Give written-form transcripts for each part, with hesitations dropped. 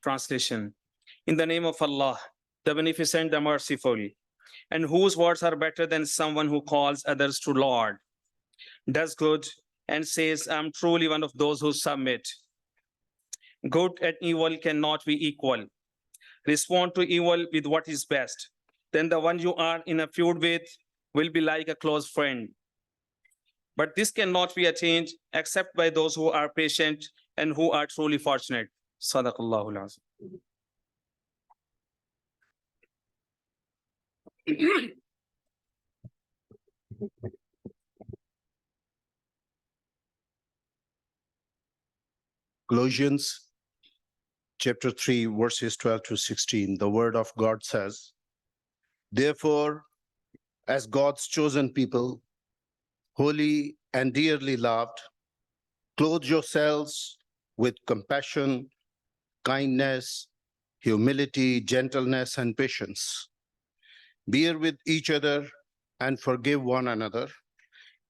Translation. In the name of Allah, the Beneficent, the Merciful, and whose words are better than someone who calls others to Lord, does good, and says, I am truly one of those who submit. Good and evil cannot be equal. Respond to evil with what is best. Then the one you are in a feud with will be like a close friend. But this cannot be attained except by those who are patient and who are truly fortunate. Sadaqallahul Azim. Colossians chapter 3, verses 12 to 16, the word of God says, therefore, as God's chosen people, holy and dearly loved, clothe yourselves with compassion, kindness, humility, gentleness, and patience. Bear with each other and forgive one another.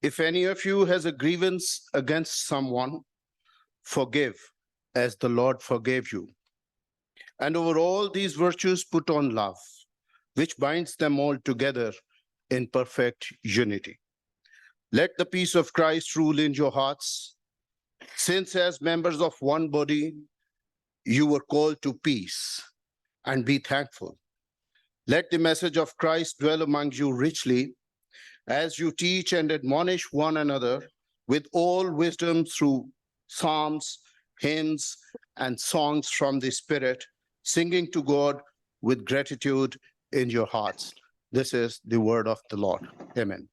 If any of you has a grievance against someone, forgive as the Lord forgave you. And over all these virtues put on love, which binds them all together in perfect unity. Let the peace of Christ rule in your hearts, since as members of one body, you were called to peace, and be thankful. Let the message of Christ dwell among you richly, as you teach and admonish one another with all wisdom through psalms, hymns, and songs from the Spirit, singing to God with gratitude in your hearts. This is the word of the Lord. Amen.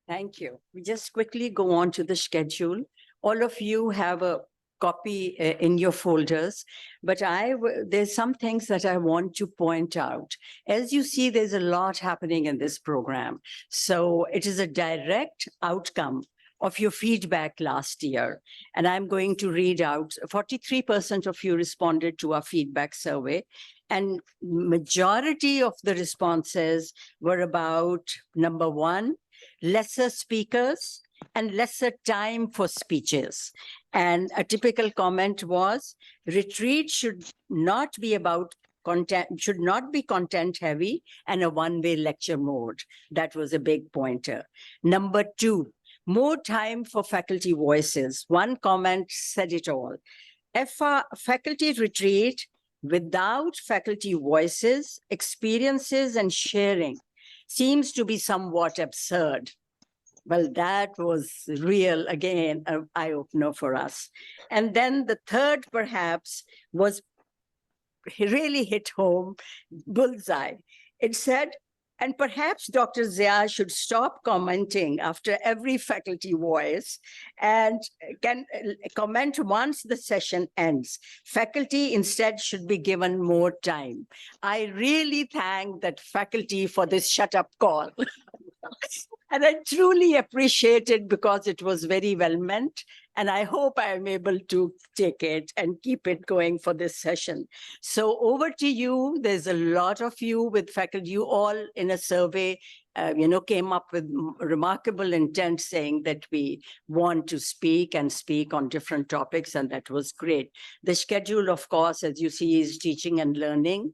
Thank you. We just quickly go on to the schedule. All of you have a copy in your folders, but there's some things that I want to point out. As you see, there's a lot happening in this program. So it is a direct outcome of your feedback last year. And I'm going to read out, 43% of you responded to our feedback survey. And majority of the responses were about, number one, lesser speakers and lesser time for speeches. And a typical comment was, retreat should not be about content, should not be content heavy and a one-way lecture mode. That was a big pointer. Number two, more time for faculty voices. One comment said it all. If a faculty retreat without faculty voices, experiences, and sharing seems to be somewhat absurd. Well, that was real, again, an eye-opener for us. And then the third, perhaps, was really hit home, bullseye. It said, and perhaps Dr. Zia should stop commenting after every faculty voice and can comment once the session ends. Faculty instead should be given more time. I really thank that faculty for this shut up call. And I truly appreciate it because it was very well meant. And I hope I am able to take it and keep it going for this session. So over to you. There's a lot of you with faculty, you all in a survey, came up with remarkable intent saying that we want to speak and speak on different topics, and that was great. The schedule, of course, as you see, is teaching and learning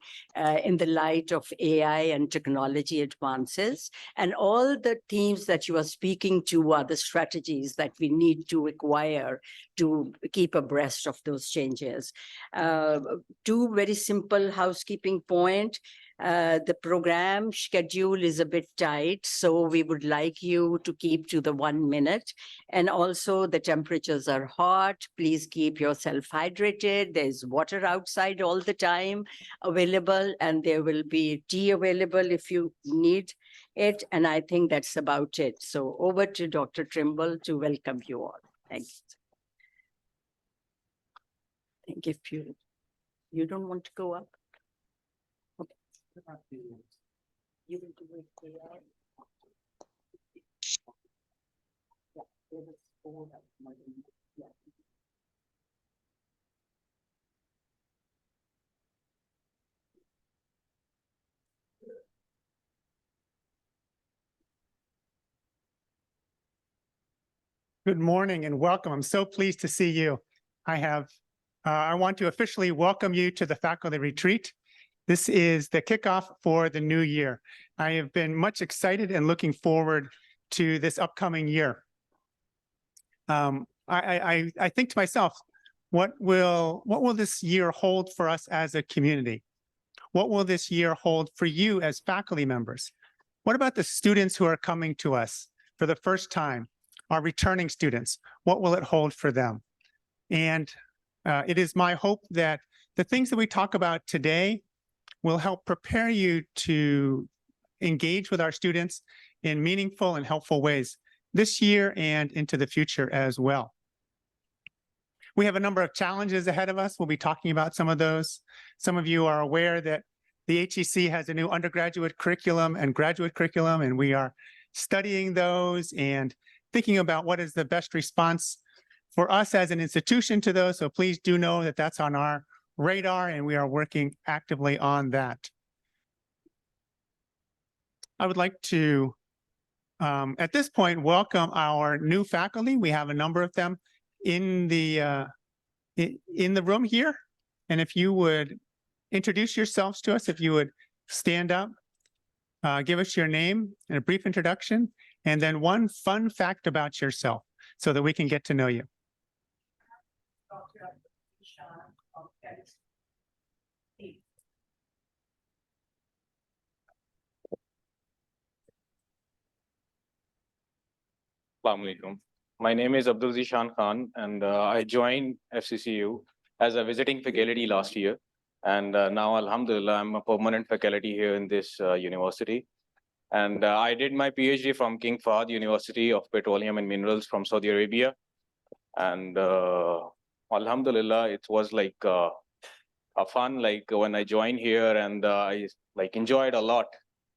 in the light of AI and technology advances. And all the themes that you are speaking to are the strategies that we need to acquire to keep abreast of those changes. Two very simple housekeeping points. The program schedule is a bit tight, so we would like you to keep to the 1 minute. And also the temperatures are hot. Please keep yourself hydrated. There's water outside all the time available, and there will be tea available if you need it. And I think that's about it. So over to Dr. Trimble to welcome you all. Thanks. I think if you don't want to go up. Okay. You will do it there. Yeah, there was 4 yeah. Good morning and welcome. I'm so pleased to see you. I want to officially welcome you to the faculty retreat. This is the kickoff for the new year. I have been much excited and looking forward to this upcoming year. I think to myself, what will this year hold for us as a community? What will this year hold for you as faculty members? What about the students who are coming to us for the first time? Our returning students, what will it hold for them? And it is my hope that the things that we talk about today will help prepare you to engage with our students in meaningful and helpful ways this year and into the future as well. We have a number of challenges ahead of us. We'll be talking about some of those. Some of you are aware that the HEC has a new undergraduate curriculum and graduate curriculum, and we are studying those and thinking about what is the best response for us as an institution to those. So please do know that that's on our radar and we are working actively on that. I would like to, at this point, welcome our new faculty. We have a number of them in the room here. And if you would introduce yourselves to us, if you would stand up, give us your name and a brief introduction, and then one fun fact about yourself so that we can get to know you. Assalamu alaikum. My name is Abdul Zishan Khan, and I joined FCCU as a visiting faculty last year. And now, alhamdulillah, I'm a permanent faculty here in this university. And I did my PhD from King Fahd University of Petroleum and Minerals from Saudi Arabia. And alhamdulillah, it was like a fun, like when I joined here, and I like enjoyed a lot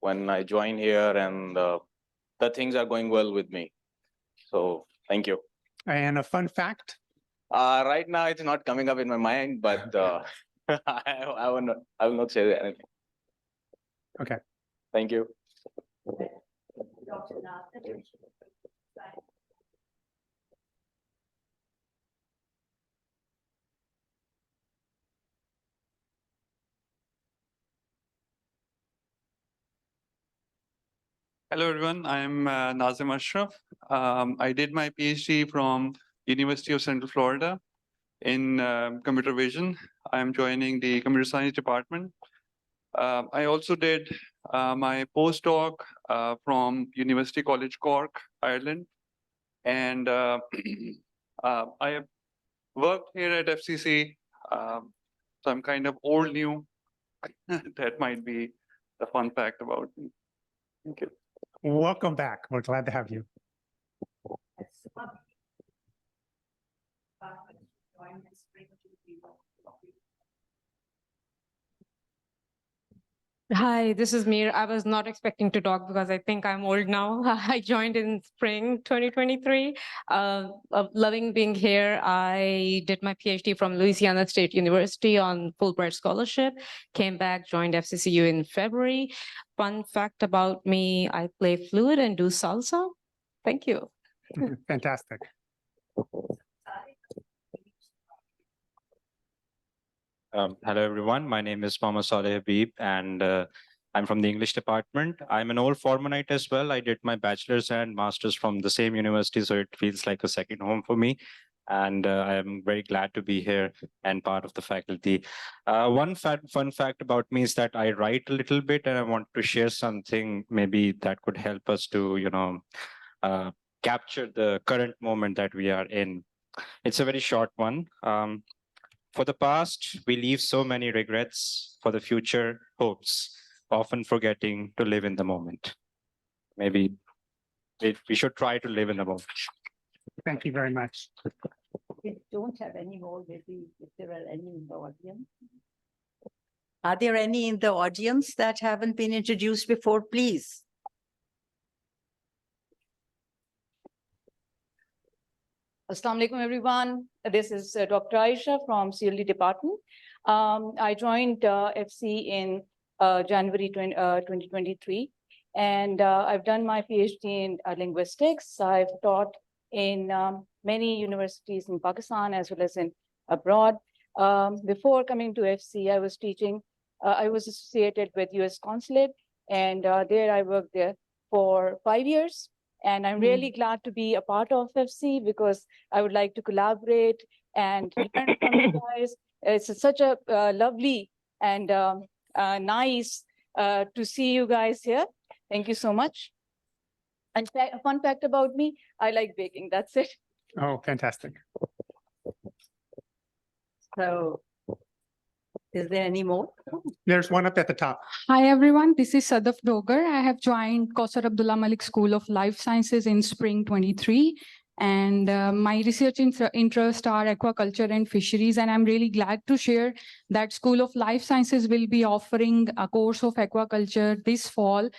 when I joined here, and the things are going well with me. So thank you. And a fun fact? Right now, it's not coming up in my mind, but I will not say anything. Okay. Thank you. Hello, everyone. I'm Nazim Ashraf. I did my PhD from University of Central Florida in computer vision. I'm joining the computer science department. I also did my postdoc from University College Cork, Ireland. And I have worked here at FCC. So I'm kind of old new. That might be the fun fact about me. Thank you. Welcome back. We're glad to have you. Hi, this is Mir. I was not expecting to talk because I think I'm old now. I joined in spring 2023. Loving being here. I did my PhD from Louisiana State University on Fulbright scholarship. Came back, joined FCCU in February. Fun fact about me, I play flute and do salsa. Thank you. Fantastic. Hello, everyone. My name is Mohammad Saleh Habib, and I'm from the English department. I'm an old Formanite as well. I did my bachelor's and master's from the same university, so it feels like a second home for me. And I am very glad to be here and part of the faculty. One fun fact about me is that I write a little bit, and I want to share something maybe that could help us to, capture the current moment that we are in. It's a very short one. For the past, we leave so many regrets. For the future, hopes, often forgetting to live in the moment. Maybe we should try to live in the moment. Thank you very much. We don't have any more, maybe if there are any in the audience. Are there any in the audience that haven't been introduced before, please? Assalamu alaikum, everyone. This is Dr. Aisha from CLD department. I joined FC in January 2023, and I've done my PhD in linguistics. I've taught in many universities in Pakistan as well as in abroad. Before coming to FC, I was teaching, I was associated with US Consulate, and there I worked there for 5 years. And I'm really glad to be a part of FC because I would like to collaborate and learn from you guys. It's such a lovely and nice to see you guys here. Thank you so much. And a fun fact about me, I like baking. That's it. Oh, fantastic. So is there any more? There's one up at the top. Hi, everyone. This is Sadaf Dogar. I have joined Kausar Abdullah Malik School of Life Sciences in spring 23. And my research interests are aquaculture and fisheries. And I'm really glad to share that School of Life Sciences will be offering a course of aquaculture this fall,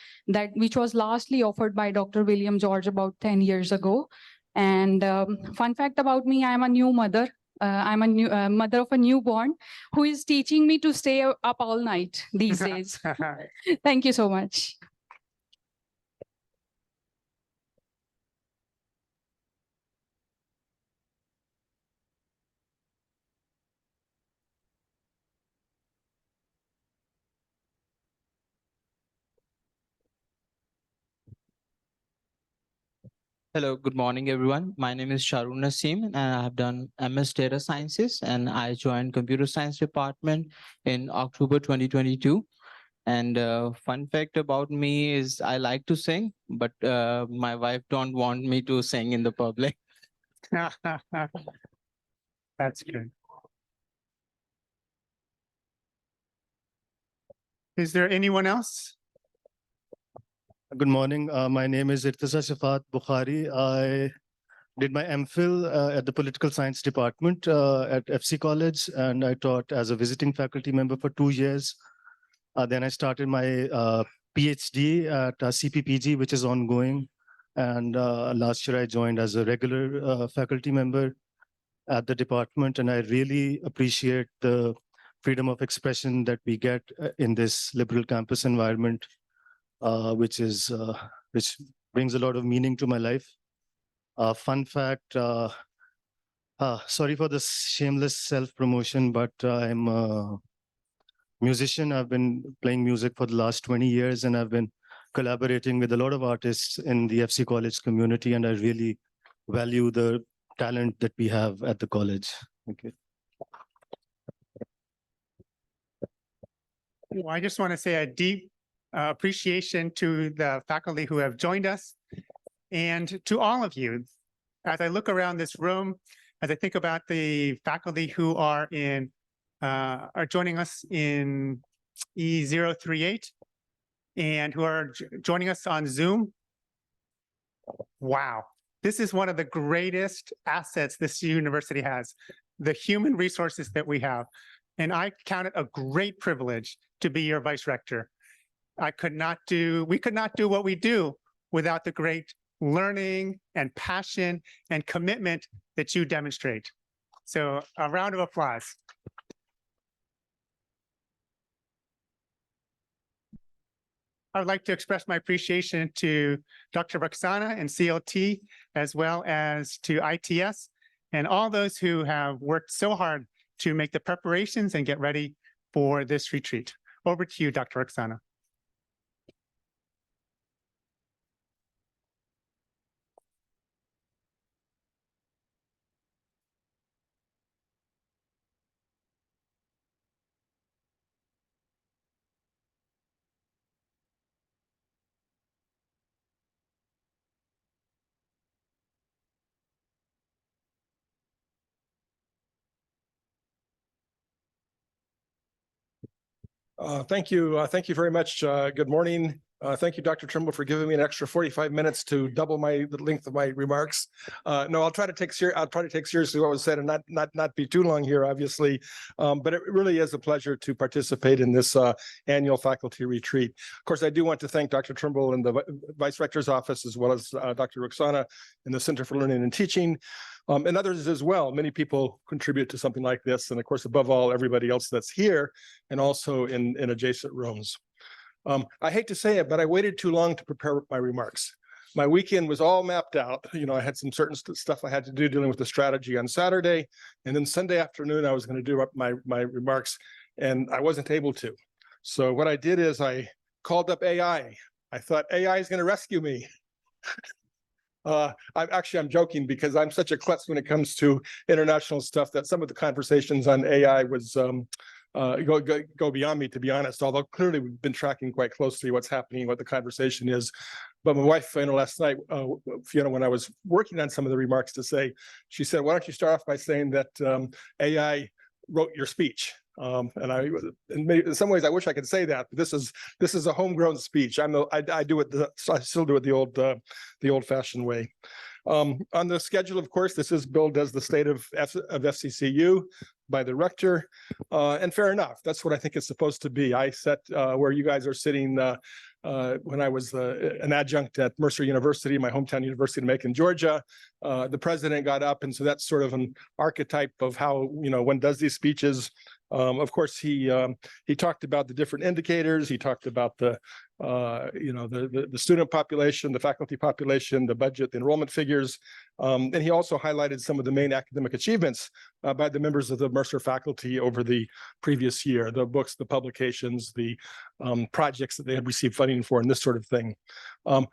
which was lastly offered by Dr. William George about 10 years ago. And fun fact about me, I'm a new mother. I'm a new mother of a newborn who is teaching me to stay up all night these days. Thank you so much. Hello, good morning, everyone. My name is Sharun Naseem, and I have done MS Data Sciences, and I joined Computer Science Department in October 2022. And fun fact about me is I like to sing, but my wife don't want me to sing in the public. That's good. Is there anyone else? Good morning. My name is Irtaza Shafat Bukhari. I did my MPhil at the Political Science Department at FC College, and I taught as a visiting faculty member for 2 years. Then I started my PhD at CPPG, which is ongoing. And last year I joined as a regular faculty member at the department, and I really appreciate the freedom of expression that we get in this liberal campus environment. Which brings a lot of meaning to my life. Fun fact, sorry for the shameless self-promotion, but I'm a musician. I've been playing music for the last 20 years, and I've been collaborating with a lot of artists in the FC College community, and I really value the talent that we have at the college. Thank you. Well, I just want to say a deep appreciation to the faculty who have joined us and to all of you. As I look around this room, as I think about the faculty who are joining us in E038 and who are joining us on Zoom. Wow, this is one of the greatest assets this university has, the human resources that we have. And I count it a great privilege to be your Vice-Rector. we could not do what we do without the great learning and passion and commitment that you demonstrate. So a round of applause. I would like to express my appreciation to Dr. Roxana and CLT, as well as to ITS and all those who have worked so hard to make the preparations and get ready for this retreat. Over to you, Dr. Roxana. Thank you. Thank you very much. Good morning. Thank you, Dr. Trimble, for giving me an extra 45 minutes to double the length of my remarks. No, I'll try to take seriously what was said and not be too long here, obviously. But it really is a pleasure to participate in this annual faculty retreat. Of course, I do want to thank Dr. Trimble and the Vice-Rector's office, as well as Dr. Roxana in the Center for Learning and Teaching. And others as well. Many people contribute to something like this. And of course, above all, everybody else that's here and also in adjacent rooms. I hate to say it, but I waited too long to prepare my remarks. my weekend was all mapped out. I had some certain stuff I had to do dealing with the strategy on Saturday. And then Sunday afternoon, I was going to do up my remarks, and I wasn't able to. So what I did is I called up AI. I thought AI is going to rescue me. I'm joking, because I'm such a klutz when it comes to international stuff that some of the conversations on AI was go beyond me, to be honest, although clearly we've been tracking quite closely what's happening, what the conversation is. But my wife, last night, when I was working on some of the remarks to say, she said, why don't you start off by saying that AI wrote your speech? In some ways, I wish I could say that, but this is a homegrown speech. I do it. I still do it the old-fashioned way. On the schedule, of course, this is billed as the state of FCCU by the rector, and fair enough. That's what I think it's supposed to be. I sat where you guys are sitting when I was an adjunct at Mercer University, my hometown university in Macon, Georgia. The president got up, and so that's sort of an archetype of how one does these speeches. Of course, he talked about the different indicators. He talked about the student population, the faculty population, the budget, the enrollment figures, and he also highlighted some of the main academic achievements by the members of the Mercer faculty over the previous year: the books, the publications, the projects that they had received funding for, and this sort of thing.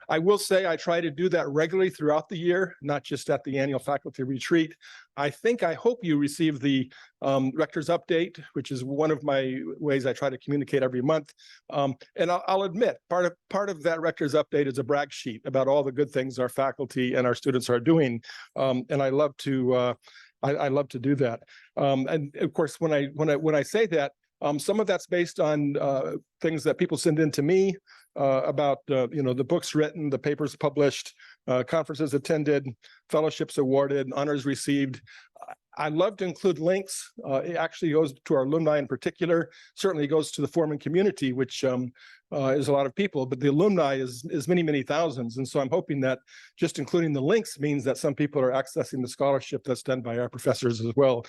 I will say I try to do that regularly throughout the year, not just at the annual faculty retreat. I hope you receive the Rector's Update, which is one of my ways I try to communicate every month. And I'll admit, part of that Rector's Update is a brag sheet about all the good things our faculty and our students are doing. And I love to do that. And of course, when I say that, some of that's based on things that people send in to me about the books written, the papers published, conferences attended, fellowships awarded, honors received. I love to include links. It actually goes to our alumni in particular. Certainly goes to the Foreman community, which is a lot of people, but the alumni is many, many thousands. And so I'm hoping that just including the links means that some people are accessing the scholarship that's done by our professors as well.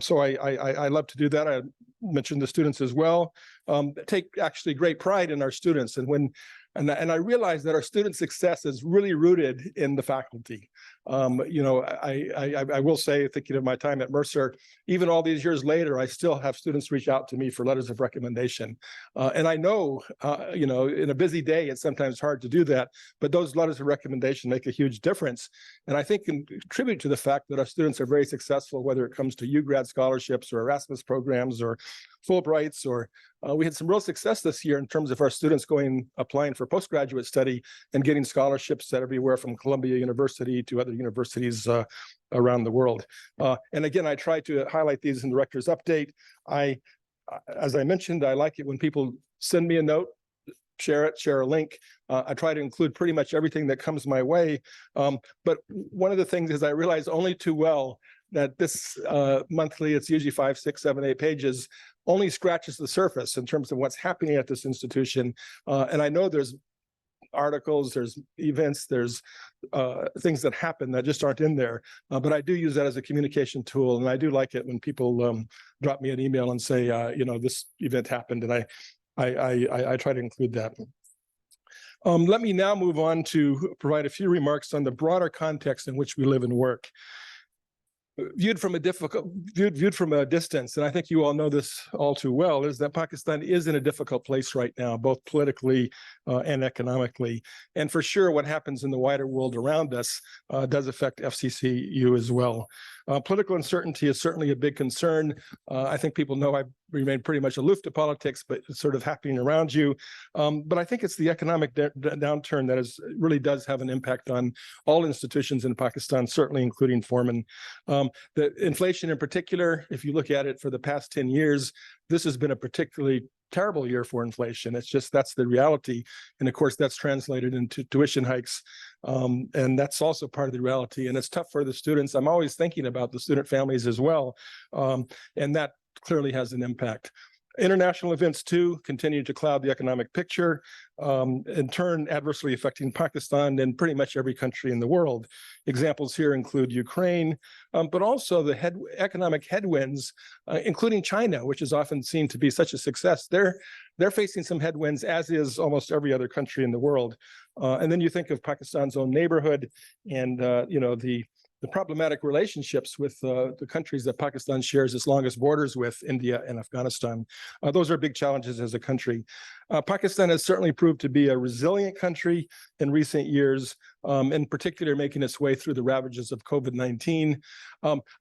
So I love to do that. I mentioned the students as well. Take actually great pride in our students. And I realize that our student success is really rooted in the faculty. I will say, thinking of my time at Mercer, even all these years later, I still have students reach out to me for letters of recommendation. And I know, in a busy day, it's sometimes hard to do that, but those letters of recommendation make a huge difference. And I think contribute to the fact that our students are very successful, whether it comes to UGrad scholarships or Erasmus programs or Fulbrights, or we had some real success this year in terms of our students applying for postgraduate study and getting scholarships at everywhere from Columbia University to other universities around the world. And again, I try to highlight these in the Rector's Update. As I mentioned, I like it when people send me a note, share a link. I try to include pretty much everything that comes my way. But one of the things is I realize only too well that this monthly, it's usually 5, 6, 7, 8 pages, only scratches the surface in terms of what's happening at this institution. And I know there's articles, there's events, there's things that happen that just aren't in there. But I do use that as a communication tool. And I do like it when people drop me an email and say, this event happened, and I try to include that. Let me now move on to provide a few remarks on the broader context in which we live and work. Viewed from a distance, and I think you all know this all too well, is that Pakistan is in a difficult place right now, both politically and economically. And for sure, what happens in the wider world around us does affect FCCU as well. Political uncertainty is certainly a big concern. I think people know I remain pretty much aloof to politics, but it's sort of happening around you. But I think it's the economic downturn that really does have an impact on all institutions in Pakistan, certainly including Foreman. The inflation in particular, if you look at it for the past 10 years, this has been a particularly terrible year for inflation. It's just, that's the reality. And of course, that's translated into tuition hikes. And that's also part of the reality. And it's tough for the students. I'm always thinking about the student families as well. And that clearly has an impact. International events, too, continue to cloud the economic picture, in turn adversely affecting Pakistan and pretty much every country in the world. Examples here include Ukraine, but also the economic headwinds, including China, which is often seen to be such a success. They're facing some headwinds, as is almost every other country in the world. And then you think of Pakistan's own neighborhood and, the problematic relationships with the countries that Pakistan shares its longest borders with, India and Afghanistan. Those are big challenges as a country. Pakistan has certainly proved to be a resilient country in recent years, in particular making its way through the ravages of COVID-19.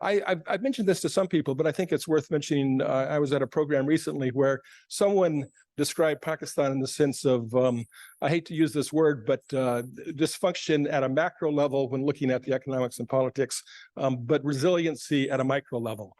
I've mentioned this to some people, but I think it's worth mentioning. I was at a program recently where someone described Pakistan in the sense of, I hate to use this word, but dysfunction at a macro level when looking at the economics and politics, but resiliency at a micro level.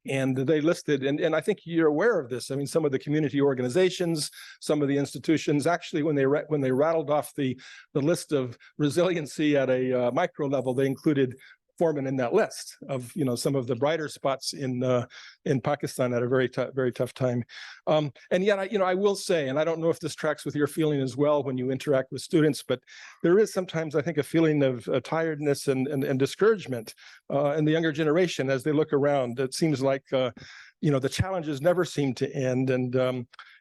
And they listed, and I think you're aware of this. I mean, some of the community organizations, some of the institutions, actually, when they rattled off the list of resiliency at a micro level, they included Foreman in that list of some of the brighter spots in Pakistan at a very tough time. And yet I will say, and I don't know if this tracks with your feeling as well when you interact with students, but there is sometimes, I think, a feeling of tiredness and discouragement in the younger generation as they look around. It seems like the challenges never seem to end,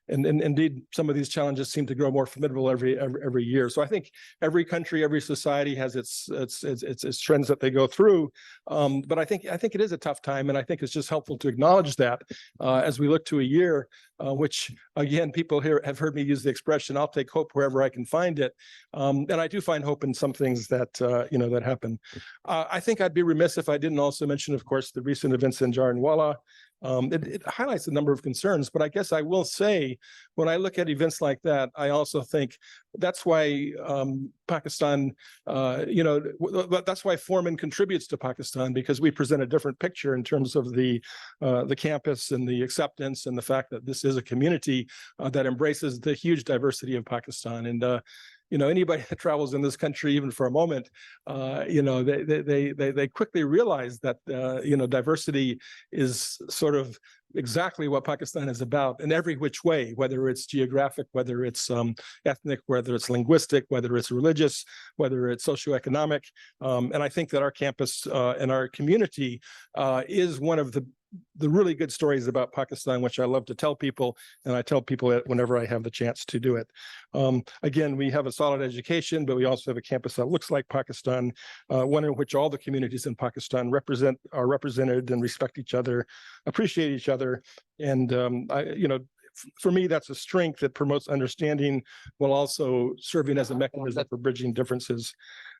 and indeed, some of these challenges seem to grow more formidable every year. So I think every country, every society has its trends that they go through. But I think it is a tough time, and I think it's just helpful to acknowledge that as we look to a year, which again, people here have heard me use the expression, "I'll take hope wherever I can find it," and I do find hope in some things that that happen. I think I'd be remiss if I didn't also mention, of course, the recent events in Jaranwala. It highlights a number of concerns, but I guess I will say, when I look at events like that, I also think that's why Pakistan, that's why Foreman contributes to Pakistan, because we present a different picture in terms of the campus and the acceptance and the fact that this is a community that embraces the huge diversity of Pakistan. And anybody that travels in this country, even for a moment, they quickly realize that diversity is sort of exactly what Pakistan is about in every which way, whether it's geographic, whether it's ethnic, whether it's linguistic, whether it's religious, whether it's socioeconomic. And I think that our campus and our community is one of the really good stories about Pakistan, which I love to tell people, and I tell people it whenever I have the chance to do it. Again, we have a solid education, but we also have a campus that looks like Pakistan, one in which all the communities in Pakistan are represented and respect each other, appreciate each other. And for me, that's a strength that promotes understanding while also serving as a mechanism for bridging differences.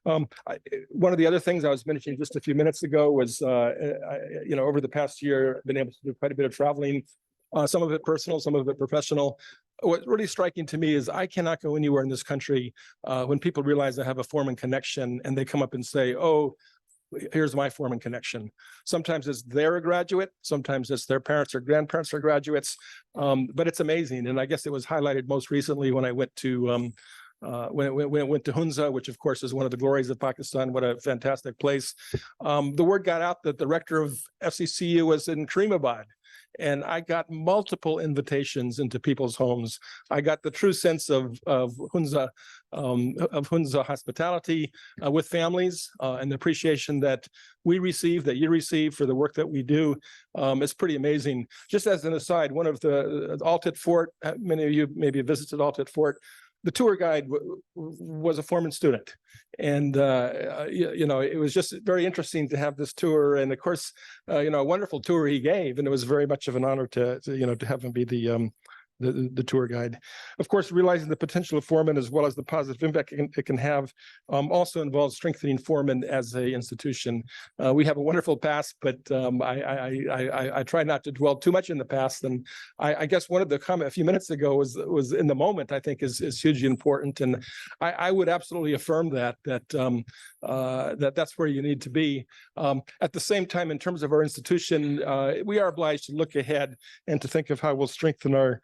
One of the other things I was mentioning just a few minutes ago was, over the past year, I've been able to do quite a bit of traveling, some of it personal, some of it professional. What's really striking to me is I cannot go anywhere in this country when people realize I have a Foreman connection and they come up and say, "Oh, here's my Foreman connection." Sometimes it's they're a graduate, sometimes it's their parents or grandparents are graduates, but it's amazing. And I guess it was highlighted most recently when I went to when it went to Hunza, which of course is one of the glories of Pakistan. What a fantastic place. The word got out that the rector of FCCU was in Karimabad, and I got multiple invitations into people's homes. I got the true sense of Hunza hospitality with families, and the appreciation that we receive, that you receive for the work that we do. It's pretty amazing. Just as an aside, one of the Altit Fort, many of you maybe visited Altit Fort. The tour guide was a Foreman student, and it was just very interesting to have this tour. And of course, a wonderful tour he gave, and it was very much of an honor to have him be the tour guide. Of course, realizing the potential of Foreman as well as the positive impact it can have also involves strengthening Foreman as an institution. We have a wonderful past, but I try not to dwell too much in the past. And I guess one of the comments a few minutes ago was in the moment, I think is hugely important. And I would absolutely affirm that's where you need to be. At the same time, in terms of our institution, we are obliged to look ahead and to think of how we'll strengthen our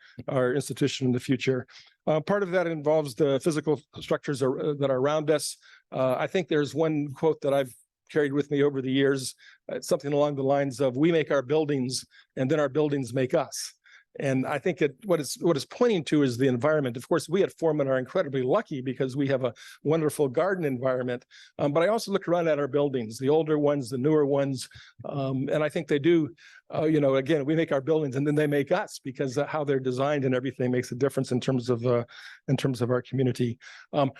institution in the future. Part of that involves the physical structures that are around us. I think there's one quote that I've carried with me over the years, something along the lines of, "We make our buildings, and then our buildings make us." And I think what it's pointing to is the environment. Of course, we at Foreman are incredibly lucky because we have a wonderful garden environment. But I also look around at our buildings, the older ones, the newer ones, and I think they do. Again, we make our buildings and then they make us, because how they're designed and everything makes a difference in terms of our community.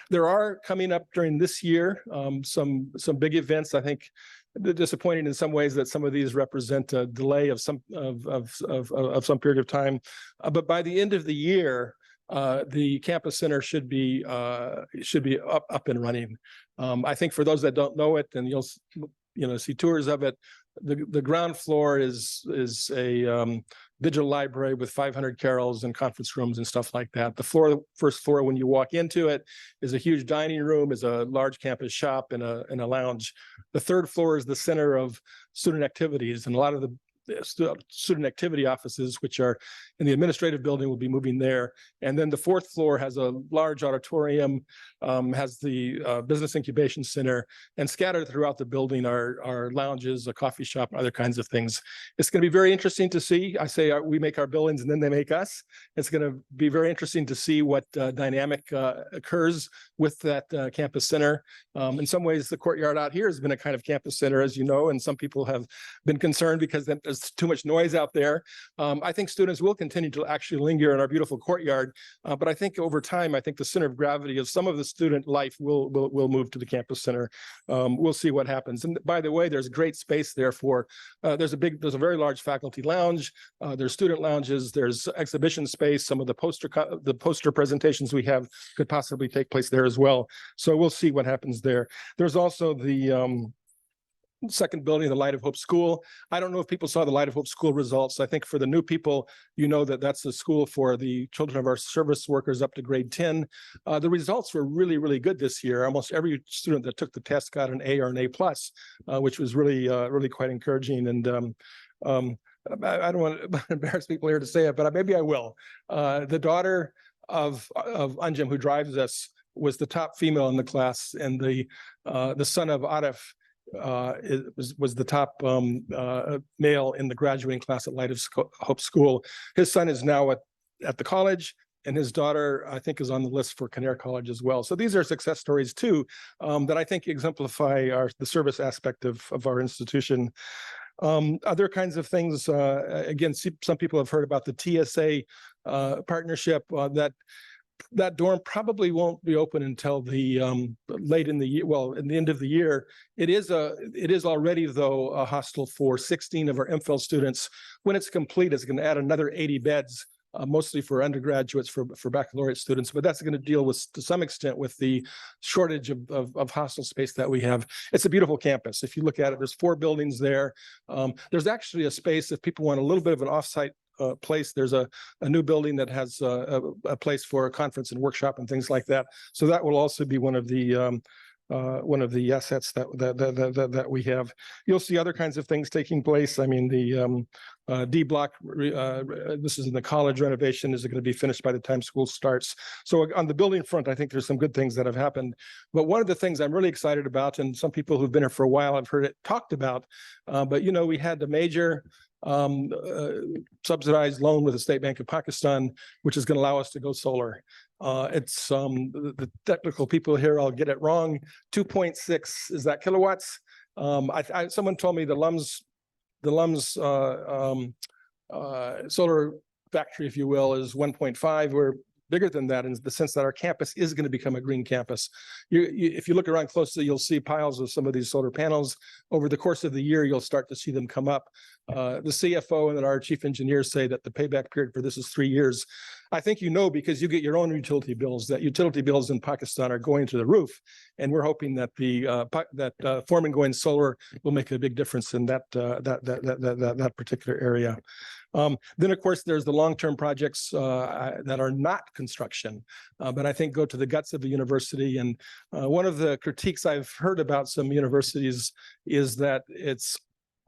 There are coming up during this year some big events. I think disappointing in some ways that some of these represent a delay of some period of time, but by the end of the year, the campus center should be up and running. I think for those that don't know it, and you'll see tours of it. The ground floor is a digital library with 500 carols and conference rooms and stuff like that. The first floor, when you walk into it, is a huge dining room, is a large campus shop and a lounge. The third floor is the center of student activities, and a lot of the student activity offices, which are in the administrative building, will be moving there. And then the fourth floor has a large auditorium, has the business incubation center, and scattered throughout the building are lounges, a coffee shop, other kinds of things. It's going to be very interesting to see. I say we make our buildings and then they make us. It's going to be very interesting to see what dynamic occurs with that campus center. In some ways, the courtyard out here has been a kind of campus center, as you know, and some people have been concerned because there's too much noise out there. I think students will continue to actually linger in our beautiful courtyard, but I think over time, I think the center of gravity of some of the student life will move to the campus center. We'll see what happens. And by the way, there's great space there for. There's a very large faculty lounge. There's student lounges. There's exhibition space. Some of the poster presentations we have could possibly take place there as well. So we'll see what happens there. There's also the second building, the Light of Hope School. I don't know if people saw the Light of Hope School results. I think for the new people, you know that that's the school for the children of our service workers up to grade 10. The results were really, really good this year. Almost every student that took the test got an A or an A+, which was really, really quite encouraging. And I don't want to embarrass people here to say it, but maybe I will. The daughter of Anjem, who drives us, was the top female in the class, and the son of Arif was the top male in the graduating class at Light of Hope School. His son is now at the college, and his daughter, I think, is on the list for Kinnair College as well. So these are success stories too, that I think exemplify the service aspect of our institution. Other kinds of things, again, some people have heard about the TSA partnership. That dorm probably won't be open until the late in the year. Well, in the end of the year. It is already, though, a hostel for 16 of our MPhil students. When it's complete, it's going to add another 80 beds, mostly for undergraduates, for baccalaureate students. But that's going to deal with, to some extent, with the shortage of hostel space that we have. It's a beautiful campus. If you look at it, there's 4 buildings there. There's actually a space if people want a little bit of an offsite place. There's a new building that has a place for a conference and workshop and things like that. So that will also be one of the assets that we have. You'll see other kinds of things taking place. I mean, the D block, this is in the college renovation, is going to be finished by the time school starts. So on the building front, I think there's some good things that have happened. But one of the things I'm really excited about, and some people who've been here for a while have heard it talked about, but we had the major subsidized loan with the State Bank of Pakistan, which is going to allow us to go solar. It's the technical people here, I'll get it wrong. 2.6, is that kilowatts? Someone told me the LUMS solar factory, if you will, is 1.5. We're bigger than that in the sense that our campus is going to become a green campus. If you look around closely, you'll see piles of some of these solar panels. Over the course of the year, you'll start to see them come up. The CFO and our chief engineers say that the payback period for this is 3 years. I think because you get your own utility bills, that utility bills in Pakistan are going to the roof. And we're hoping that that Foreman going solar will make a big difference in that particular area. Then, of course, there's the long-term projects that are not construction, but I think go to the guts of the university. And one of the critiques I've heard about some universities is that it's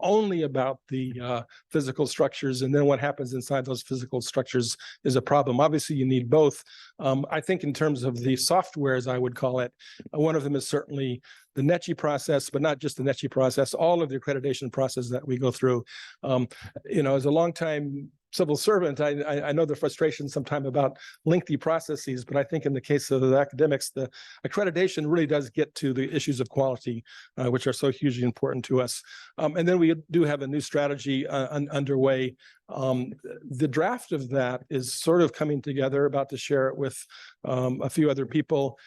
only about the physical structures, and then what happens inside those physical structures is a problem. Obviously, you need both. I think in terms of the software, as I would call it, one of them is certainly the NECI process, but not just the NECI process, all of the accreditation process that we go through. As a longtime civil servant, I know the frustration sometimes about lengthy processes, but I think in the case of the academics, the accreditation really does get to the issues of quality, which are so hugely important to us. And then we do have a new strategy underway. The draft of that is sort of coming together, about to share it with a few other people,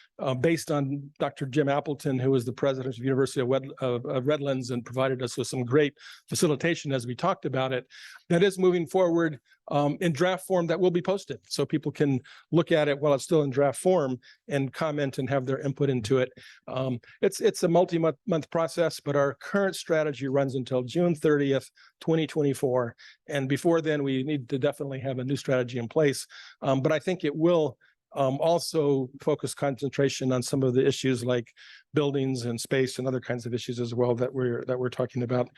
based on Dr. Jim Appleton, who is the president of the University of Redlands and provided us with some great facilitation as we talked about it. That is moving forward in draft form that will be posted, so people can look at it while it's still in draft form and comment and have their input into it. It's a multi-month process, but our current strategy runs until June 30th, 2024. And before then, we need to definitely have a new strategy in place. But I think it will also focus concentration on some of the issues like buildings and space and other kinds of issues as well that we're talking about.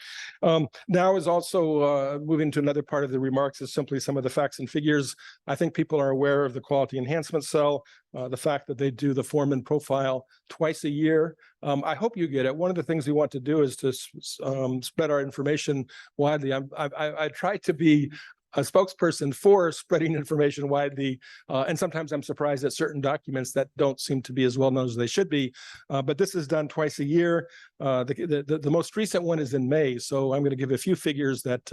Now is also moving to another part of the remarks is simply some of the facts and figures. I think people are aware of the quality enhancement cell, the fact that they do the foreman profile twice a year. I hope you get it. One of the things we want to do is to spread our information widely. I try to be a spokesperson for spreading information widely. And sometimes I'm surprised at certain documents that don't seem to be as well known as they should be. But this is done twice a year. The most recent one is in May. So I'm going to give a few figures that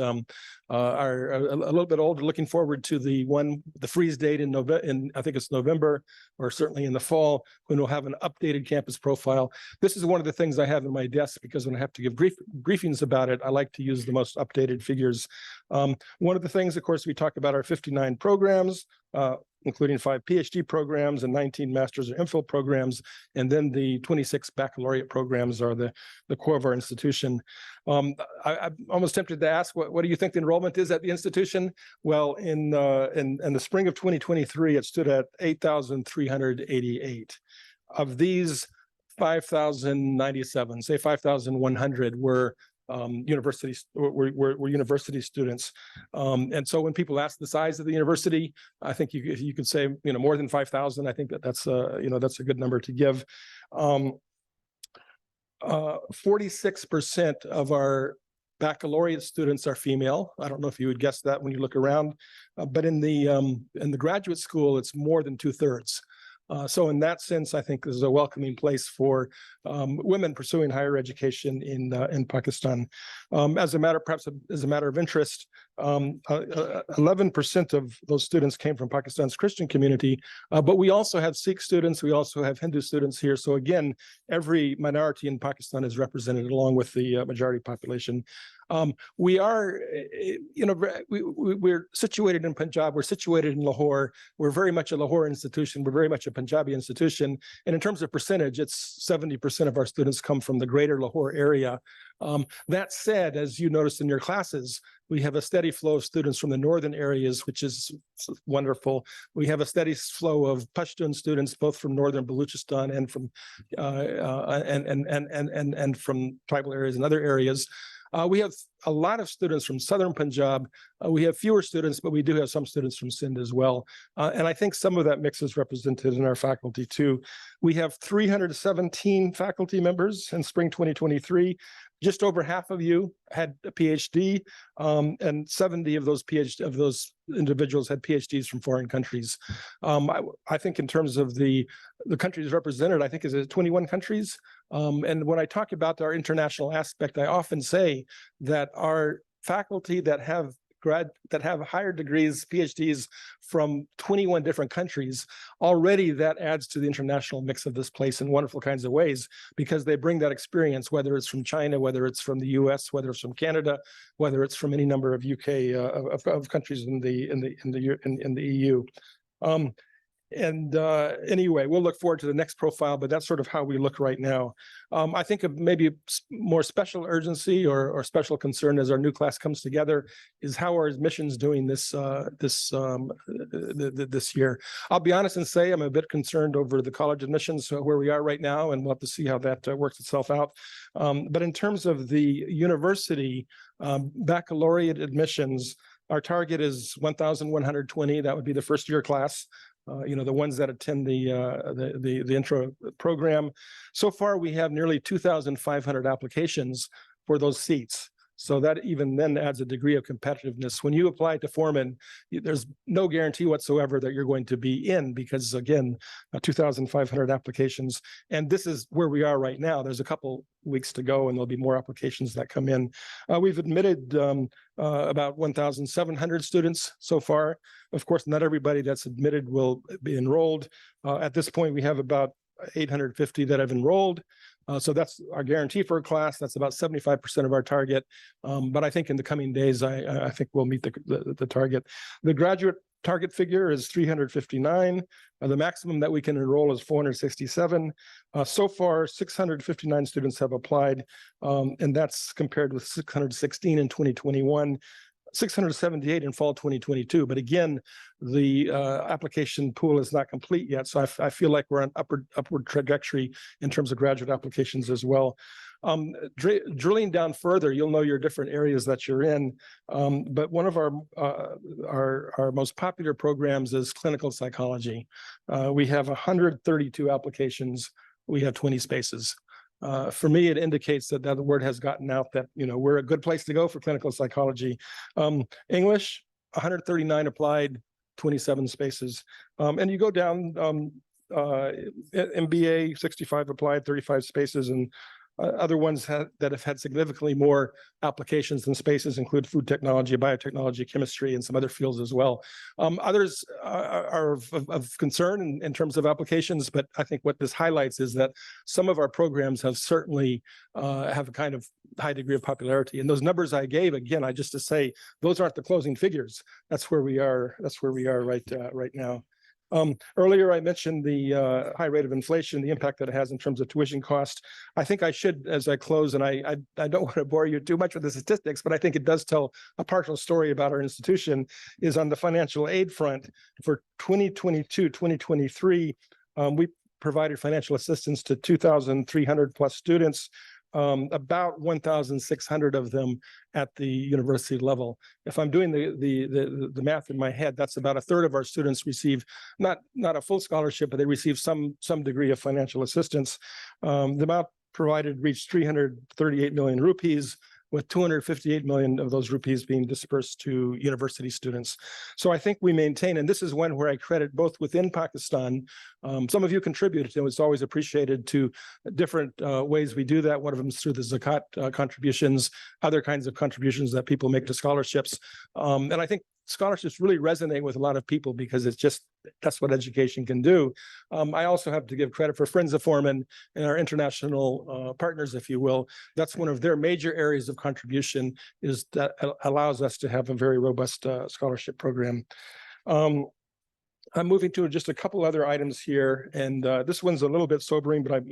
are a little bit older, looking forward to the freeze date in November, I think it's November, or certainly in the fall, when we'll have an updated campus profile. This is one of the things I have in my desk, because when I have to give briefings about it, I like to use the most updated figures. One of the things, of course, we talk about our 59 programs, including 5 PhD programs and 19 master's or MPhil programs, and then the 26 baccalaureate programs are the core of our institution. I'm almost tempted to ask, what do you think the enrollment is at the institution? Well, in the spring of 2023, it stood at 8,388. Of these, 5,097, say 5,100 were university students. And so when people ask the size of the university, I think you could say, more than 5,000. I think that's a good number to give. 46% of our baccalaureate students are female. I don't know if you would guess that when you look around, but in the graduate school, it's more than 2/3. So in that sense, I think this is a welcoming place for women pursuing higher education in Pakistan. As a matter of interest, 11% of those students came from Pakistan's Christian community, but we also have Sikh students, we also have Hindu students here. So again, every minority in Pakistan is represented along with the majority population. We are, we're situated in Punjab, we're situated in Lahore, we're very much a Lahore institution, we're very much a Punjabi institution. And in terms of percentage, it's 70% of our students come from the greater Lahore area. That said, as you noticed in your classes, we have a steady flow of students from the northern areas, which is wonderful. We have a steady flow of Pashtun students, both from northern Baluchistan and from and from tribal areas and other areas. We have a lot of students from southern Punjab. We have fewer students, but we do have some students from Sindh as well. And I think some of that mix is represented in our faculty too. We have 317 faculty members in spring 2023. Just over half of you had a PhD, and 70 of those individuals had PhDs from foreign countries. I think in terms of the countries represented, I think is 21 countries. And when I talk about our international aspect, I often say that our faculty that have higher degrees, PhDs from 21 different countries, already that adds to the international mix of this place in wonderful kinds of ways, because they bring that experience, whether it's from China, whether it's from the US, whether it's from Canada, whether it's from any number of UK of countries in the EU. Anyway, we'll look forward to the next profile, but that's sort of how we look right now. I think of maybe more special urgency or special concern as our new class comes together is how are admissions doing this year. I'll be honest and say I'm a bit concerned over the college admissions where we are right now, and we'll have to see how that works itself out. But in terms of the university baccalaureate admissions, our target is 1,120. That would be the first year class. The ones that attend the intro program. So far, we have nearly 2,500 applications for those seats. So that even then adds a degree of competitiveness. When you apply to foreman, there's no guarantee whatsoever that you're going to be in because again, 2,500 applications. And this is where we are right now. There's a couple weeks to go and there'll be more applications that come in. We've admitted about 1,700 students so far. Of course, not everybody that's admitted will be enrolled. At this point, we have about 850 that have enrolled. So that's our guarantee for a class. That's about 75% of our target. But I think in the coming days, I think we'll meet the target. The graduate target figure is 359. The maximum that we can enroll is 467. So far, 659 students have applied, and that's compared with 616 in 2021. 678 in fall 2022. But again, the application pool is not complete yet. So I feel like we're on upward trajectory in terms of graduate applications as well. Drilling down further, you'll know your different areas that you're in. But one of our most popular programs is clinical psychology. We have 132 applications. We have 20 spaces. For me, it indicates that the word has gotten out that, you know, we're a good place to go for clinical psychology. English, 139 applied, 27 spaces. And you go down, MBA, 65 applied, 35 spaces, and other ones that have had significantly more applications than spaces include food technology, biotechnology, chemistry, and some other fields as well. Others are of concern in terms of applications, but I think what this highlights is that some of our programs have certainly have a kind of high degree of popularity. And those numbers I gave, again, just to say, those aren't the closing figures. That's where we are. That's where we are right now. Earlier, I mentioned the high rate of inflation, the impact that it has in terms of tuition cost. I think I should, as I close, and I don't want to bore you too much with the statistics, but I think it does tell a partial story about our institution, is on the financial aid front. For 2022, 2023, we provided financial assistance to 2,300 plus students. About 1,600 of them at the university level. If I'm doing the math in my head, that's about a third of our students receive not a full scholarship, but they receive some degree of financial assistance. The amount provided reached 338 million rupees, with 258 million of those rupees being dispersed to university students. So I think we maintain, and this is one where I credit both within Pakistan, some of you contributed, and it's always appreciated, to different ways we do that. One of them is through the zakat contributions, other kinds of contributions that people make to scholarships. And I think scholarships really resonate with a lot of people because it's just, that's what education can do. I also have to give credit for Friends of Foreman and our international partners, if you will. That's one of their major areas of contribution, is that allows us to have a very robust scholarship program. I'm moving to just a couple other items here, and this one's a little bit sobering, but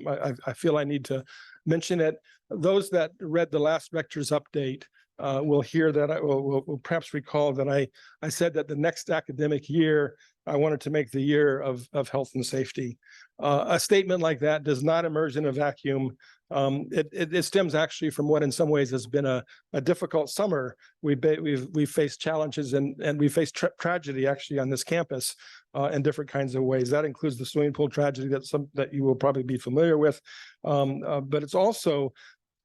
I feel I need to mention it. Those that read the last rector's update will hear that I will perhaps recall that I said that the next academic year, I wanted to make the year of health and safety. A statement like that does not emerge in a vacuum. It stems actually from what in some ways has been a difficult summer. We've faced challenges and we faced tragedy actually on this campus in different kinds of ways. That includes the swimming pool tragedy that you will probably be familiar with, but it's also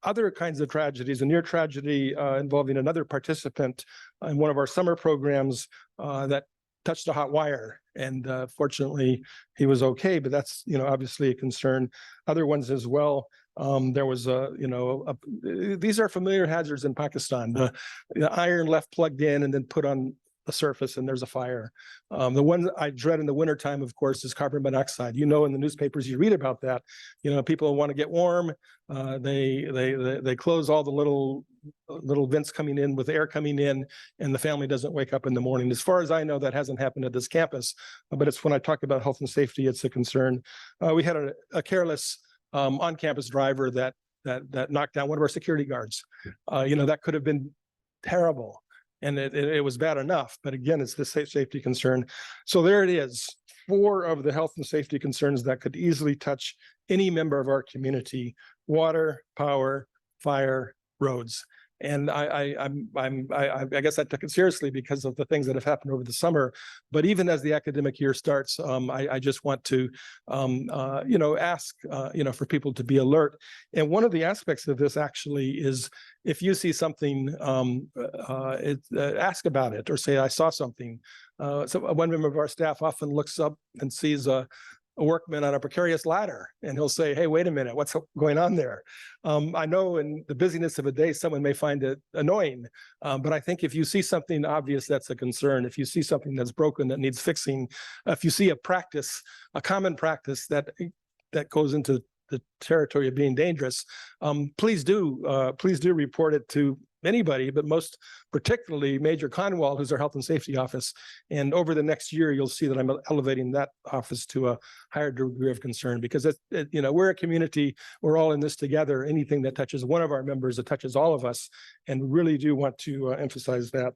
other kinds of tragedies. A near tragedy involving another participant in one of our summer programs that touched a hot wire, and fortunately he was okay, but that's, you know, obviously a concern. Other ones as well. There was these are familiar hazards in Pakistan. The iron left plugged in and then put on the surface and there's a fire. The one I dread in the wintertime, of course, is carbon monoxide. You know, in the newspapers you read about that. You know, people want to get warm. They close all the little vents coming in with air coming in, and the family doesn't wake up in the morning. As far as I know, that hasn't happened at this campus, but it's when I talk about health and safety, it's a concern. We had a careless on-campus driver that knocked down one of our security guards. You know, that could have been terrible. And it was bad enough, but again, it's the safety concern. So there it is, 4 of the health and safety concerns that could easily touch any member of our community: water, power, fire, roads. And I guess I took it seriously because of the things that have happened over the summer. But even as the academic year starts, I just want to, ask, for people to be alert. And one of the aspects of this actually is if you see something, ask about it or say, I saw something. So one member of our staff often looks up and sees a workman on a precarious ladder, and he'll say, hey, wait a minute, what's going on there? I know in the busyness of a day, someone may find it annoying, but I think if you see something obvious, that's a concern. If you see something that's broken that needs fixing, if you see a common practice that goes into the territory of being dangerous, please do report it to anybody, but most particularly Major Conwell, who's our health and safety office. And over the next year, you'll see that I'm elevating that office to a higher degree of concern, because we're a community, we're all in this together. Anything that touches one of our members, it touches all of us, and really do want to emphasize that.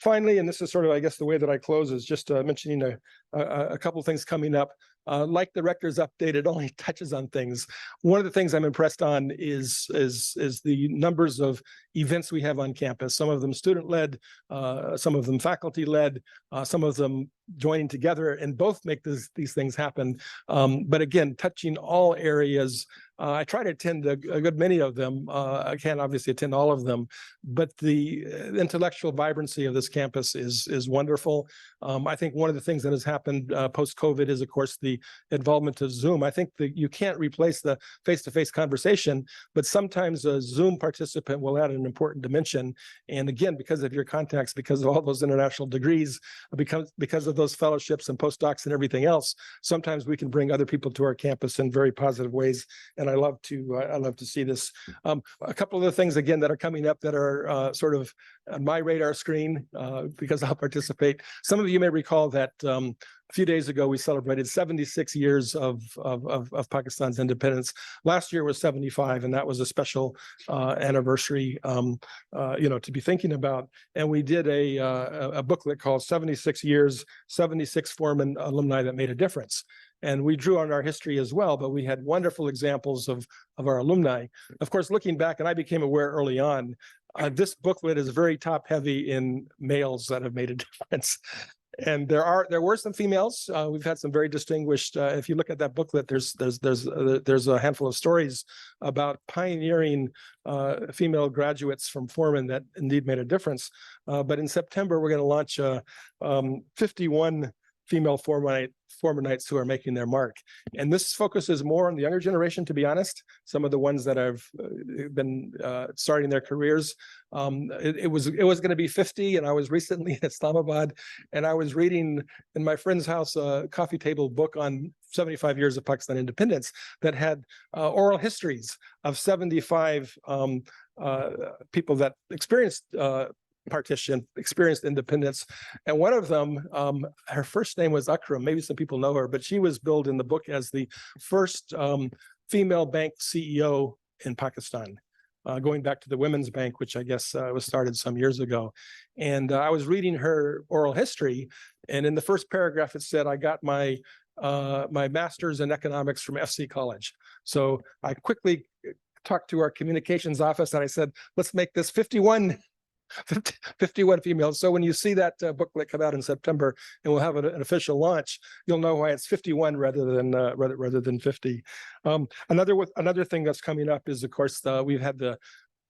Finally, and this is sort of, I guess, the way that I close, is just mentioning a couple of things coming up. Like the rector's update, it only touches on things. One of the things I'm impressed on is the numbers of events we have on campus. Some of them student-led, some of them faculty-led, some of them joining together, and both make these things happen. But again, touching all areas. I try to attend a good many of them. I can't obviously attend all of them, but the intellectual vibrancy of this campus is wonderful. I think one of the things that has happened post-COVID is, of course, the involvement of Zoom. I think that you can't replace the face-to-face conversation, but sometimes a Zoom participant will add an important dimension. And again, because of your contacts, because of all those international degrees, because of those fellowships and postdocs and everything else, sometimes we can bring other people to our campus in very positive ways. And I love to see this. A couple of the things, again, that are coming up that are sort of on my radar screen, because I'll participate. Some of you may recall that a few days ago, we celebrated 76 years of Pakistan's independence. Last year was 75, and that was a special anniversary, to be thinking about. And we did a booklet called 76 Years, 76 Foreman Alumni That Made a Difference. And we drew on our history as well, but we had wonderful examples of our alumni. Of course, looking back, and I became aware early on, this booklet is very top heavy in males that have made a difference. And there were some females. We've had some very distinguished. If you look at that booklet, there's a handful of stories about pioneering female graduates from Foreman that indeed made a difference. But in September, we're going to launch 51 female Formanites who are making their mark. And this focuses more on the younger generation, to be honest. Some of the ones that have been starting their careers. It was going to be 50, and I was recently in Islamabad, and I was reading in my friend's house a coffee table book on 75 years of Pakistan independence that had oral histories of 75 people that experienced partition, experienced independence. And one of them, her first name was Akram. Maybe some people know her, but she was billed in the book as the first female bank CEO in Pakistan, going back to the Women's Bank, which I guess was started some years ago. And I was reading her oral history, and in the first paragraph, it said, I got my master's in economics from FC College. So I quickly talked to our communications office, and I said, let's make this 51 females. So when you see that booklet come out in September, and we'll have an official launch, you'll know why it's 51 rather than 50. Another thing that's coming up is, of course, we've had the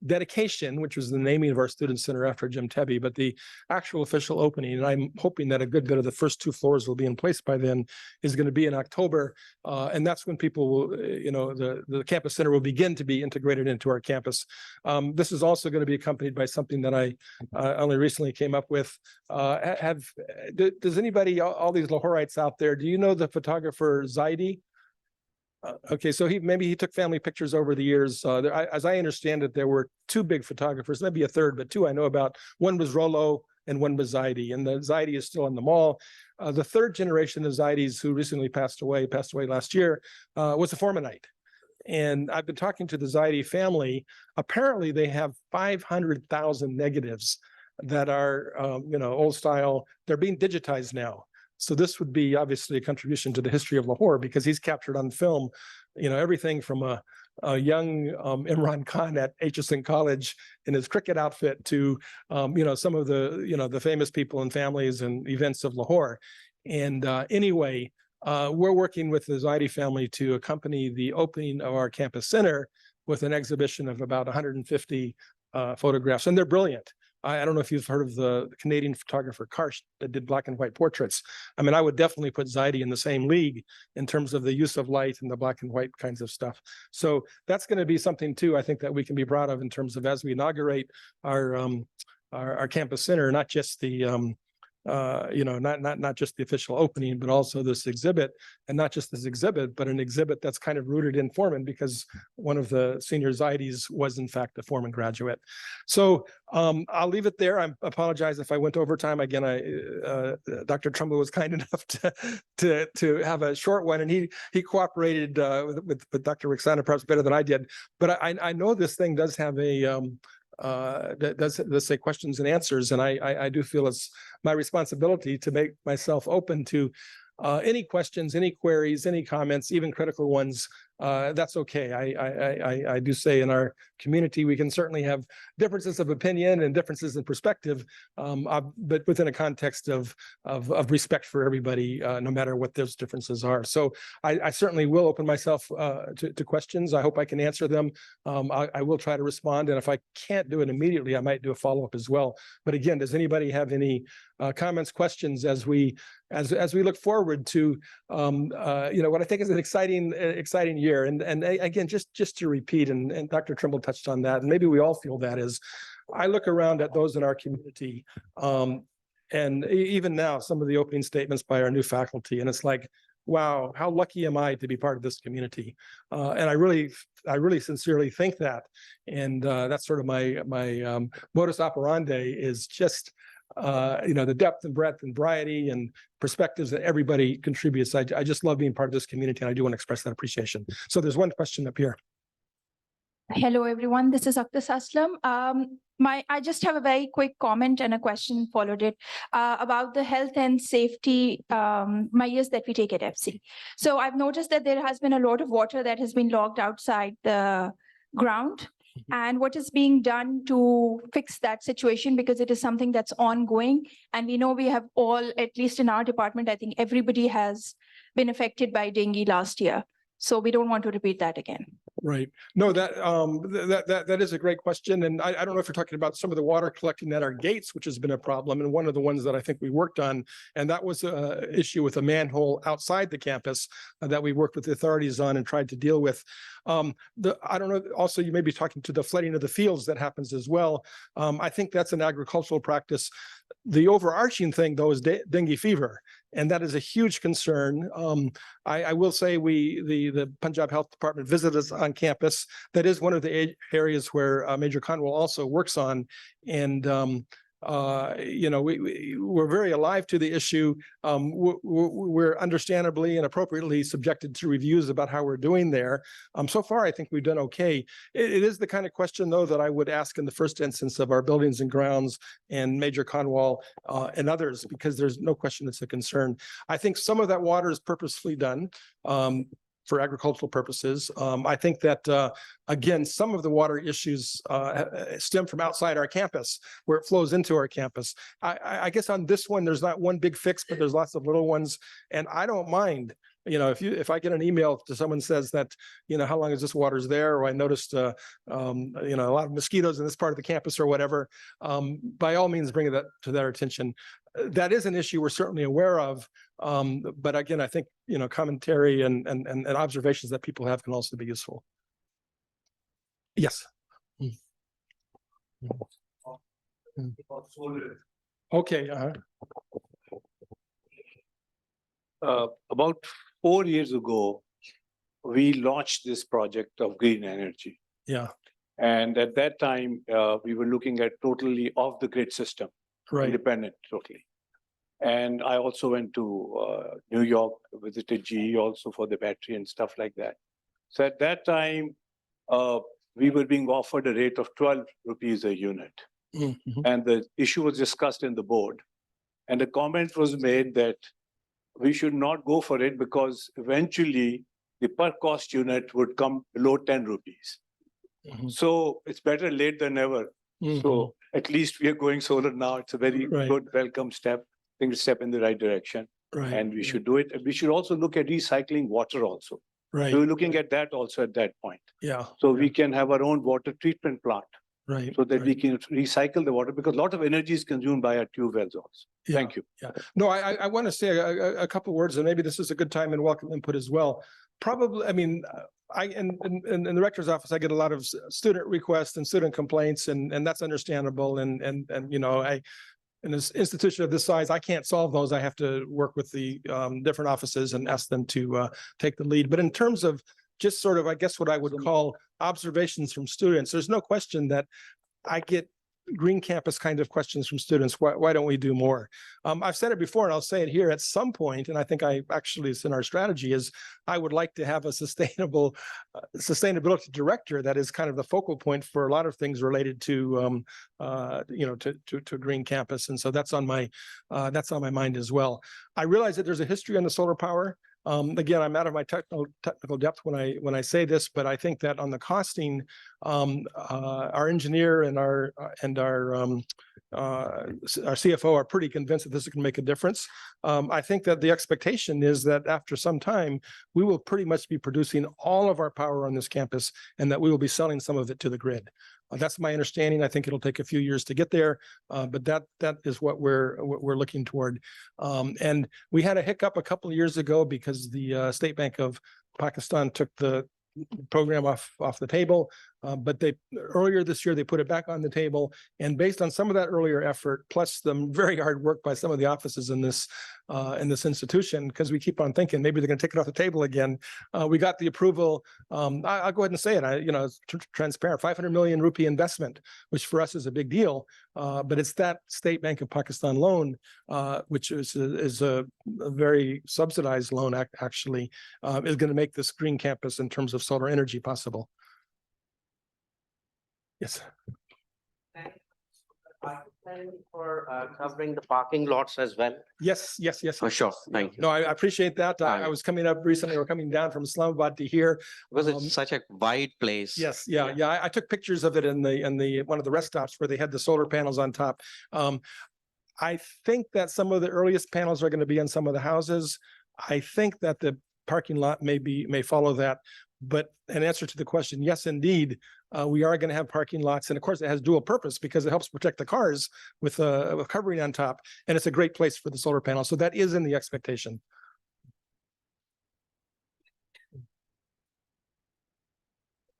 dedication, which was the naming of our student center after Jim Tebby, but the actual official opening, and I'm hoping that a good bit of the first 2 floors will be in place by then, is going to be in October. And that's when people will, the campus center will begin to be integrated into our campus. This is also going to be accompanied by something that I only recently came up with. Does anybody, all these Lahorites out there, do you know the photographer Zaidi? Okay, so maybe he took family pictures over the years. As I understand it, there were 2 big photographers, maybe a third, but 2 I know about. One was Rollo and one was Zaidi, and the Zaidi is still in the mall. The third generation of Zaidis, who recently passed away last year, was a Formanite. And I've been talking to the Zaidi family. Apparently, they have 500,000 negatives that are, old style. They're being digitized now. So this would be obviously a contribution to the history of Lahore, because he's captured on film, everything from a young Imran Khan at HSN College in his cricket outfit to, some of the famous people and families and events of Lahore. And anyway, we're working with the Zaidi family to accompany the opening of our campus center with an exhibition of about 150 photographs, and they're brilliant. I don't know if you've heard of the Canadian photographer Karsh that did black and white portraits. I mean, I would definitely put Zaidi in the same league in terms of the use of light and the black and white kinds of stuff. So that's going to be something too, I think, that we can be proud of in terms of as we inaugurate our campus center, not just the not just the official opening, but also this exhibit, and not just this exhibit, but an exhibit that's kind of rooted in Foreman, because one of the senior Zaidis was in fact a Foreman graduate. So I'll leave it there. I apologize if I went over time. Again, Dr. Trumbull was kind enough to have a short one, and he cooperated with Dr. Rixana perhaps better than I did. But I know this thing does have a does say questions and answers, and I do feel it's my responsibility to make myself open to any questions, any queries, any comments, even critical ones. That's okay. I do say in our community, we can certainly have differences of opinion and differences in perspective, but within a context of respect for everybody, no matter what those differences are. So I certainly will open myself to questions. I hope I can answer them. I will try to respond, and if I can't do it immediately, I might do a follow-up as well. But again, does anybody have any comments, questions as we look forward to what I think is an exciting year? And again, just to repeat, and Dr. Trimble touched on that, and maybe we all feel that, is I look around at those in our community, and even now, some of the opening statements by our new faculty, and it's like, wow, how lucky am I to be part of this community? And I really sincerely think that, and that's sort of my modus operandi, is just the depth and breadth and variety and perspectives that everybody contributes. I just love being part of this community, and I do want to express that appreciation. So there's one question up here. Hello, everyone. This is Akhtar Aslam. I just have a very quick comment and a question followed it about the health and safety measures that we take at FC. So I've noticed that there has been a lot of water that has been logged outside the ground. And what is being done to fix that situation, because it is something that's ongoing. And we know we have all, at least in our department, I think everybody has been affected by dengue last year. So we don't want to repeat that again. Right. No, that is a great question. And I don't know if you're talking about some of the water collecting at our gates, which has been a problem. And one of the ones that I think we worked on, and that was an issue with a manhole outside the campus that we worked with the authorities on and tried to deal with. I don't know, also you may be talking to the flooding of the fields that happens as well. I think that's an agricultural practice. The overarching thing, though, is dengue fever, and that is a huge concern. I will say the Punjab Health Department visited us on campus. That is one of the areas where Major Conwell also works on, and we're very alive to the issue. We're understandably and appropriately subjected to reviews about how we're doing there. So far, I think we've done okay. It is the kind of question, though, that I would ask in the first instance of our buildings and grounds and Major Conwell and others, because there's no question it's a concern. I think some of that water is purposefully done for agricultural purposes. I think that, again, some of the water issues stem from outside our campus, where it flows into our campus. I guess on this one, there's not one big fix, but there's lots of little ones. And I don't mind, if I get an email to someone says that, how long is this water's there? Or I noticed, a lot of mosquitoes in this part of the campus or whatever, by all means, bring that to their attention. That is an issue we're certainly aware of. But again, I think, commentary and observations that people have can also be useful. Yes. Okay. About 4 years ago, we launched this project of green energy. Yeah. And at that time, we were looking at totally off the grid system, right, independent totally. And I also went to New York, visited GE also for the battery and stuff like that. So at that time, we were being offered a rate of 12 rupees a unit. Mm-hmm. And the issue was discussed in the board. And a comment was made that we should not go for it because eventually the per cost unit would come below 10 rupees. So it's better late than never. So at least we are going solar now. It's a very good, welcome step. I think it's a step in the right direction. And we should do it. We should also look at recycling water also. Right. So we're looking at that also at that point. Yeah. So we can have our own water treatment plant. Right. So that we can recycle the water, because a lot of energy is consumed by our tube wells also. Thank you. Yeah. No, I want to say a couple words, and maybe this is a good time and welcome input as well. Probably, I mean, in the rector's office, I get a lot of student requests and student complaints, and that's understandable. And you know, in this institution of this size, I can't solve those. I have to work with the different offices and ask them to take the lead. But in terms of just sort of, I guess, what I would call observations from students, there's no question that I get green campus kind of questions from students. Why don't we do more? I've said it before, and I'll say it here at some point, and I think it's in our strategy, is I would like to have a sustainability director that is kind of the focal point for a lot of things related to to green campus. And so that's on my mind as well. I realize that there's a history on the solar power. Again, I'm out of my technical depth when I say this, but I think that on the costing, our engineer and our CFO are pretty convinced that this can make a difference. I think that the expectation is that after some time, we will pretty much be producing all of our power on this campus, and that we will be selling some of it to the grid. That's my understanding. I think it'll take a few years to get there, but that is what we're looking toward. And we had a hiccup a couple of years ago because the State Bank of Pakistan took the program off the table. But earlier this year, they put it back on the table. And based on some of that earlier effort, plus the very hard work by some of the offices in this institution, because we keep on thinking maybe they're going to take it off the table again, we got the approval. I'll go ahead and say it. It's transparent, 500 million rupee investment, which for us is a big deal. But it's that State Bank of Pakistan loan, which is a very subsidized loan, actually, is going to make this green campus in terms of solar energy possible. Yes. For covering the parking lots as well. Yes. For sure. Thank you. No, I appreciate that. I was coming up recently, or coming down from Islamabad to here. Because it's such a wide place. Yes. Yeah. I took pictures of it in the one of the rest stops where they had the solar panels on top. I think that some of the earliest panels are going to be on some of the houses. I think that the parking lot may follow that. But in answer to the question, yes, indeed, we are going to have parking lots. And of course, it has dual purpose because it helps protect the cars with a covering on top. And it's a great place for the solar panel. So that is in the expectation.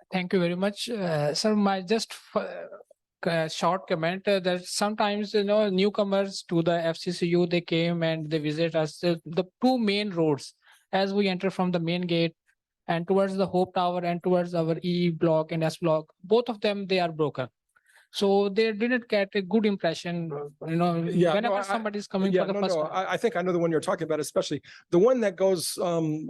Thank you very much. Sir, my just short comment that sometimes, newcomers to the FCCU, they came and they visit us. The two main roads as we enter from the main gate and towards the Hope Tower and towards our E block and S block, both of them, they are broken. So they didn't get a good impression, whenever somebody is coming for the first time. I think I know the one you're talking about, especially the one that goes, I'm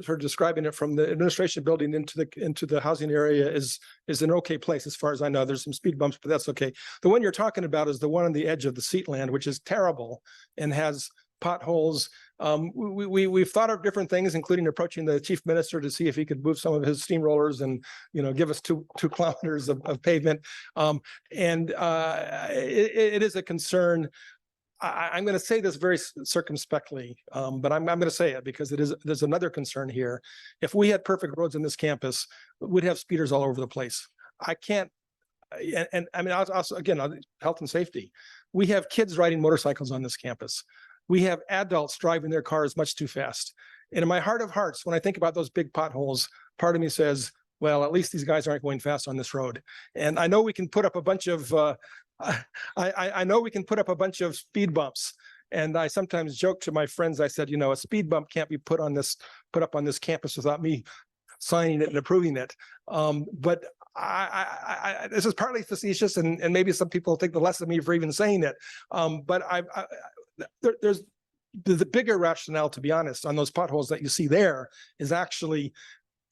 sort of describing it from the administration building into the housing area is an okay place as far as I know. There's some speed bumps, but that's okay. The one you're talking about is the one on the edge of the seatland, which is terrible and has potholes. We've thought of different things, including approaching the chief minister to see if he could move some of his steamrollers and, give us two kilometers of pavement. It is a concern. I'm going to say this very circumspectly, but I'm going to say it because there's another concern here. If we had perfect roads in this campus, we'd have speeders all over the place. I can't, and I mean, also, again, health and safety. We have kids riding motorcycles on this campus. We have adults driving their cars much too fast. And in my heart of hearts, when I think about those big potholes, part of me says, well, at least these guys aren't going fast on this road. And I know we can put up a bunch of, I know we can put up a bunch of speed bumps. And I sometimes joke to my friends, I said, a speed bump can't be put up on this campus without me signing it and approving it. But this is partly facetious, and maybe some people think the less of me for even saying it. But there's the bigger rationale, to be honest, on those potholes that you see there is actually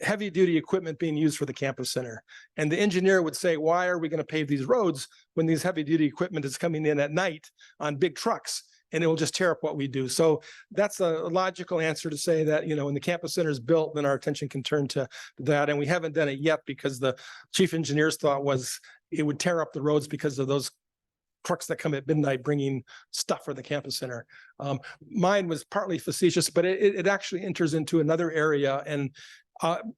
heavy duty equipment being used for the campus center. And the engineer would say, why are we going to pave these roads when these heavy duty equipment is coming in at night on big trucks? and it will just tear up what we do. So that's a logical answer to say that, when the campus center is built, then our attention can turn to that. And we haven't done it yet because the chief engineer's thought was it would tear up the roads because of those trucks that come at midnight bringing stuff for the campus center. Mine was partly facetious, but it actually enters into another area. And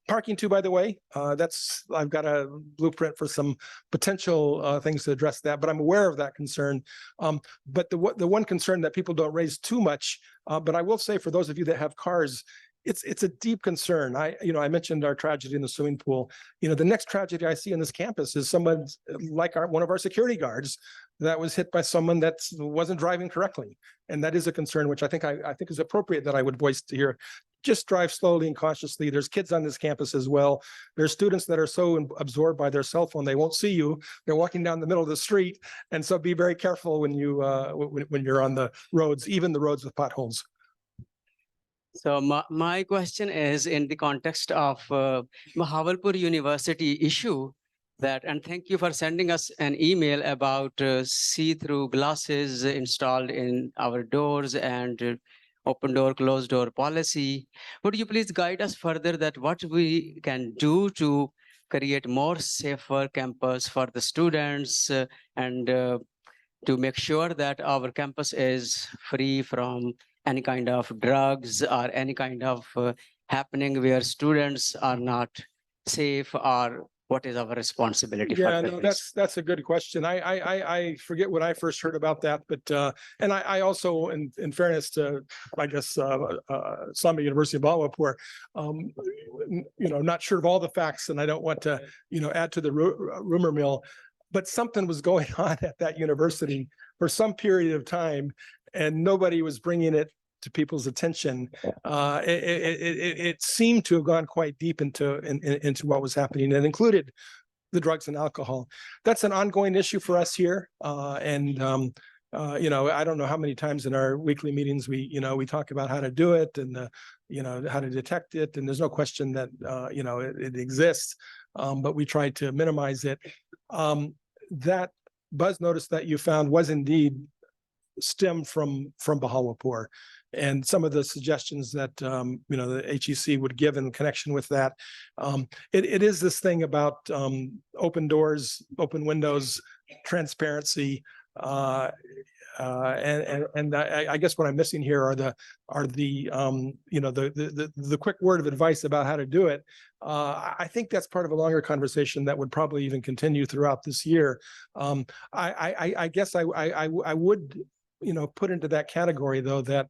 parking too, by the way, I've got a blueprint for some potential things to address that, but I'm aware of that concern. But the one concern that people don't raise too much, but I will say for those of you that have cars, it's a deep concern. I mentioned our tragedy in the swimming pool. The next tragedy I see on this campus is someone like one of our security guards that was hit by someone that wasn't driving correctly. And that is a concern, which I think is appropriate that I would voice to here. Just drive slowly and cautiously. There's kids on this campus as well. There's students that are so absorbed by their cell phone, they won't see you. They're walking down the middle of the street. And so be very careful when you're on the roads, even the roads with potholes. So my question is in the context of Bahawalpur University issue and thank you for sending us an email about see-through glasses installed in our doors and open door, closed door policy. Would you please guide us further that what we can do to create more safer campus for the students and to make sure that our campus is free from any kind of drugs or any kind of happening where students are not safe, or what is our responsibility? Yeah, no, that's a good question. I forget when I first heard about that, but and I also, in fairness to, I guess, Islamia University of Bahawalpur, not sure of all the facts, and I don't want to, add to the rumor mill, but something was going on at that university for some period of time, and nobody was bringing it to people's attention. It seemed to have gone quite deep into what was happening, and included the drugs and alcohol. That's an ongoing issue for us here, and I don't know how many times in our weekly meetings we talk about how to do it and how to detect it, and there's no question that it exists, but we try to minimize it. That buzz notice that you found was indeed stemmed from Bahawalpur, and some of the suggestions that the HEC would give in connection with that. It is this thing about open doors, open windows, transparency, and I guess what I'm missing here are the quick word of advice about how to do it. I think that's part of a longer conversation that would probably even continue throughout this year. I guess I would put into that category though that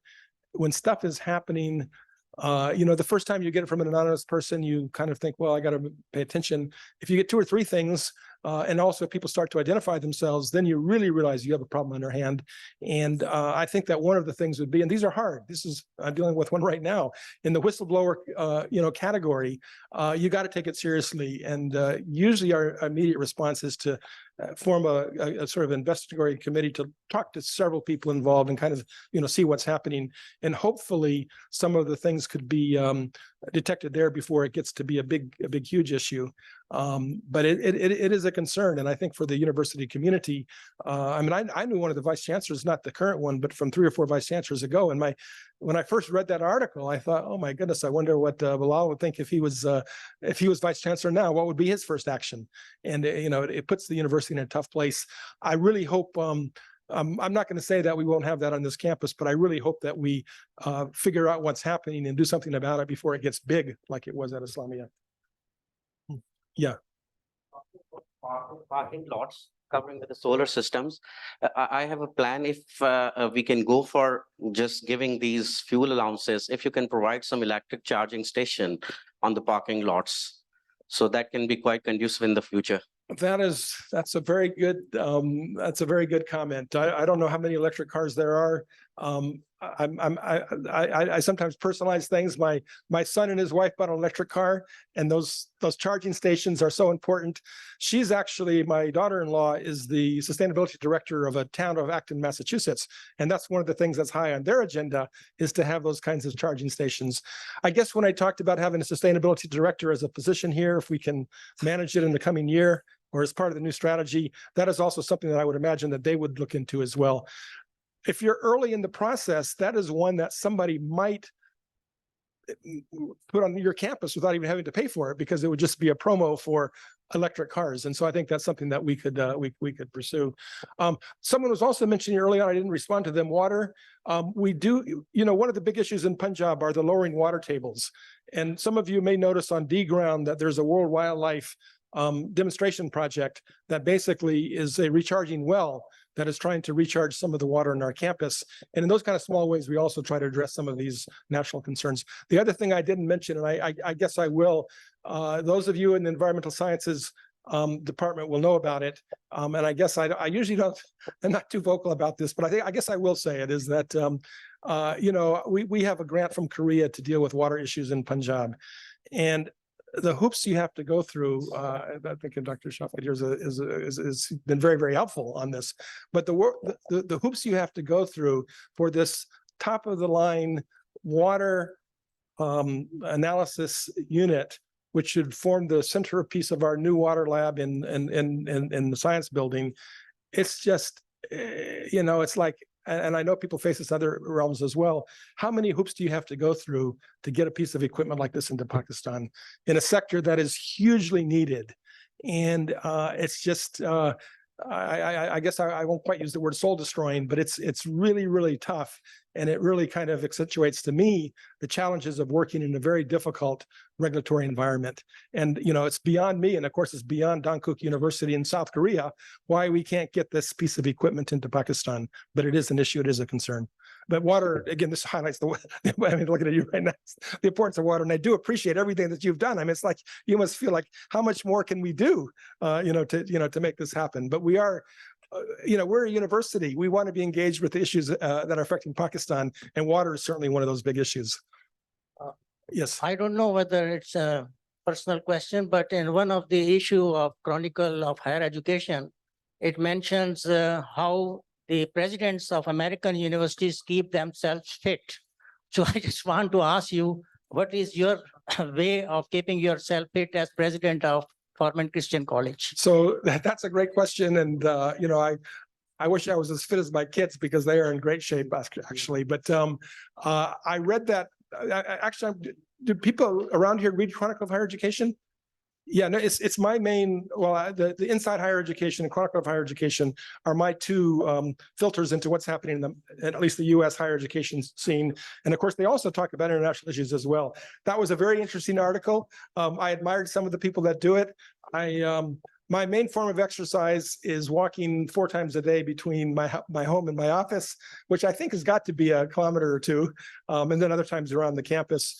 when stuff is happening, the first time you get it from an anonymous person, you kind of think, well, I got to pay attention. If you get two or three things, and also if people start to identify themselves, then you really realize you have a problem on your hand. And I think that one of the things would be, and these are hard, I'm dealing with one right now, in the whistleblower, category, you got to take it seriously. And usually our immediate response is to form a sort of investigatory committee to talk to several people involved and kind of, see what's happening. And hopefully some of the things could be detected there before it gets to be a big, huge issue. But it is a concern. And I think for the university community, I knew one of the vice chancellors, not the current one, but from 3 or 4 vice chancellors ago. And when I first read that article, I thought, oh my goodness, I wonder what Bilal would think if he was vice chancellor now, what would be his first action? And, it puts the university in a tough place. I really hope, I'm not going to say that we won't have that on this campus, but I really hope that we figure out what's happening and do something about it before it gets big like it was at Islamia. Yeah. Parking lots covering with the solar systems. I have a plan if we can go for just giving these fuel allowances, if you can provide some electric charging station on the parking lots. So that can be quite conducive in the future. That's a very good comment. I don't know how many electric cars there are. I sometimes personalize things. My son and his wife bought an electric car, and those charging stations are so important. She's actually, my daughter-in-law is the sustainability director of a town of Acton, Massachusetts. And that's one of the things that's high on their agenda, is to have those kinds of charging stations. I guess when I talked about having a sustainability director as a position here, if we can manage it in the coming year, or as part of the new strategy, that is also something that I would imagine that they would look into as well. if you're early in the process, that is one that somebody might put on your campus without even having to pay for it, because it would just be a promo for electric cars. And so I think that's something that we could pursue. Someone was also mentioning early on, I didn't respond to them, water. We do, one of the big issues in Punjab are the lowering water tables. And some of you may notice on D ground that there's a World Wildlife demonstration project that basically is a recharging well that is trying to recharge some of the water in our campus. And in those kind of small ways, we also try to address some of these national concerns. The other thing I didn't mention, and I guess I will, those of you in the environmental sciences department will know about it. And I guess I usually don't, I'm not too vocal about this, but I guess I will say it, is that, we have a grant from Korea to deal with water issues in Punjab. And the hoops you have to go through, I think Dr. Shafkat here has been very, very helpful on this. But the hoops you have to go through for this top of the line water analysis unit, which should form the centerpiece of our new water lab in the science building, it's just, it's like, and I know people face this in other realms as well. How many hoops do you have to go through to get a piece of equipment like this into Pakistan in a sector that is hugely needed? And it's just, I guess I won't quite use the word soul destroying, but it's really, really tough. And it really kind of accentuates to me the challenges of working in a very difficult regulatory environment. And, it's beyond me. And of course, it's beyond Dankook University in South Korea, why we can't get this piece of equipment into Pakistan. But it is an issue, it is a concern. But water, again, this highlights looking at you right now, the importance of water. And I do appreciate everything that you've done. I mean, it's like, you must feel like, how much more can we do, to make this happen? But we are, we're a university. We want to be engaged with the issues that are affecting Pakistan, and water is certainly one of those big issues. Yes. I don't know whether it's a personal question, but in one of the issue of Chronicle of Higher Education, it mentions how the presidents of American universities keep themselves fit. So I just want to ask you, what is your way of keeping yourself fit as president of Foreman Christian College? So that's a great question. And, I wish I was as fit as my kids, because they are in great shape, actually. But I read that, do people around here read Chronicle of Higher Education? Yeah, no, it's my main, the Inside Higher Education and Chronicle of Higher Education are my two filters into what's happening in at least the US higher education scene. And of course, they also talk about international issues as well. That was a very interesting article. I admired some of the people that do it. My main form of exercise is walking 4 times a day between my home and my office, which I think has got to be a kilometer or 2, and then other times around the campus.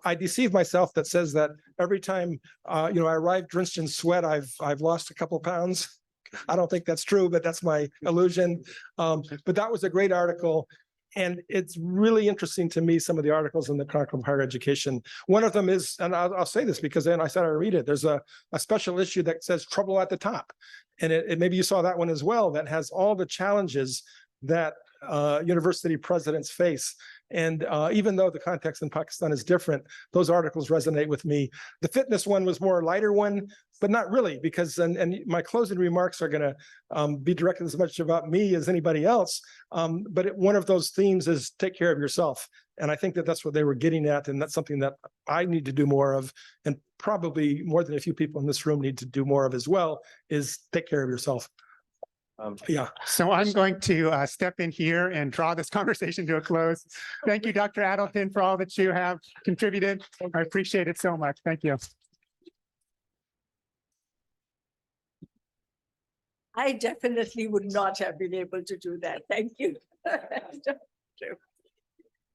I deceive myself that says that every time I arrive drenched in sweat, I've lost a couple pounds. I don't think that's true, but that's my illusion. But that was a great article. And it's really interesting to me, some of the articles in the Chronicle of Higher Education. One of them is, and I'll say this because then I said I read it, there's a special issue that says trouble at the top. And maybe you saw that one as well, that has all the challenges that university presidents face. And even though the context in Pakistan is different, those articles resonate with me. The fitness one was more a lighter one, but not really, because, and my closing remarks are going to be directed as much about me as anybody else. But one of those themes is take care of yourself. And I think that that's what they were getting at. And that's something that I need to do more of. And probably more than a few people in this room need to do more of as well, is take care of yourself. Yeah. So I'm going to step in here and draw this conversation to a close. Thank you, Dr. Adelton, for all that you have contributed. I appreciate it so much. Thank you. I definitely would not have been able to do that. Thank you.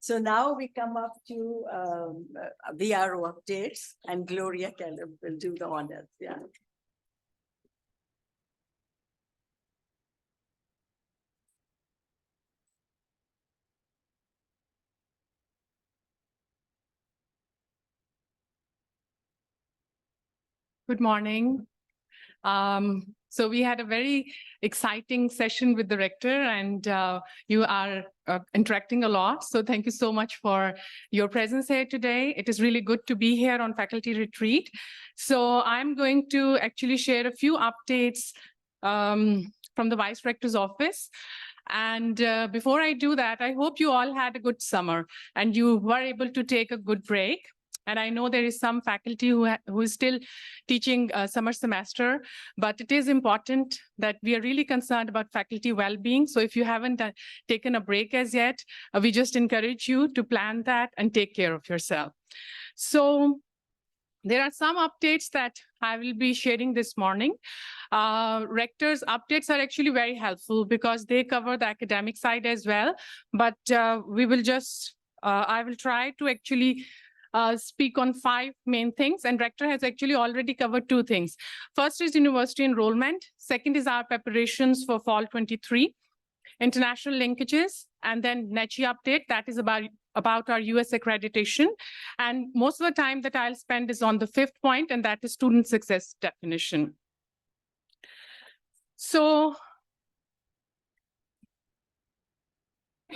So now we come up to VRO updates, and Gloria Keller will do the honors. Yeah. Good morning. So we had a very exciting session with the rector, and you are interacting a lot. So thank you so much for your presence here today. It is really good to be here on faculty retreat. So I'm going to actually share a few updates from the Vice-Rector's office. And before I do that, I hope you all had a good summer and you were able to take a good break. And I know there is some faculty who is still teaching summer semester, but it is important that we are really concerned about faculty well-being. So if you haven't taken a break as yet, we just encourage you to plan that and take care of yourself. So there are some updates that I will be sharing this morning. Rector's updates are actually very helpful because they cover the academic side as well. But we will just, I will try to actually speak on 5 main things, and Rector has actually already covered 2 things. First is university enrollment. Second is our preparations for fall 23, international linkages, and then NECHI update, that is about our US accreditation. And most of the time that I'll spend is on the 5th point, and that is student success definition. So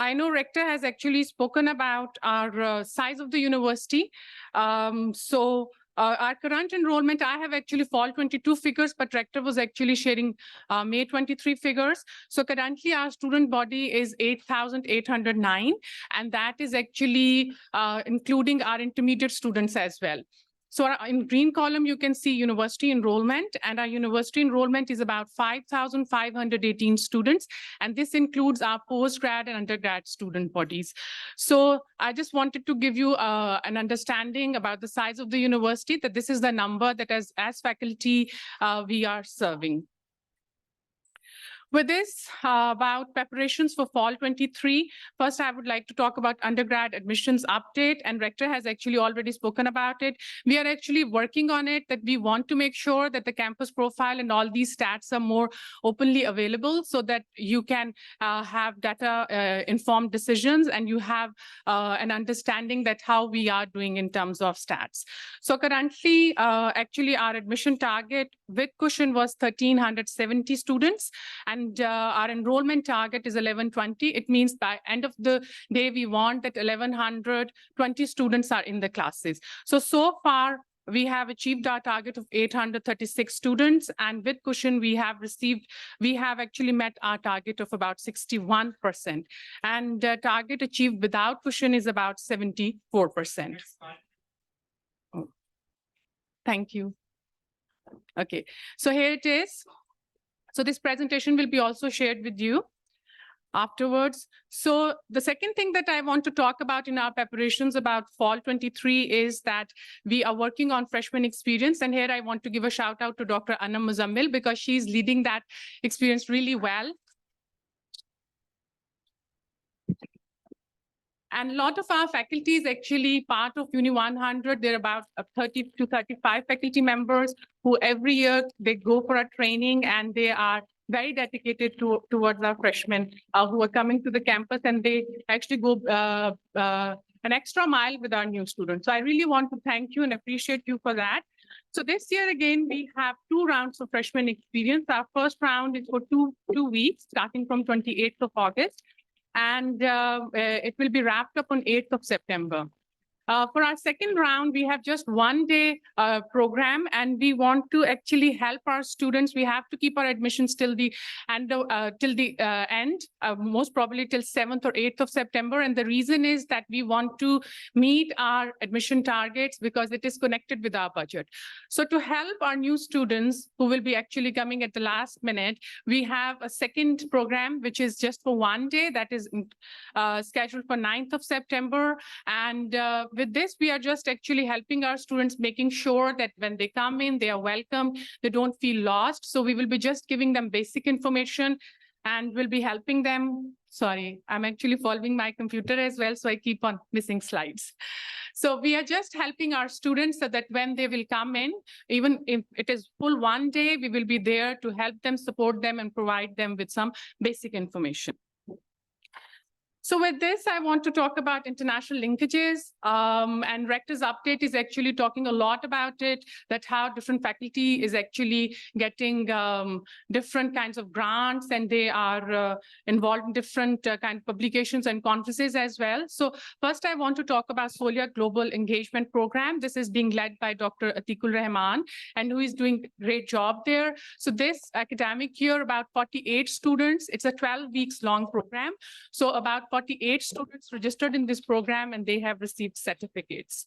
I know Rector has actually spoken about our size of the university. Our current enrollment, I have actually fall 22 figures, but Rector was actually sharing May 23 figures. So currently our student body is 8,809, and that is actually including our intermediate students as well. So in green column, you can see university enrollment, and our university enrollment is about 5,518 students. And this includes our postgrad and undergrad student bodies. So I just wanted to give you an understanding about the size of the university, that this is the number that as faculty we are serving. With this, about preparations for fall 23, first I would like to talk about undergrad admissions update, and Rector has actually already spoken about it. We are actually working on it, that we want to make sure that the campus profile and all these stats are more openly available so that you can have data informed decisions and you have an understanding that how we are doing in terms of stats. So currently, actually our admission target with cushion was 1,370 students, and our enrollment target is 1,120. It means by end of the day, we want that 1,120 students are in the classes. So far, we have achieved our target of 836 students, and with cushion, we have actually met our target of about 61%. And target achieved without cushion is about 74%. Oh. Thank you. Okay, so here it is. So this presentation will be also shared with you afterwards. So the second thing that I want to talk about in our preparations about fall 23 is that we are working on freshman experience. And here I want to give a shout out to Dr. Anam Muzammil because she's leading that experience really well. And a lot of our faculty is actually part of Uni 100. There are about 30 to 35 faculty members who every year they go for a training, and they are very dedicated towards our freshmen who are coming to the campus, and they actually go an extra mile with our new students. So I really want to thank you and appreciate you for that. So this year, again, we have 2 rounds of freshman experience. Our first round is for two weeks, starting from 28th of August. And it will be wrapped up on 8th of September. For our second round, we have just 1-day program, and we want to actually help our students. We have to keep our admissions till the end, most probably till 7th or 8th of September. And the reason is that we want to meet our admission targets because it is connected with our budget. So to help our new students who will be actually coming at the last minute, we have a second program, which is just for 1 day, that is scheduled for 9th of September. And with this, we are just actually helping our students, making sure that when they come in, they are welcome, they don't feel lost. So we will be just giving them basic information, and we'll be helping them. Sorry, I'm actually following my computer as well, so I keep on missing slides. So we are just helping our students so that when they will come in, even if it is full 1 day, we will be there to help them, support them, and provide them with some basic information. So with this, I want to talk about international linkages, and Rector's update is actually talking a lot about it, that how different faculty is actually getting different kinds of grants, and they are involved in different kind of publications and conferences as well. So first, I want to talk about Solia Global Engagement Program. This is being led by Dr. Atikul Rahman, and who is doing a great job there. So this academic year, about 48 students, it's a 12 weeks long program. So about 48 students registered in this program, and they have received certificates.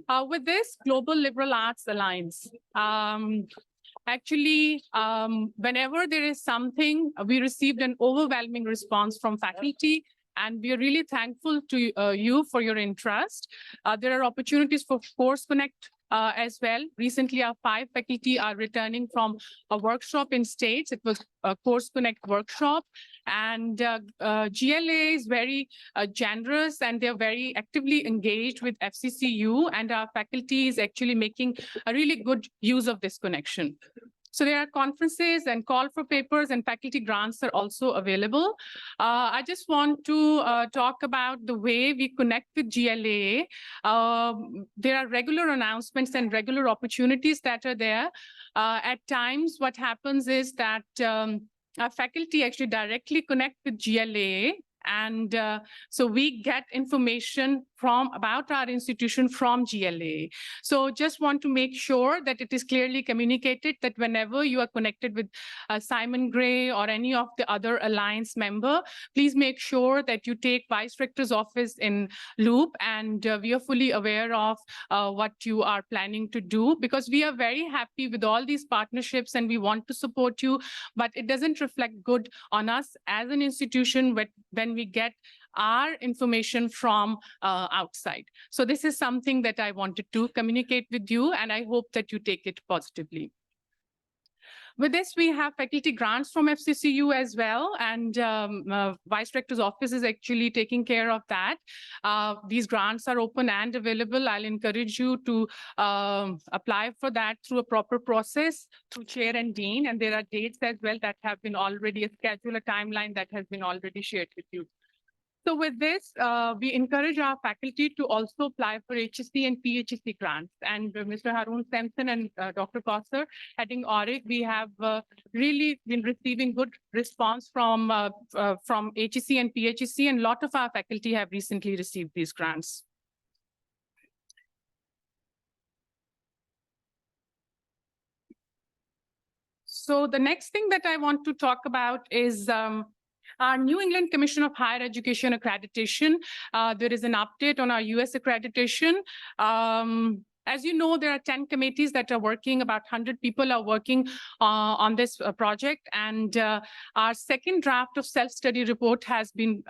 With this, Global Liberal Arts Alliance. Actually, whenever there is something, we received an overwhelming response from faculty, and we are really thankful to you for your interest. There are opportunities for Course Connect as well. Recently, our 5 faculty are returning from a workshop in States. It was a Course Connect workshop. And GLA is very generous, and they're very actively engaged with FCCU, and our faculty is actually making a really good use of this connection. So there are conferences and call for papers, and faculty grants are also available. I just want to talk about the way we connect with GLA. There are regular announcements and regular opportunities that are there. At times, what happens is that our faculty actually directly connect with GLA, and so we get information about our institution from GLA. So just want to make sure that it is clearly communicated that whenever you are connected with Simon Gray or any of the other Alliance member, please make sure that you take Vice-Rector's office in loop, and we are fully aware of what you are planning to do, because we are very happy with all these partnerships and we want to support you, but it doesn't reflect good on us as an institution when we get our information from outside. So this is something that I wanted to communicate with you, and I hope that you take it positively. With this, we have faculty grants from FCCU as well, and Vice-Rector's office is actually taking care of that. These grants are open and available. I'll encourage you to apply for that through a proper process through Chair and Dean, and there are dates as well that have been already a schedule, a timeline that has been already shared with you. So with this, we encourage our faculty to also apply for HSC and PHSC grants. And Mr. Harun Sampson and Dr. Kausar, heading ORIC, we have really been receiving good response from HSC and PHSC, and a lot of our faculty have recently received these grants. So the next thing that I want to talk about is our New England Commission of Higher Education Accreditation. There is an update on our US accreditation. As you know, there are 10 committees that are working. About 100 people are working on this project. And our second draft of self-study report has been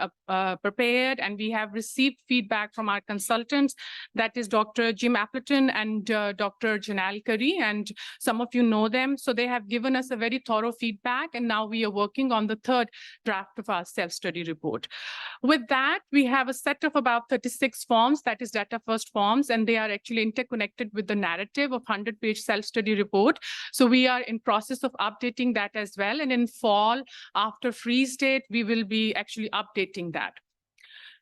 prepared, and we have received feedback from our consultants. That is Dr. Jim Appleton and Dr. Janelle Curry, and some of you know them. So they have given us a very thorough feedback, and now we are working on the third draft of our self-study report. With that, we have a set of about 36 forms, that is data first forms, and they are actually interconnected with the narrative of 100-page self-study report. So we are in process of updating that as well. And in fall, after freeze date, we will be actually updating that.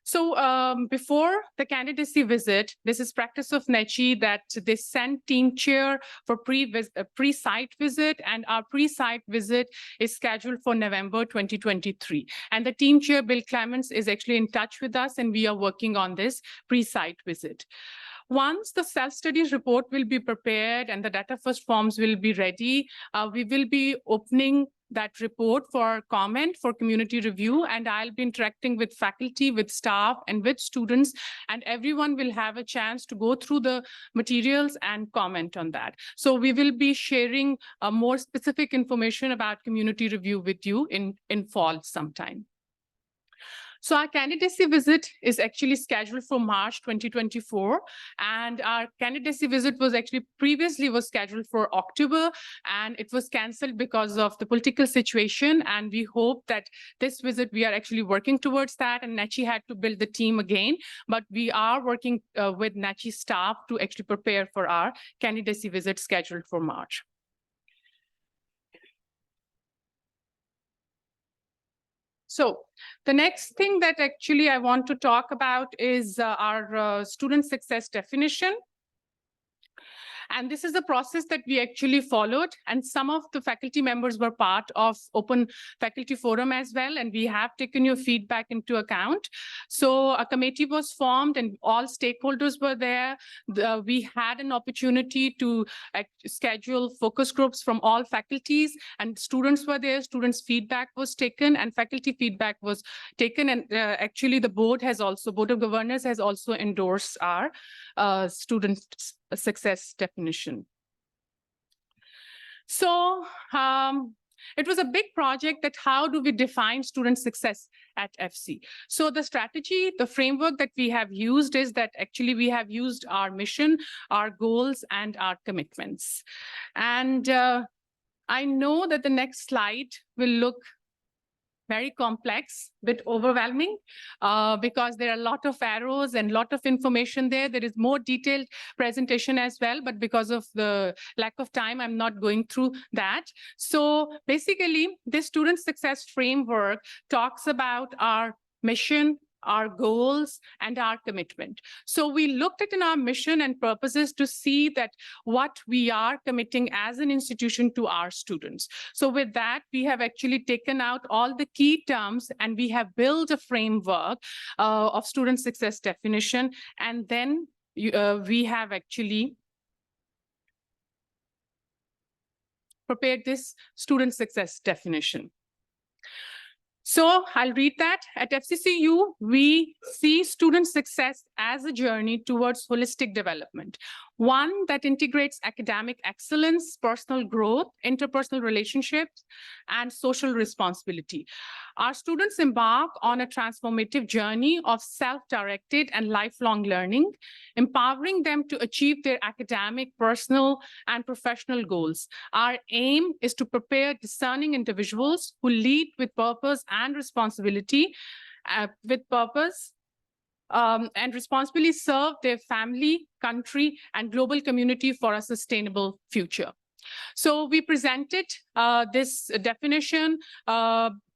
So before the candidacy visit, this is practice of NECHI that they send team chair for pre-site visit, and our pre-site visit is scheduled for November 2023. And the team chair, Bill Clements, is actually in touch with us, and we are working on this pre-site visit. Once the self-studies report will be prepared and the data first forms will be ready, we will be opening that report for comment, for community review, and I'll be interacting with faculty, with staff, and with students, and everyone will have a chance to go through the materials and comment on that. So we will be sharing more specific information about community review with you in fall sometime. So our candidacy visit is actually scheduled for March 2024, and our candidacy visit was actually previously was scheduled for October, and it was canceled because of the political situation. And we hope that this visit, we are actually working towards that, and NECHI had to build the team again, but we are working with NECHI staff to actually prepare for our candidacy visit scheduled for March. So the next thing that actually I want to talk about is our student success definition. And this is the process that we actually followed. And some of the faculty members were part of Open Faculty Forum as well. And we have taken your feedback into account. So a committee was formed and all stakeholders were there. We had an opportunity to schedule focus groups from all faculties, and students were there. Students' feedback was taken and faculty feedback was taken. And actually the Board of Governors has also endorsed our student success definition. So it was a big project that how do we define student success at FC? So the strategy, the framework that we have used is that actually we have used our mission, our goals, and our commitments. And I know that the next slide will look very complex, bit overwhelming, because there are a lot of arrows and a lot of information there. There is more detailed presentation as well, but because of the lack of time, I'm not going through that. So basically, this student success framework talks about our mission, our goals, and our commitment. So we looked at in our mission and purposes to see that what we are committing as an institution to our students. So with that, we have actually taken out all the key terms and we have built a framework of student success definition. And then we have actually prepared this student success definition. So I'll read that. At FCCU, we see student success as a journey towards holistic development, one that integrates academic excellence, personal growth, interpersonal relationships, and social responsibility. Our students embark on a transformative journey of self-directed and lifelong learning, empowering them to achieve their academic, personal, and professional goals. Our aim is to prepare discerning individuals who lead with purpose and responsibility, and responsibly serve their family, country, and global community for a sustainable future. So we presented this definition.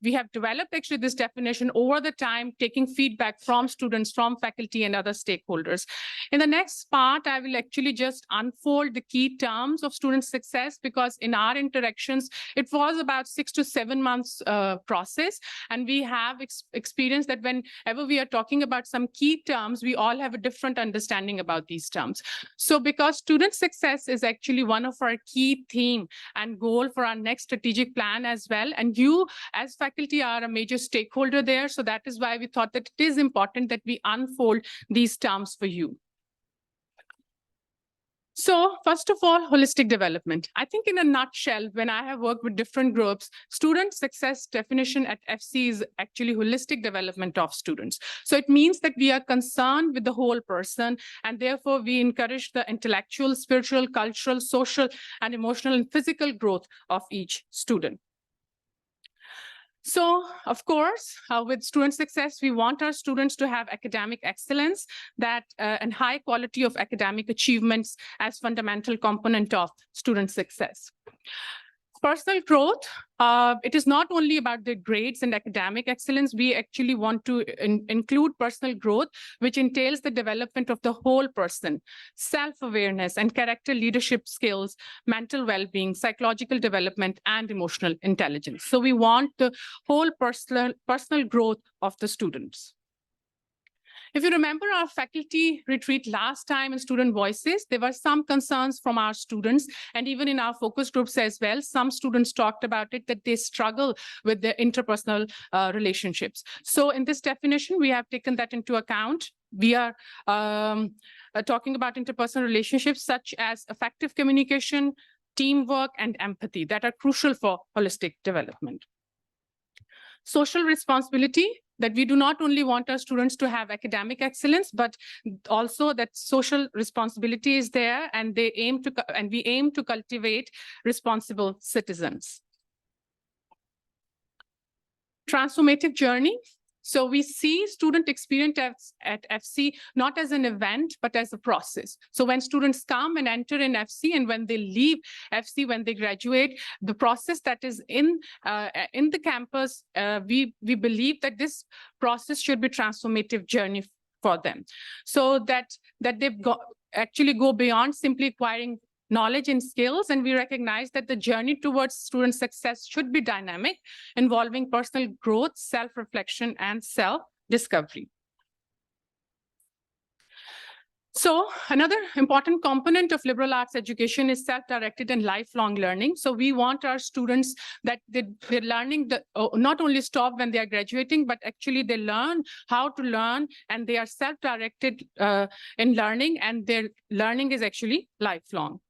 We have developed actually this definition over the time, taking feedback from students, from faculty, and other stakeholders. In the next part, I will actually just unfold the key terms of student success, because in our interactions, it was about 6 to 7 months process. And we have experienced that whenever we are talking about some key terms, we all have a different understanding about these terms. So because student success is actually one of our key theme and goal for our next strategic plan as well. And you as faculty are a major stakeholder there. So that is why we thought that it is important that we unfold these terms for you. So first of all, holistic development. I think in a nutshell, when I have worked with different groups, student success definition at FC is actually holistic development of students. So it means that we are concerned with the whole person, and therefore we encourage the intellectual, spiritual, cultural, social, and emotional and physical growth of each student. So, of course, with student success, we want our students to have academic excellence and high quality of academic achievements as fundamental component of student success. Personal growth, it is not only about the grades and academic excellence. We actually want to include personal growth, which entails the development of the whole person, self-awareness and character leadership skills, mental well-being, psychological development, and emotional intelligence. So we want the whole personal growth of the students. If you remember our faculty retreat last time in Student Voices, there were some concerns from our students, and even in our focus groups as well, some students talked about it, that they struggle with their interpersonal relationships. So in this definition, we have taken that into account. We are talking about interpersonal relationships such as effective communication, teamwork, and empathy that are crucial for holistic development. Social responsibility, that we do not only want our students to have academic excellence, but also that social responsibility is there, and we aim to cultivate responsible citizens. Transformative journey. So we see student experience at FC not as an event, but as a process. So when students come and enter in FC and when they leave FC, when they graduate, the process that is in the campus, we believe that this process should be transformative journey for them. So that they've actually go beyond simply acquiring knowledge and skills, and we recognize that the journey towards student success should be dynamic, involving personal growth, self-reflection, and self-discovery. So another important component of liberal arts education is self-directed and lifelong learning. So we want our students that they're learning not only stop when they are graduating, but actually they learn how to learn, and they are self-directed in learning, and their learning is actually lifelong.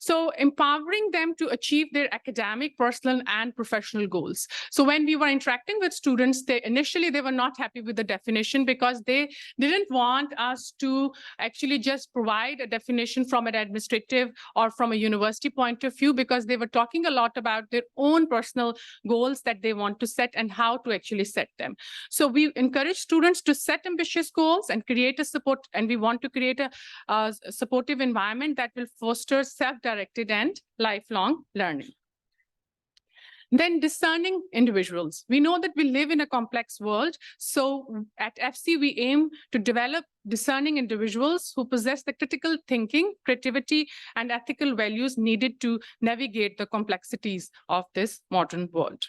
So empowering them to achieve their academic, personal, and professional goals. So when we were interacting with students, initially they were not happy with the definition because they didn't want us to actually just provide a definition from an administrative or from a university point of view, because they were talking a lot about their own personal goals that they want to set and how to actually set them. So we encourage students to set ambitious goals and create a support, and we want to create a supportive environment that will foster self-directed and lifelong learning. Then discerning individuals. We know that we live in a complex world. So at FC, we aim to develop discerning individuals who possess the critical thinking, creativity, and ethical values needed to navigate the complexities of this modern world.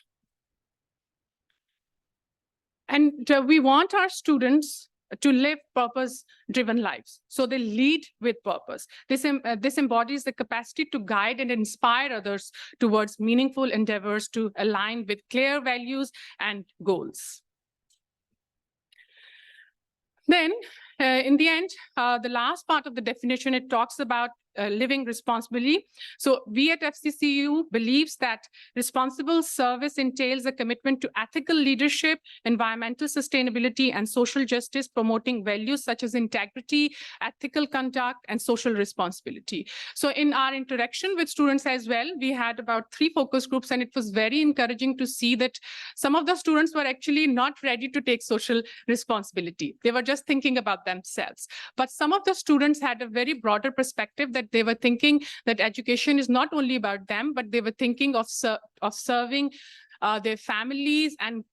And we want our students to live purpose-driven lives. So they lead with purpose. This embodies the capacity to guide and inspire others towards meaningful endeavors to align with clear values and goals. Then, in the end, the last part of the definition, it talks about living responsibly. So we at FCCU believes that responsible service entails a commitment to ethical leadership, environmental sustainability, and social justice, promoting values such as integrity, ethical conduct, and social responsibility. So in our interaction with students as well, we had about 3 focus groups, and it was very encouraging to see that some of the students were actually not ready to take social responsibility. They were just thinking about themselves. But some of the students had a very broader perspective, that they were thinking that education is not only about them, but they were thinking of serving their families and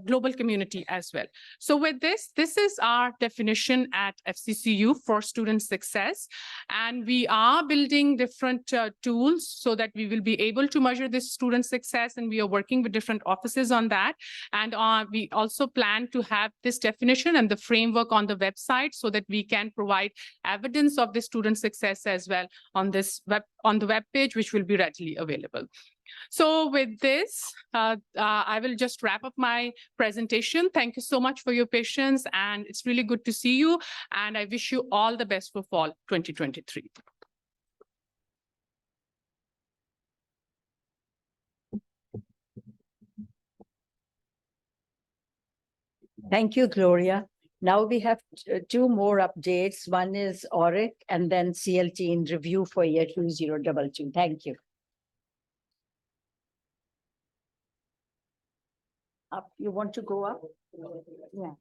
global community as well. So with this is our definition at FCCU for student success. And we are building different tools so that we will be able to measure this student success, and we are working with different offices on that. And we also plan to have this definition and the framework on the website so that we can provide evidence of the student success as well on this on the web page, which will be readily available. So with this, I will just wrap up my presentation. Thank you so much for your patience, and it's really good to see you. And I wish you all the best for fall 2023. Thank you, Gloria. Now we have 2 more updates. One is ORIC and then CLT in review for year 2022. Thank you. Up, you want to go up? Yeah.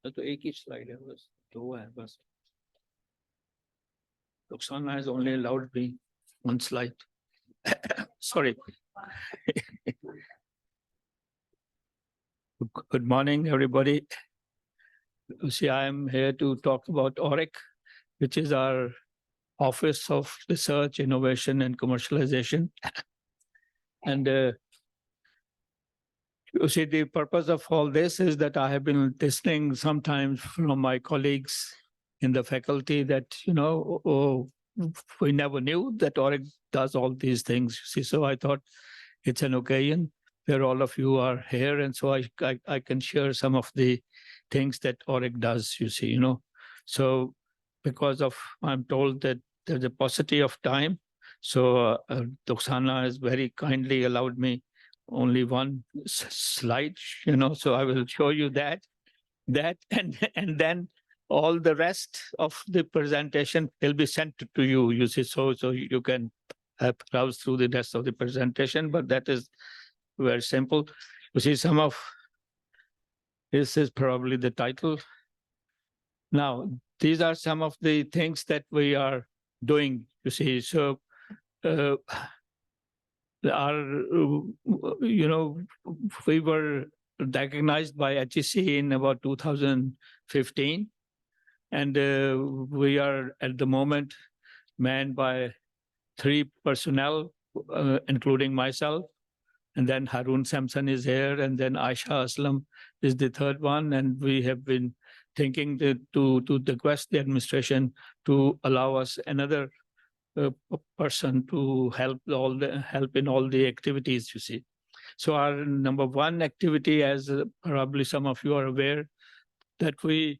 तो एक ही slide है बस, 2 है बस. Luxana has only allowed me 1 slide. Sorry. Good morning, everybody. You see, I am here to talk about ORIC, which is our Office of Research, Innovation, and Commercialization. And you see, the purpose of all this is that I have been listening sometimes from my colleagues in the faculty that, you know, we never knew that ORIC does all these things. You see, so I thought it's an occasion where all of you are here. And so I can share some of the things that ORIC does, you see, you know. So because of, I'm told that there's a paucity of time. So Doxana has very kindly allowed me only one slide, you know, so I will show you that, and then all the rest of the presentation will be sent to you, you see, so you can browse through the rest of the presentation, but that is very simple. You see, some of this is probably the title. Now, these are some of the things that we are doing, you see. So you know, we were recognized by HEC in about 2015. And we are at the moment manned by 3 personnel, including myself. And then Harun Samson is here, and then Aisha Aslam is the 3rd one. And we have been thinking to request the administration to allow us another person to help in all the activities, you see. So our number 1 activity, as probably some of you are aware, that we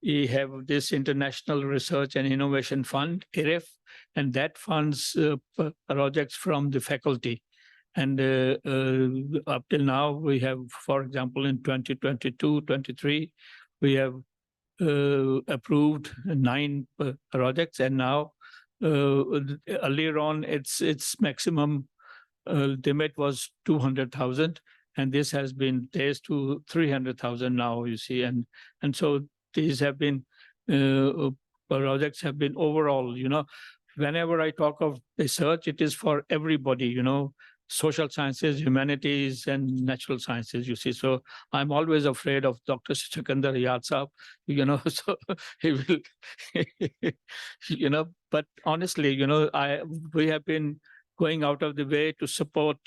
have this International Research and Innovation Fund, IRIF, and that funds projects from the faculty. And up till now, we have, for example, in 2022-23, we have approved 9 projects, and now earlier on, its maximum limit was 200,000, and this has been raised to 300,000 now, you see, and so these have been projects have been overall, you know, whenever I talk of research, it is for everybody, you know, social sciences, humanities, and natural sciences, you see. So I'm always afraid of Dr. Sikandar Yad Saab, you know, so he will, you know, but honestly, you know, we have been going out of the way to support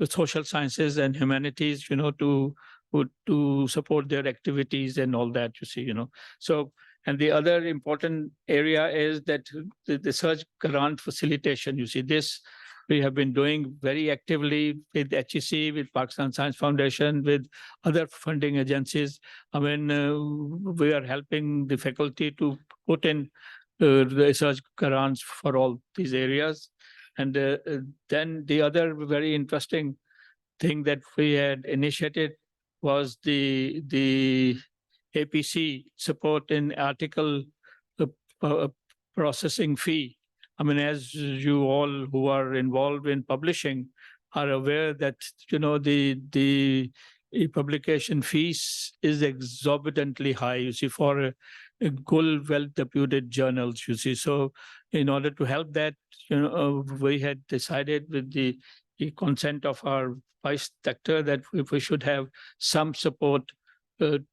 the social sciences and humanities, you know, to support their activities and all that, you see, you know. So, and the other important area is that the research grant facilitation, you see, this we have been doing very actively with HEC, with Pakistan Science Foundation, with other funding agencies. I mean, we are helping the faculty to put in research grants for all these areas. And then the other very interesting thing that we had initiated was the APC support in article processing fee. I mean, as you all who are involved in publishing are aware that, you know, the publication fees is exorbitantly high, you see, for a well-reputed journals, you see. So in order to help that, you know, we had decided with the consent of our Vice-Rector that we should have some support to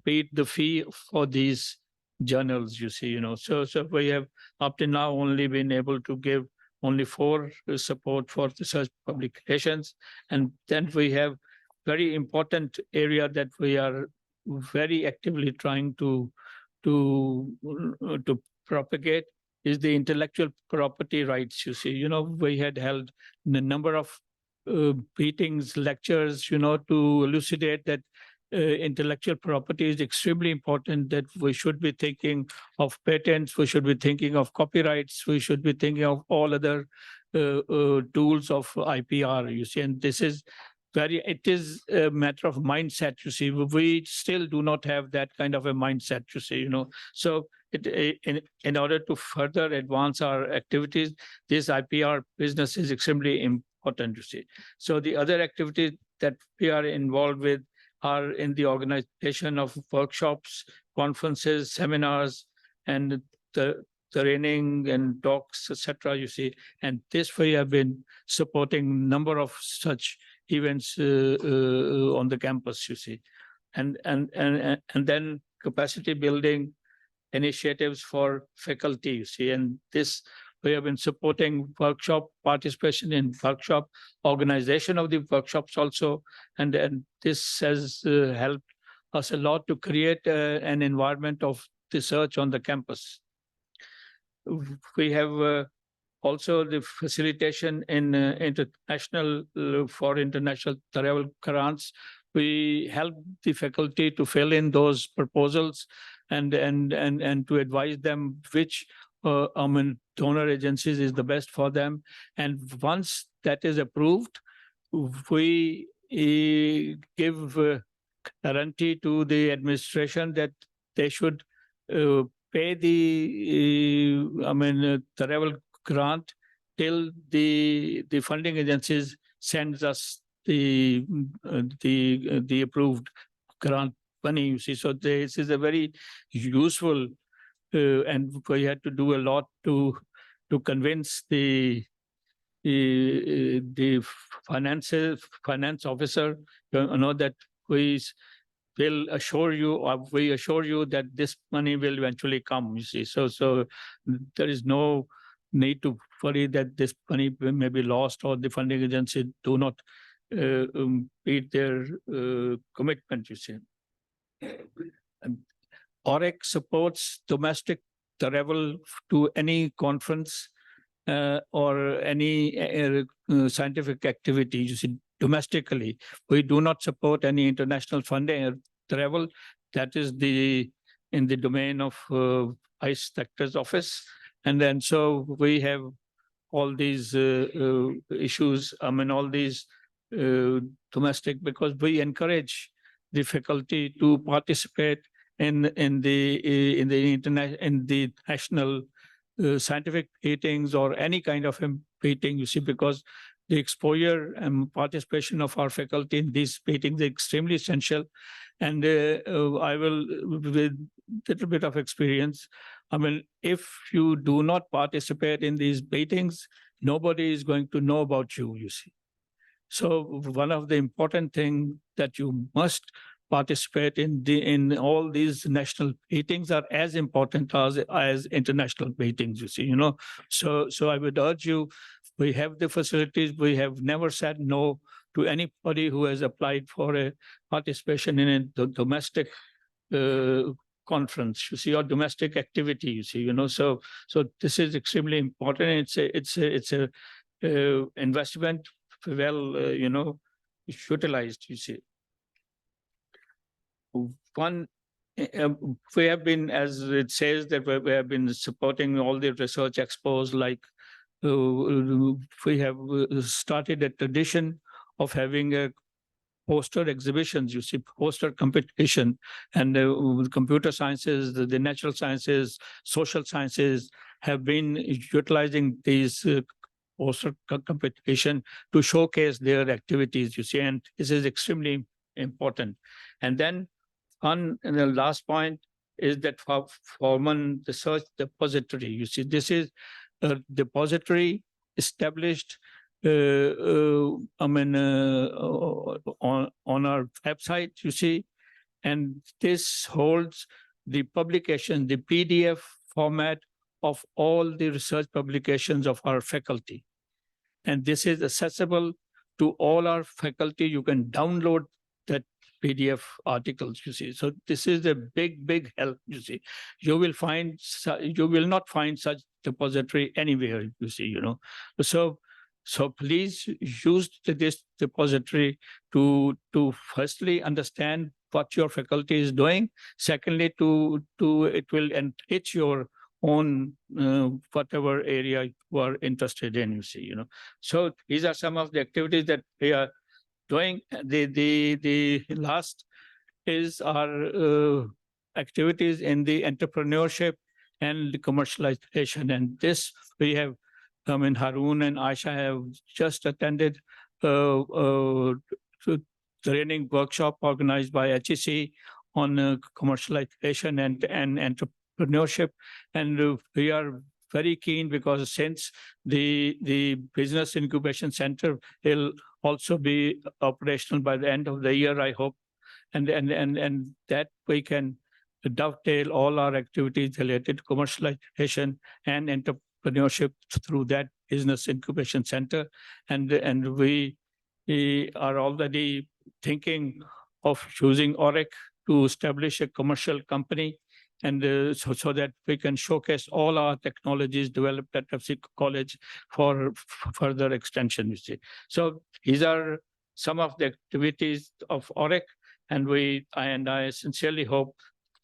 pay the fee for these journals, you see, you know. So we have up to now only been able to give only 4 support for research publications. And then we have very important area that we are very actively trying to propagate is the intellectual property rights, you see. You know, we had held a number of meetings, lectures, you know, to elucidate that intellectual property is extremely important, that we should be thinking of patents, we should be thinking of copyrights, we should be thinking of all other tools of IPR, you see. And this is it is a matter of mindset, you see. We still do not have that kind of a mindset, you see, you know. So in order to further advance our activities, this IPR business is extremely important, you see. So the other activities that we are involved with are in the organization of workshops, conferences, seminars, and the training and talks, etc., you see. And this we have been supporting number of such events on the campus, you see. And then capacity building initiatives for faculty, you see. And this we have been supporting workshop participation in workshop, organization of the workshops also. And this has helped us a lot to create an environment of research on the campus. We have also the facilitation in international for international travel grants. We help the faculty to fill in those proposals and to advise them which donor agencies is the best for them. And once that is approved, we give guarantee to the administration that they should pay the travel grant till the funding agencies sends us the approved grant money. You see, so this is a very useful, and we had to do a lot to convince the finance officer, that we will assure you, or we assure you that this money will eventually come. You see, so there is no need to worry that this money may be lost or the funding agency do not meet their commitment. You see, ORIC supports domestic travel to any conference or any scientific activity. You see, domestically, we do not support any international funding travel. That is in the domain of Vice-Rector's office. And then so we have all these issues, all these domestic, because we encourage the faculty to participate in the national scientific meetings or any kind of meeting, you see, because the exposure and participation of our faculty in these meetings is extremely essential. And I will, with a little bit of experience, if you do not participate in these meetings, nobody is going to know about you, you see. So one of the important things that you must participate in all these national meetings are as important as international meetings, you see, So I would urge you, we have the facilities. We have never said no to anybody who has applied for a participation in a domestic conference, you see, or domestic activity, you see, So this is extremely important. It's a investment well, utilized, you see. One, we have been, as it says, that we have been supporting all the research expos. Like we have started a tradition of having a poster exhibitions, you see, poster competition, and computer sciences, the natural sciences, social sciences have been utilizing these poster competition to showcase their activities, you see, and this is extremely important. And then and the last point is that for Forman Research Depository, you see, this is a depository established on our website, you see, and this holds the publication, the PDF format of all the research publications of our faculty. And this is accessible to all our faculty. You can download that PDF articles, you see. So this is a big help, you see. You will not find such depository anywhere, you see, So please use this depository to firstly understand what your faculty is doing. Secondly, it will enrich your own whatever area you are interested in, you see, So these are some of the activities that we are doing. The last is our activities in the entrepreneurship and the commercialization. And this we have, Harun and Aisha have just attended training workshop organized by HEC on commercialization and entrepreneurship. And we are very keen because since the Business Incubation Center will also be operational by the end of the year, I hope, and that we can dovetail all our activities related to commercialization and entrepreneurship through that Business Incubation Center. And we are already thinking of using ORIC to establish a commercial company and so that we can showcase all our technologies developed at FC College for further extension, you see. So these are some of the activities of ORIC, and I sincerely hope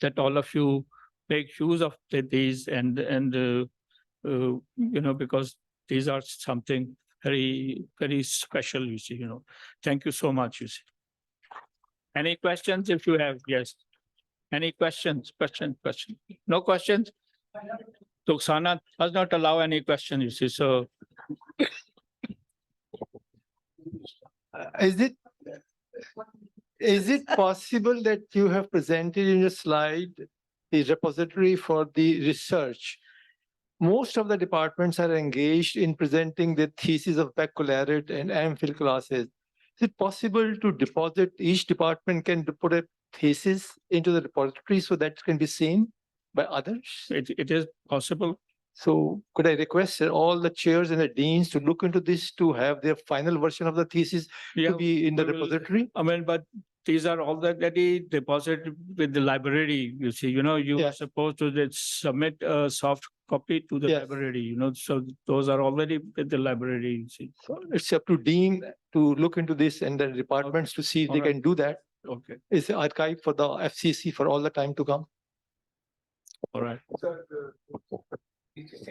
that all of you make use of these and because these are something very, very special, you see, Thank you so much, you see. Any questions if you have? Yes. Any questions? Question. No questions? Tuksana does not allow any question, you see, so. Is it possible that you have presented in your slide the repository for the research? Most of the departments are engaged in presenting the thesis of baccalaureate and MPhil classes. Is it possible to deposit, each department can put a thesis into the repository so that can be seen by others? It is possible. So could I request all the chairs and the deans to look into this to have their final version of the thesis to be in the repository? I mean, but these are already deposited with the library, you see, you are supposed to submit a soft copy to the library, so those are already with the library, you see. So it's up to dean to look into this and the departments to see if they can do that. Okay. It's archived for the FCC for all the time to come. All right. So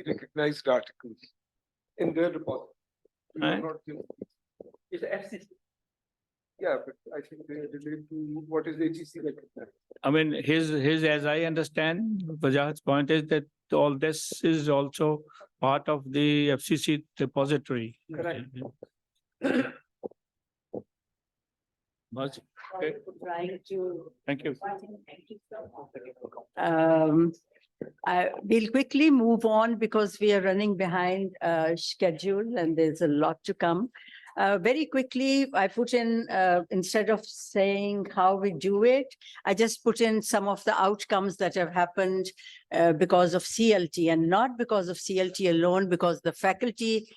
recognized articles in their report. It's FCC. Yeah, but I think they relate to what is HEC recognized. I mean, his, as I understand, Bajaj's point is that all this is also part of the FCC repository. Correct. Much. Trying to. Thank you. We'll quickly move on because we are running behind schedule and there's a lot to come. Very quickly, I put in, instead of saying how we do it, I just put in some of the outcomes that have happened because of CLT, and not because of CLT alone, because the faculty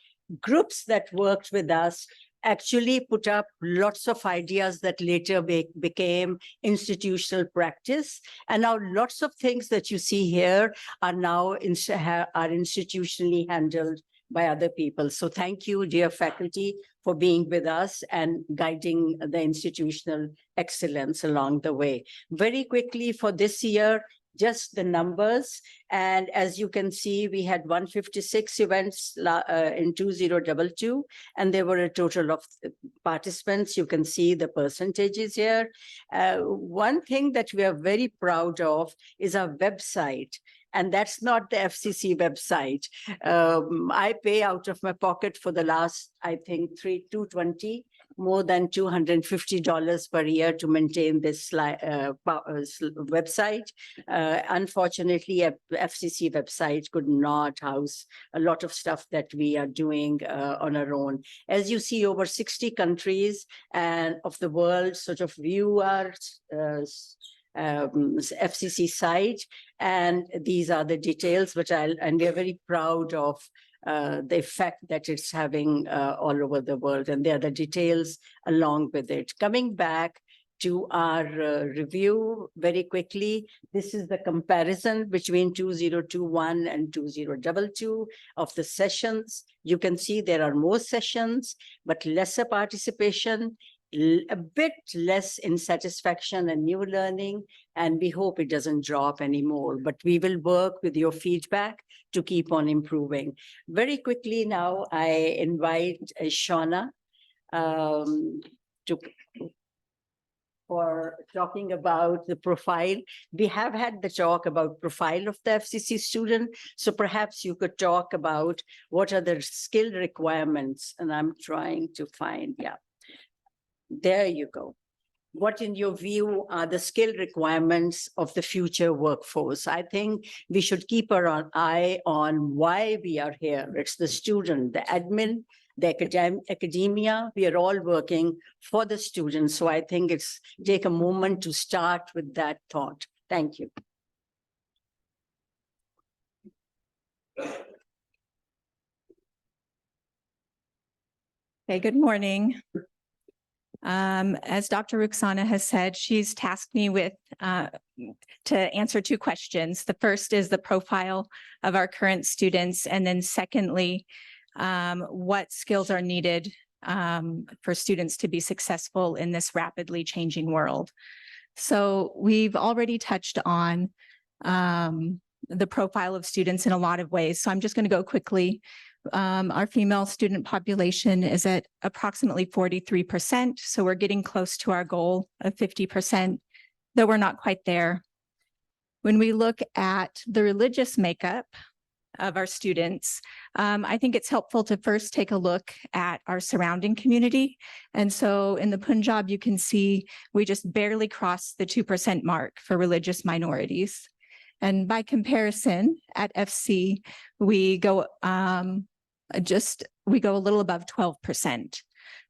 groups that worked with us actually put up lots of ideas that later became institutional practice. And now lots of things that you see here are now institutionally handled by other people. So thank you, dear faculty, for being with us and guiding the institutional excellence along the way. Very quickly for this year, just the numbers. And as you can see, we had 156 events in 2022, and there were a total of participants. You can see the percentages here. One thing that we are very proud of is our website. And that's not the FCC website. I pay out of my pocket for the last, I think, $220, more than $250 per year to maintain this website. Unfortunately, a FCC website could not house a lot of stuff that we are doing on our own. As you see, over 60 countries and of the world sort of view our FCC site, and these are the details, and we are very proud of the effect that it's having all over the world, and there are the details along with it. Coming back to our review very quickly, this is the comparison between 2021 and 2022 of the sessions. You can see there are more sessions, but lesser participation, a bit less in satisfaction and new learning, and we hope it doesn't drop anymore, but we will work with your feedback to keep on improving. Very quickly now, I invite Shauna for talking about the profile. We have had the talk about profile of the FCC student, so perhaps you could talk about what are the skill requirements, and I'm trying to find, there you go. What, in your view, are the skill requirements of the future workforce? I think we should keep our eye on why we are here. It's the student, the admin, the academia. We are all working for the students. So I think it's take a moment to start with that thought. Thank you. Okay, good morning. As Dr. Ruxana has said, she's tasked me with to answer two questions. The first is the profile of our current students, and then secondly, what skills are needed for students to be successful in this rapidly changing world. So we've already touched on the profile of students in a lot of ways. So I'm just going to go quickly. Our female student population is at approximately 43%. So we're getting close to our goal of 50%, though we're not quite there. When we look at the religious makeup of our students, I think it's helpful to first take a look at our surrounding community. And so in the Punjab, you can see we just barely crossed the 2% mark for religious minorities. And by comparison, at FC, we go a little above 12%.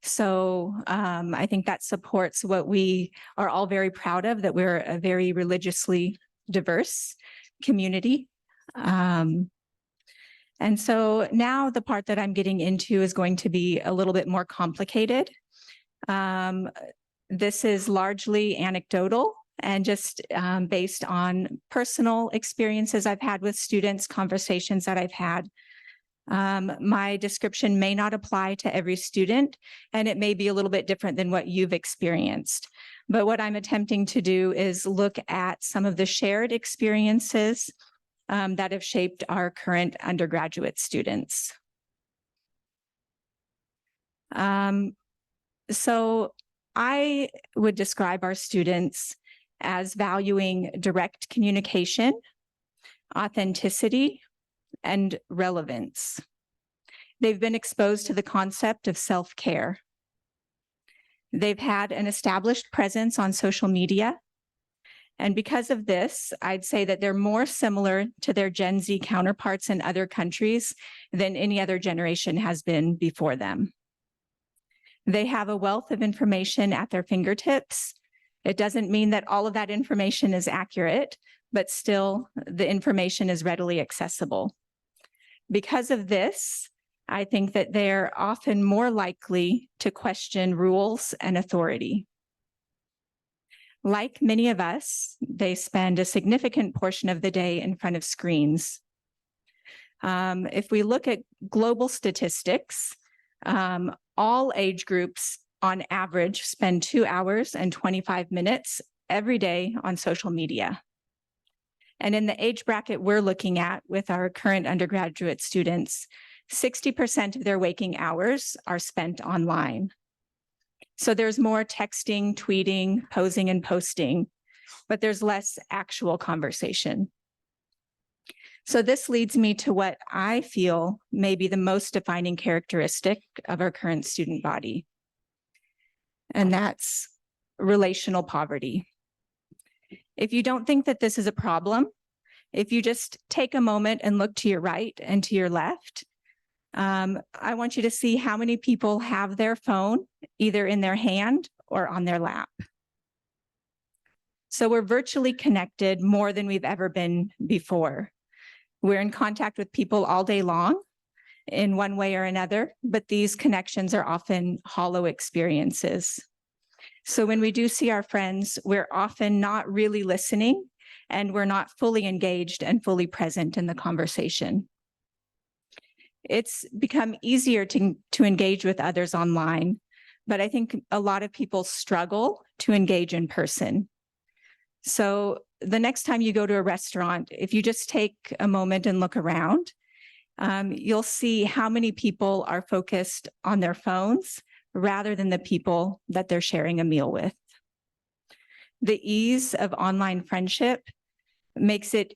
So I think that supports what we are all very proud of, that we're a very religiously diverse community. And so now the part that I'm getting into is going to be a little bit more complicated. This is largely anecdotal and just based on personal experiences I've had with students, conversations that I've had. My description may not apply to every student, and it may be a little bit different than what you've experienced. But what I'm attempting to do is look at some of the shared experiences that have shaped our current undergraduate students. So I would describe our students as valuing direct communication, authenticity, and relevance. They've been exposed to the concept of self-care. They've had an established presence on social media. And because of this, I'd say that they're more similar to their Gen Z counterparts in other countries than any other generation has been before them. They have a wealth of information at their fingertips. It doesn't mean that all of that information is accurate, but still the information is readily accessible. Because of this, I think that they're often more likely to question rules and authority. Like many of us, they spend a significant portion of the day in front of screens. If we look at global statistics, all age groups on average spend 2 hours and 25 minutes every day on social media. And in the age bracket we're looking at with our current undergraduate students, 60% of their waking hours are spent online. So there's more texting, tweeting, posing, and posting, but there's less actual conversation. So this leads me to what I feel may be the most defining characteristic of our current student body, and that's relational poverty. If you don't think that this is a problem, if you just take a moment and look to your right and to your left, I want you to see how many people have their phone either in their hand or on their lap. So we're virtually connected more than we've ever been before. We're in contact with people all day long in one way or another, but these connections are often hollow experiences. So when we do see our friends, we're often not really listening, and we're not fully engaged and fully present in the conversation. It's become easier to engage with others online, but I think a lot of people struggle to engage in person. So the next time you go to a restaurant, if you just take a moment and look around, you'll see how many people are focused on their phones rather than the people that they're sharing a meal with. The ease of online friendship makes it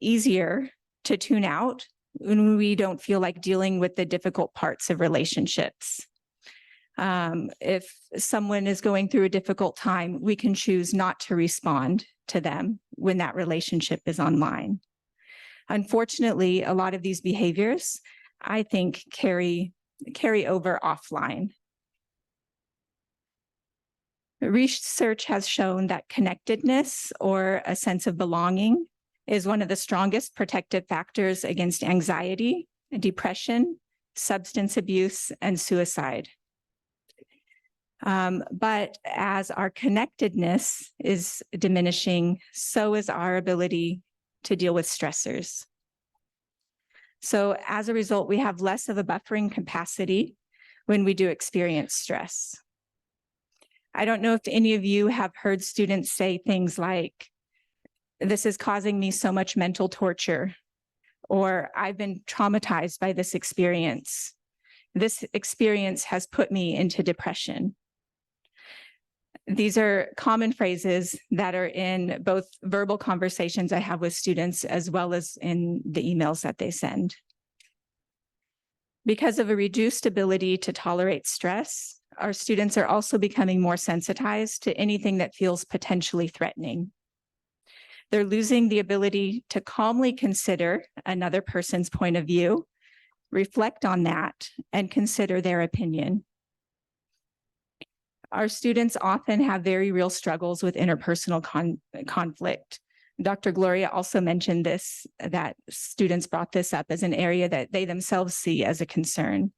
easier to tune out when we don't feel like dealing with the difficult parts of relationships. If someone is going through a difficult time, we can choose not to respond to them when that relationship is online. Unfortunately, a lot of these behaviors, I think, carry over offline. Research has shown that connectedness or a sense of belonging is one of the strongest protective factors against anxiety, depression, substance abuse, and suicide. But as our connectedness is diminishing, so is our ability to deal with stressors. So as a result, we have less of a buffering capacity when we do experience stress. I don't know if any of you have heard students say things like, "This is causing me so much mental torture," or "I've been traumatized by this experience. This experience has put me into depression." These are common phrases that are in both verbal conversations I have with students as well as in the emails that they send. Because of a reduced ability to tolerate stress, our students are also becoming more sensitized to anything that feels potentially threatening. They're losing the ability to calmly consider another person's point of view, reflect on that, and consider their opinion. Our students often have very real struggles with interpersonal conflict. Dr. Gloria also mentioned this, that students brought this up as an area that they themselves see as a concern.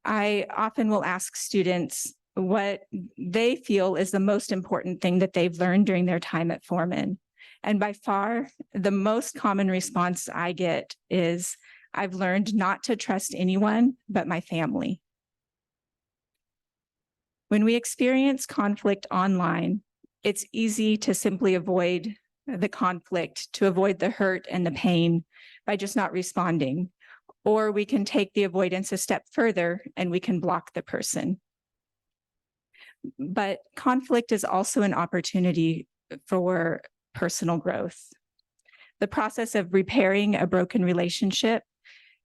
I often will ask students what they feel is the most important thing that they've learned during their time at Foreman. And by far, the most common response I get is, "I've learned not to trust anyone but my family." When we experience conflict online, it's easy to simply avoid the conflict, to avoid the hurt and the pain by just not responding. Or we can take the avoidance a step further and we can block the person. But conflict is also an opportunity for personal growth. The process of repairing a broken relationship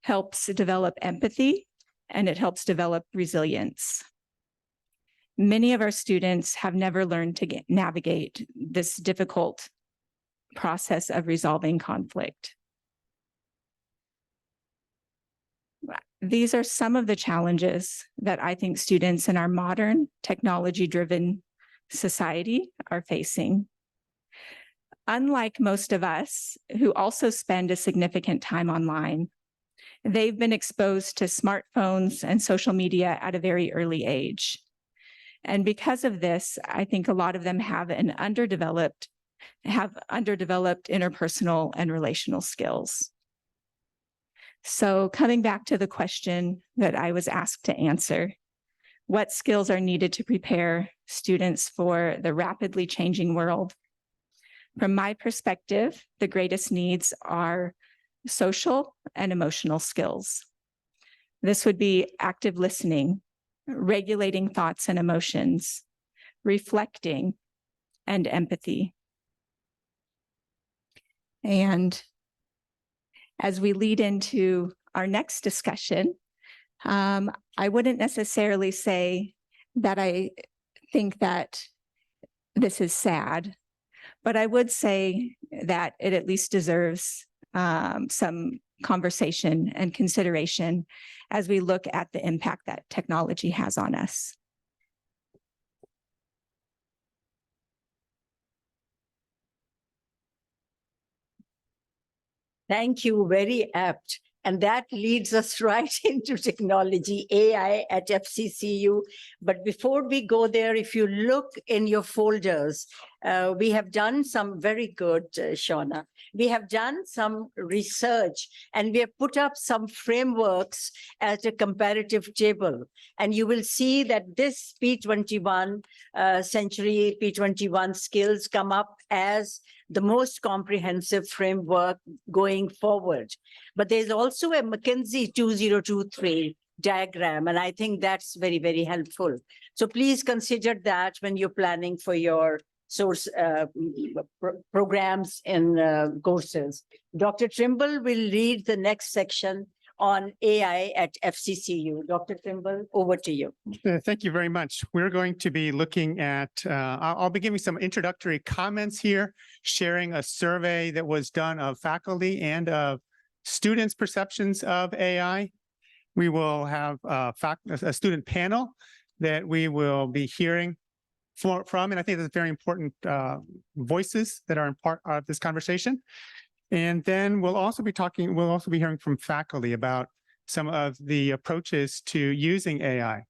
helps develop empathy and it helps develop resilience. Many of our students have never learned to navigate this difficult process of resolving conflict. These are some of the challenges that I think students in our modern technology-driven society are facing. Unlike most of us who also spend a significant time online, they've been exposed to smartphones and social media at a very early age. And because of this, I think a lot of them have underdeveloped interpersonal and relational skills. So coming back to the question that I was asked to answer, what skills are needed to prepare students for the rapidly changing world? From my perspective, the greatest needs are social and emotional skills. This would be active listening, regulating thoughts and emotions, reflecting, and empathy. And as we lead into our next discussion, I wouldn't necessarily say that I think that this is sad, but I would say that it at least deserves some conversation and consideration as we look at the impact that technology has on us. Thank you, very apt. And that leads us right into technology, AI at FCCU. But before we go there, if you look in your folders, we have done some very good, Shauna. We have done some research and we have put up some frameworks as a comparative table. And you will see that this P21 century, P21 skills come up as the most comprehensive framework going forward. But there's also a McKinsey 2023 diagram, and I think that's very, very helpful. So please consider that when you're planning for your source programs and courses. Dr. Trimble will lead the next section on AI at FCCU. Dr. Trimble, over to you. Thank you very much. We're going to be looking at, I'll be giving some introductory comments here, sharing a survey that was done of faculty and of students' perceptions of AI. We will have a student panel that we will be hearing from, and I think that's very important voices that are part of this conversation. And then we'll also be hearing from faculty about some of the approaches to using AI.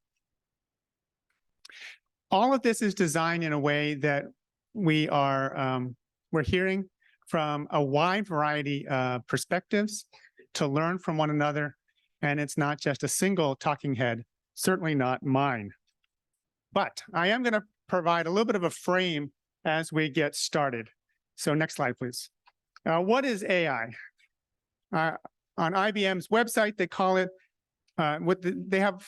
All of this is designed in a way that we're hearing from a wide variety of perspectives to learn from one another. And it's not just a single talking head, certainly not mine. But I am going to provide a little bit of a frame as we get started. So next slide, please. What is AI? On IBM's website, they call it, they have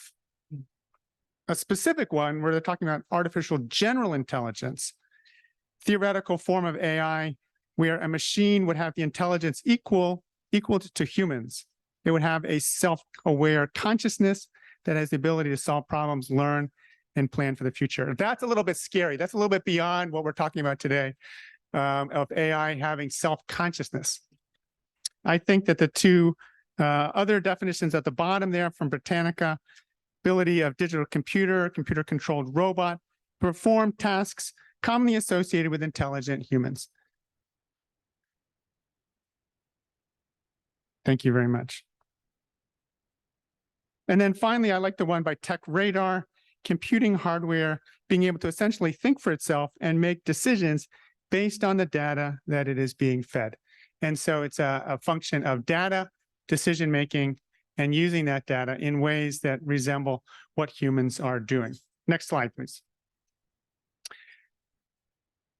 a specific one where they're talking about artificial general intelligence, theoretical form of AI, where a machine would have the intelligence equal to humans. It would have a self-aware consciousness that has the ability to solve problems, learn, and plan for the future. That's a little bit scary. That's a little bit beyond what we're talking about today, of AI having self-consciousness. I think that the two other definitions at the bottom there from Britannica, ability of digital computer-controlled robot, perform tasks commonly associated with intelligent humans. Thank you very much. And then finally, I like the one by Tech Radar, computing hardware being able to essentially think for itself and make decisions based on the data that it is being fed. And so it's a function of data, decision-making, and using that data in ways that resemble what humans are doing. Next slide, please.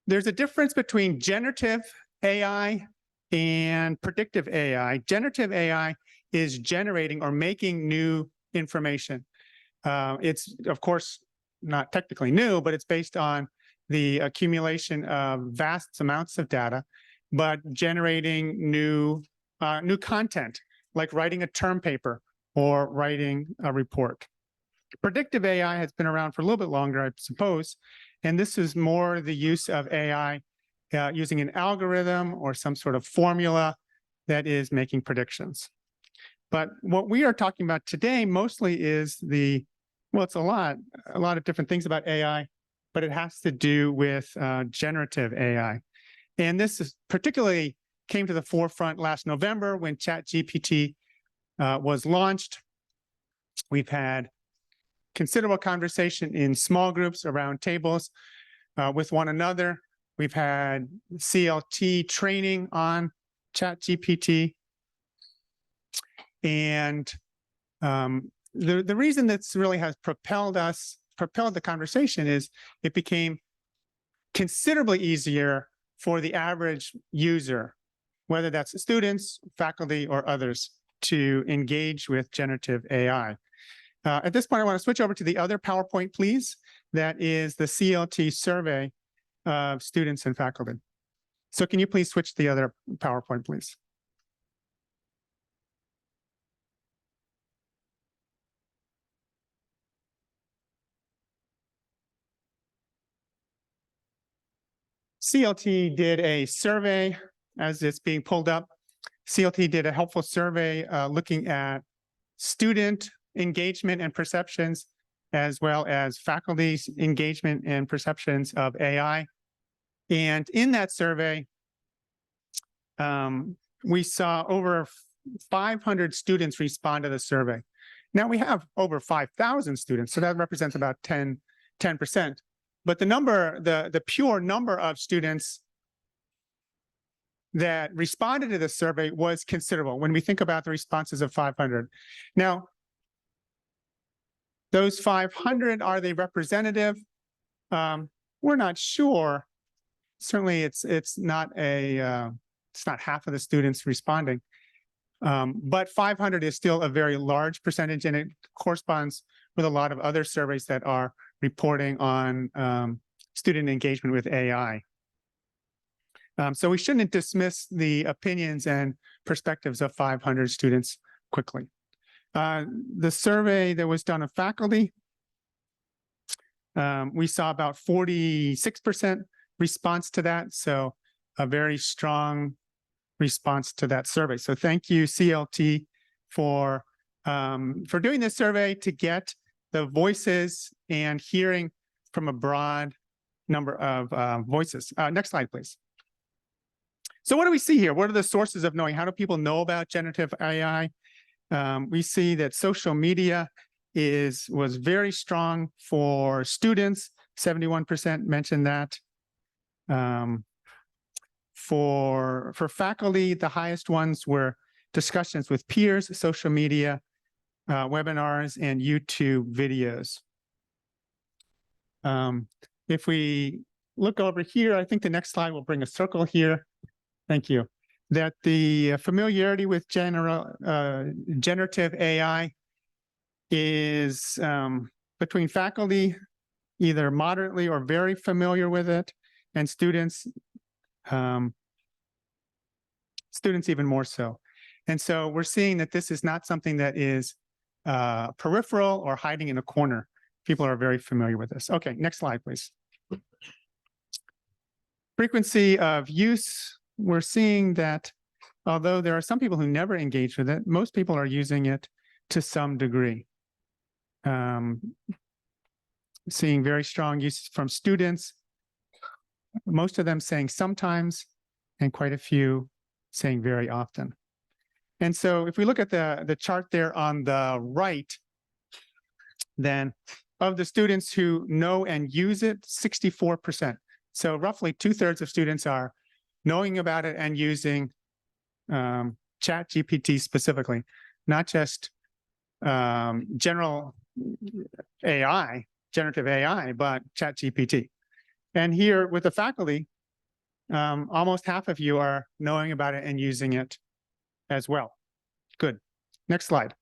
There's a difference between generative AI and predictive AI. Generative AI is generating or making new information. It's, of course, not technically new, but it's based on the accumulation of vast amounts of data, but generating new content, like writing a term paper or writing a report. Predictive AI has been around for a little bit longer, I suppose, and this is more the use of AI using an algorithm or some sort of formula that is making predictions. But what we are talking about today mostly is well, it's a lot of different things about AI, but it has to do with generative AI. And this is particularly came to the forefront last November when ChatGPT was launched. We've had considerable conversation in small groups around tables with one another. We've had CLT training on ChatGPT. And the reason that's really has propelled the conversation is it became considerably easier for the average user, whether that's students, faculty, or others, to engage with generative AI. At this point, I want to switch over to the other PowerPoint, please. That is the CLT survey of students and faculty. So can you please switch to the other PowerPoint, please? CLT did a survey as it's being pulled up. CLT did a helpful survey looking at student engagement and perceptions, as well as faculty's engagement and perceptions of AI. And in that survey, we saw over 500 students respond to the survey. Now we have over 5,000 students, so that represents about 10%. But the pure number of students that responded to the survey was considerable when we think about the responses of 500. Now, those 500, are they representative? We're not sure. Certainly, it's not half of the students responding, but 500 is still a very large percentage, and it corresponds with a lot of other surveys that are reporting on student engagement with AI. So we shouldn't dismiss the opinions and perspectives of 500 students quickly. The survey that was done of faculty, we saw about 46% response to that. So a very strong response to that survey. So thank you, CLT, for doing this survey to get the voices and hearing from a broad number of voices. Next slide, please. So what do we see here? What are the sources of knowing? How do people know about generative AI? We see that social media was very strong for students, 71% mentioned that. For faculty, the highest ones were discussions with peers, social media, webinars, and YouTube videos. If we look over here, I think the next slide will bring a circle here. Thank you. That the familiarity with generative AI is between faculty, either moderately or very familiar with it, and students even more so. And so we're seeing that this is not something that is peripheral or hiding in a corner. People are very familiar with this. Okay, next slide, please. Frequency of use. We're seeing that although there are some people who never engage with it, most people are using it to some degree. Seeing very strong use from students, most of them saying sometimes, and quite a few saying very often. And so if we look at the chart there on the right, then of the students who know and use it, 64%. So roughly 2/3 of students are knowing about it and using ChatGPT specifically, not just general AI, generative AI, but ChatGPT. And here with the faculty, almost half of you are knowing about it and using it as well. Good. Next slide.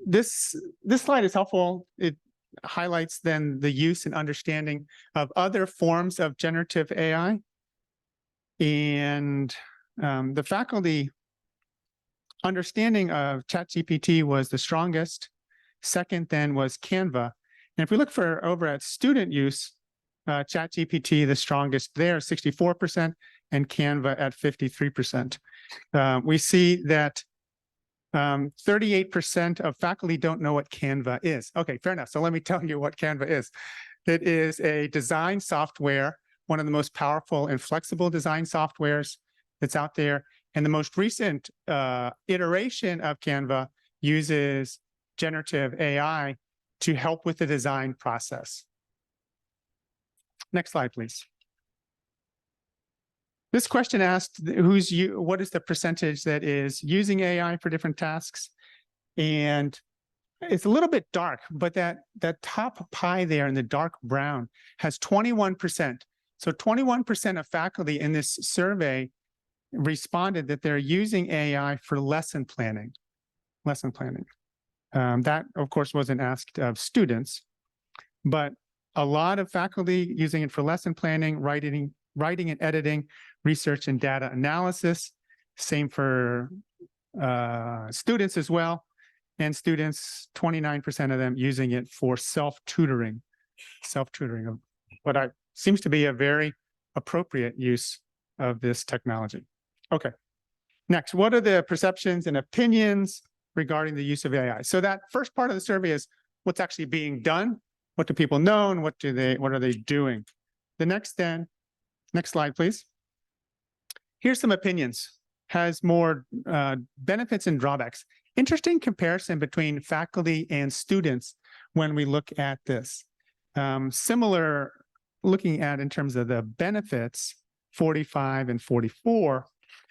This slide is helpful. It highlights then the use and understanding of other forms of generative AI. And the faculty understanding of ChatGPT was the strongest. Second then was Canva. And if we look for over at student use, ChatGPT, the strongest there, 64%, and Canva at 53%. We see that 38% of faculty don't know what Canva is. Okay, fair enough. So let me tell you what Canva is. It is a design software, one of the most powerful and flexible design softwares that's out there. And the most recent iteration of Canva uses generative AI to help with the design process. Next slide, please. This question asked, what is the percentage that is using AI for different tasks? And it's a little bit dark, but that top pie there in the dark brown has 21%. So 21% of faculty in this survey responded that they're using AI for lesson planning. That, of course, wasn't asked of students, but a lot of faculty using it for lesson planning, writing and editing, research and data analysis. Same for students as well. And students, 29% of them using it for self-tutoring of what seems to be a very appropriate use of this technology. Okay, next, what are the perceptions and opinions regarding the use of AI? So that first part of the survey is what's actually being done. What do people know and what are they doing? The next slide, please. Here's some opinions. Has more benefits and drawbacks. Interesting comparison between faculty and students when we look at this. Similar looking at in terms of the benefits, 45 and 44.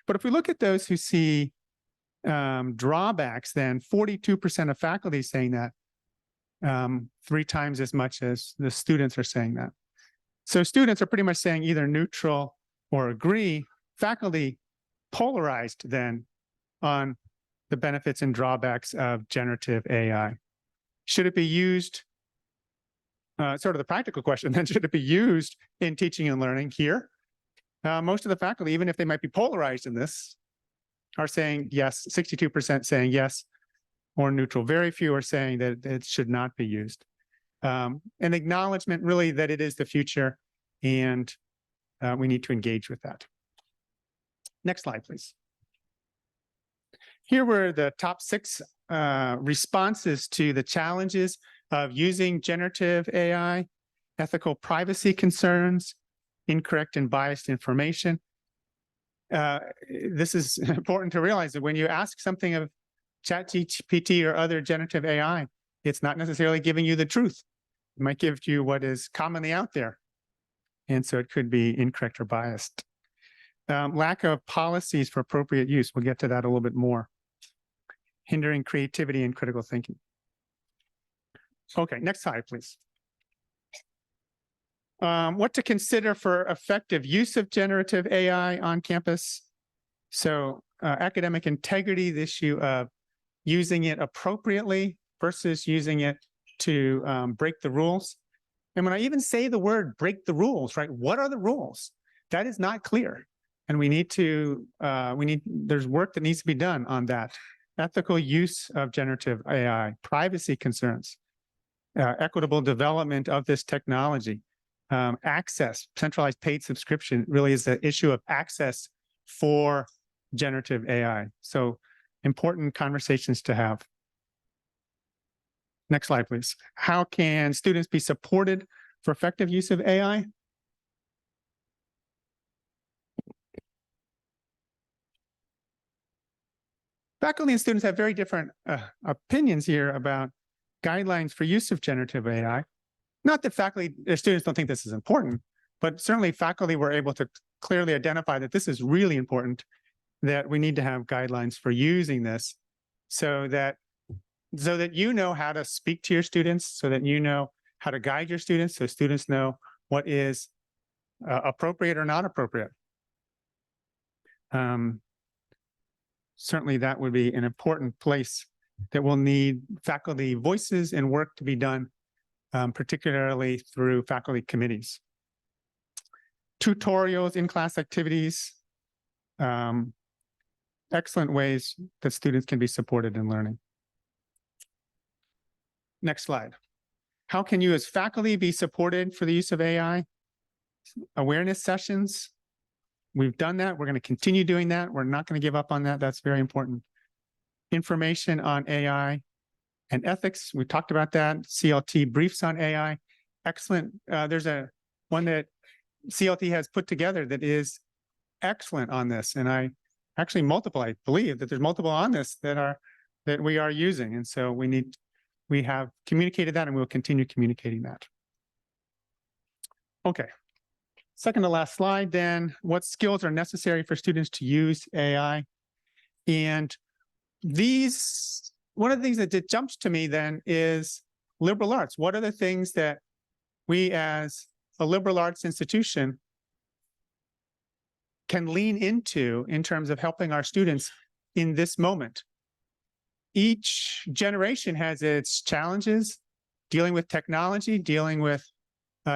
But if we look at those who see drawbacks, then 42% of faculty saying that, 3 times as much as the students are saying that. So students are pretty much saying either neutral or agree. Faculty polarized then on the benefits and drawbacks of generative AI. Should it be used, sort of the practical question, then should it be used in teaching and learning here? Most of the faculty, even if they might be polarized in this, are saying yes, 62% saying yes or neutral. Very few are saying that it should not be used. An acknowledgement really that it is the future and we need to engage with that. Next slide, please. Here were the top 6 responses to the challenges of using generative AI, ethical privacy concerns, incorrect and biased information. This is important to realize that when you ask something of ChatGPT or other generative AI, it's not necessarily giving you the truth. It might give you what is commonly out there. And so it could be incorrect or biased. Lack of policies for appropriate use. We'll get to that a little bit more. Hindering creativity and critical thinking. Okay, next slide, please. What to consider for effective use of generative AI on campus. So academic integrity, the issue of using it appropriately versus using it to break the rules. And when I even say the word break the rules, right? What are the rules? That is not clear. And we need to, there's work that needs to be done on that. Ethical use of generative AI, privacy concerns, equitable development of this technology, access, centralized paid subscription really is the issue of access for generative AI. So important conversations to have. Next slide, please. How can students be supported for effective use of AI? Faculty and students have very different opinions here about guidelines for use of generative AI. Not that faculty or students don't think this is important, but certainly faculty were able to clearly identify that this is really important, that we need to have guidelines for using this so that you know how to speak to your students, so that you know how to guide your students, so students know what is appropriate or not appropriate. Certainly that would be an important place that will need faculty voices and work to be done, particularly through faculty committees. Tutorials, in-class activities, excellent ways that students can be supported in learning. Next slide. How can you as faculty be supported for the use of AI? Awareness sessions. We've done that. We're going to continue doing that. We're not going to give up on that. That's very important. Information on AI and ethics. We talked about that. CLT briefs on AI. Excellent. There's one that CLT has put together that is excellent on this. And I believe that there's multiple on this that we are using. And so we have communicated that and we'll continue communicating that. Okay. Second to last slide then, what skills are necessary for students to use AI? And one of the things that jumps to me then is liberal arts. What are the things that we as a liberal arts institution can lean into in terms of helping our students in this moment? Each generation has its challenges, dealing with technology, dealing with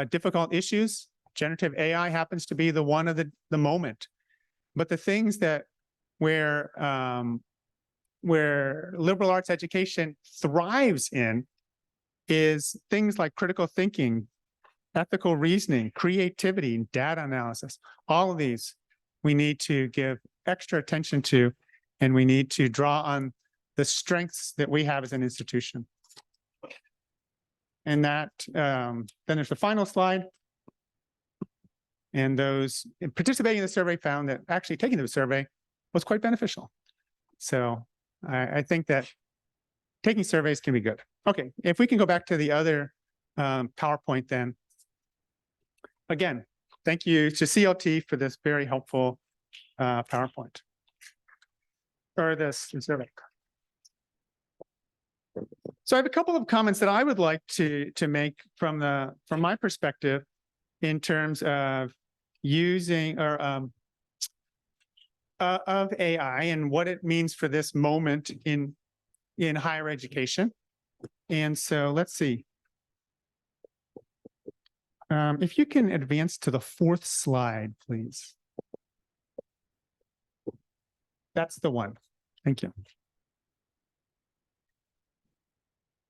difficult issues. Generative AI happens to be the one of the moment. But the things that where liberal arts education thrives in is things like critical thinking, ethical reasoning, creativity, data analysis. All of these we need to give extra attention to, and we need to draw on the strengths that we have as an institution. And that, then there's the final slide. And those participating in the survey found that actually taking the survey was quite beneficial. So I think that taking surveys can be good. Okay, if we can go back to the other PowerPoint then. Again, thank you to CLT for this very helpful PowerPoint. Or this survey. So I have a couple of comments that I would like to make from my perspective in terms of using or of AI and what it means for this moment in higher education. And so let's see. If you can advance to the 4th slide, please. That's the one. Thank you.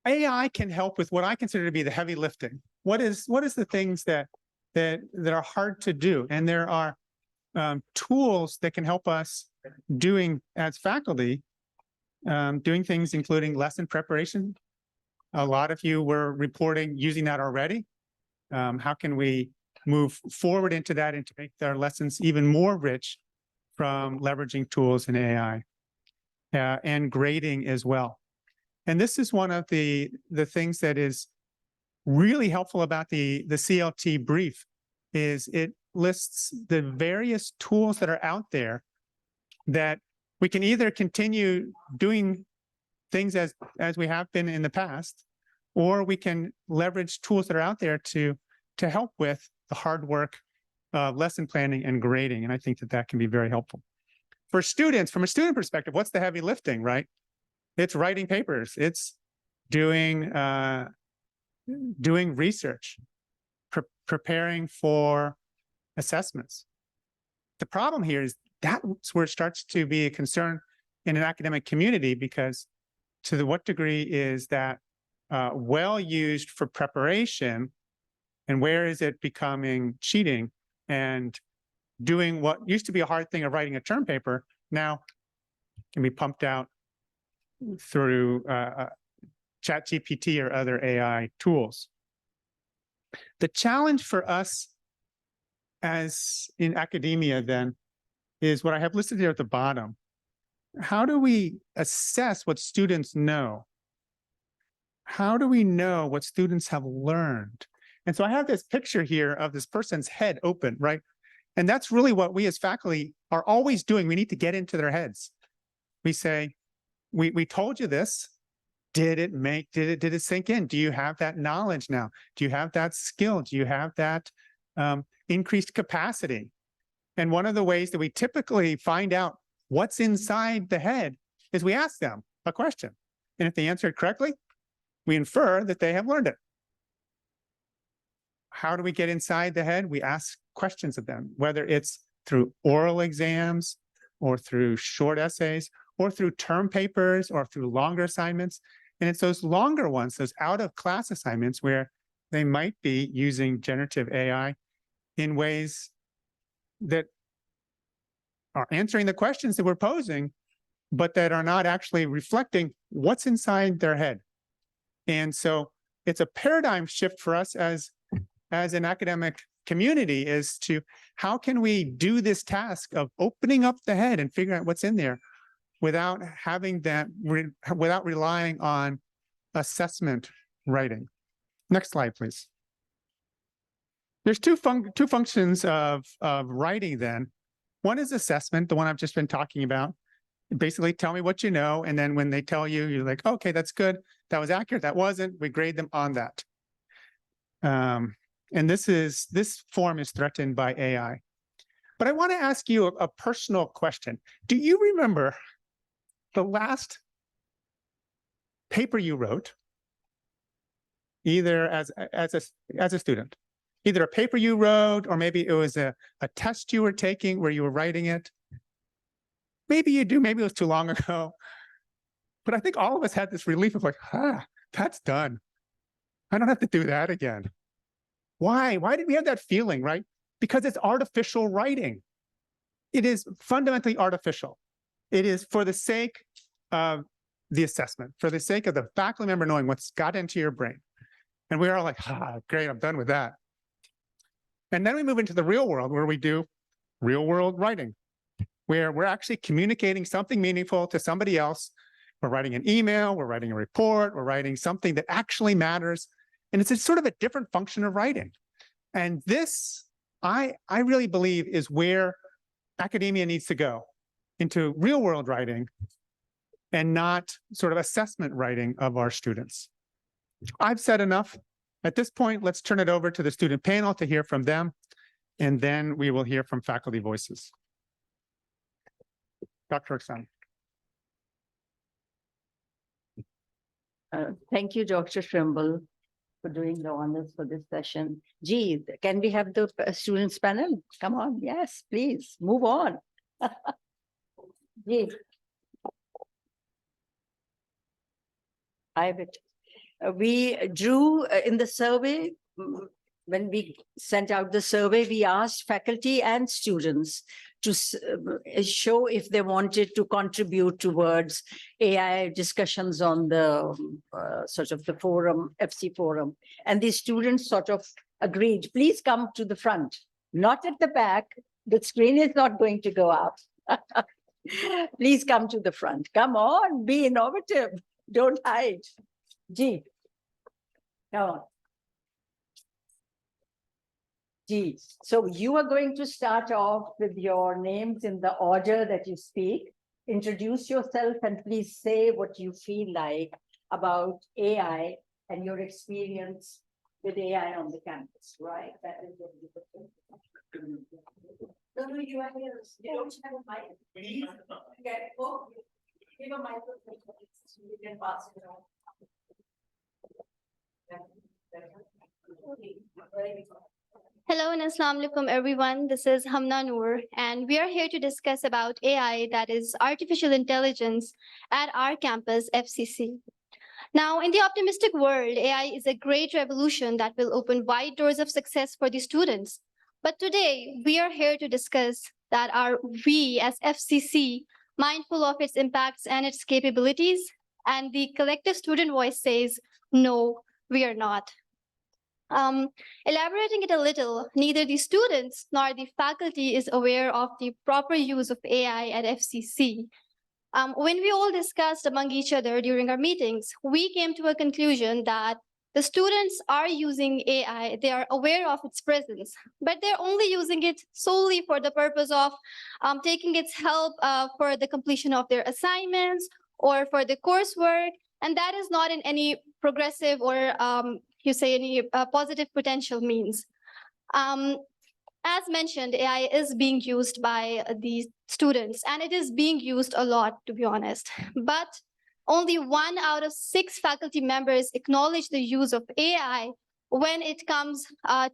AI can help with what I consider to be the heavy lifting. What is the things that are hard to do? And there are tools that can help us doing as faculty, doing things including lesson preparation. A lot of you were reporting using that already. How can we move forward into that and to make our lessons even more rich from leveraging tools in AI and grading as well? And this is one of the things that is really helpful about the CLT brief is it lists the various tools that are out there that we can either continue doing things as we have been in the past, or we can leverage tools that are out there to help with the hard work, lesson planning and grading. And I think that can be very helpful. For students, from a student perspective, what's the heavy lifting, right? It's writing papers. It's doing research, preparing for assessments. The problem here is that's where it starts to be a concern in an academic community, because to what degree is that well used for preparation, and where is it becoming cheating and doing what used to be a hard thing of writing a term paper now can be pumped out through ChatGPT or other AI tools. The challenge for us as in academia then is what I have listed here at the bottom. How do we assess what students know? How do we know what students have learned? And so I have this picture here of this person's head open, right? And that's really what we as faculty are always doing. We need to get into their heads. We say, we told you this. Did it sink in? Do you have that knowledge now? Do you have that skill? Do you have that increased capacity? And one of the ways that we typically find out what's inside the head is we ask them a question. And if they answer it correctly, we infer that they have learned it. How do we get inside the head? We ask questions of them, whether it's through oral exams or through short essays or through term papers or through longer assignments. And it's those longer ones, those out of class assignments where they might be using generative AI in ways that are answering the questions that we're posing, but that are not actually reflecting what's inside their head. And so it's a paradigm shift for us as an academic community, is to how can we do this task of opening up the head and figuring out what's in there without having that, without relying on assessment writing. Next slide, please. There's two functions of writing then. One is assessment, the one I've just been talking about. Basically, tell me what you know, and then when they tell you, you're like, okay, that's good. That was accurate. That wasn't. We grade them on that. And this form is threatened by AI. But I want to ask you a personal question. Do you remember the last paper you wrote, either as a student? Either a paper you wrote, or maybe it was a test you were taking where you were writing it. Maybe you do, maybe it was too long ago. But I think all of us had this relief of like, that's done. I don't have to do that again. Why? Why did we have that feeling, right? Because it's artificial writing. It is fundamentally artificial. It is for the sake of the assessment, for the sake of the faculty member knowing what's got into your brain. And we are like, great, I'm done with that. And then we move into the real world where we do real world writing, where we're actually communicating something meaningful to somebody else. We're writing an email, we're writing a report, we're writing something that actually matters. And it's a sort of a different function of writing. And this, I really believe, is where academia needs to go, into real world writing and not sort of assessment writing of our students. I've said enough. At this point, let's turn it over to the student panel to hear from them, and then we will hear from faculty voices. Dr. Roxana. Thank you, Dr. Trimble, for doing the honors for this session. Gee, can we have the students panel? Come on, yes, please, move on. Gee. We drew in the survey, when we sent out the survey, we asked faculty and students to show if they wanted to contribute towards AI discussions on the sort of the forum, FC forum. And the students sort of agreed, please come to the front, not at the back. The screen is not going to go up. Please come to the front. Come on, be innovative. Don't hide. Gee, come on. SDGs. So you are going to start off with your names in the order that you speak. Introduce yourself and please say what you feel like about AI and your experience with AI on the campus, right? That is what you No, you are here. You don't have a mic. Please get give a microphone. You can pass it on. Hello and Assalamu alaikum everyone. This is Hamna Noor and we are here to discuss about AI, that is artificial intelligence at our campus FCC. Now, in the optimistic world, AI is a great revolution that will open wide doors of success for the students. But today, we are here to discuss that we as FCC, mindful of its impacts and its capabilities, and the collective student voice says, no, we are not. Elaborating it a little, neither the students nor the faculty is aware of the proper use of AI at FCC. When we all discussed among each other during our meetings, we came to a conclusion that the students are using AI, they are aware of its presence, but they're only using it solely for the purpose of taking its help for the completion of their assignments or for the coursework, and that is not in any progressive or any positive potential means. As mentioned, AI is being used by the students, and it is being used a lot, to be honest. But only 1 out of 6 faculty members acknowledge the use of AI when it comes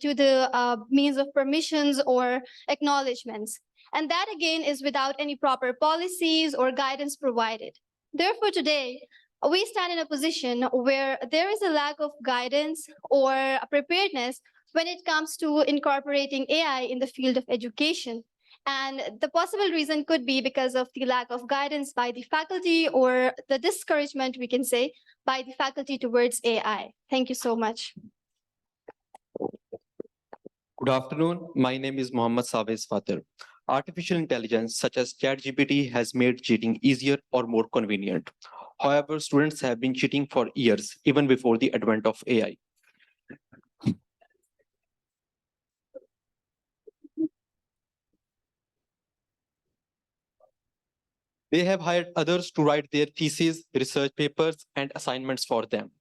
to the means of permissions or acknowledgements. And that, again, is without any proper policies or guidance provided. Therefore, today, we stand in a position where there is a lack of guidance or preparedness when it comes to incorporating AI in the field of education. And the possible reason could be because of the lack of guidance by the faculty or the discouragement, we can say, by the faculty towards AI. Thank you so much. Good afternoon. My name is Mohammad Savez Fatir. Artificial intelligence such as ChatGPT has made cheating easier or more convenient. However, students have been cheating for years, even before the advent of AI. They have hired others to write their theses, research papers, and assignments for them.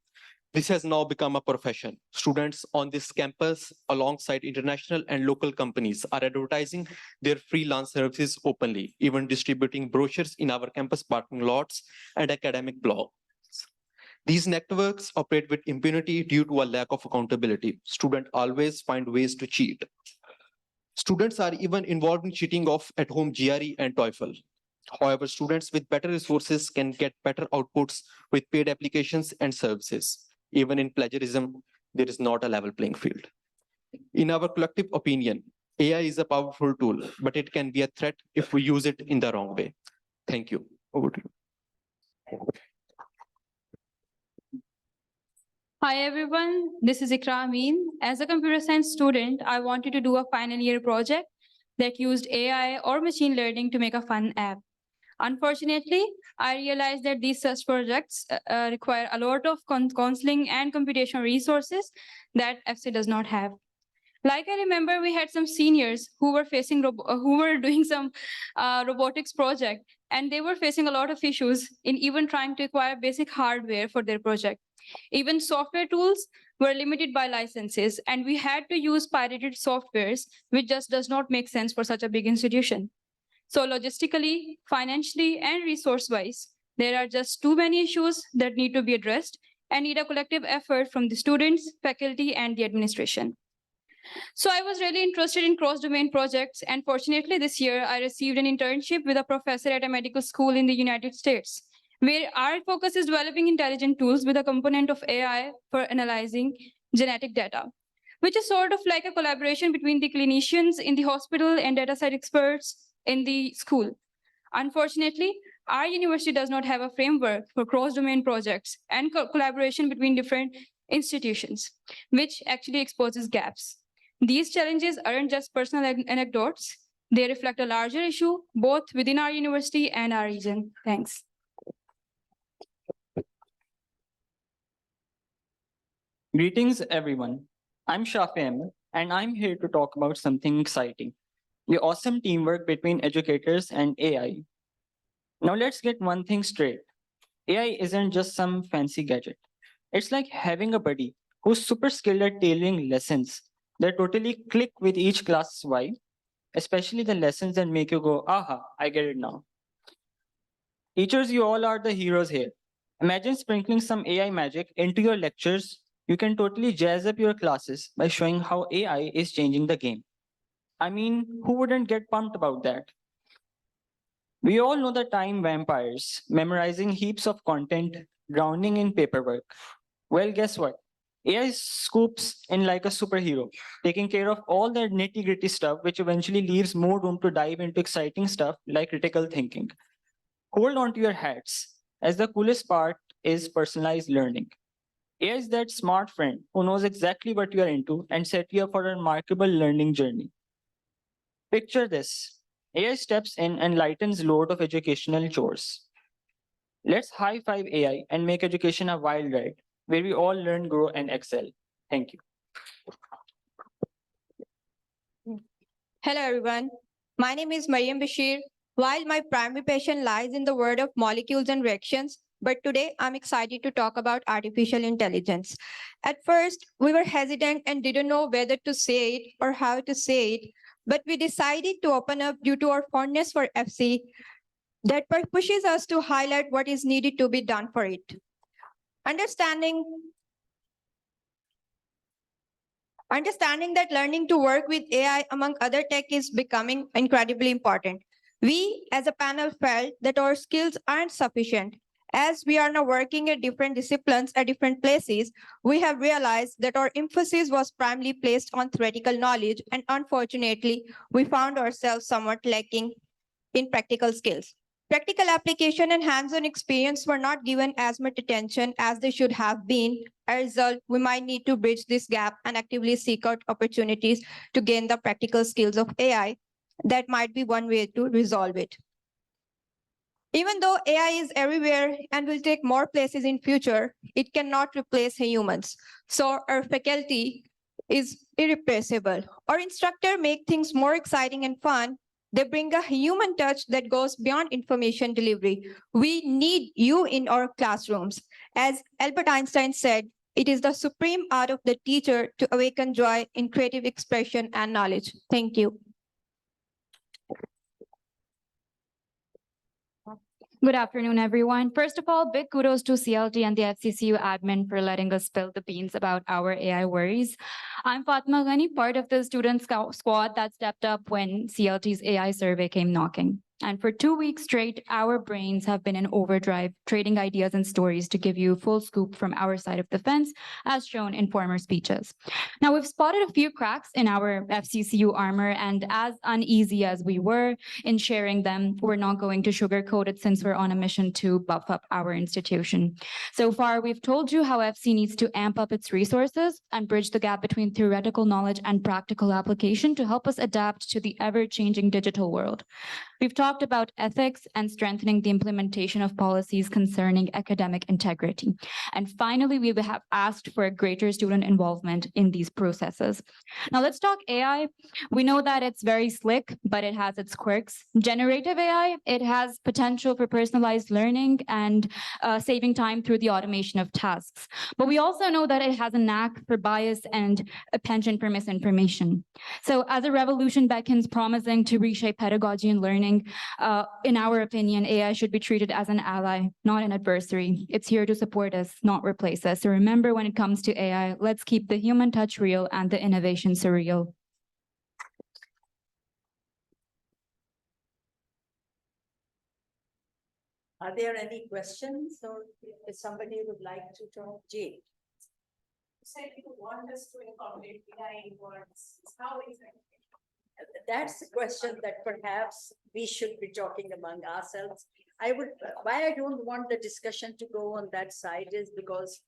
This has now become a profession. Students on this campus, alongside international and local companies, are advertising their freelance services openly, even distributing brochures in our campus parking lots and academic blogs. These networks operate with impunity due to a lack of accountability. Students always find ways to cheat. Students are even involved in cheating of at-home GRE and TOEFL. However, students with better resources can get better outputs with paid applications and services. Even in plagiarism, there is not a level playing field. In our collective opinion, AI is a powerful tool, but it can be a threat if we use it in the wrong way. Thank you. Over to you. Hi everyone, this is Ikra Amin. As a computer science student, I wanted to do a final year project that used AI or machine learning to make a fun app. Unfortunately, I realized that these such projects require a lot of counseling and computational resources that FC does not have. Like I remember, we had some seniors who were doing some robotics project, and they were facing a lot of issues in even trying to acquire basic hardware for their project. Even software tools were limited by licenses, and we had to use pirated softwares, which just does not make sense for such a big institution. So logistically, financially, and resource-wise, there are just too many issues that need to be addressed and need a collective effort from the students, faculty, and the administration. So I was really interested in cross-domain projects, and fortunately this year I received an internship with a professor at a medical school in the United States, where our focus is developing intelligent tools with a component of AI for analyzing genetic data, which is sort of like a collaboration between the clinicians in the hospital and data science experts in the school. Unfortunately, our university does not have a framework for cross-domain projects and collaboration between different institutions, which actually exposes gaps. These challenges aren't just personal anecdotes. They reflect a larger issue, both within our university and our region. Thanks. Greetings, everyone. I'm Shafi Ahmed, and I'm here to talk about something exciting, the awesome teamwork between educators and AI. Now let's get one thing straight. AI isn't just some fancy gadget. It's like having a buddy who's super skilled at tailoring lessons that totally click with each class's vibe, especially the lessons that make you go, aha, I get it now. Teachers, you all are the heroes here. Imagine sprinkling some AI magic into your lectures. You can totally jazz up your classes by showing how AI is changing the game. I mean, who wouldn't get pumped about that? We all know the time vampires, memorizing heaps of content, drowning in paperwork. Well, guess what? AI scoops in like a superhero, taking care of all that nitty-gritty stuff, which eventually leaves more room to dive into exciting stuff like critical thinking. Hold on to your hats, as the coolest part is personalized learning. AI is that smart friend who knows exactly what you are into and set you up for a remarkable learning journey. Picture this. AI steps in and lightens load of educational chores. Let's high-five AI and make education a wild ride, where we all learn, grow, and excel. Thank you. Hello, everyone. My name is Mariam Bashir. While my primary passion lies in the world of molecules and reactions, but today I'm excited to talk about artificial intelligence. At first, we were hesitant and didn't know whether to say it or how to say it, but we decided to open up due to our fondness for FC that pushes us to highlight what is needed to be done for it. Understanding that learning to work with AI among other tech is becoming incredibly important. We as a panel felt that our skills aren't sufficient. As we are now working at different disciplines at different places, we have realized that our emphasis was primarily placed on theoretical knowledge, and unfortunately, we found ourselves somewhat lacking in practical skills. Practical application and hands-on experience were not given as much attention as they should have been. As a result, we might need to bridge this gap and actively seek out opportunities to gain the practical skills of AI. That might be one way to resolve it. Even though AI is everywhere and will take more places in future, it cannot replace humans. So our faculty is irreplaceable. Our instructor make things more exciting and fun. They bring a human touch that goes beyond information delivery. We need you in our classrooms. As Albert Einstein said, it is the supreme art of the teacher to awaken joy in creative expression and knowledge. Thank you. Good afternoon, everyone. First of all, big kudos to CLT and the FCCU admin for letting us spill the beans about our AI worries. I'm Fatma Ghani, part of the student squad that stepped up when CLT's AI survey came knocking. And for 2 weeks straight, our brains have been in overdrive, trading ideas and stories to give you full scoop from our side of the fence, as shown in former speeches. Now, we've spotted a few cracks in our FCCU armor, and as uneasy as we were in sharing them, we're not going to sugarcoat it since we're on a mission to buff up our institution. So far, we've told you how FC needs to amp up its resources and bridge the gap between theoretical knowledge and practical application to help us adapt to the ever-changing digital world. We've talked about ethics and strengthening the implementation of policies concerning academic integrity. And finally, we have asked for a greater student involvement in these processes. Now let's talk AI. We know that it's very slick, but it has its quirks. Generative AI, it has potential for personalized learning and saving time through the automation of tasks. But we also know that it has a knack for bias and a penchant for misinformation. So as a revolution beckons promising to reshape pedagogy and learning, in our opinion, AI should be treated as an ally, not an adversary. It's here to support us, not replace us. So remember, when it comes to AI, let's keep the human touch real and the innovation surreal. Are there any questions, or if somebody would like to talk? Jane. Said you want us to incorporate AI in words. How exactly? That's the question that perhaps we should be talking among ourselves. Why I don't want the discussion to go on that side is because,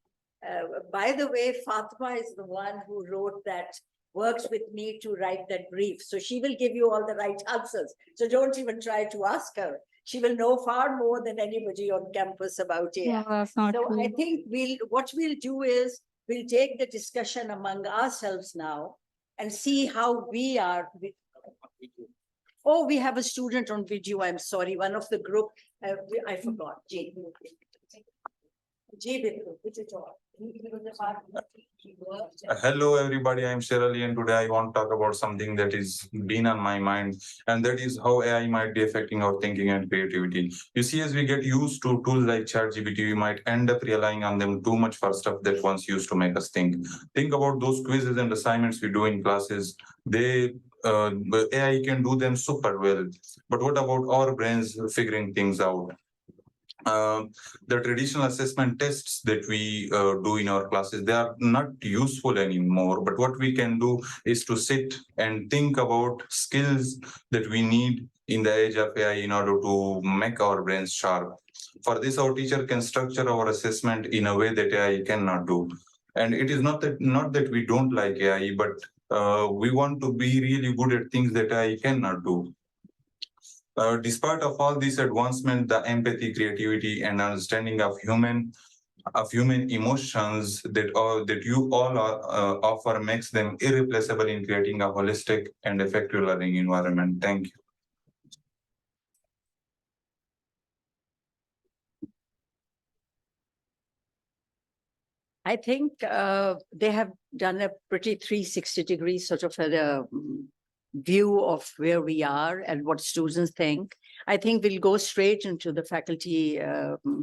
by the way, Fatma is the one who wrote that, works with me to write that brief. So she will give you all the right answers. So don't even try to ask her. She will know far more than anybody on campus about AI. Yeah, that's not so true. I think what we'll do is we'll take the discussion among ourselves now. and see how we are. Oh, we have a student on video. I'm sorry. One of the group, I forgot. Jay. Hello, everybody. I'm Sherali, and today I want to talk about something that is been on my mind, and that is how AI might be affecting our thinking and creativity. You see, as we get used to tools like ChatGPT, we might end up relying on them too much for stuff that once used to make us think. Think about those quizzes and assignments we do in classes. AI can do them super well, but what about our brains figuring things out? The traditional assessment tests that we do in our classes, they are not useful anymore. But what we can do is to sit and think about skills that we need in the age of AI in order to make our brains sharp. For this, our teacher can structure our assessment in a way that AI cannot do. And it is not that we don't like AI, but we want to be really good at things that AI cannot do. Despite of all this advancement, the empathy, creativity, and understanding of human emotions that you all offer makes them irreplaceable in creating a holistic and effective learning environment. Thank you. I think they have done a pretty 360 degrees sort of a view of where we are and what students think. I think we'll go straight into the faculty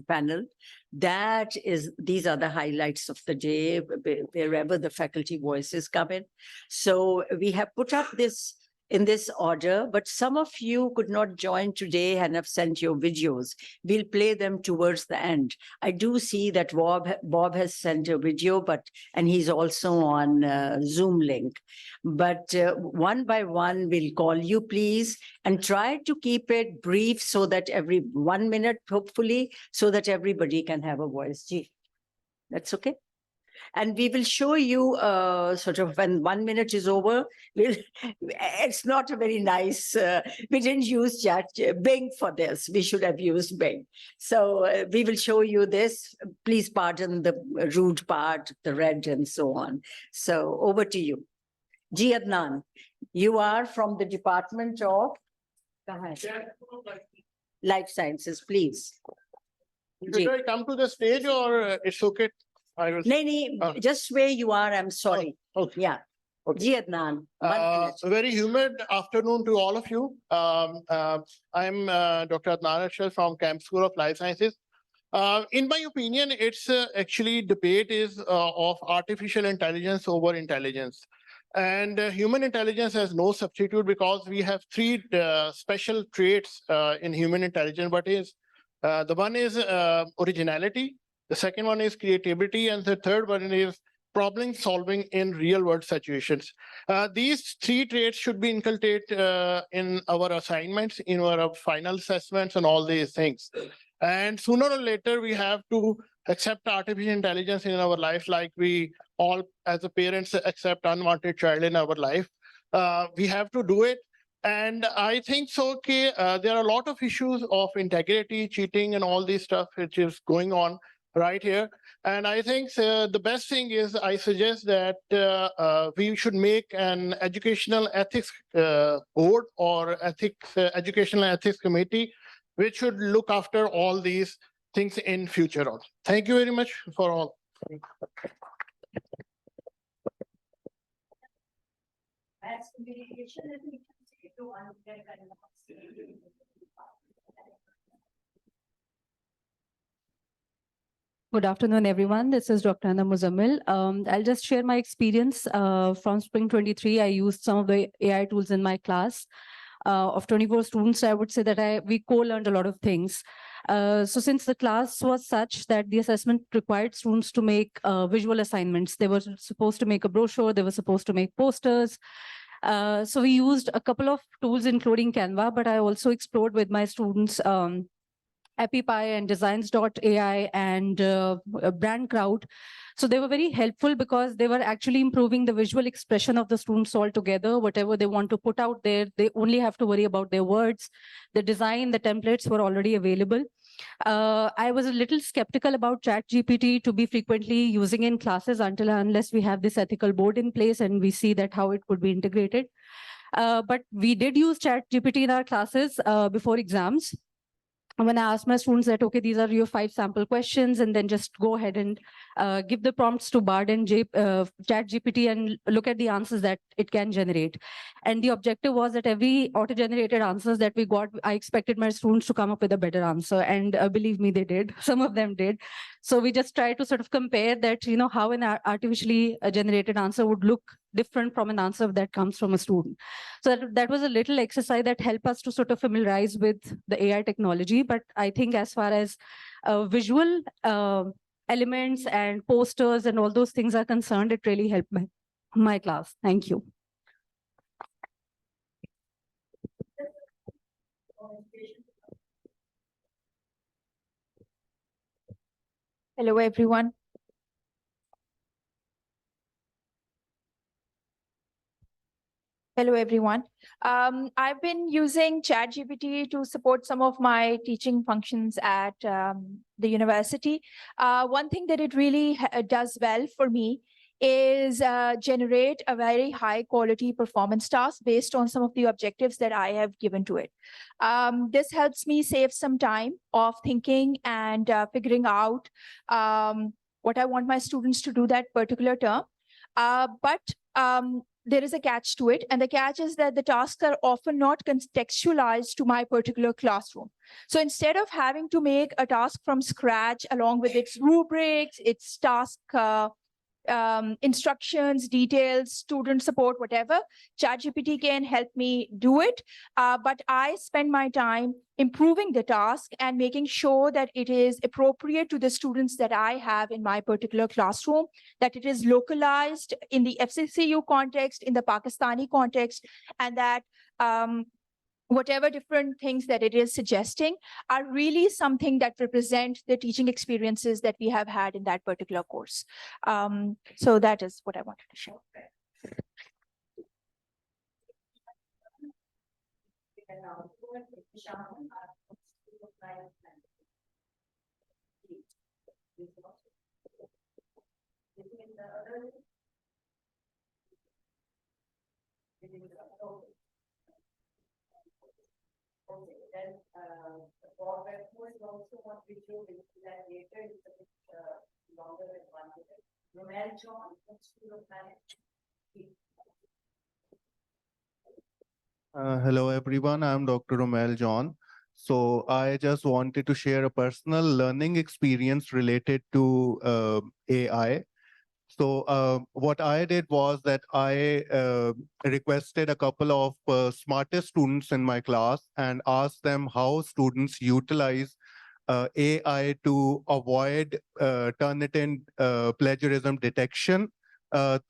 panel. These are the highlights of the day, wherever the faculty voices come in. So we have put up this in this order, but some of you could not join today and have sent your videos. We'll play them towards the end. I do see that Bob has sent a video, and he's also on Zoom link. But one by one, we'll call you, please, and try to keep it brief so that every 1 minute, hopefully, so that everybody can have a voice. Gee, that's okay. And we will show you sort of when 1 minute is over, it's not a very nice, we didn't use Bing for this. We should have used Bing. So we will show you this. Please pardon the rude part, the red and so on. So over to you. Ji Adnan, you are from the Department of Life Sciences, please. Should I come to the stage or it's okay? I will. Just where you are, I'm sorry. Okay. Yeah. Okay. Ji Adnan, 1 minute. A very humid afternoon to all of you. I'm Dr. Adnan Arshad from Camp School of Life Sciences. In my opinion, it's actually debate is of artificial intelligence over intelligence. And human intelligence has no substitute because we have three special traits in human intelligence. What is the one is originality. The second one is creativity, and the third one is problem solving in real world situations. These three traits should be inculcated in our assignments, in our final assessments, and all these things. And sooner or later, we have to accept artificial intelligence in our life, like we all, as a parents, accept unwanted child in our life. We have to do it. And I think so, okay, there are a lot of issues of integrity, cheating, and all this stuff which is going on right here. And I think the best thing is I suggest that we should make an educational ethics board or educational ethics committee, which should look after all these things in future on. Thank you very much for all. Good afternoon, everyone. This is Dr. Anna Muzammil. I'll just share my experience from Spring 23. I used some of the AI tools in my class. Of 24 students, I would say that we co-learned a lot of things. So since the class was such that the assessment required students to make visual assignments, they were supposed to make a brochure, they were supposed to make posters. So we used a couple of tools, including Canva, but I also explored with my students AppyPie and Designs.ai and Brand Crowd. So they were very helpful because they were actually improving the visual expression of the students altogether. Whatever they want to put out there, they only have to worry about their words. The design, the templates were already available. I was a little skeptical about ChatGPT to be frequently using in classes unless we have this ethical board in place and we see that how it could be integrated. But we did use ChatGPT in our classes before exams. When I asked my students that, okay, these are your 5 sample questions, and then just go ahead and give the prompts to Bard and ChatGPT and look at the answers that it can generate. And the objective was that every auto-generated answers that we got, I expected my students to come up with a better answer. And believe me, they did. Some of them did. So we just tried to sort of compare that, how an artificially generated answer would look different from an answer that comes from a student. So that was a little exercise that helped us to sort of familiarize with the AI technology. But I think as far as visual elements and posters and all those things are concerned, it really helped my class. Thank you. Hello, everyone. Hello, everyone. I've been using ChatGPT to support some of my teaching functions at the university. One thing that it really does well for me is generate a very high quality performance task based on some of the objectives that I have given to it. This helps me save some time of thinking and figuring out what I want my students to do that particular term. But there is a catch to it, and the catch is that the tasks are often not contextualized to my particular classroom. So instead of having to make a task from scratch along with its rubrics, its task instructions, details, student support, whatever, ChatGPT can help me do it. But I spend my time improving the task and making sure that it is appropriate to the students that I have in my particular classroom, that it is localized in the FCCU context, in the Pakistani context, and that whatever different things that it is suggesting are really something that represent the teaching experiences that we have had in that particular course. So that is what I wanted to share. Then the Bob is also one video which is that later is a bit longer than 1 minute. Romel John from School of Management. Hello, everyone. I'm Dr. Romel John. So I just wanted to share a personal learning experience related to AI. So what I did was that I requested a couple of smartest students in my class and asked them how students utilize AI to avoid Turnitin plagiarism detection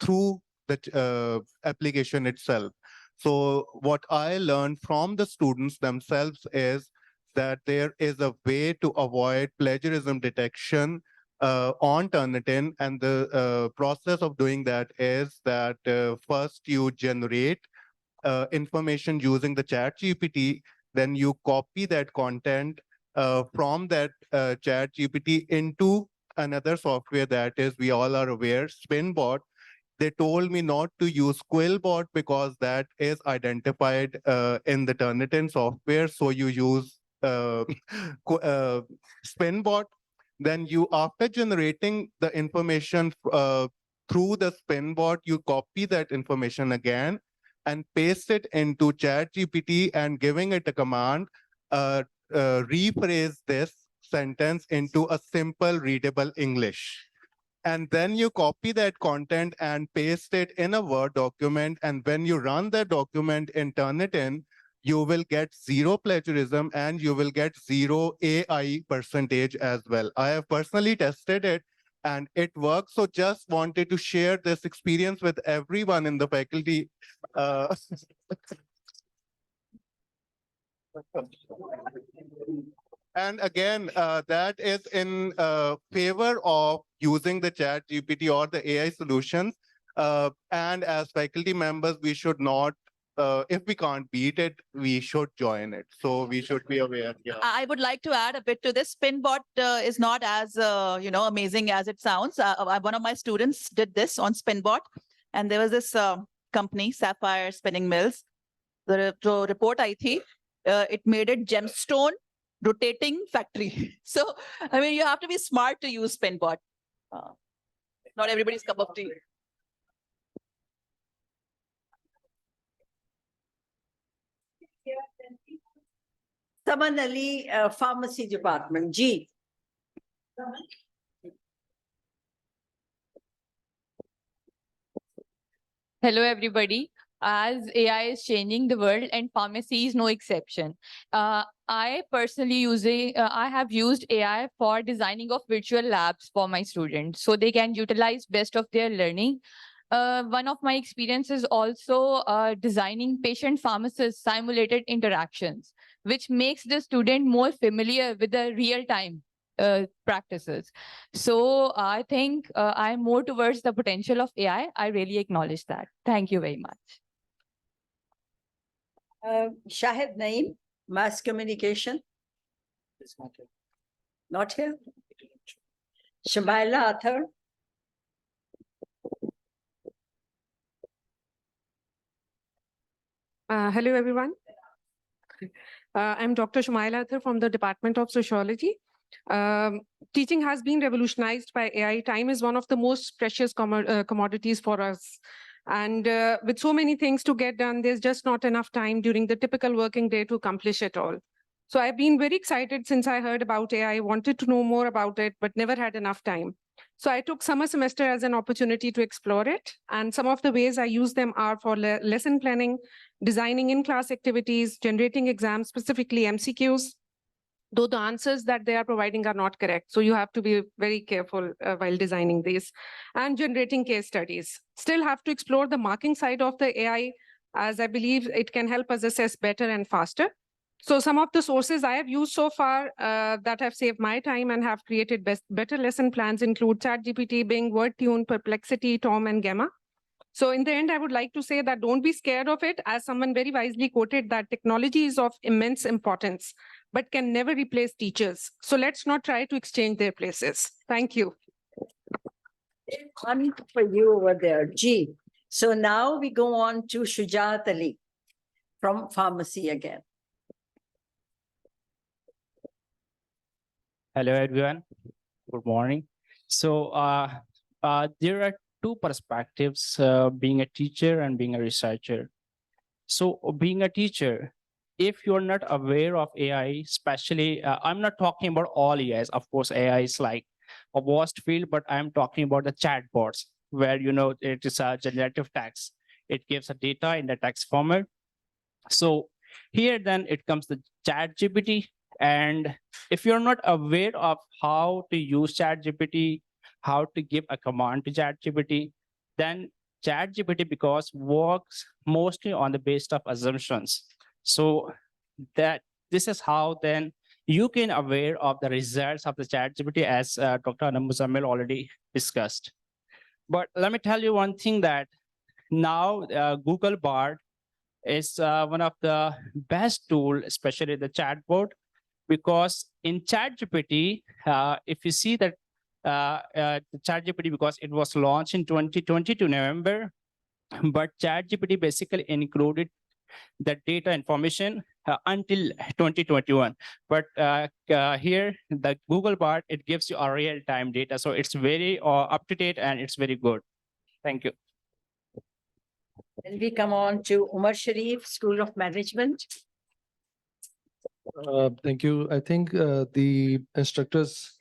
through the application itself. So what I learned from the students themselves is that there is a way to avoid plagiarism detection on Turnitin, and the process of doing that is that first you generate information using the ChatGPT, then you copy that content from that ChatGPT into another software that is, we all are aware, Spinbot. They told me not to use Quillbot because that is identified in the Turnitin software. So you use Spinbot. Then you, after generating the information through the Spinbot, you copy that information again and paste it into ChatGPT and giving it a command, rephrase this sentence into a simple readable English. And then you copy that content and paste it in a Word document. And when you run that document and turn it in, you will get 0 plagiarism and you will get 0 AI percentage as well. I have personally tested it and it works. So just wanted to share this experience with everyone in the faculty. And again, that is in favor of using the chat GPT or the AI solutions. And as faculty members, we should not, if we can't beat it, we should join it. So we should be aware. Yeah. I would like to add a bit to this. Spinbot is not as amazing as it sounds. One of my students did this on Spinbot, and there was this company, Sapphire Spinning Mills. The report I think it made it gemstone rotating factory. So I mean, you have to be smart to use Spinbot. Not everybody's cup of tea. Saman Ali, Pharmacy Department, G. Hello, everybody. As AI is changing the world and pharmacy is no exception. I personally I have used AI for designing of virtual labs for my students so they can utilize best of their learning. One of my experiences also designing patient-pharmacist simulated interactions, which makes the student more familiar with the real-time practices. So I think I'm more towards the potential of AI. I really acknowledge that. Thank you very much. Shahid Naeem, Mass Communication. Not here. Shamaila Athar. Hello, everyone. I'm Dr. Shamaila Athar from the Department of Sociology. Teaching has been revolutionized by AI. Time is one of the most precious commodities for us. And with so many things to get done, there's just not enough time during the typical working day to accomplish it all. So I've been very excited since I heard about AI, wanted to know more about it, but never had enough time. So I took summer semester as an opportunity to explore it. And some of the ways I use them are for lesson planning, designing in-class activities, generating exams, specifically MCQs, though the answers that they are providing are not correct. So you have to be very careful while designing these, and generating case studies. Still have to explore the marking side of the AI, as I believe it can help us assess better and faster. So some of the sources I have used so far that have saved my time and have created better lesson plans include ChatGPT, Bing, WordTune, Perplexity, Tom, and Gamma. So in the end, I would like to say that don't be scared of it, as someone very wisely quoted that technology is of immense importance, but can never replace teachers. So let's not try to exchange their places. Thank you. One for you over there, G. So now we go on to Shujaat Ali from Pharmacy again. Hello, everyone. Good morning. So there are two perspectives, being a teacher and being a researcher. So being a teacher, if you're not aware of AI, especially, I'm not talking about all AIs. Of course, AI is like a vast field, but I'm talking about the chatbots, where, it is a generative text. It gives a data in the text format. So here then it comes the ChatGPT. And if you're not aware of how to use ChatGPT, how to give a command to ChatGPT, then ChatGPT because works mostly on the basis of assumptions. So that this is how then you can aware of the results of the ChatGPT, as Dr. Muzammil already discussed. But let me tell you one thing, that now Google Bard is one of the best tool, especially the chatbot, because in ChatGPT, if you see that the ChatGPT, because it was launched in 2022 November, but ChatGPT basically included the data information until 2021. But here, the Google Bard, it gives you a real-time data. So it's very up-to-date and it's very good. Thank you. Then we come on to Umar Sharif, School of Management. Thank you. I think the instructors,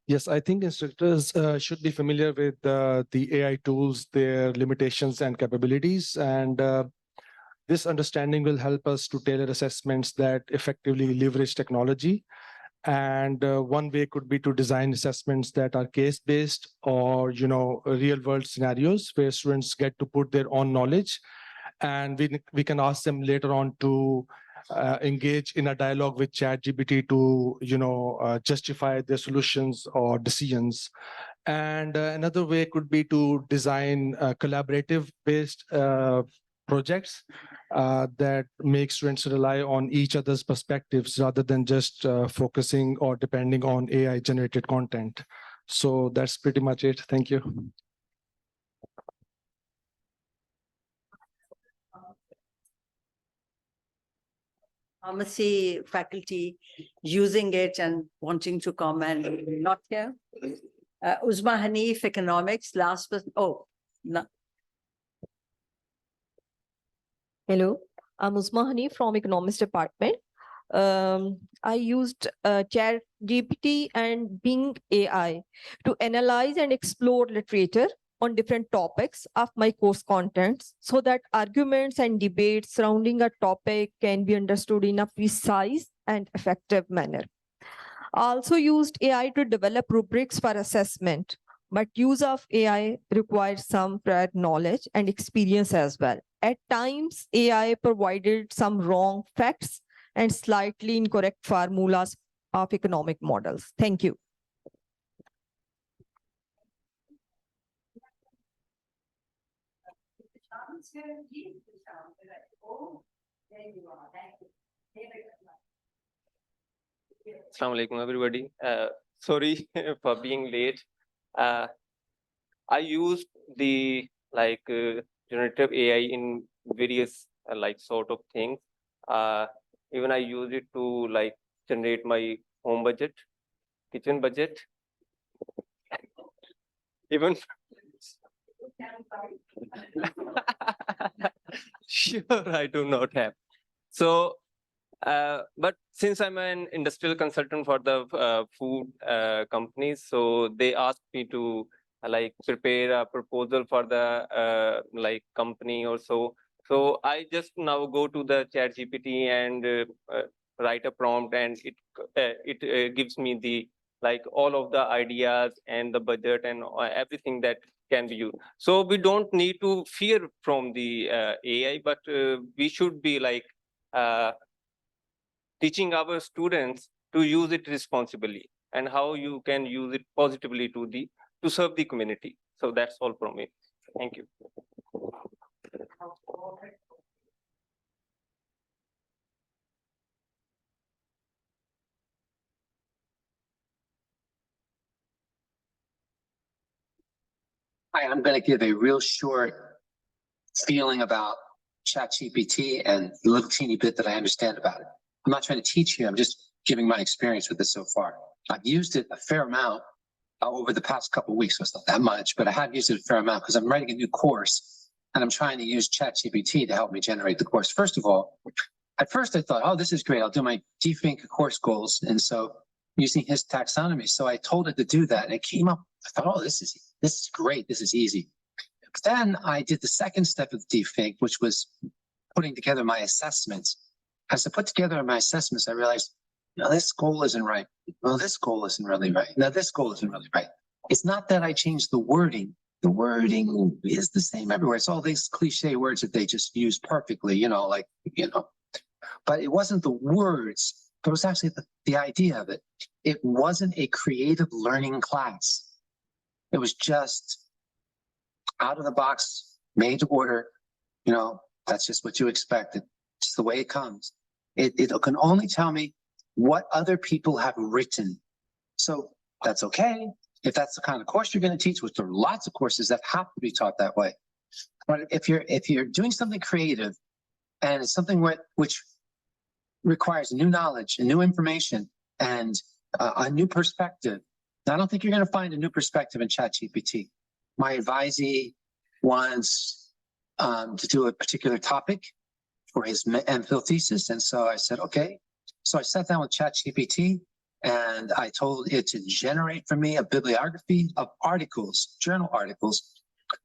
yes, I think instructors should be familiar with the AI tools, their limitations and capabilities. And this understanding will help us to tailor assessments that effectively leverage technology. And one way could be to design assessments that are case-based or, real-world scenarios where students get to put their own knowledge. And we can ask them later on to engage in a dialogue with ChatGPT to, justify their solutions or decisions. And another way could be to design collaborative based projects that make students rely on each other's perspectives rather than just focusing or depending on AI generated content. So that's pretty much it. Thank you. Pharmacy faculty using it and wanting to comment, not here. Uzma Hanif, economics, last person. Oh, no. Hello, I'm Uzma Hani from Economics Department. I used ChatGPT and Bing AI to analyze and explore literature on different topics of my course contents so that arguments and debates surrounding a topic can be understood in a precise and effective manner. I also used AI to develop rubrics for assessment, but use of AI requires some prior knowledge and experience as well. At times, AI provided some wrong facts and slightly incorrect formulas of economic models. Thank you. Assalamu alaikum, everybody. Sorry for being late. I used the generative AI in various sort of things. Even I use it to generate my home budget, kitchen budget. Even sure, I do not have. So, but since I'm an industrial consultant for the food companies, so they asked me to prepare a proposal for the company or so. So I just now go to the ChatGPT and write a prompt, and it gives me the all of the ideas and the budget and everything that can be used. So we don't need to fear from the AI, but we should be teaching our students to use it responsibly and how you can use it positively to serve the community. So that's all from me. Thank you. Hi, I'm going to give a real short feeling about ChatGPT and the little teeny bit that I understand about it. I'm not trying to teach you, I'm just giving my experience with it so far. I've used it a fair amount over the past couple of weeks, so it's not that much, but I have used it a fair amount because I'm writing a new course and I'm trying to use ChatGPT to help me generate the course. First of all, at first I thought, oh, this is great. I'll do my DFINC course goals. And so using his taxonomy. So I told it to do that and it came up. I thought, oh, this is great. This is easy. But then I did the second step of DFINC, which was putting together my assessments. As I put together my assessments, I realized, no, this goal isn't right. Well, this goal isn't really right. No, this goal isn't really right. It's not that I changed the wording. The wording is the same everywhere. It's all these cliche words that they just use perfectly, but it wasn't the words, but it was actually the idea of it. It wasn't a creative learning class. It was just out of the box, made to order. That's just what you expected. It's the way it comes. It can only tell me what other people have written. So that's okay. If that's the kind of course you're going to teach, which there are lots of courses that have to be taught that way. But if you're doing something creative and it's something which requires new knowledge and new information and a new perspective, I don't think you're going to find a new perspective in ChatGPT. My advisee wants to do a particular topic for his MPhil thesis. And so I said, okay. So I sat down with ChatGPT and I told it to generate for me a bibliography of articles, journal articles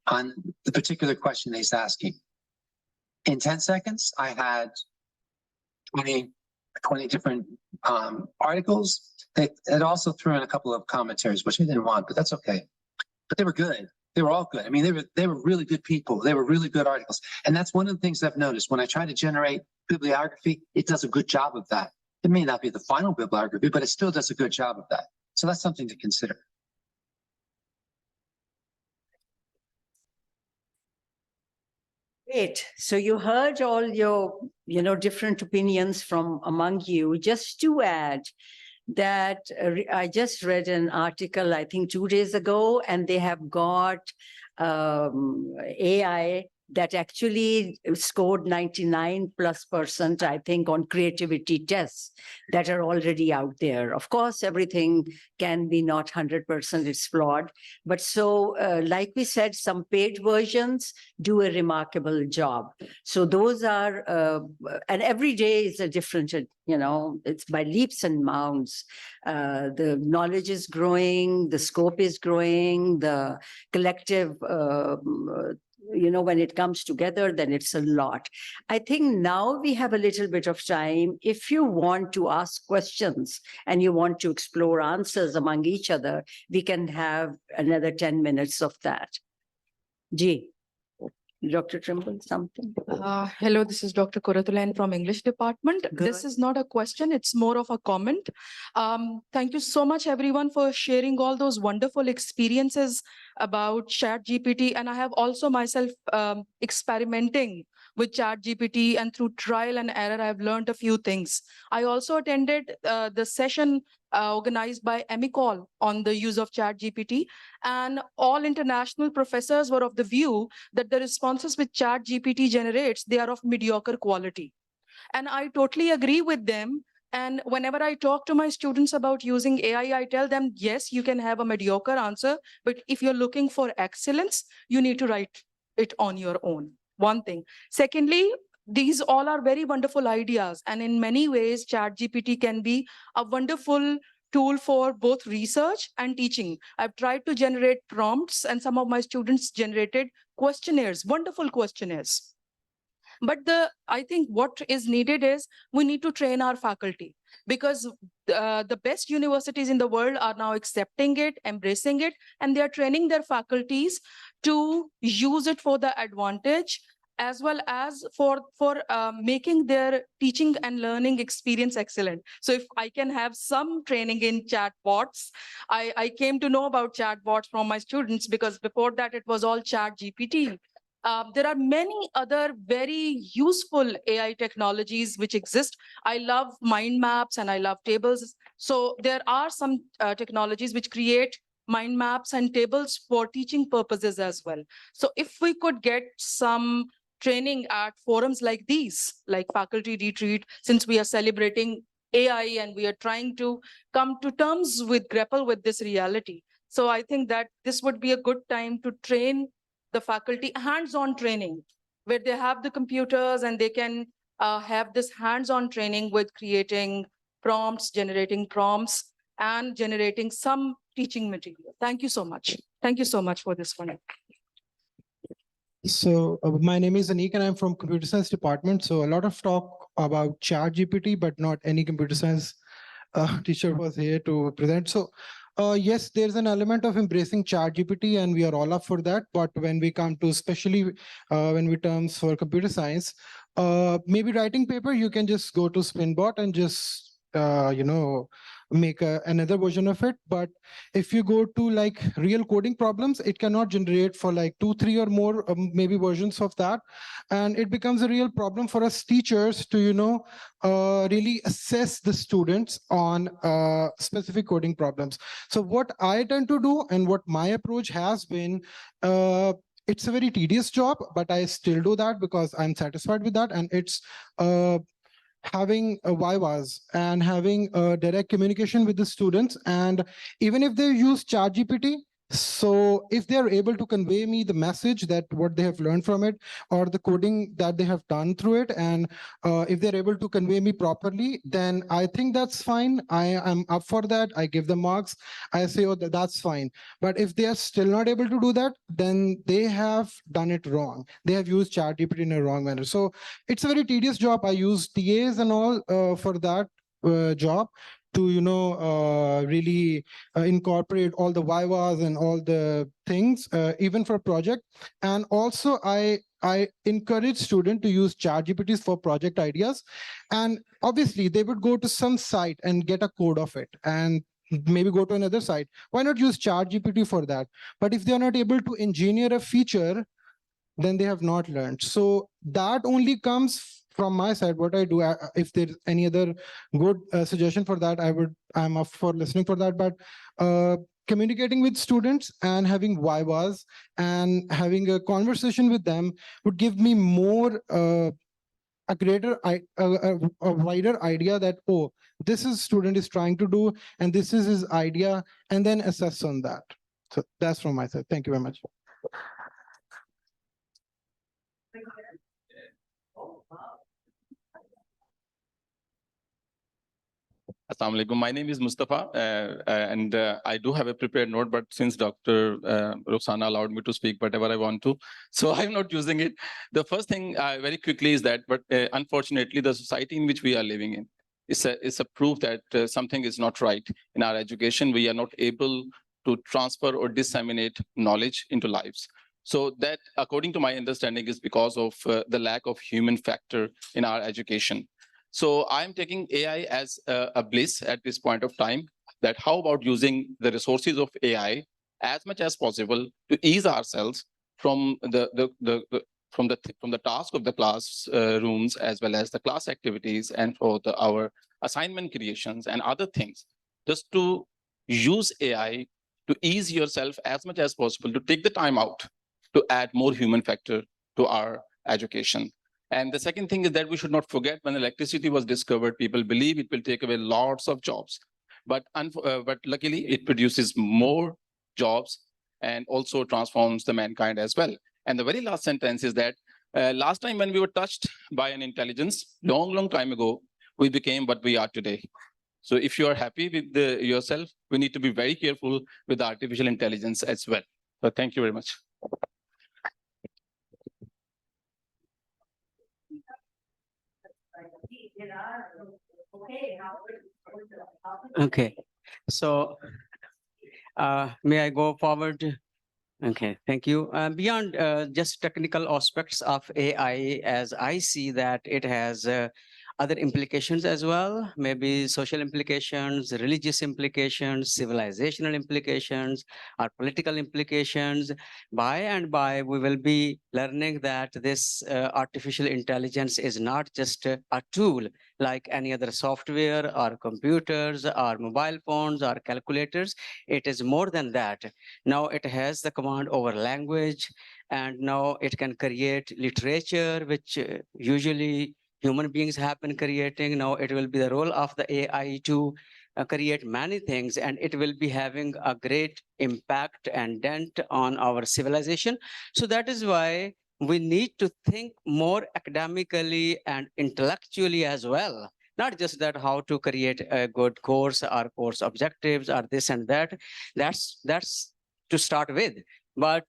on the particular question he's asking. In 10 seconds, I had 20 different articles. It also threw in a couple of commentaries, which I didn't want, but that's okay. But they were good. They were all good. I mean, they were really good people. They were really good articles. And that's one of the things I've noticed. When I try to generate bibliography, it does a good job of that. It may not be the final bibliography, but it still does a good job of that. So that's something to consider. Great. So you heard all your, different opinions from among you. Just to add that I just read an article, I think 2 days ago, and they have got AI that actually scored 99+%, I think, on creativity tests that are already out there. Of course, everything can be not 100%, it's flawed. But so, like we said, some paid versions do a remarkable job. So those are, and every day is a different, it's by leaps and bounds. The knowledge is growing, the scope is growing, the collective when it comes together, then it's a lot. I think now we have a little bit of time. If you want to ask questions and you want to explore answers among each other, we can have another 10 minutes of that. G. Dr. Trimble, something? Hello, this is Dr. Koratulan from English department. This is not a question, it's more of a comment. Thank you so much, everyone, for sharing all those wonderful experiences about ChatGPT. And I have also myself experimenting with ChatGPT, and through trial and error, I've learned a few things. I also attended the session organized by EMICOL on the use of ChatGPT, and all international professors were of the view that the responses which ChatGPT generates, they are of mediocre quality. And I totally agree with them. And whenever I talk to my students about using AI, I tell them, yes, you can have a mediocre answer, but if you're looking for excellence, you need to write it on your own. One thing. Secondly, these all are very wonderful ideas. And in many ways, ChatGPT can be a wonderful tool for both research and teaching. I've tried to generate prompts, and some of my students generated questionnaires, wonderful questionnaires. But I think what is needed is we need to train our faculty, because the best universities in the world are now accepting it, embracing it, and they are training their faculties to use it for the advantage, as well as for making their teaching and learning experience excellent. So if I can have some training in chatbots, I came to know about chatbots from my students, because before that it was all ChatGPT. There are many other very useful AI technologies which exist. I love mind maps and I love tables. So there are some technologies which create mind maps and tables for teaching purposes as well. So if we could get some training at forums like these, like Faculty Retreat, since we are celebrating AI and we are trying to come to terms with, grapple with this reality. So I think that this would be a good time to train the faculty, hands-on training, where they have the computers and they can have this hands-on training with creating prompts, generating prompts, and generating some teaching material. Thank you so much. Thank you so much for this one. So my name is Anik and I'm from computer science department. So a lot of talk about ChatGPT, but not any computer science teacher was here to present. So yes, there's an element of embracing ChatGPT and we are all up for that. But when we come to, especially when we terms for computer science, maybe writing paper, you can just go to Spinbot and just, make another version of it. But if you go to like real coding problems, it cannot generate for like 2, 3 or more maybe versions of that. And it becomes a real problem for us teachers to, really assess the students on specific coding problems. So what I tend to do and what my approach has been, it's a very tedious job, but I still do that because I'm satisfied with that. And it's having vivas and having direct communication with the students. And even if they use ChatGPT, so if they're able to convey me the message that what they have learned from it or the coding that they have done through it, and if they're able to convey me properly, then I think that's fine. I am up for that. I give them marks. I say, oh, that's fine. But if they are still not able to do that, then they have done it wrong. They have used ChatGPT in a wrong manner. So it's a very tedious job. I use TAs and all for that job to really incorporate all the vivas and all the things, even for project. And also I encourage students to use ChatGPTs for project ideas. And obviously they would go to some site and get a code of it and maybe go to another site. Why not use ChatGPT for that? But if they are not able to engineer a feature, then they have not learned. So that only comes from my side. What I do, if there's any other good suggestion for that, I'm up for listening for that. But communicating with students and having vivas and having a conversation with them would give me more a greater a wider idea that, oh, this is student is trying to do and this is his idea, and then assess on that. So that's from my side. Thank you very much. Assalamu alaikum. My name is Mustafa, and I do have a prepared note, but since Dr. Roxana allowed me to speak whatever I want to, so I'm not using it. The first thing very quickly is that, but unfortunately, the society in which we are living in is a proof that something is not right in our education. We are not able to transfer or disseminate knowledge into lives. So that, according to my understanding, is because of the lack of human factor in our education. So I'm taking AI as a bliss at this point of time, that how about using the resources of AI as much as possible to ease ourselves from the task of the class rooms, as well as the class activities, and for our assignment creations and other things, just to use AI to ease yourself as much as possible, to take the time out to add more human factor to our education. And the second thing is that we should not forget, when electricity was discovered, people believe it will take away lots of jobs. But luckily, it produces more jobs and also transforms the mankind as well. And the very last sentence is that last time when we were touched by an intelligence, long time ago, we became what we are today. So if you are happy with yourself, we need to be very careful with artificial intelligence as well. So thank you very much. Okay, so may I go forward? Okay, thank you. Beyond just technical aspects of AI, as I see that it has other implications as well, maybe social implications, religious implications, civilizational implications, or political implications. By and by, we will be learning that this artificial intelligence is not just a tool like any other software or computers or mobile phones or calculators. It is more than that. Now it has the command over language, and now it can create literature, which usually human beings have been creating. Now it will be the role of the AI to create many things, and it will be having a great impact and dent on our civilization. So that is why we need to think more academically and intellectually as well. Not just that how to create a good course or course objectives or this and that. That's to start with. But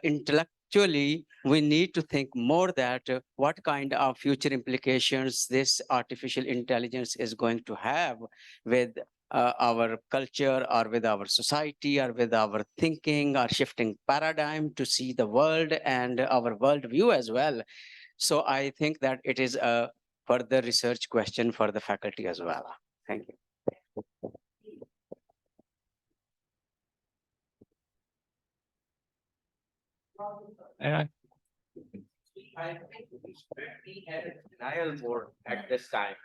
intellectually, we need to think more that what kind of future implications this artificial intelligence is going to have with our culture, or with our society, or with our thinking, or shifting paradigm to see the world and our worldview as well. So I think that it is a further research question for the faculty as well. Thank you. I think we had a denial board at this time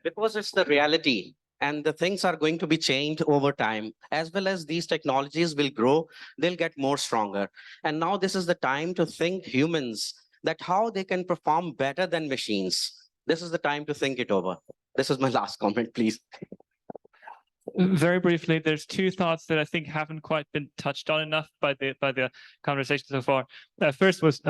because it's the reality, and the things are going to be changed over time. As well as these technologies will grow, they'll get more stronger. And now this is the time to think humans, that how they can perform better than machines. This is the time to think it over. This is my last comment, please. Very briefly, there's two thoughts that I think haven't quite been touched on enough by the conversation so far. First was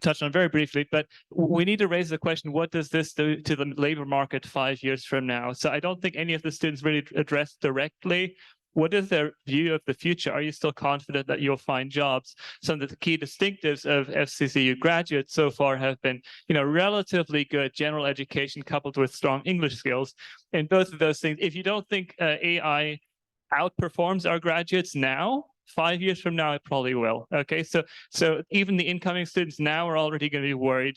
touched on very briefly, but we need to raise the question: what does this do to the labor market 5 years from now? So I don't think any of the students really addressed directly what is their view of the future? Are you still confident that you'll find jobs? Some of the key distinctives of FCCU graduates so far have been, relatively good general education coupled with strong English skills. And both of those things, if you don't think AI outperforms our graduates now, 5 years from now, it probably will. Okay, so even the incoming students now are already going to be worried.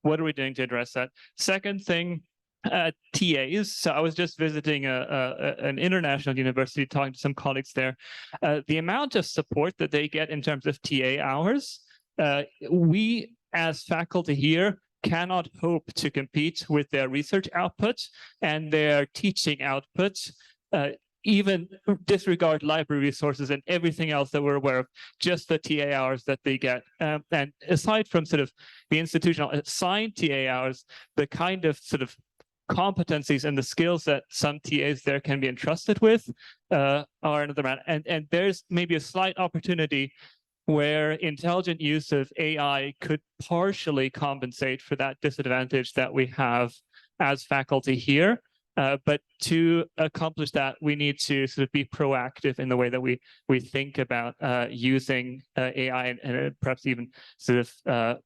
What are we doing to address that? Second thing, TAs. So I was just visiting an international university, talking to some colleagues there. The amount of support that they get in terms of TA hours, we as faculty here cannot hope to compete with their research output and their teaching output. Even disregard library resources and everything else that we're aware of, just the TA hours that they get. And aside from sort of the institutional assigned TA hours, the kind of sort of competencies and the skills that some TAs there can be entrusted with are another matter. And there's maybe a slight opportunity where intelligent use of AI could partially compensate for that disadvantage that we have as faculty here. But to accomplish that, we need to sort of be proactive in the way that we think about using AI and perhaps even sort of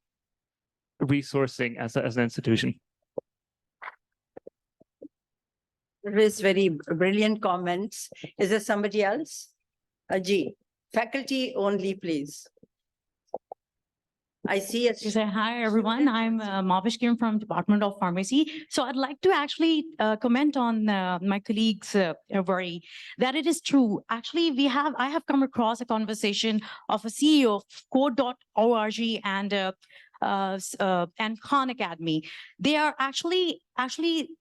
resourcing as an institution. There is very brilliant comments. Is there somebody else? Ajit, faculty only, please. I see it. Hi, everyone. I'm Mavish Kim from Department of Pharmacy. So I'd like to actually comment on my colleague's worry that it is true. Actually, I have come across a conversation of a CEO of Code.org and Khan Academy. They are actually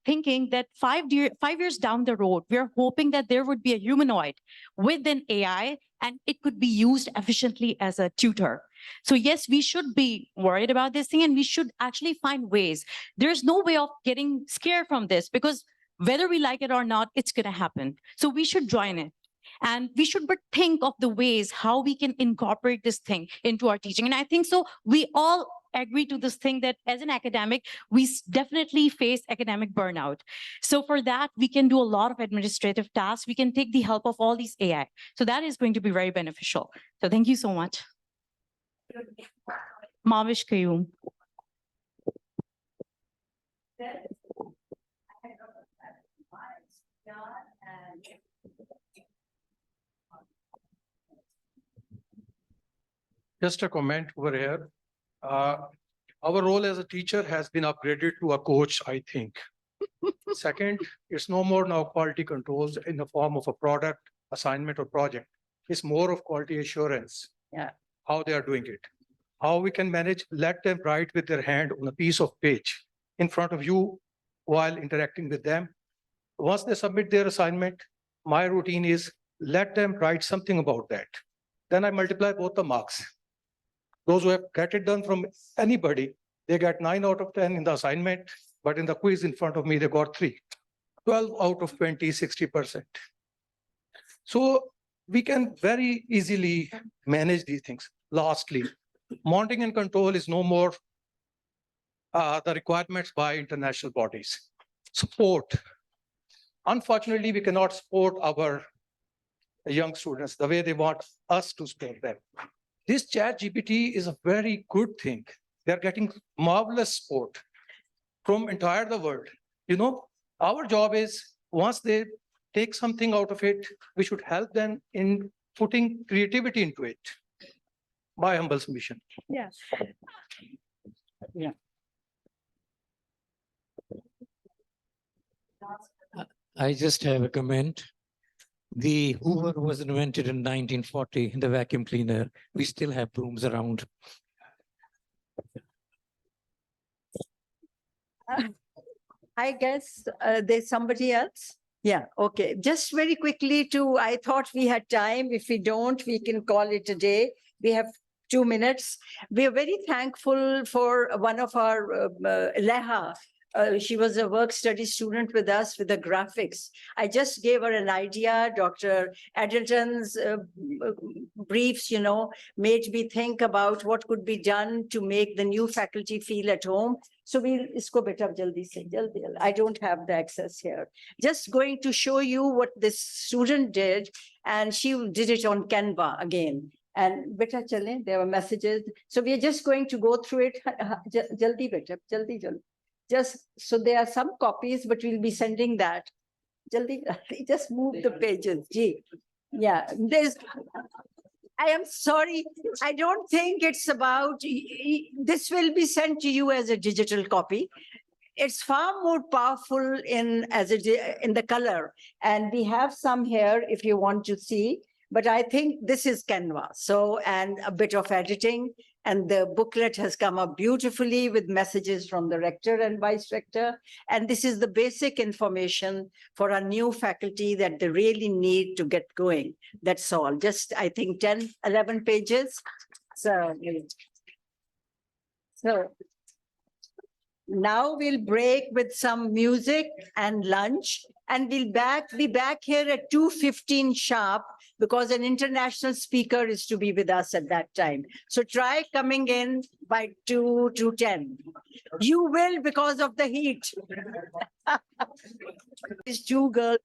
thinking that 5 years down the road, we're hoping that there would be a humanoid with an AI and it could be used efficiently as a tutor. So yes, we should be worried about this thing and we should actually find ways. There's no way of getting scared from this because whether we like it or not, it's going to happen. So we should join it. And we should but think of the ways how we can incorporate this thing into our teaching. And I think so we all agree to this thing that as an academic, we definitely face academic burnout. So for that, we can do a lot of administrative tasks. We can take the help of all these AI. So that is going to be very beneficial. So thank you so much. Mavish Kayum. Just a comment over here. Our role as a teacher has been upgraded to a coach, I think. Second, it's no more now quality controls in the form of a product, assignment, or project. It's more of quality assurance. Yeah. How they are doing it. How we can manage, let them write with their hand on a piece of page in front of you while interacting with them. Once they submit their assignment, my routine is let them write something about that. Then I multiply both the marks. Those who have get it done from anybody, they get 9 out of 10 in the assignment, but in the quiz in front of me, they got 3. 12 out of 20, 60%. So we can very easily manage these things. Lastly, monitoring and control is no more the requirements by international bodies. Support. Unfortunately, we cannot support our young students the way they want us to support them. This ChatGPT is a very good thing. They're getting marvelous support from entire the world. Our job is once they take something out of it, we should help them in putting creativity into it. My humble submission. Yes. Yeah. I just have a comment. The Hoover was invented in 1940, the vacuum cleaner. We still have brooms around. I guess there's somebody else. Yeah, okay. Just very quickly I thought we had time. If we don't, we can call it a day. We have 2 minutes. We are very thankful for one of our Leha She was a work study student with us with the graphics. I just gave her an idea. Dr. Addleton's briefs, made me think about what could be done to make the new faculty feel at home. So isko beta jaldi se, jaldi. I don't have the access here. Just going to show you what this student did, and she did it on Canva again. And beta chale, there were messages. So we are just going to go through it. Jaldi beta, jaldi, jaldi. Just so there are some copies, but we'll be sending that. Jaldi, just move the pages. Gee. Yeah, I am sorry. I don't think it's about, this will be sent to you as a digital copy. It's far more powerful in the color. And we have some here if you want to see. But I think this is Canva. So, and a bit of editing. And the booklet has come up beautifully with messages from the rector and vice-rector. And this is the basic information for our new faculty that they really need to get going. That's all. Just, I think, 10, 11 pages. So now we'll break with some music and lunch. And we'll be back here at 2:15 sharp, because an international speaker is to be with us at that time. So try coming in by 2:10. You will because of the heat. These two girls,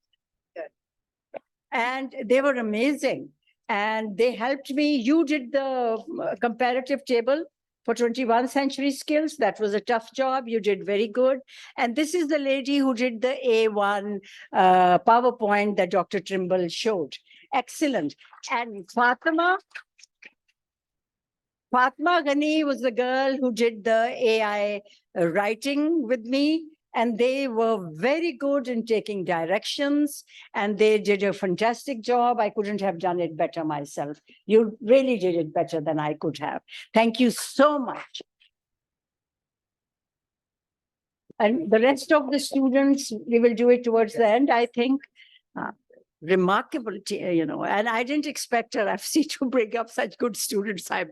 and they were amazing. And they helped me. You did the comparative table for 21st century skills. That was a tough job. You did very good. And this is the lady who did the A1 PowerPoint that Dr. Trimble showed. Excellent. And Fatima Ghani was the girl who did the AI writing with me. And they were very good in taking directions, and they did a fantastic job. I couldn't have done it better myself. You really did it better than I could have. Thank you so much. And the rest of the students, we will do it towards the end, I think. Remarkable, and I didn't expect our FC to bring up such good students. I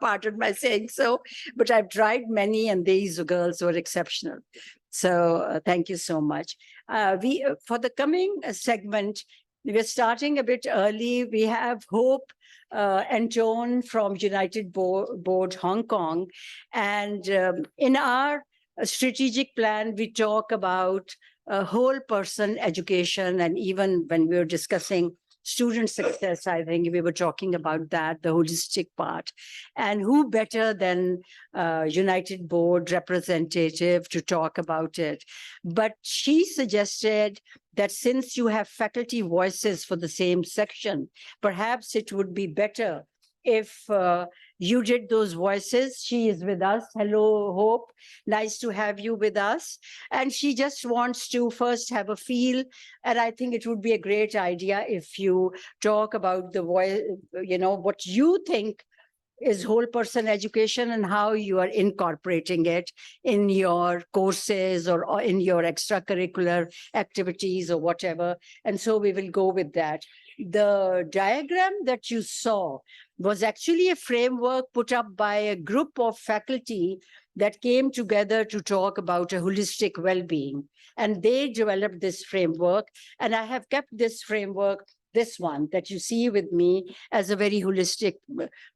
pardon my saying so, but I've tried many, and these girls were exceptional. So thank you so much. For the coming segment, we're starting a bit early. We have Hope and Joan from United Board Hong Kong. And in our strategic plan, we talk about whole person education. And even when we were discussing student success, I think we were talking about that, the holistic part. And who better than United Board representative to talk about it? But she suggested that since you have faculty voices for the same section, perhaps it would be better if you did those voices. She is with us. Hello, Hope. Nice to have you with us. And she just wants to first have a feel. And I think it would be a great idea if you talk about the voice, what you think is whole person education and how you are incorporating it in your courses or in your extracurricular activities or whatever. And so we will go with that. The diagram that you saw was actually a framework put up by a group of faculty that came together to talk about a holistic well-being. And they developed this framework. And I have kept this framework, this one that you see with me, as a very holistic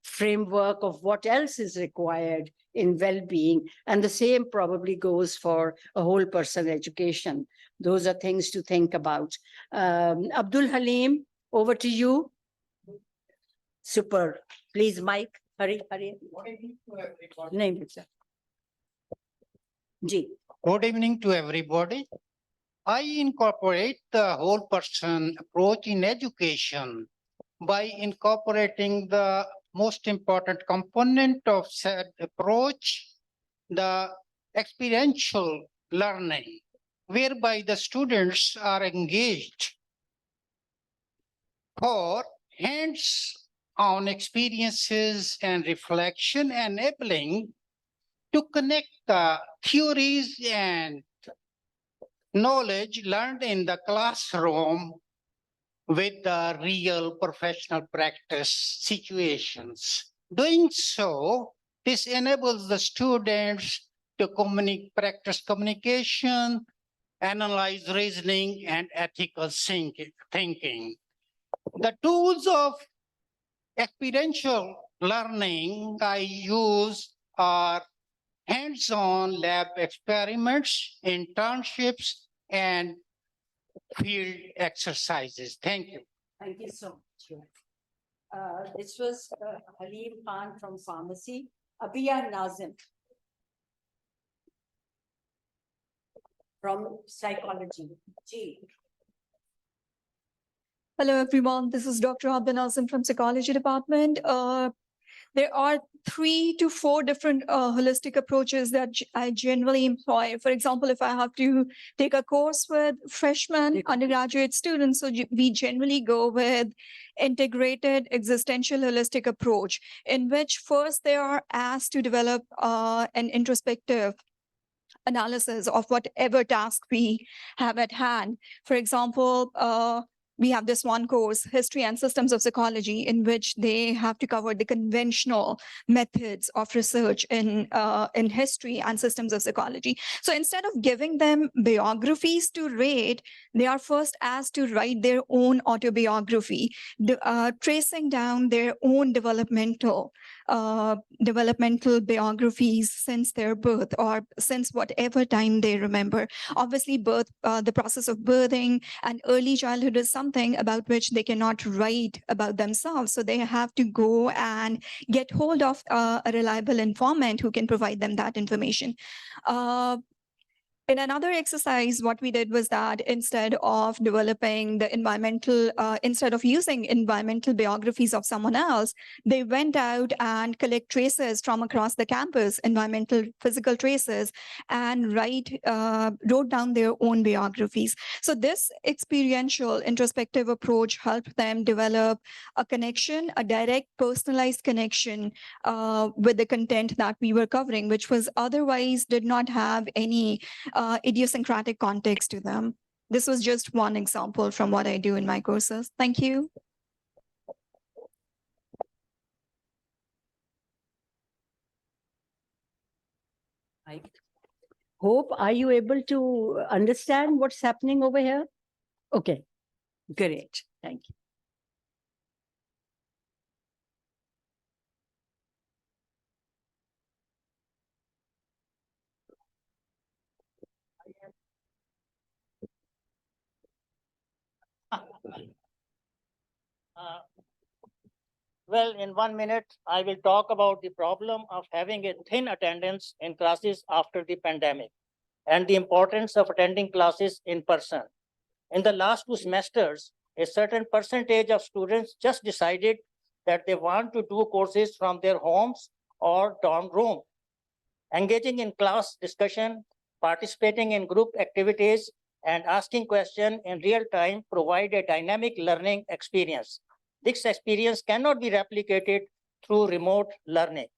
framework of what else is required in well-being. And the same probably goes for a whole person education. Those are things to think about. Abdul Halim, over to you. Super. Please, Mike. Hurry. Name it, sir. Ji. Good evening to everybody. I incorporate the whole person approach in education by incorporating the most important component of said approach, the experiential learning, whereby the students are engaged for hands-on experiences and reflection, enabling to connect the theories and knowledge learned in the classroom with the real professional practice situations. Doing so, this enables the students to practice communication, analyze reasoning, and ethical thinking. The tools of experiential learning I use are hands-on lab experiments, internships, and field exercises. Thank you. Thank you so much. This was Halim Khan from pharmacy. Abiya Nazim from psychology. G. Hello, everyone. This is Dr. Abdul Nazim from Psychology Department. There are 3 to 4 different holistic approaches that I generally employ. For example, if I have to take a course with freshmen, undergraduate students, so we generally go with integrated existential holistic approach, in which first they are asked to develop an introspective analysis of whatever task we have at hand. For example, we have this one course, History and Systems of Psychology, in which they have to cover the conventional methods of research in history and systems of psychology. So instead of giving them biographies to read, they are first asked to write their own autobiography, tracing down their own developmental biographies since their birth or since whatever time they remember. Obviously, the process of birthing and early childhood is something about which they cannot write about themselves. So they have to go and get hold of a reliable informant who can provide them that information. In another exercise, what we did was that instead of developing the instead of using environmental biographies of someone else, they went out and collect traces from across the campus, environmental physical traces, and wrote down their own biographies. So this experiential introspective approach helped them develop a connection, a direct personalized connection with the content that we were covering, which was otherwise did not have any idiosyncratic context to them. This was just one example from what I do in my courses. Thank you. Hope, are you able to understand what's happening over here? Okay, great. Thank you. Well, in 1 minute, I will talk about the problem of having a thin attendance in classes after the pandemic and the importance of attending classes in person. In the last 2 semesters, a certain percentage of students just decided that they want to do courses from their homes or dorm room. Engaging in class discussion, participating in group activities, and asking questions in real time provide a dynamic learning experience. This experience cannot be replicated through remote learning.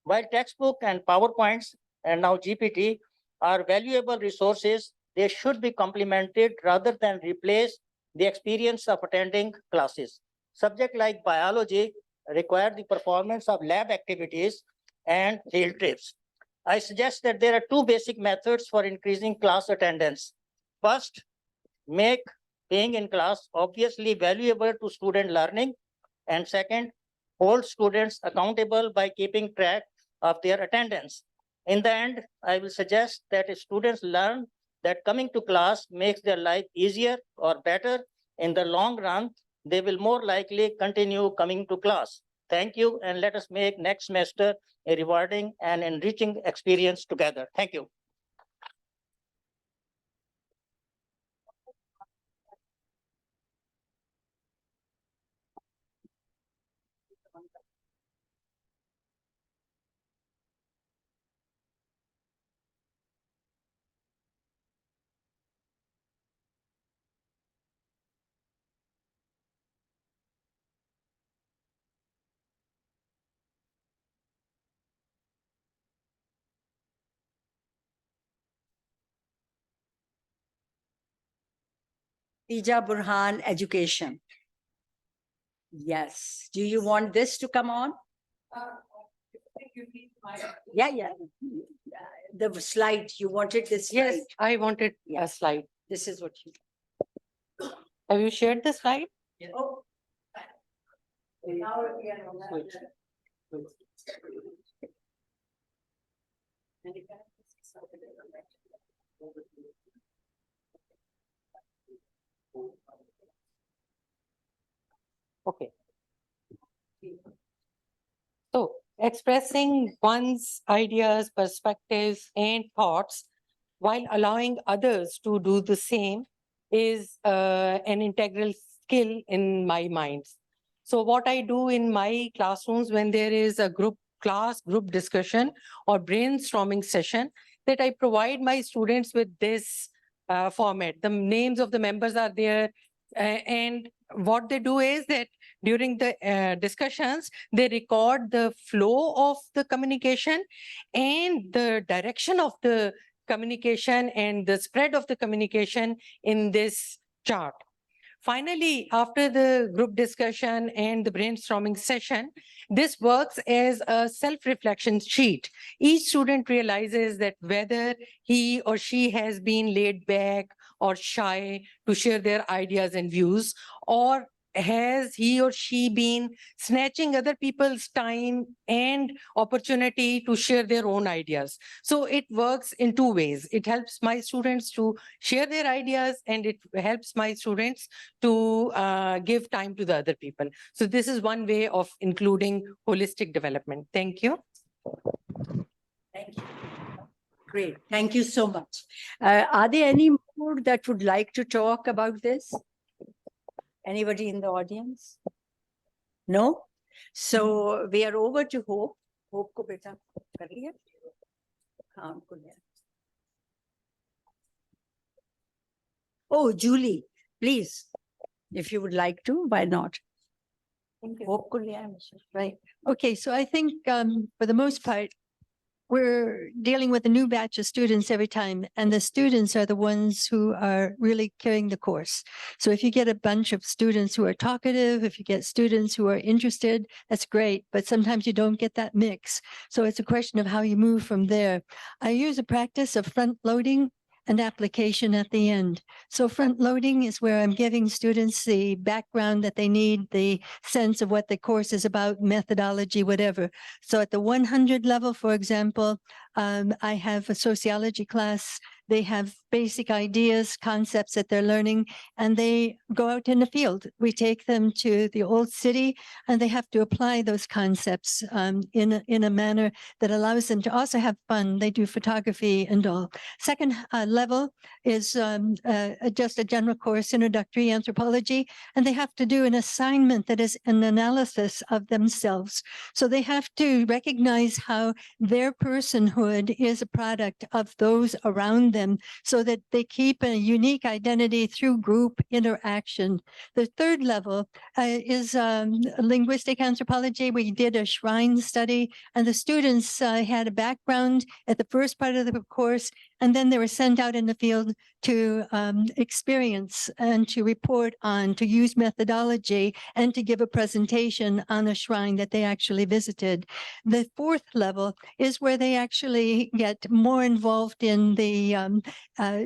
While textbook and PowerPoints and now GPT are valuable resources, they should be complemented rather than replace the experience of attending classes. Subjects like biology require the performance of lab activities and field trips. I suggest that there are 2 basic methods for increasing class attendance. First, make being in class obviously valuable to student learning. And second, hold students accountable by keeping track of their attendance. In the end, I will suggest that if students learn that coming to class makes their life easier or better, in the long run, they will more likely continue coming to class. Thank you, and let us make next semester a rewarding and enriching experience together. Thank you. Tija Burhan, education. Yes. Do you want this to come on? Yeah. The slide, you wanted this slide. Yes, I wanted a slide. This is what you. Have you shared the slide? Oh. Now we are on that. Okay. So expressing one's ideas, perspectives, and thoughts while allowing others to do the same is an integral skill in my mind. So what I do in my classrooms when there is a group discussion or brainstorming session, that I provide my students with this format. The names of the members are there, and what they do is that during the discussions, they record the flow of the communication and the direction of the communication and the spread of the communication in this chart. Finally, after the group discussion and the brainstorming session, this works as a self-reflection sheet. Each student realizes that whether he or she has been laid back or shy to share their ideas and views, or has he or she been snatching other people's time and opportunity to share their own ideas. So it works in two ways. It helps my students to share their ideas, and it helps my students to give time to the other people. So this is one way of including holistic development. Thank you. Thank you. Great. Thank you so much. Are there any more that would like to talk about this? Anybody in the audience? No? So we are over to Hope. Hope ko beta kar liya? Haan, ko liya. Oh, Julie, please, if you would like to, why not? Hope ko liya, Right. Okay, so I think for the most part, we're dealing with a new batch of students every time, and the students are the ones who are really carrying the course. So if you get a bunch of students who are talkative, if you get students who are interested, that's great, but sometimes you don't get that mix. So it's a question of how you move from there. I use a practice of front loading and application at the end. So front loading is where I'm giving students the background that they need, the sense of what the course is about, methodology, whatever. So at the 100 level, for example, I have a sociology class. They have basic ideas, concepts that they're learning, and they go out in the field. We take them to the old city, and they have to apply those concepts in a manner that allows them to also have fun. They do photography and all. Second level is just a general course, introductory anthropology, and they have to do an assignment that is an analysis of themselves. So they have to recognize how their personhood is a product of those around them, so that they keep a unique identity through group interaction. The third level is linguistic anthropology. We did a shrine study, and the students had a background at the first part of the course, and then they were sent out in the field to experience and to report on, to use methodology, and to give a presentation on a shrine that they actually visited. The fourth level is where they actually get more involved in the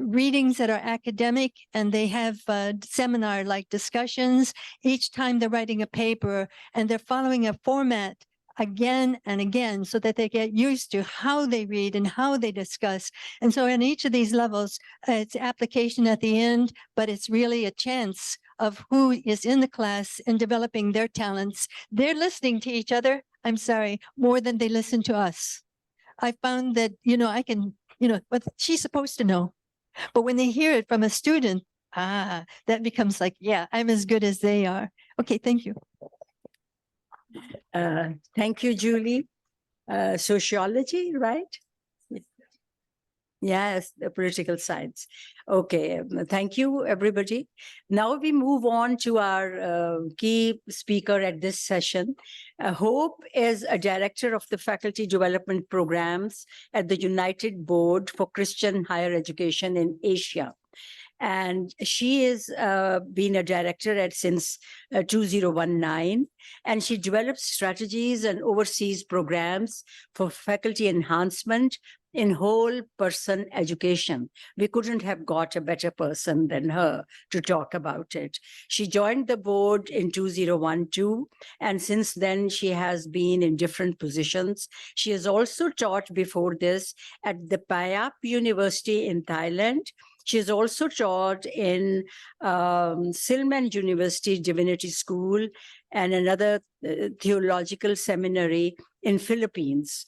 readings that are academic, and they have seminar-like discussions each time they're writing a paper, and they're following a format again and again, so that they get used to how they read and how they discuss. And so in each of these levels, it's application at the end, but it's really a chance of who is in the class and developing their talents. They're listening to each other, I'm sorry, more than they listen to us. I found that, I can, what she's supposed to know. But when they hear it from a student, that becomes like, yeah, I'm as good as they are. Okay, thank you. Thank you, Julie. Sociology, right? Yes, the political science. Okay, thank you, everybody. Now we move on to our key speaker at this session. Hope is a director of the Faculty Development Programs at the United Board for Christian Higher Education in Asia. And she has been a director since 2019, and she develops strategies and oversees programs for faculty enhancement in whole person education. We couldn't have got a better person than her to talk about it. She joined the board in 2012, and since then she has been in different positions. She has also taught before this at the Payap University in Thailand. She has also taught in Silman University Divinity School and another theological seminary in Philippines.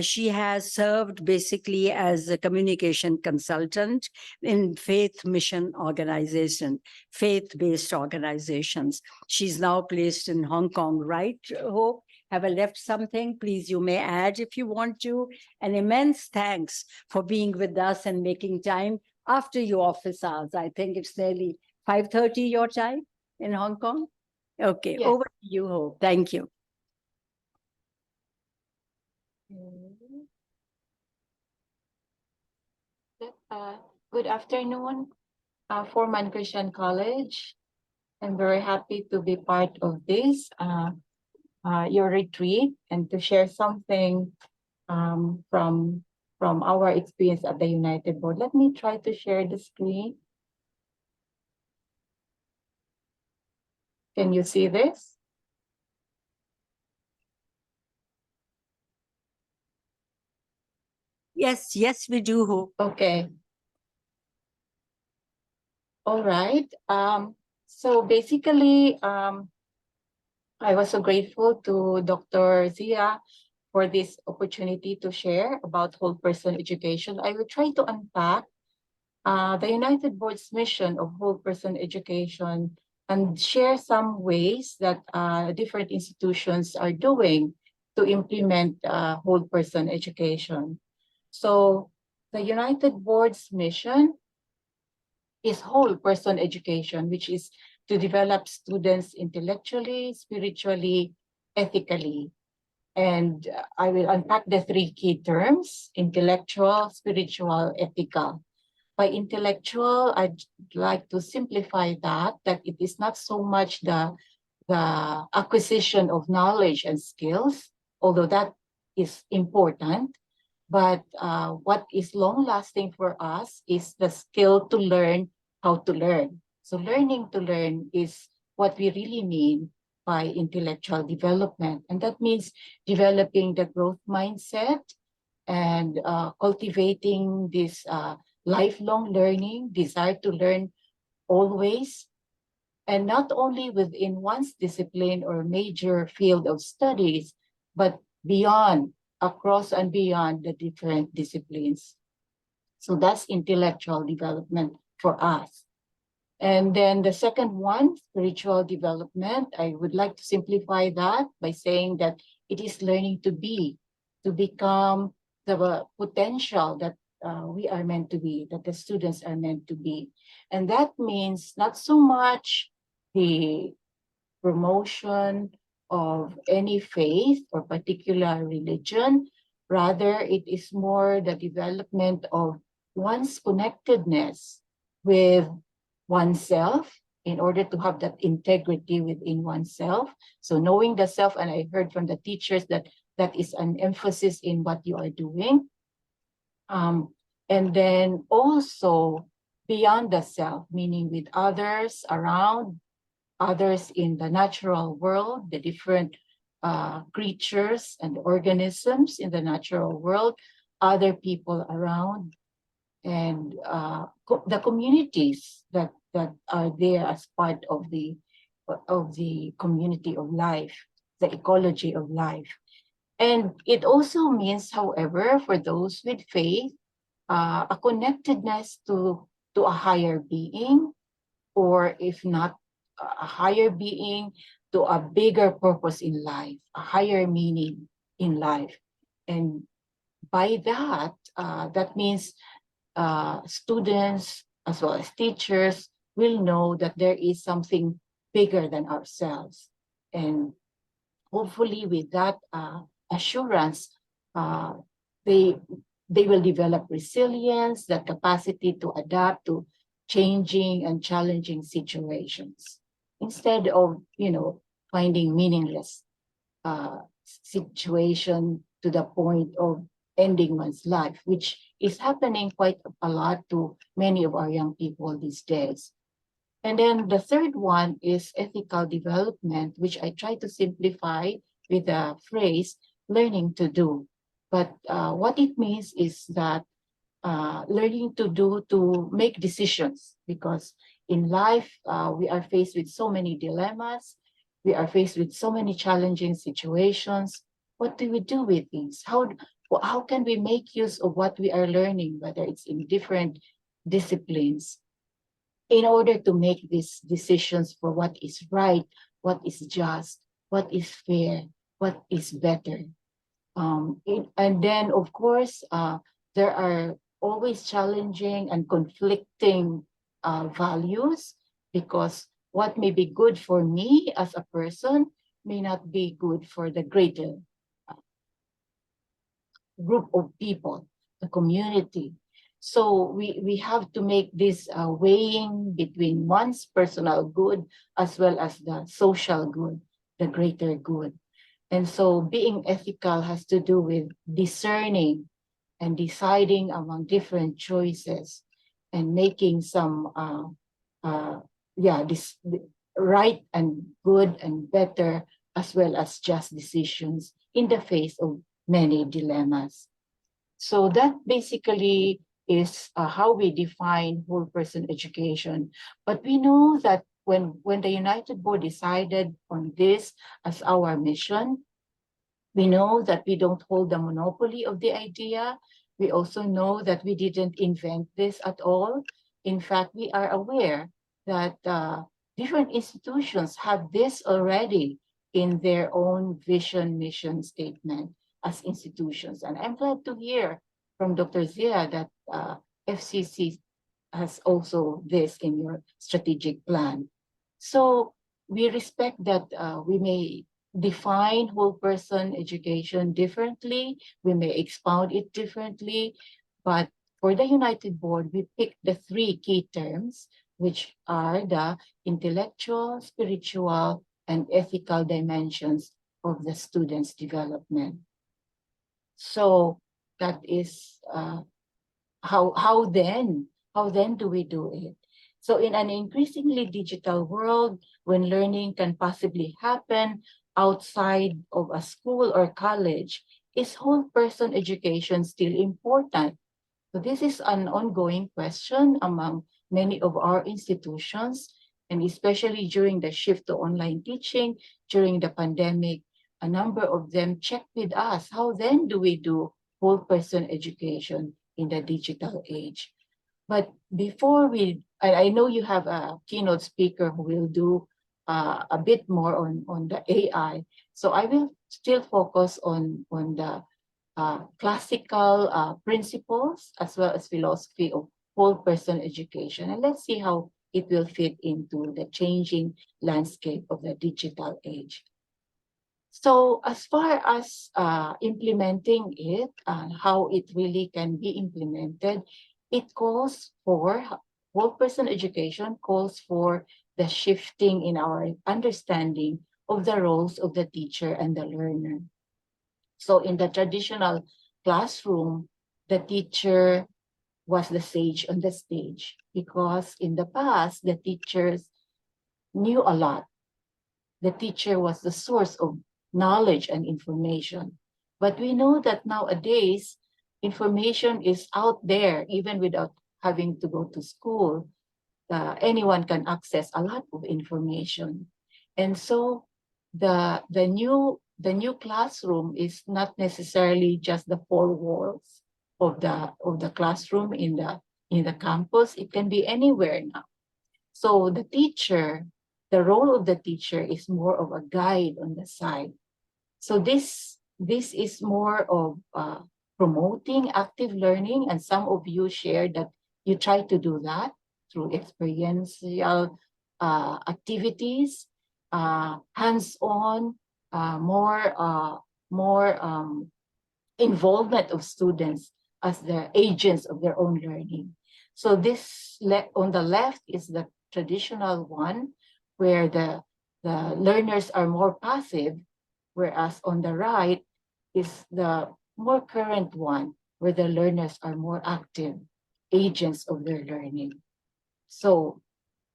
She has served basically as a communication consultant in faith mission organization, faith-based organizations. She's now placed in Hong Kong, right, Hope? Have I left something? Please, you may add if you want to. An immense thanks for being with us and making time after your office hours. I think it's nearly 5:30 your time in Hong Kong. Okay, Yes. over to you, Hope. Thank you. Good afternoon, Foreman Christian College. I'm very happy to be part of this, your retreat, and to share something from our experience at the United Board. Let me try to share the screen. Can you see this? Yes, yes, we do, Hope. Okay. All right. So basically, I was so grateful to Dr. Zia for this opportunity to share about whole person education. I will try to unpack the United Board's mission of whole person education and share some ways that different institutions are doing to implement whole person education. So the United Board's mission is whole person education, which is to develop students intellectually, spiritually, ethically. And I will unpack the three key terms: intellectual, spiritual, ethical. By intellectual, I'd like to simplify that it is not so much the acquisition of knowledge and skills, although that is important, but what is long-lasting for us is the skill to learn how to learn. So learning to learn is what we really mean by intellectual development. And that means developing the growth mindset and cultivating this lifelong learning, desire to learn always, and not only within one's discipline or major field of studies, but beyond, across and beyond the different disciplines. So that's intellectual development for us. And then the second one, spiritual development, I would like to simplify that by saying that it is learning to be, to become the potential that we are meant to be, that the students are meant to be. And that means not so much the promotion of any faith or particular religion. Rather, it is more the development of one's connectedness with oneself in order to have that integrity within oneself. So knowing the self, and I heard from the teachers that that is an emphasis in what you are doing. And then also beyond the self, meaning with others around, others in the natural world, the different creatures and organisms in the natural world, other people around, and the communities that are there as part of the community of life, the ecology of life. And it also means, however, for those with faith, a connectedness to a higher being, or if not a higher being, to a bigger purpose in life, a higher meaning in life. And by that, that means students as well as teachers will know that there is something bigger than ourselves. And hopefully with that assurance, they will develop resilience, the capacity to adapt to changing and challenging situations instead of, finding meaningless situation to the point of ending one's life, which is happening quite a lot to many of our young people these days. And then the third one is ethical development, which I try to simplify with the phrase learning to do. But what it means is that learning to do to make decisions, because in life we are faced with so many dilemmas, we are faced with so many challenging situations. What do we do with these? How can we make use of what we are learning, whether it's in different disciplines, in order to make these decisions for what is right, what is just, what is fair, what is better. And then, of course, there are always challenging and conflicting values, because what may be good for me as a person may not be good for the greater group of people, the community. So we have to make this weighing between one's personal good as well as the social good, the greater good. And so being ethical has to do with discerning and deciding among different choices and making some this right and good and better as well as just decisions in the face of many dilemmas. So that basically is how we define whole person education. But we know that when the United Board decided on this as our mission, we know that we don't hold the monopoly of the idea. We also know that we didn't invent this at all. In fact, we are aware that different institutions have this already in their own vision, mission statement as institutions. And I'm glad to hear from Dr. Zia that FCC has also this in your strategic plan. So we respect that we may define whole person education differently, we may expound it differently, but for the United Board, we picked the 3 key terms, which are the intellectual, spiritual, and ethical dimensions of the student's development. So that is how then do we do it? So in an increasingly digital world, when learning can possibly happen outside of a school or college, is whole person education still important? So this is an ongoing question among many of our institutions, and especially during the shift to online teaching during the pandemic, a number of them checked with us, how then do we do whole person education in the digital age? But before I know you have a keynote speaker who will do a bit more on the AI. So I will still focus on the classical principles as well as philosophy of whole person education. And let's see how it will fit into the changing landscape of the digital age. So as far as implementing it and how it really can be implemented, it calls for whole person education, calls for the shifting in our understanding of the roles of the teacher and the learner. So in the traditional classroom, the teacher was the sage on the stage, because in the past, the teachers knew a lot. The teacher was the source of knowledge and information. But we know that nowadays, information is out there, even without having to go to school. Anyone can access a lot of information. And so the new classroom is not necessarily just the 4 walls of the classroom in the campus. It can be anywhere now. So the teacher, the role of the teacher is more of a guide on the side. So this is more of promoting active learning, and some of you shared that you try to do that through experiential activities, hands-on, more involvement of students as the agents of their own learning. So this on the left is the traditional one where the learners are more passive, whereas on the right is the more current one where the learners are more active agents of their learning. So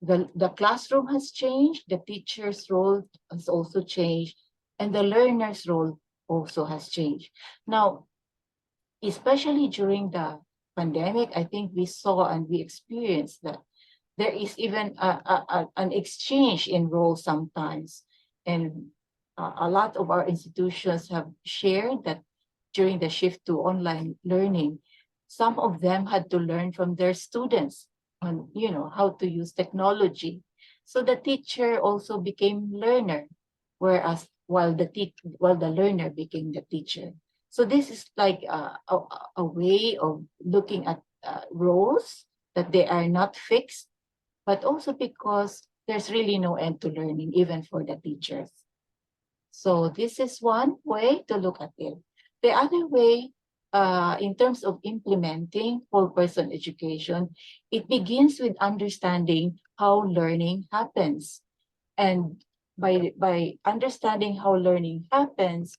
the classroom has changed, the teacher's role has also changed, and the learner's role also has changed. Now, especially during the pandemic, I think we saw and we experienced that there is even an exchange in roles sometimes. And a lot of our institutions have shared that during the shift to online learning, some of them had to learn from their students on, how to use technology. So the teacher also became learner, whereas while the learner became the teacher. So this is like a way of looking at roles, that they are not fixed, but also because there's really no end to learning, even for the teachers. So this is one way to look at it. The other way, in terms of implementing whole person education, it begins with understanding how learning happens. And by understanding how learning happens,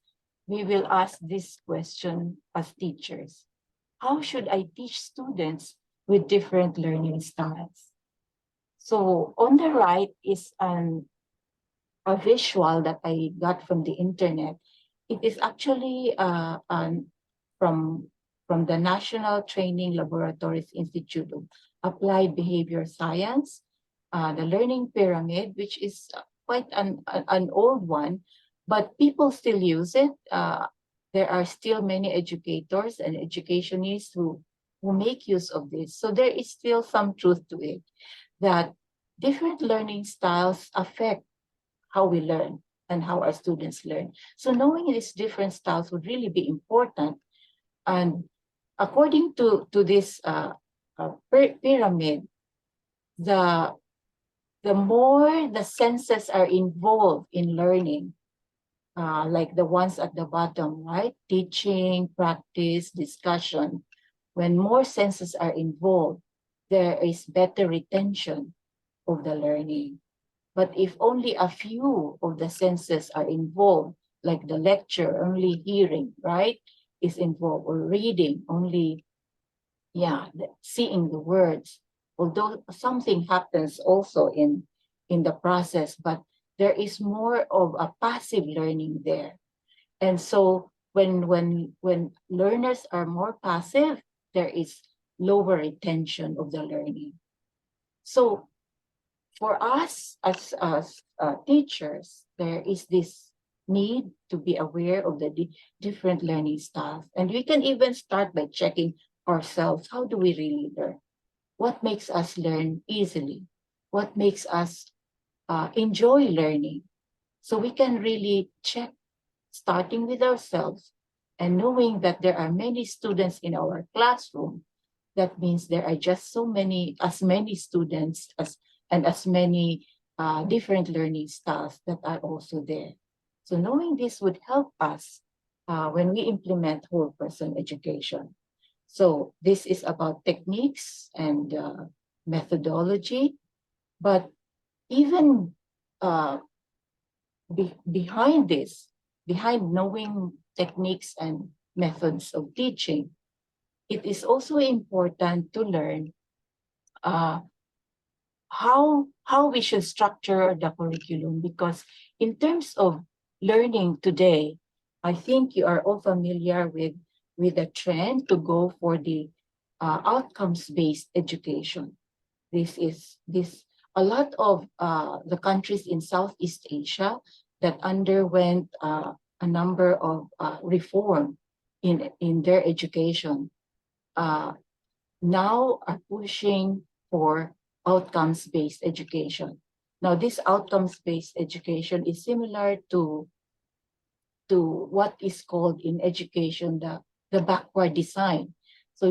we will ask this question as teachers. How should I teach students with different learning styles? So on the right is a visual that I got from the internet. It is actually from the National Training Laboratories Institute of Applied Behavior Science, the learning pyramid, which is quite an old one, but people still use it. There are still many educators and educationists who make use of this. So there is still some truth to it, that different learning styles affect how we learn and how our students learn. So knowing these different styles would really be important. And according to this pyramid, the more the senses are involved in learning, like the ones at the bottom, right? Teaching, practice, discussion. When more senses are involved, there is better retention of the learning. But if only a few of the senses are involved, like the lecture, only hearing, right, is involved, or reading, only, seeing the words, although something happens also in the process, but there is more of a passive learning there. And so when learners are more passive, there is lower retention of the learning. So for us as teachers, there is this need to be aware of the different learning styles. And we can even start by checking ourselves. How do we really learn? What makes us learn easily? What makes us enjoy learning? So we can really check, starting with ourselves and knowing that there are many students in our classroom. That means there are just as many students and as many different learning styles that are also there. So knowing this would help us when we implement whole person education. So this is about techniques and methodology, but even behind this, behind knowing techniques and methods of teaching, it is also important to learn how we should structure the curriculum, because in terms of learning today, I think you are all familiar with the trend to go for the outcomes-based education. A lot of the countries in Southeast Asia that underwent a number of reform in their education now are pushing for outcomes-based education. Now, this outcomes-based education is similar to what is called in education the backward design. So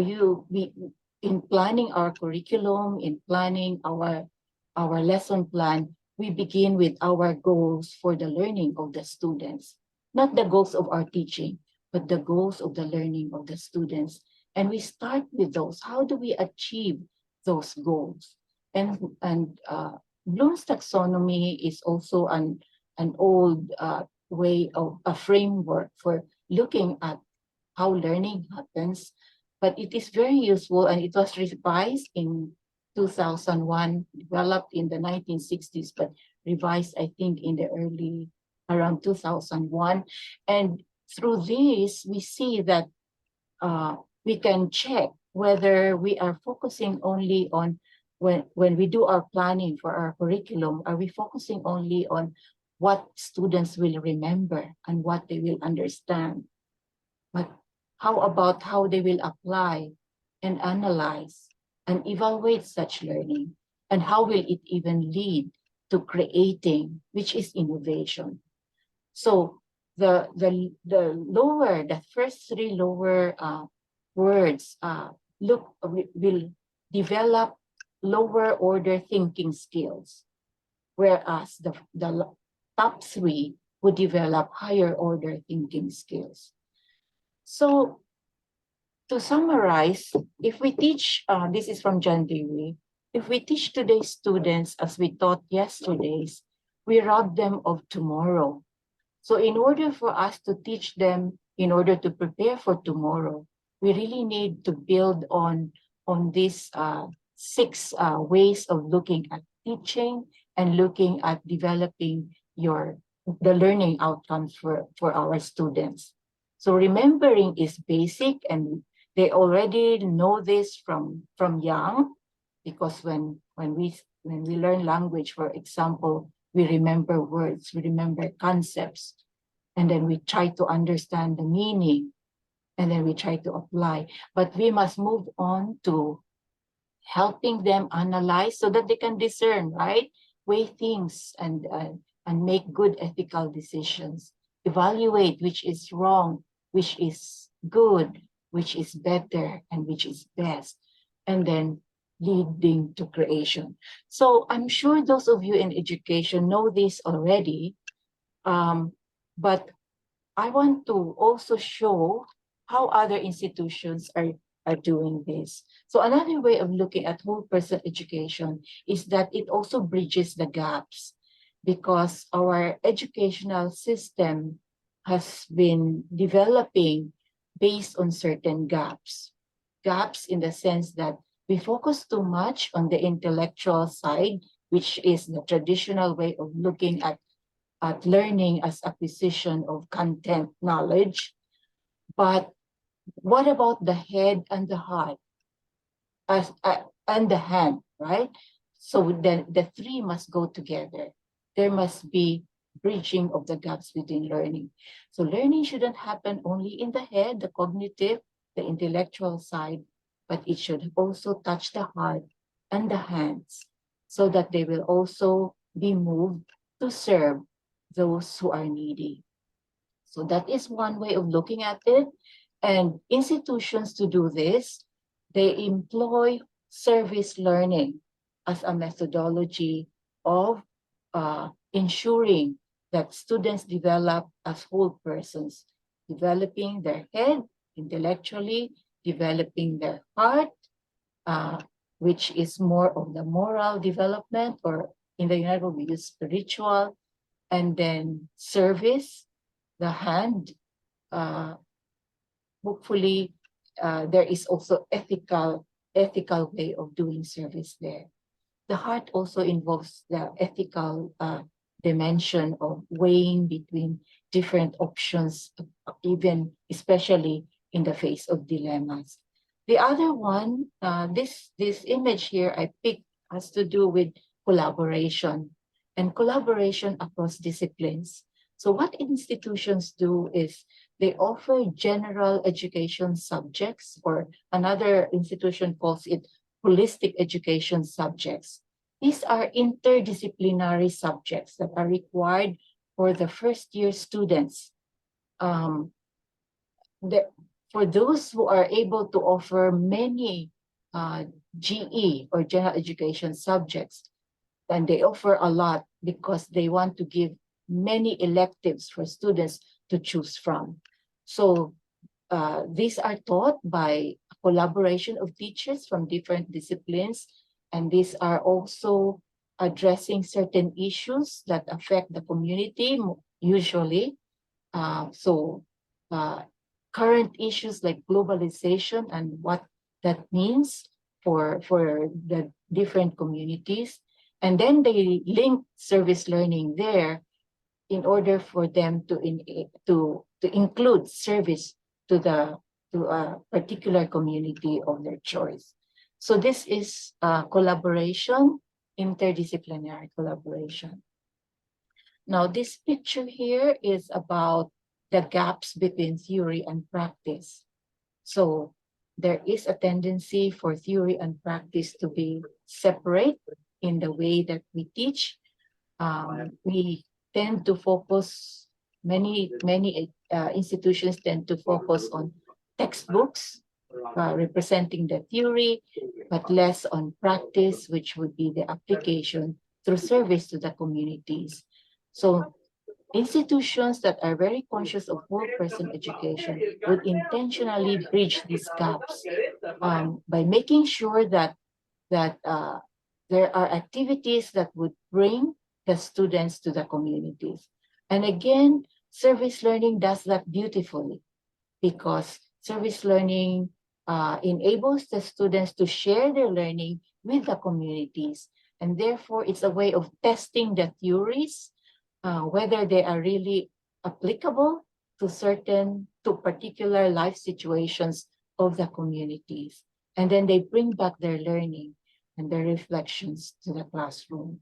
in planning our curriculum, in planning our lesson plan, we begin with our goals for the learning of the students, not the goals of our teaching, but the goals of the learning of the students. And we start with those. How do we achieve those goals. And Bloom's taxonomy is also an old way of a framework for looking at how learning happens, but it is very useful, and it was revised in 2001, developed in the 1960s, but revised, I think, in the early, around 2001. And through this, we see that we can check whether we are focusing only on, when we do our planning for our curriculum, are we focusing only on what students will remember and what they will understand? But how about how they will apply and analyze and evaluate such learning? And how will it even lead to creating, which is innovation? So the first three lower words will develop lower order thinking skills, whereas the top three would develop higher order thinking skills. So to summarize, if we teach, this is from John Dewey, if we teach today's students as we taught yesterday's, we rob them of tomorrow. So in order for us to teach them, in order to prepare for tomorrow, we really need to build on these 6 ways of looking at teaching and looking at developing the learning outcomes for our students. So remembering is basic, and they already know this from young, because when we learn language, for example, we remember words, we remember concepts, and then we try to understand the meaning, and then we try to apply. But we must move on to helping them analyze so that they can discern, right? Weigh things and make good ethical decisions. Evaluate which is wrong, which is good, which is better, and which is best. And then leading to creation. So I'm sure those of you in education know this already, but I want to also show how other institutions are doing this. So another way of looking at whole person education is that it also bridges the gaps, because our educational system has been developing based on certain gaps. Gaps in the sense that we focus too much on the intellectual side, which is the traditional way of looking at learning as acquisition of content knowledge. But what about the head and the heart and the hand, right? So then the 3 must go together. There must be bridging of the gaps within learning. So learning shouldn't happen only in the head, the cognitive, the intellectual side, but it should also touch the heart and the hands, so that they will also be moved to serve those who are needy. So that is one way of looking at it. And institutions to do this, they employ service learning as a methodology of ensuring that students develop as whole persons, developing their head intellectually, developing their heart, which is more of the moral development, or in the United States we use spiritual, and then service, the hand. Hopefully, there is also ethical way of doing service there. The heart also involves the ethical dimension of weighing between different options, even especially in the face of dilemmas. The other one, this image here I picked, has to do with collaboration and collaboration across disciplines. So what institutions do is they offer general education subjects, or another institution calls it holistic education subjects. These are interdisciplinary subjects that are required for the first-year students. For those who are able to offer many GE, or general education subjects, and they offer a lot because they want to give many electives for students to choose from. So these are taught by collaboration of teachers from different disciplines, and these are also addressing certain issues that affect the community usually. Current issues like globalization and what that means for the different communities. And then they link service learning there in order for them to include service to a particular community of their choice. So this is collaboration, interdisciplinary collaboration. Now, this picture here is about the gaps between theory and practice. So there is a tendency for theory and practice to be separate in the way that we teach. We tend to focus, many institutions tend to focus on textbooks representing the theory, but less on practice, which would be the application through service to the communities. So institutions that are very conscious of whole person education would intentionally bridge these gaps by making sure that there are activities that would bring the students to the communities. And again, service learning does that beautifully, because service learning enables the students to share their learning with the communities. And therefore, it's a way of testing the theories, whether they are really applicable to particular life situations of the communities. And then they bring back their learning and their reflections to the classroom.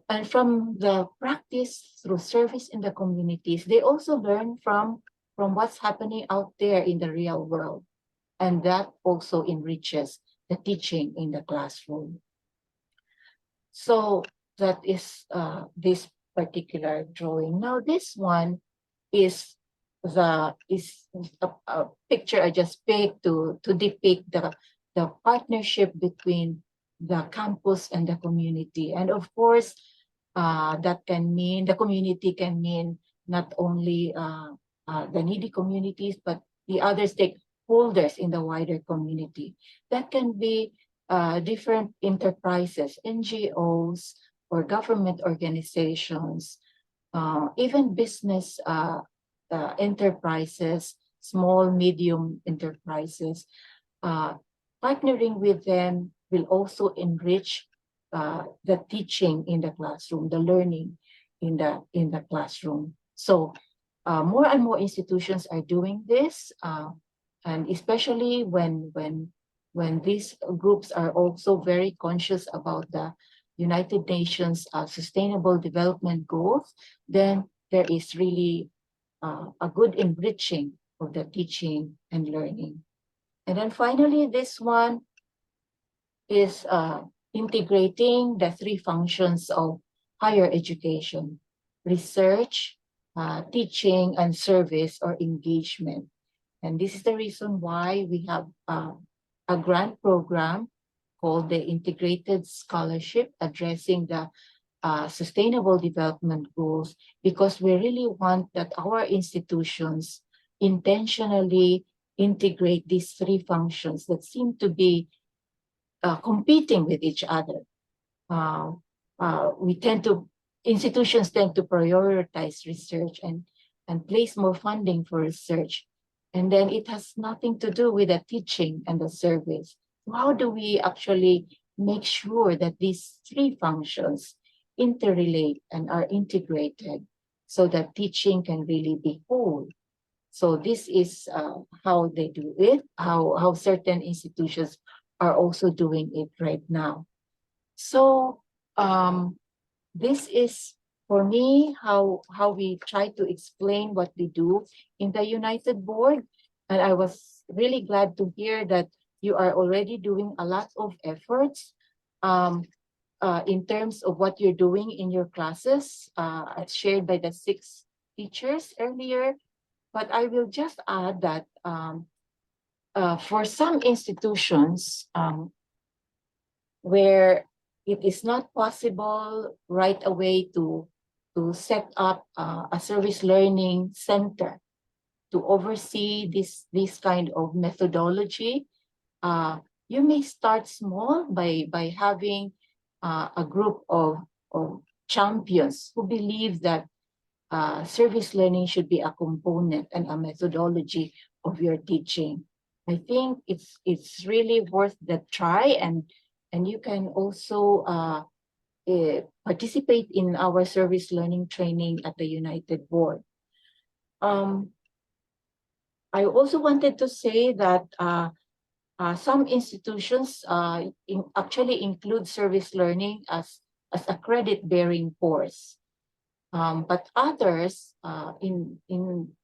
And from the practice through service in the communities, they also learn from what's happening out there in the real world. And that also enriches the teaching in the classroom. So that is this particular drawing. Now, this one is a picture I just picked to depict the partnership between the campus and the community. And of course, that can mean, the community can mean not only the needy communities, but the other stakeholders in the wider community. That can be different enterprises, NGOs, or government organizations, even business enterprises, small, medium enterprises. Partnering with them will also enrich the teaching in the classroom, the learning in the classroom. So more and more institutions are doing this, and especially when these groups are also very conscious about the United Nations Sustainable Development Goals, then there is really a good enriching of the teaching and learning. And then finally, this one is integrating the three functions of higher education: research, teaching, and service or engagement. And this is the reason why we have a grant program called the Integrated Scholarship addressing the Sustainable Development Goals, because we really want that our institutions intentionally integrate these three functions that seem to be competing with each other. Institutions tend to prioritize research and place more funding for research. And then it has nothing to do with the teaching and the service. How do we actually make sure that these three functions interrelate and are integrated so that teaching can really be whole? So this is how they do it, how certain institutions are also doing it right now. So this is, for me, how we try to explain what we do in the United Board. And I was really glad to hear that you are already doing a lot of efforts in terms of what you're doing in your classes, shared by the 6 teachers earlier. But I will just add that for some institutions where it is not possible right away to set up a service learning center, oversee this kind of methodology, you may start small by having a group of champions who believe that service learning should be a component and a methodology of your teaching. I think it's really worth the try, and you can also participate in our service learning training at the United Board. I also wanted to say that some institutions actually include service learning as a credit-bearing course. But others in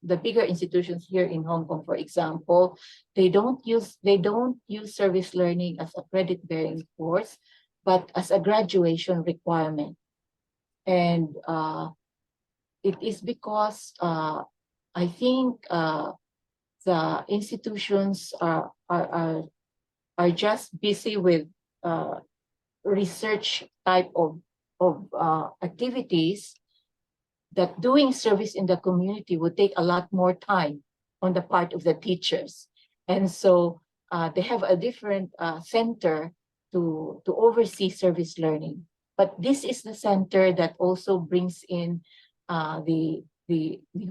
the bigger institutions here in Hong Kong, for example, they don't use service learning as a credit-bearing course, but as a graduation requirement. And it is because I think the institutions are just busy with research type of activities, that doing service in the community would take a lot more time on the part of the teachers. And so they have a different center to oversee service learning. But this is the center that also brings in the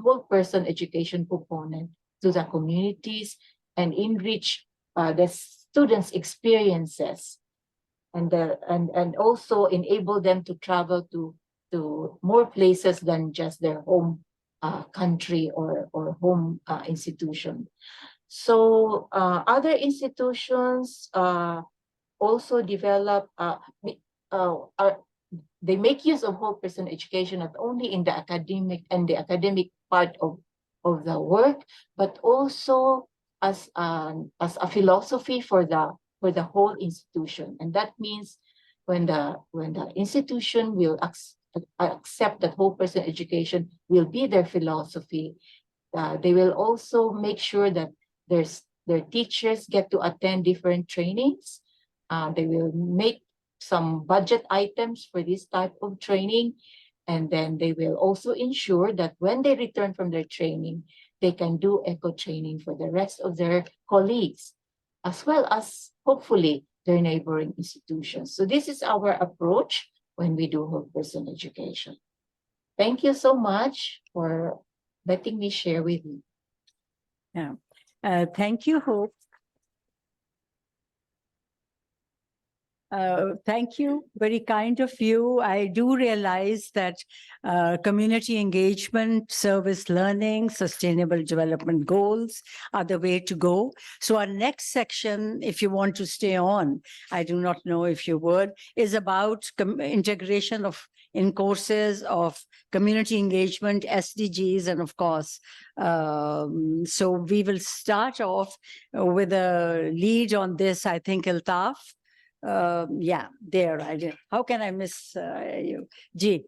whole person education component to the communities and enrich the students' experiences, and also enable them to travel to more places than just their home country or home institution. So other institutions also develop, they make use of whole person education not only in the academic part of the work, but also as a philosophy for the whole institution. And that means when the institution will accept that whole person education will be their philosophy, they will also make sure that their teachers get to attend different trainings. They will make some budget items for this type of training. And then they will also ensure that when they return from their training, they can do eco training for the rest of their colleagues, as well as hopefully their neighboring institutions. So this is our approach when we do whole person education. Thank you so much for letting me share with you. Yeah. Thank you, Hope. Thank you. Very kind of you. I do realize that community engagement, service learning, sustainable development goals are the way to go. So our next section, if you want to stay on, I do not know if you would, is about integration in courses of community engagement, SDGs, and of course, so we will start off with a lead on this, I think, Altaf. Yeah, there I did. How can I miss you? G.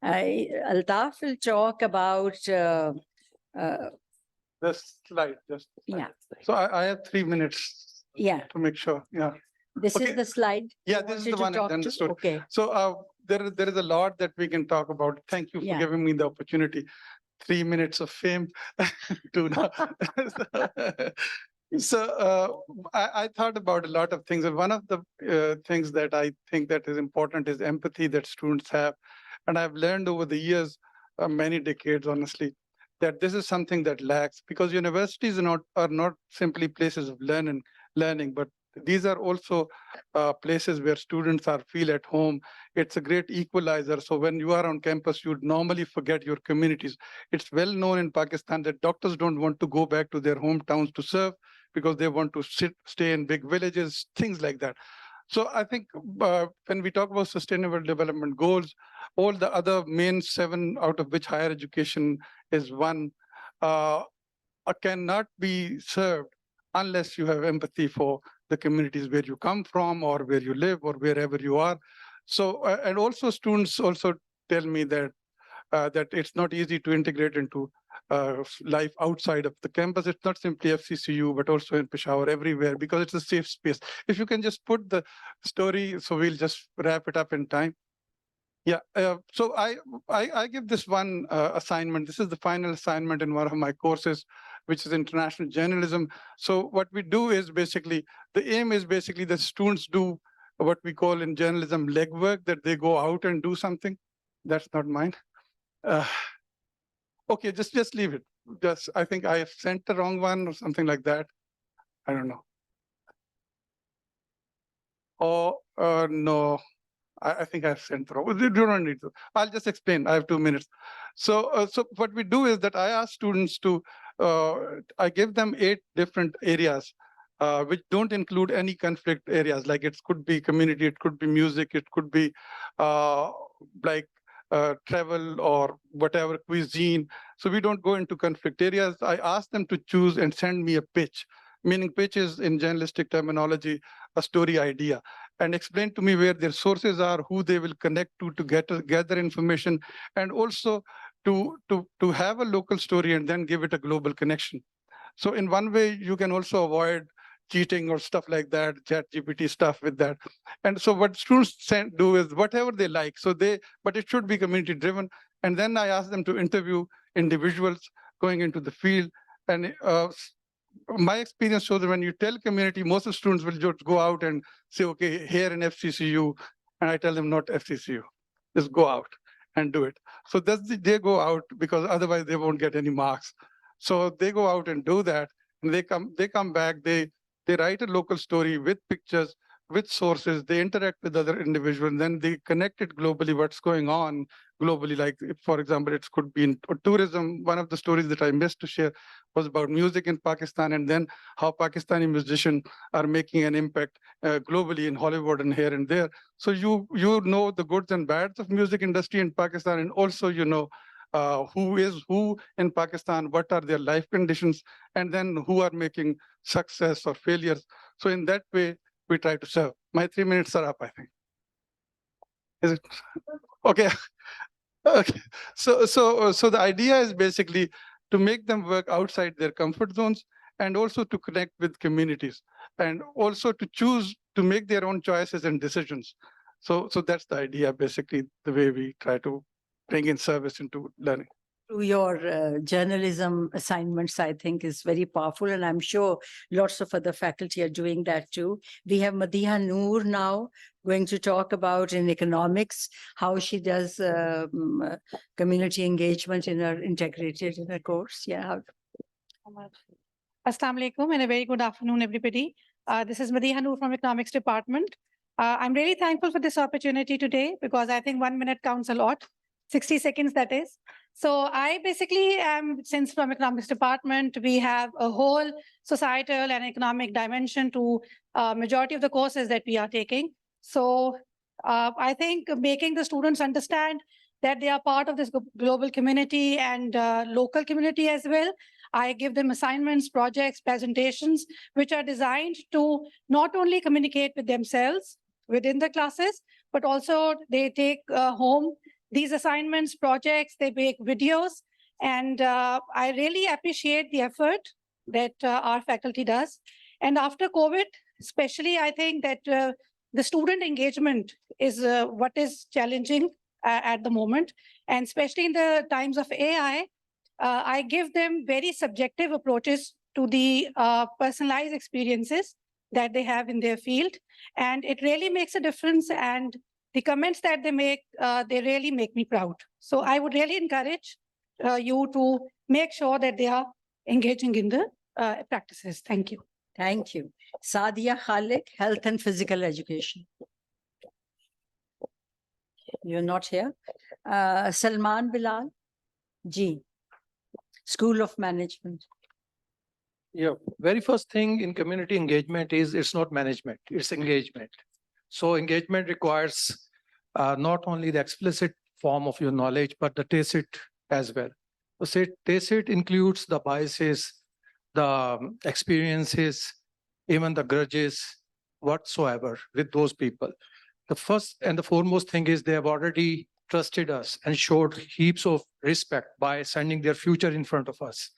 Altaf will talk about this slide. Just yeah. So I have 3 minutes. Yeah. To make sure. Yeah. This is the slide. Yeah, this is the one I understood. Okay. So there is a lot that we can talk about. Thank you for giving me the opportunity. 3 minutes of fame to now. So I thought about a lot of things, and one of the things that I think that is important is empathy that students have, and I've learned over the years, many decades, honestly, that this is something that lacks, because universities are not simply places of learning, but these are also places where students feel at home. It's a great equalizer. So when you are on campus, you'd normally forget your communities. It's well known in Pakistan that doctors don't want to go back to their hometowns to serve because they want to stay in big villages, things like that. So I think when we talk about sustainable development goals, all the other main 7, out of which higher education is one, cannot be served unless you have empathy for the communities where you come from or where you live or wherever you are. So, and also students also tell me that that it's not easy to integrate into life outside of the campus. It's not simply FCCU, but also in Peshawar, everywhere, because it's a safe space. If you can just put the story, so we'll just wrap it up in time. Yeah, so I give this one assignment. This is the final assignment in one of my courses. which is international journalism. So what we do is basically, the aim is basically the students do what we call in journalism legwork, that they go out and do something. That's not mine. Okay, just leave it. I think I have sent the wrong one or something like that. I don't know. Oh, no, I think I've sent the wrong. You don't need to. I'll just explain. I have 2 minutes. So what we do is that I ask students to, I give them 8 different areas, which don't include any conflict areas. Like it could be community, it could be music, it could be travel or whatever, cuisine. So we don't go into conflict areas. I ask them to choose and send me a pitch, meaning pitch is in journalistic terminology, a story idea, and explain to me where their sources are, who they will connect to gather information, and also to have a local story and then give it a global connection. So in one way, you can also avoid cheating or stuff like that, ChatGPT stuff with that. And so what students do is whatever they like. But it should be community driven. And then I ask them to interview individuals going into the field. And my experience shows that when you tell community, most of the students will just go out and say, okay, here in FCCU. And I tell them not FCCU, just go out and do it. So they go out because otherwise they won't get any marks. So they go out and do that. And they come back, they write a local story with pictures, with sources, they interact with other individuals, and then they connect it globally, what's going on globally. Like, for example, it could be in tourism. One of the stories that I missed to share was about music in Pakistan, and then how Pakistani musicians are making an impact globally in Hollywood and here and there. So you know the goods and bads of music industry in Pakistan, and also you know who is who in Pakistan, what are their life conditions, and then who are making success or failures. So in that way, we try to serve. My 3 minutes are up, I think. Is it? Okay. Okay. So the idea is basically to make them work outside their comfort zones and also to connect with communities and also to choose to make their own choices and decisions. So that's the idea, basically, the way we try to bring in service into learning. Your journalism assignments, I think, is very powerful. And I'm sure lots of other faculty are doing that too. We have Madiha Noor now going to talk about in economics, how she does community engagement integrated in her course. Yeah. Assalamu alaikum and a very good afternoon, everybody. This is Madiha Noor from Economics Department. I'm really thankful for this opportunity today because I think 1 minute counts a lot, 60 seconds that is. So I basically am, since from Economics Department, we have a whole societal and economic dimension to majority of the courses that we are taking. So I think making the students understand that they are part of this global community and local community as well. I give them assignments, projects, presentations, which are designed to not only communicate with themselves within the classes, but also they take home these assignments, projects, they make videos. And I really appreciate the effort that our faculty does. And after COVID, especially, I think that the student engagement is what is challenging at the moment. And especially in the times of AI, I give them very subjective approaches to the personalized experiences that they have in their field. And it really makes a difference. And the comments that they make, they really make me proud. So I would really encourage you to make sure that they are engaging in the practices. Thank you. Thank you. Sadia Khalik, Health and Physical Education. You're not here. Salman Bilal, G, School of Management. Yeah, very first thing in community engagement is it's not management, it's engagement. So engagement requires not only the explicit form of your knowledge, but the tacit as well. So tacit includes the biases, the experiences, even the grudges, whatsoever with those people. The first and the foremost thing is they have already trusted us and showed heaps of respect by sending their future in front of us.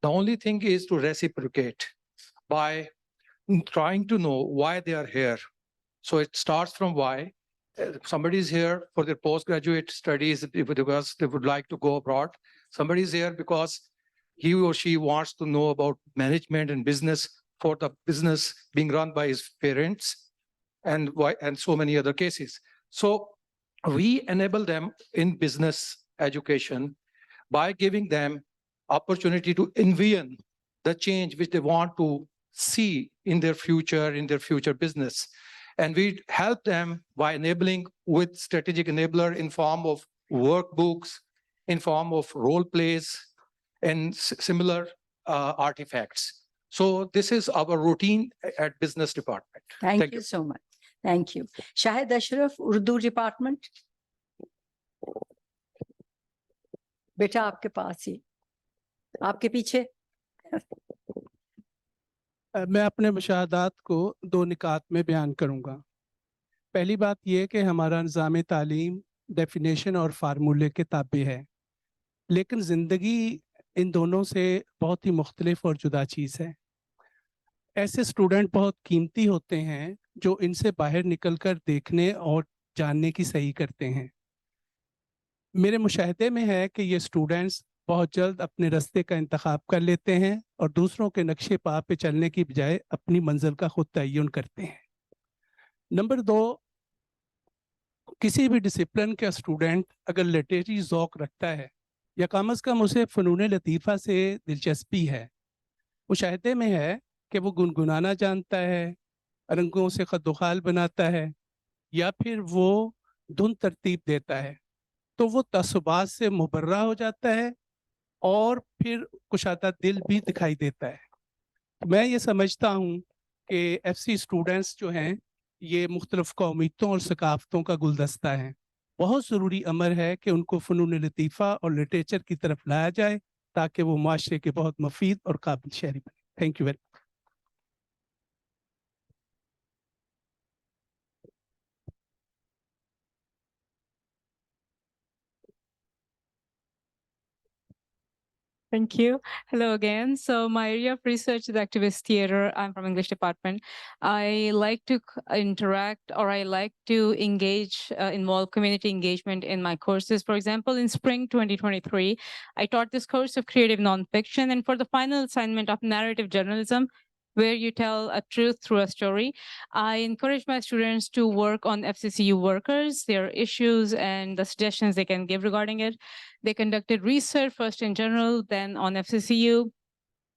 The only thing is to reciprocate by trying to know why they are here. So it starts from why. Somebody is here for their postgraduate studies because they would like to go abroad. Somebody is here because he or she wants to know about management and business for the business being run by his parents and so many other cases. So we enable them in business education by giving them opportunity to envision the change which they want to see in their future business. And we help them by enabling with strategic enabler in form of workbooks, in form of role plays, and similar artifacts. So this is our routine at business department. Thank you so much. Thank you. Shahid Ashraf, Urdu department. बेटा आपके पास ही, आपके पीछे. मैं अपने मुशाहदात को 2 निकात में बयान करूँगा। पहली बात यह कि हमारा निज़ाम तालीम डेफिनेशन और फार्मूले के ताबे है, लेकिन ज़िंदगी इन दोनों से बहुत ही मुख्तलिफ और जुदा चीज़ है। ऐसे स्टूडेंट बहुत कीमती होते हैं जो इनसे बाहर निकलकर देखने और जानने की सही करते हैं। मेरे मुशाहिदे में है कि ये स्टूडेंट्स बहुत जल्द अपने रास्ते का इंतखाब कर लेते हैं और दूसरों के नक्शे पाव पे चलने की बजाय अपनी मंजिल का खुद तयन करते हैं। नंबर 2, किसी भी डिसिप्लिन का स्टूडेंट अगर लिटरेरी ज़ौक़ रखता है या कम अज़ कम उसे फ़नून लतीफ़ा से दिलचस्पी है, मुशाहिदे में है कि वो गुनगुनाना जानता है, रंगों से खद्दोखाल बनाता है या फिर वो धुन तरतीब देता है, तो वो तसुबात से मुबर्रा हो जाता है और फिर कुशादा दिल भी दिखाई देता है। मैं ये समझता हूँ कि FC स्टूडेंट्स जो हैं ये मुख्तलिफ कौमियतों और सकाफ़तों का गुलदस्ता है। बहुत ज़रूरी अमर है कि उनको फ़नून लतीफ़ा और लिटरेचर की तरफ लाया जाए ताकि वो माशरे के बहुत मुफीद और काबिल शहरी बने। Thank you very much. Thank you. Hello again. So my area of research is activist theater. I'm from English department. I like to interact, or I like to engage, involve community engagement in my courses. For example, in spring 2023, I taught this course of creative nonfiction, and for the final assignment of narrative journalism, where you tell a truth through a story, I encourage my students to work on FCCU workers, their issues, and the suggestions they can give regarding it. They conducted research first in general, then on FCCU.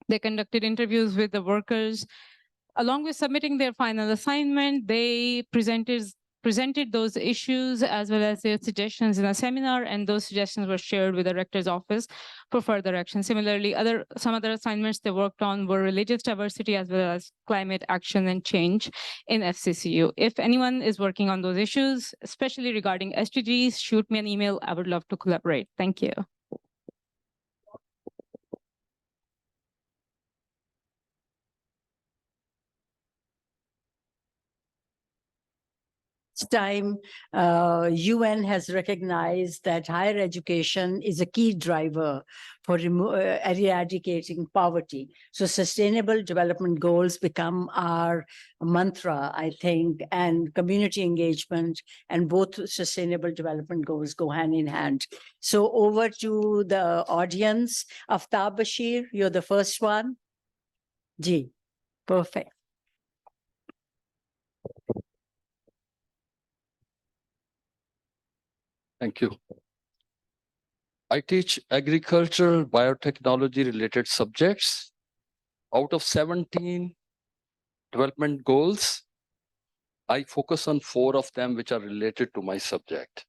They conducted interviews with the workers. Along with submitting their final assignment, they presented those issues as well as their suggestions in a seminar, and those suggestions were shared with the rector's office for further action. Similarly, some other assignments they worked on were religious diversity as well as climate action and change in FCCU. If anyone is working on those issues, especially regarding SDGs, shoot me an email. I would love to collaborate. Thank you. Time, UN has recognized that higher education is a key driver for eradicating poverty. So sustainable development goals become our mantra, I think, and community engagement and both sustainable development goals go hand in hand. So over to the audience. Aftab Bashir, you're the first one. Ji, perfect. Thank you. I teach agricultural biotechnology related subjects. Out of 17 development goals, I focus on 4 of them which are related to my subject.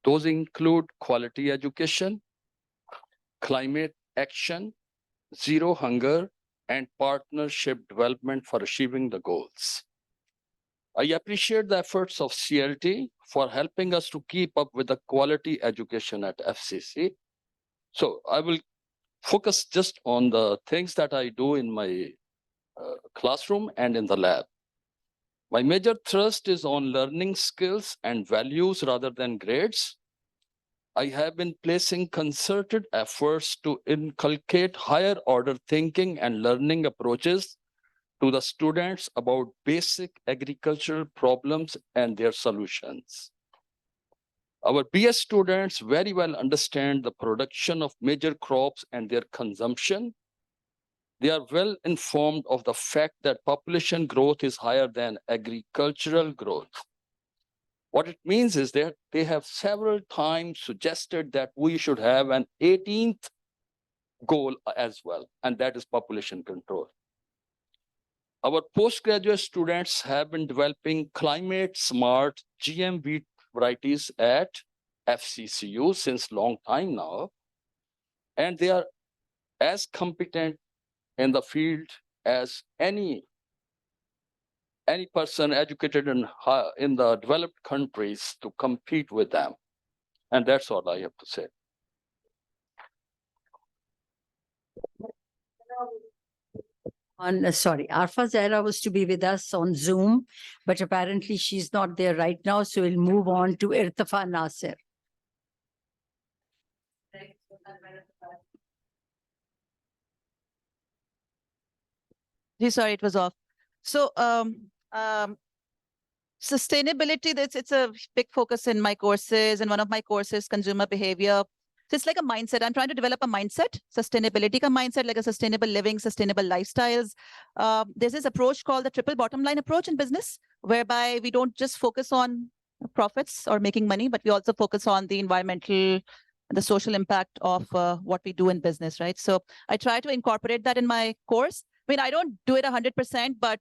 Those include quality education, climate action, zero hunger, and partnership development for achieving the goals. I appreciate the efforts of CLT for helping us to keep up with the quality education at FCC. So I will focus just on the things that I do in my classroom and in the lab. My major thrust is on learning skills and values rather than grades. I have been placing concerted efforts to inculcate higher order thinking and learning approaches to the students about basic agricultural problems and their solutions. Our BS students very well understand the production of major crops and their consumption. They are well informed of the fact that population growth is higher than agricultural growth. What it means is that they have several times suggested that we should have an 18th goal as well, and that is population control. Our postgraduate students have been developing climate-smart GM wheat varieties at FCCU since long time now, and they are as competent in the field as any person educated in the developed countries to compete with them. And that's all I have to say. Sorry, Arfa Zahra was to be with us on Zoom, but apparently she's not there right now, so we'll move on to Irtafa Nasir. Sorry, it was off. So sustainability, it's a big focus in my courses, and one of my courses, consumer behavior. So it's like a mindset. I'm trying to develop a mindset, sustainability ka mindset, like a sustainable living, sustainable lifestyles. There's this approach called the triple bottom line approach in business, whereby we don't just focus on profits or making money, but we also focus on the environmental, the social impact of what we do in business, right? So I try to incorporate that in my course. I mean, I don't do it 100%, but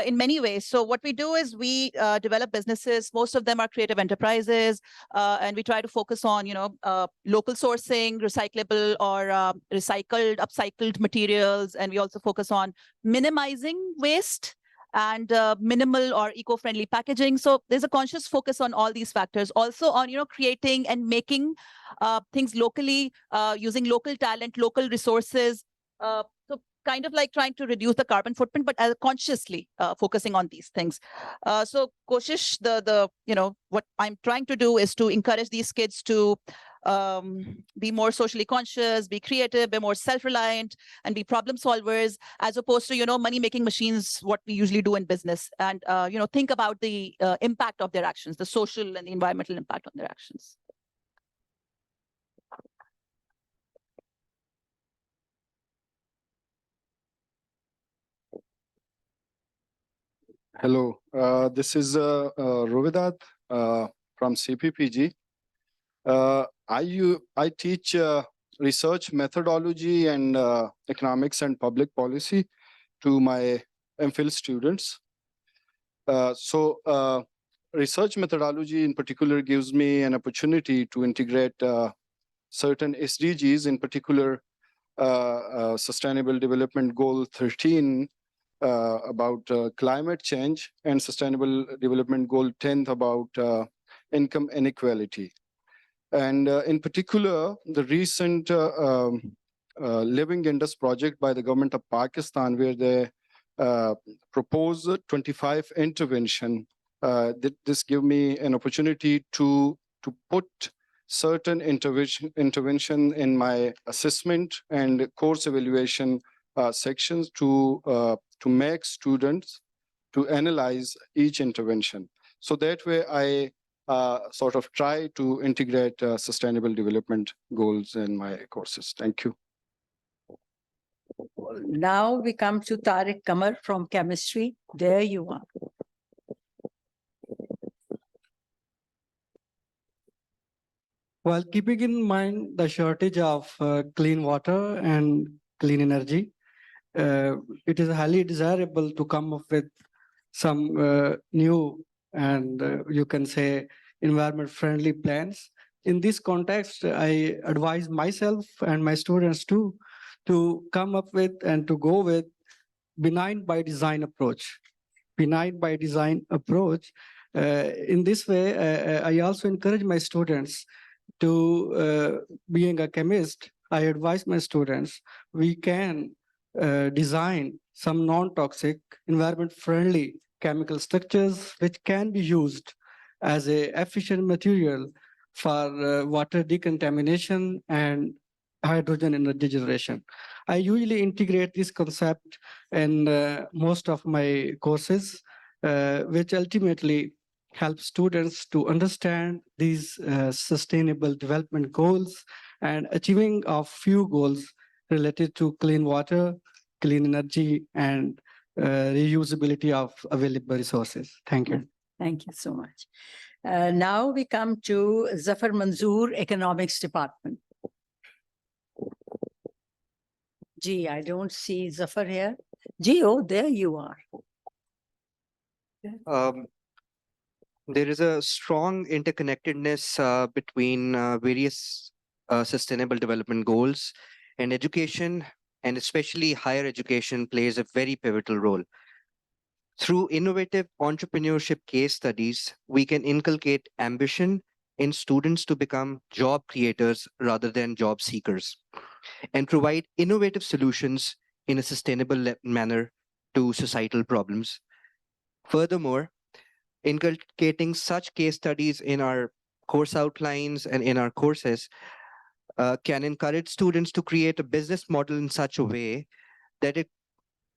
in many ways. So what we do is we develop businesses. Most of them are creative enterprises, and we try to focus on, local sourcing, recyclable or recycled, upcycled materials. And we also focus on minimizing waste and minimal or eco-friendly packaging. So there's a conscious focus on all these factors. Also on, creating and making things locally, using local talent, local resources. So kind of like trying to reduce the carbon footprint, but consciously focusing on these things. So Koshish, what I'm trying to do is to encourage these kids to be more socially conscious, be creative, be more self-reliant, and be problem solvers, as opposed to, money-making machines, what we usually do in business. And, think about the impact of their actions, the social and the environmental impact on their actions. Hello, this is Rovidat from CPPG. I teach research methodology and economics and public policy to my MPhil students. Research methodology in particular gives me an opportunity to integrate certain SDGs, in particular Sustainable Development Goal 13, about climate change, and Sustainable Development Goal 10 about income inequality. And in particular, the recent Living Indus project by the government of Pakistan, where they propose 25 intervention. This give me an opportunity to put certain intervention in my assessment and course evaluation sections to make students to analyze each intervention. So that way I sort of try to integrate sustainable development goals in my courses. Thank you. Now we come to Tariq Kamar from chemistry. There you are. While keeping in mind the shortage of clean water and clean energy, it is highly desirable to come up with some new and you can say environment-friendly plans. In this context, I advise myself and my students too to come up with and to go with benign by design approach. Benign by design approach. In this way, I also encourage my students to, being a chemist, I advise my students, we can design some non-toxic, environment-friendly chemical structures which can be used as a efficient material for water decontamination and hydrogen energy generation. I usually integrate this concept in most of my courses, which ultimately help students to understand these sustainable development goals and achieving of few goals related to clean water, clean energy, and reusability of available resources. Thank you. Thank you so much. Now we come to Zafar Manzoor, Economics Department. Gee, I don't see Zafar here. Gee, oh, there you are. There is a strong interconnectedness between various sustainable development goals, and education, and especially higher education, plays a very pivotal role. Through innovative entrepreneurship case studies, we can inculcate ambition in students to become job creators rather than job seekers, and provide innovative solutions in a sustainable manner to societal problems. Furthermore, inculcating such case studies in our course outlines and in our courses can encourage students to create a business model in such a way that it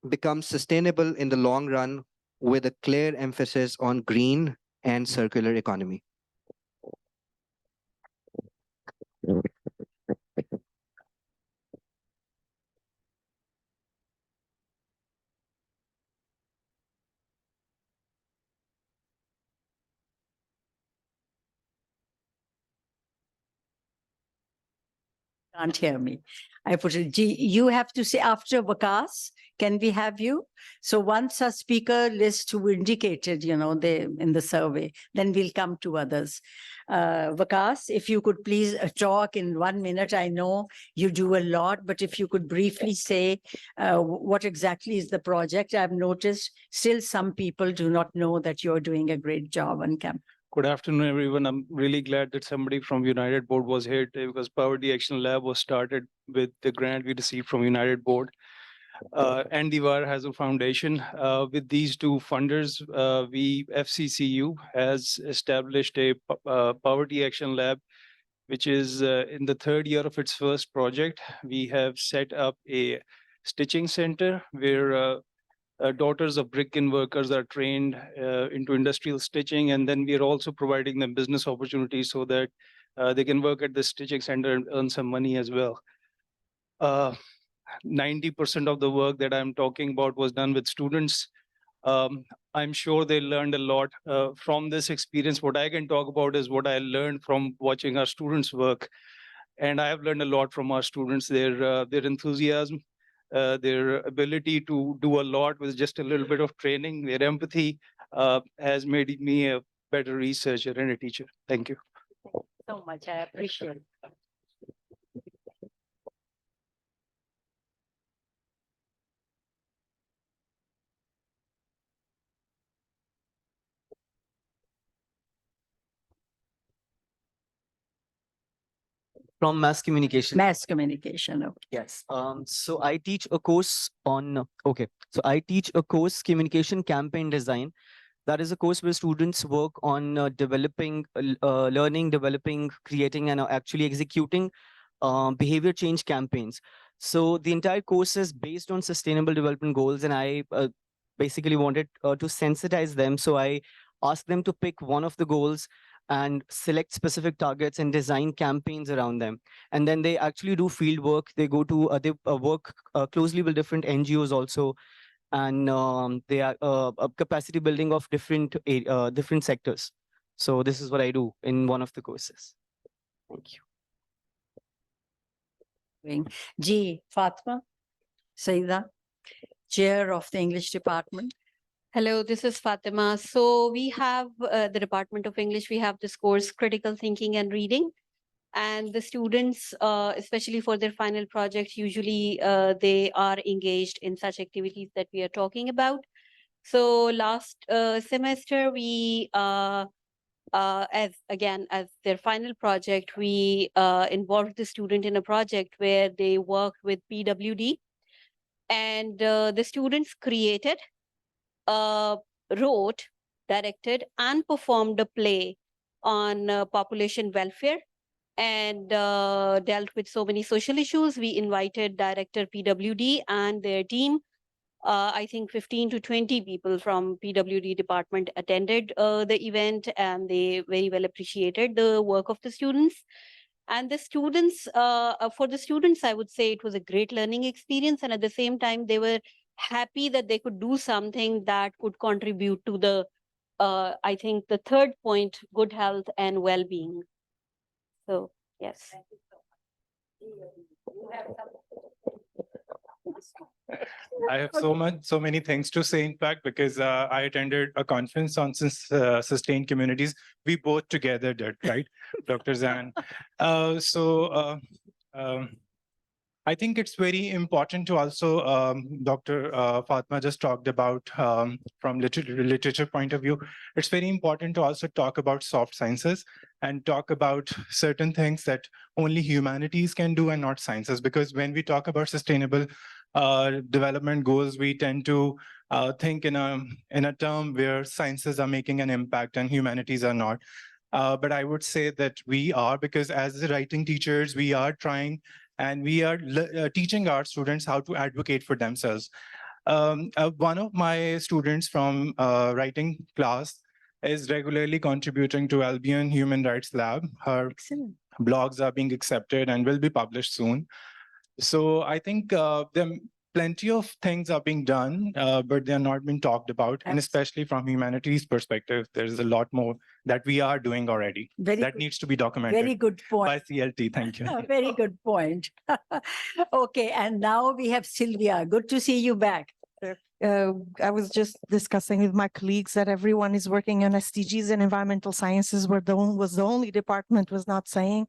becomes sustainable in the long run, with a clear emphasis on green and circular economy. Can't hear me. I put it, G, you have to say after Vikas, can we have you? So once a speaker list who indicated, they in the survey, then we'll come to others. Vikas, if you could please talk in 1 minute. I know you do a lot, but if you could briefly say what exactly is the project. I've noticed still some people do not know that you're doing a great job on campus. Good afternoon, everyone. I'm really glad that somebody from United Board was here today, because Poverty Action Lab was started with the grant we received from United Board and the VRO Foundation. With these two funders, FCCU has established a Poverty Action Lab, which is in the third year of its first project. We have set up a stitching center where daughters of brick-kiln workers are trained into industrial stitching, and then we are also providing them business opportunities so that they can work at the stitching center and earn some money as well. 90% of the work that I'm talking about was done with students. I'm sure they learned a lot from this experience. What I can talk about is what I learned from watching our students work. And I have learned a lot from our students, their enthusiasm, their ability to do a lot with just a little bit of training, their empathy has made me a better researcher and a teacher. Thank you. So much, I appreciate it. From mass communication. Mass communication, okay. Yes. So I teach a course on, I teach a course, communication campaign design. That is a course where students work on developing, learning, developing, creating, and actually executing behavior change campaigns. So the entire course is based on sustainable development goals, and I basically wanted to sensitize them. So I asked them to pick one of the goals and select specific targets and design campaigns around them. And then they actually do field work. They go to, they work closely with different NGOs also. And they are capacity building of different sectors. So this is what I do in one of the courses. Thank you. G. Fatma Saida, Chair of the English Department. Hello, this is Fatima. So we have the Department of English, we have this course, Critical Thinking and Reading. And the students, especially for their final project, usually they are engaged in such activities that we are talking about. So last semester, we, as their final project, we involved the student in a project where they worked with PWD. And the students created, wrote, directed, and performed a play on population welfare, and dealt with so many social issues. We invited director PWD and their team I think 15 to 20 people from PWD department attended the event, and they very well appreciated the work of the students. And the students, for the students, I would say it was a great learning experience. And at the same time, they were happy that they could do something that could contribute to the, I think the third point, good health and well-being. So, yes. I have so many things to say, in fact, because I attended a conference on sustained communities. We both together did, right, Dr. Zan? I think it's very important to also, Dr. Fatma just talked about from literature point of view, it's very important to also talk about soft sciences and talk about certain things that only humanities can do and not sciences. Because when we talk about sustainable development goals, we tend to think in a term where sciences are making an impact and humanities are not. But I would say that we are, because as the writing teachers, we are trying and we are teaching our students how to advocate for themselves. One of my students from writing class is regularly contributing to Albion Human Rights Lab. Her blogs are being accepted and will be published soon. So I think plenty of things are being done, but they are not being talked about. And especially from humanities perspective, there's a lot more that we are doing already that needs to be documented. Very good point. By CLT. Thank you. Very good point. Okay, and now we have Sylvia. Good to see you back. I was just discussing with my colleagues that everyone is working on SDGs and environmental sciences was the only department was not saying.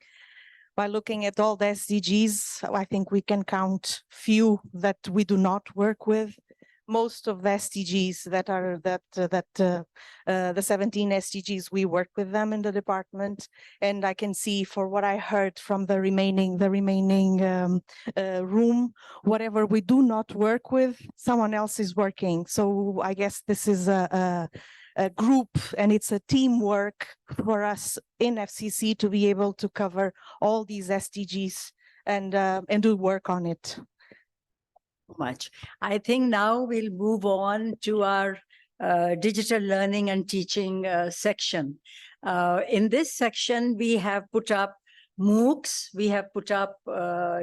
By looking at all the SDGs, I think we can count few that we do not work with. Most of the SDGs the 17 SDGs, we work with them in the department. And I can see, for what I heard from the remaining room, whatever we do not work with, someone else is working. So I guess this is a group, and it's a teamwork for us in FCC to be able to cover all these SDGs and do work on it. Much. I think now we'll move on to our digital learning and teaching section. In this section, we have put up MOOCs, we have put up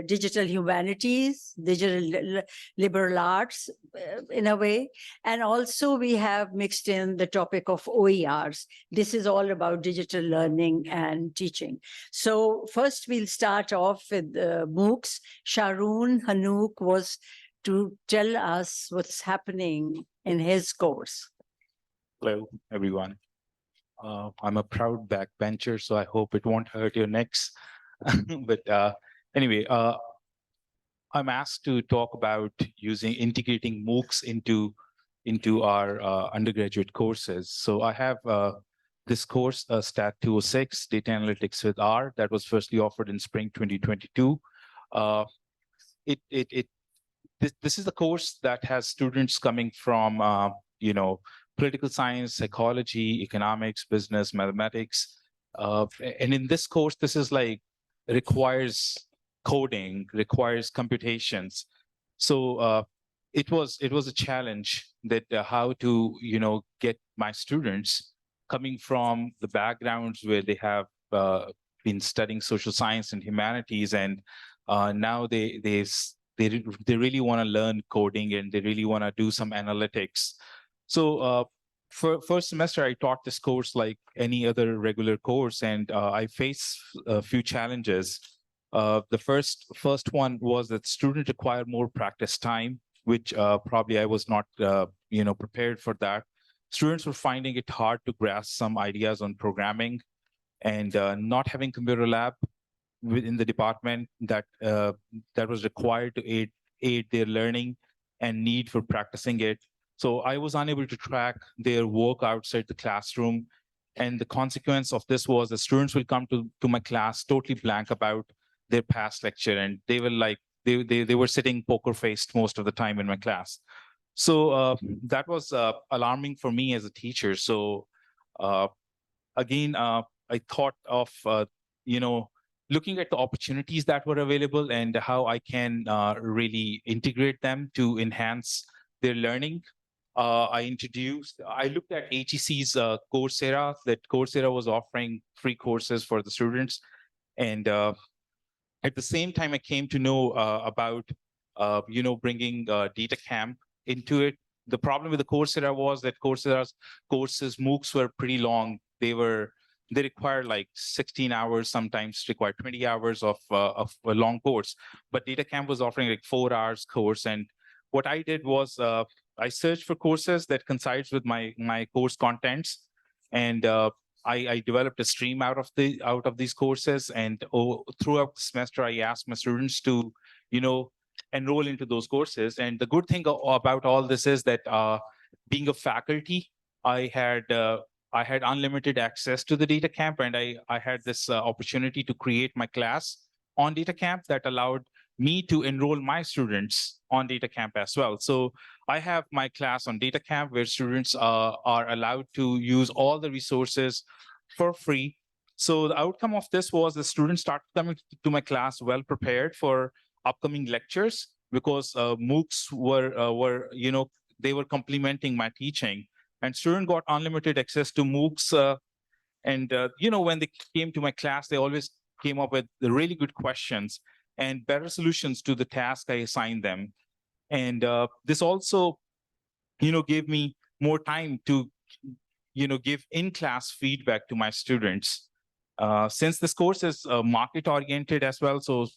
digital humanities, digital liberal arts in a way, and also we have mixed in the topic of OERs. This is all about digital learning and teaching. So first we'll start off with MOOCs. Sharoon Hanouk was to tell us what's happening in his course. Hello, everyone. I'm a proud backbencher, so I hope it won't hurt your necks. But anyway, I'm asked to talk about integrating MOOCs into our undergraduate courses. So I have this course, STAT 206, Data Analytics with R, that was firstly offered in spring 2022. This is the course that has students coming from, political science, psychology, economics, business, mathematics. And in this course, this is like, requires coding, requires computations. So it was a challenge that how to, get my students coming from the backgrounds where they have been studying social science and humanities, and now they really want to learn coding and they really want to do some analytics. So for first semester, I taught this course like any other regular course, and I faced a few challenges. The first one was that students require more practice time, which probably I was not prepared for that. Students were finding it hard to grasp some ideas on programming, and not having computer lab within the department that was required to aid their learning and need for practicing it. So I was unable to track their work outside the classroom. And the consequence of this was the students will come to my class totally blank about their past lecture. And they were like, they were sitting poker faced most of the time in my class. So that was alarming for me as a teacher. So again, I thought of, looking at the opportunities that were available and how I can really integrate them to enhance their learning. I looked at HEC's Coursera, that Coursera was offering free courses for the students. And at the same time, I came to know about, bringing data camp into it. The problem with the Coursera was that Coursera's courses, MOOCs, were pretty long. They require like 16 hours, sometimes require 20 hours of a long course. But data camp was offering like 4 hours course. And what I did was I searched for courses that coincides with my course contents, and I developed a stream out of these courses. And throughout the semester, I asked my students to, enroll into those courses. And the good thing about all this is that being a faculty, I had unlimited access to the data camp, and I had this opportunity to create my class on data camp that allowed me to enroll my students on data camp as well. So I have my class on data camp where students are allowed to use all the resources for free. So the outcome of this was the students started coming to my class well prepared for upcoming lectures, because MOOCs were they were complementing my teaching, and students got unlimited access to MOOCs. When they came to my class, they always came up with the really good questions and better solutions to the task I assigned them. And this also, gave me more time to, give in-class feedback to my students. Since this course is market-oriented as well, so,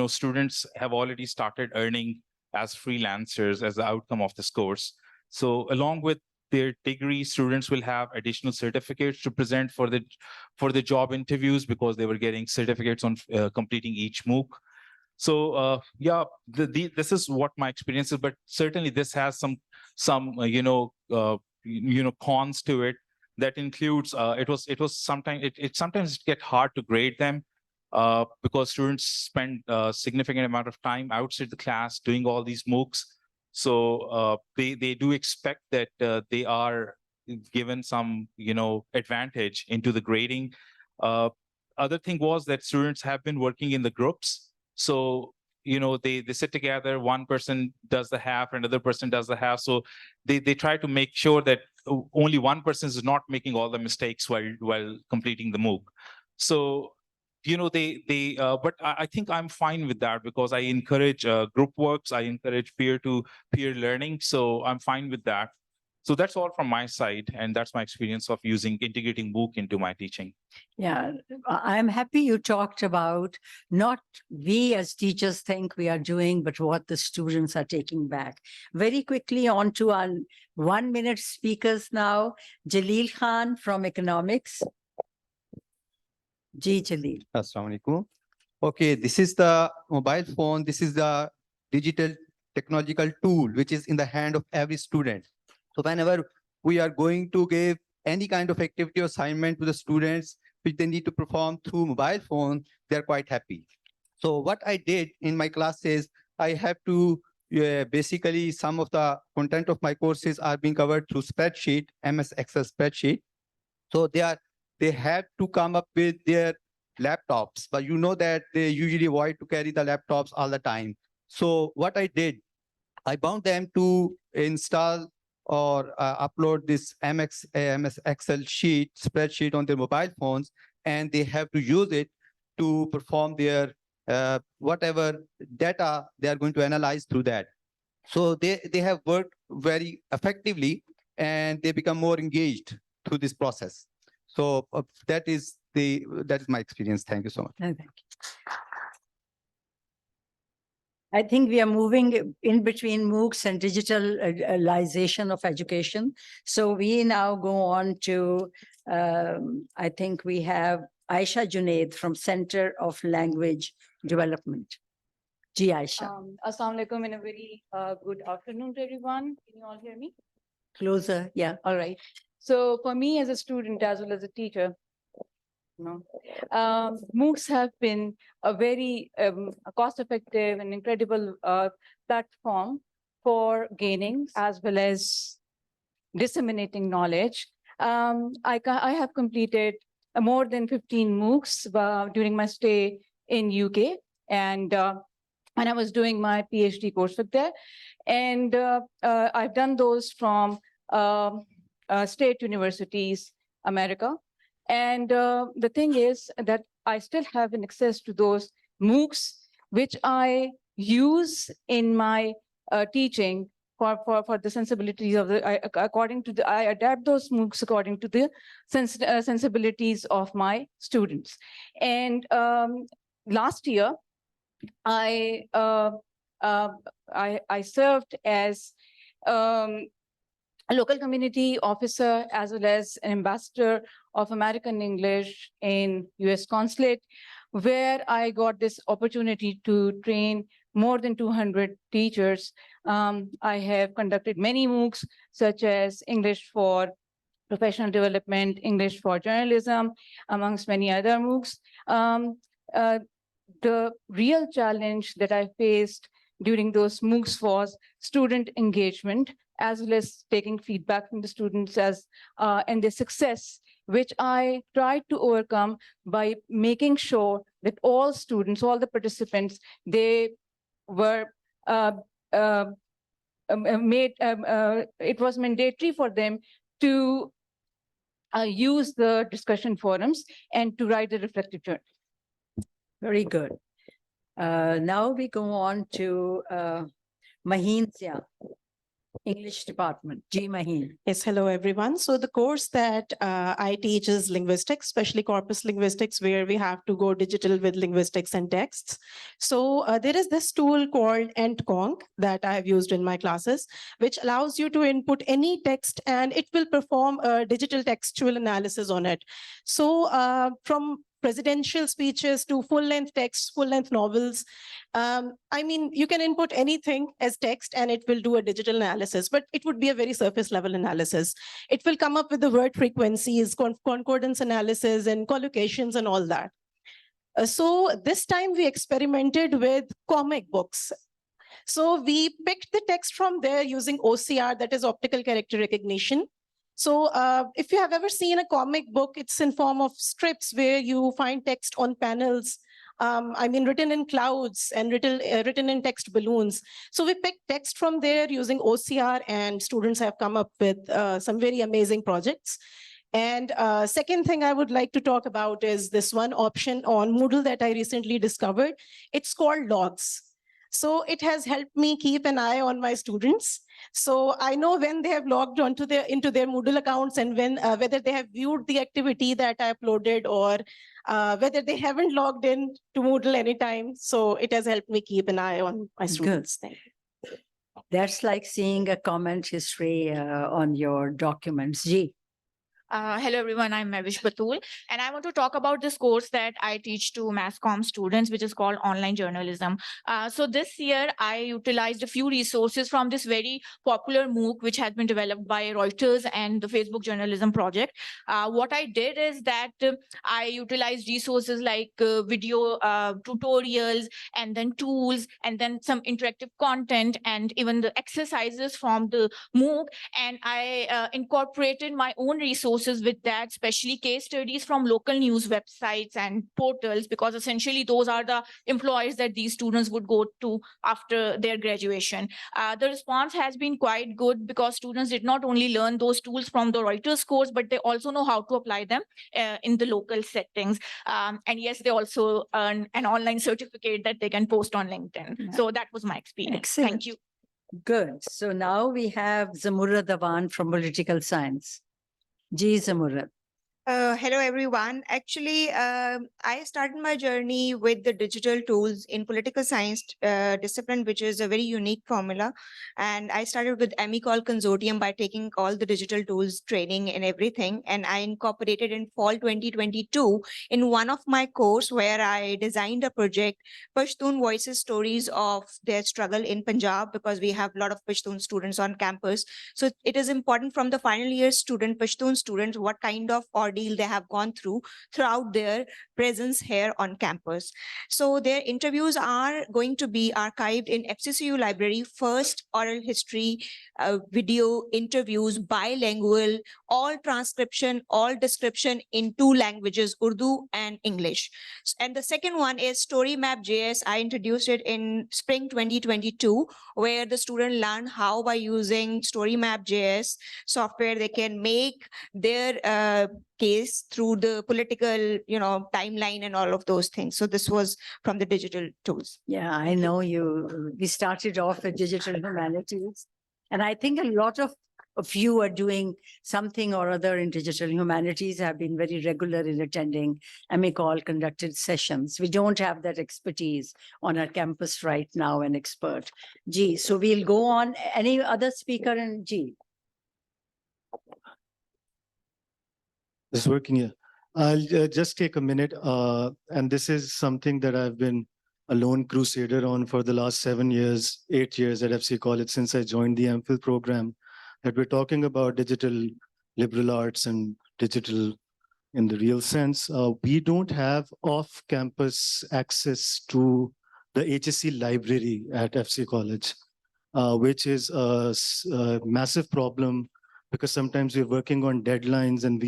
students have already started earning as freelancers as the outcome of this course. So along with their degree, students will have additional certificates to present for the job interviews, because they were getting certificates on completing each MOOC. So this is what my experience is, but certainly this has some cons to it. That includes it sometimes get hard to grade them because students spend a significant amount of time outside the class doing all these MOOCs. So they do expect that they are given some advantage into the grading. Other thing was that students have been working in the groups. So, they sit together, one person does the half, another person does the half. So they try to make sure that only one person is not making all the mistakes while completing the MOOC. So, but I think I'm fine with that, because I encourage group works, I encourage peer-to-peer learning. So I'm fine with that. So that's all from my side, and that's my experience of integrating MOOC into my teaching. Yeah, I'm happy you talked about not we as teachers think we are doing, but what the students are taking back. Very quickly on to our 1-minute speakers now. Jalil Khan from economics. Ji Jalil. Assalamu alaikum. Okay, this is the mobile phone. This is the digital technological tool which is in the hand of every student. So whenever we are going to give any kind of activity or assignment to the students which they need to perform through mobile phone, they're quite happy. So what I did in my classes, I have to basically some of the content of my courses are being covered through spreadsheet, MS Excel spreadsheet. So they have to come up with their laptops, but you know that they usually avoid to carry the laptops all the time. So what I did, I bound them to install or upload this MS Excel spreadsheet on their mobile phones, and they have to use it to perform their whatever data they are going to analyze through that. So they have worked very effectively, and they become more engaged through this process. So that is my experience. Thank you so much. No, thank you. I think we are moving in between MOOCs and digitalization of education. So we now go on to, I think we have Aisha Junaid from Center of Language Development. Ji Aisha. Assalamu alaikum and a very good afternoon to everyone. Can you all hear me? Closer, yeah. All right. So for me as a student as well as a teacher, MOOCs have been a very cost-effective and incredible platform for gaining as well as disseminating knowledge. I have completed more than 15 MOOCs during my stay in UK, and when I was doing my PhD coursework there. And I've done those from state universities, America. And the thing is that I still have an access to those MOOCs, which I use in my teaching for the sensibilities of the, I adapt those MOOCs according to the sensibilities of my students. And last year, I served as a local community officer as well as an ambassador of American English in US Consulate, where I got this opportunity to train more than 200 teachers. I have conducted many MOOCs, such as English for Professional Development, English for Journalism, amongst many other MOOCs. The real challenge that I faced during those MOOCs was student engagement, as well as taking feedback from the students and their success, which I tried to overcome by making sure that all students, all the participants, they were it was mandatory for them to use the discussion forums and to write a reflective journal. Very good. Now we go on to Maheen Zia, English Department. G. Maheen. Yes, hello everyone. So the course that I teach is linguistics, especially corpus linguistics, where we have to go digital with linguistics and texts. So there is this tool called EntConc that I have used in my classes, which allows you to input any text and it will perform a digital textual analysis on it. So from presidential speeches to full-length texts, full-length novels. I mean, you can input anything as text and it will do a digital analysis, but it would be a very surface level analysis. It will come up with the word frequencies, concordance analysis and collocations and all that. So this time we experimented with comic books. So we picked the text from there using OCR, that is optical character recognition. So if you have ever seen a comic book, it's in form of strips where you find text on panels, I mean, written in clouds and written in text balloons. So we picked text from there using OCR and students have come up with some very amazing projects. And second thing I would like to talk about is this one option on Moodle that I recently discovered. It's called Logs. So it has helped me keep an eye on my students. So I know when they have logged onto into their Moodle accounts and when whether they have viewed the activity that I uploaded or whether they haven't logged in to Moodle anytime. So it has helped me keep an eye on my students. Good. That's like seeing a comment history on your documents. G. Hello, everyone. I'm Mavish Batul, and I want to talk about this course that I teach to mass comm students, which is called online journalism. So this year, I utilized a few resources from this very popular MOOC, which has been developed by Reuters and the Facebook Journalism Project. What I did is that I utilized resources like video tutorials, and then tools, and then some interactive content, and even the exercises from the MOOC. And I incorporated my own resources with that, especially case studies from local news websites and portals, because essentially those are the employers that these students would go to after their graduation. The response has been quite good because students did not only learn those tools from the Reuters course, but they also know how to apply them in the local settings. And yes, they also earn an online certificate that they can post on LinkedIn. Yeah. So that was my experience. Excellent. Thank you. Good. So now we have Zamura Dawan from Political Science. Ji Zamura. Hello, everyone. Actually, I started my journey with the digital tools in political science discipline, which is a very unique formula. And I started with MECOL Consortium by taking all the digital tools training and everything. And I incorporated in fall 2022 in one of my course where I designed a project, Pashtun Voices Stories of their struggle in Punjab, because we have a lot of Pashtun students on campus. So it is important from the final year student, Pashtun students, what kind of audio ordeal they have gone through throughout their presence here on campus. So their interviews are going to be archived in FCCU library, first oral history, video interviews, bilingual, all transcription, all description in 2 languages, Urdu and English. And the second one is Story Map JS. I introduced it in spring 2022, where the student learn how by using Story Map JS software, they can make their case through the political, timeline and all of those things. So this was from the digital tools. Yeah, I know we started off with digital humanities. And I think a lot of you are doing something or other in digital humanities, have been very regular in attending AMICOL conducted sessions. We don't have that expertise on our campus right now, an expert. G, so we'll go on. Any other speaker in G? This is working here. I'll just take a minute. And this is something that I've been a lone crusader on for the last 8 years at FC College since I joined the MPhil program, that we're talking about digital liberal arts and digital in the real sense. We don't have off-campus access to the HSC library at FC College, which is a massive problem because sometimes we're working on deadlines and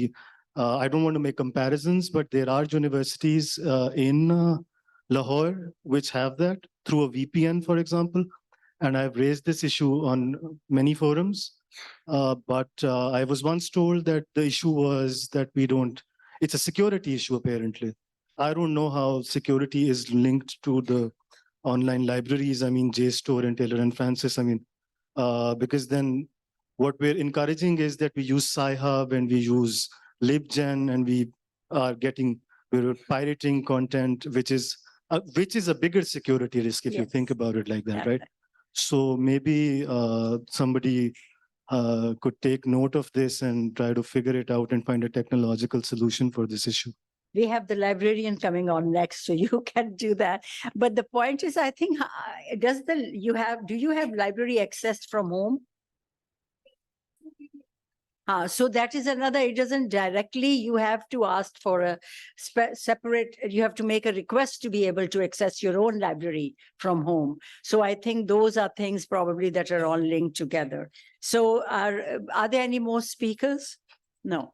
I don't want to make comparisons, but there are universities in Lahore which have that through a VPN, for example. And I've raised this issue on many forums. But I was once told that the issue was that it's a security issue, apparently. I don't know how security is linked to the online libraries. I mean, JSTOR and Taylor and Francis. I mean, because then what we're encouraging is that we use Sci-Hub and we use LibGen and we're pirating content, which is a bigger security risk if you think about it like that, right? So maybe somebody could take note of this and try to figure it out and find a technological solution for this issue. We have the librarian coming on next, so you can do that. But the point is, I think, do you have library access from home? So that is another, it doesn't directly, you have to ask for a separate, you have to make a request to be able to access your own library from home. So I think those are things probably that are all linked together. So are there any more speakers? No.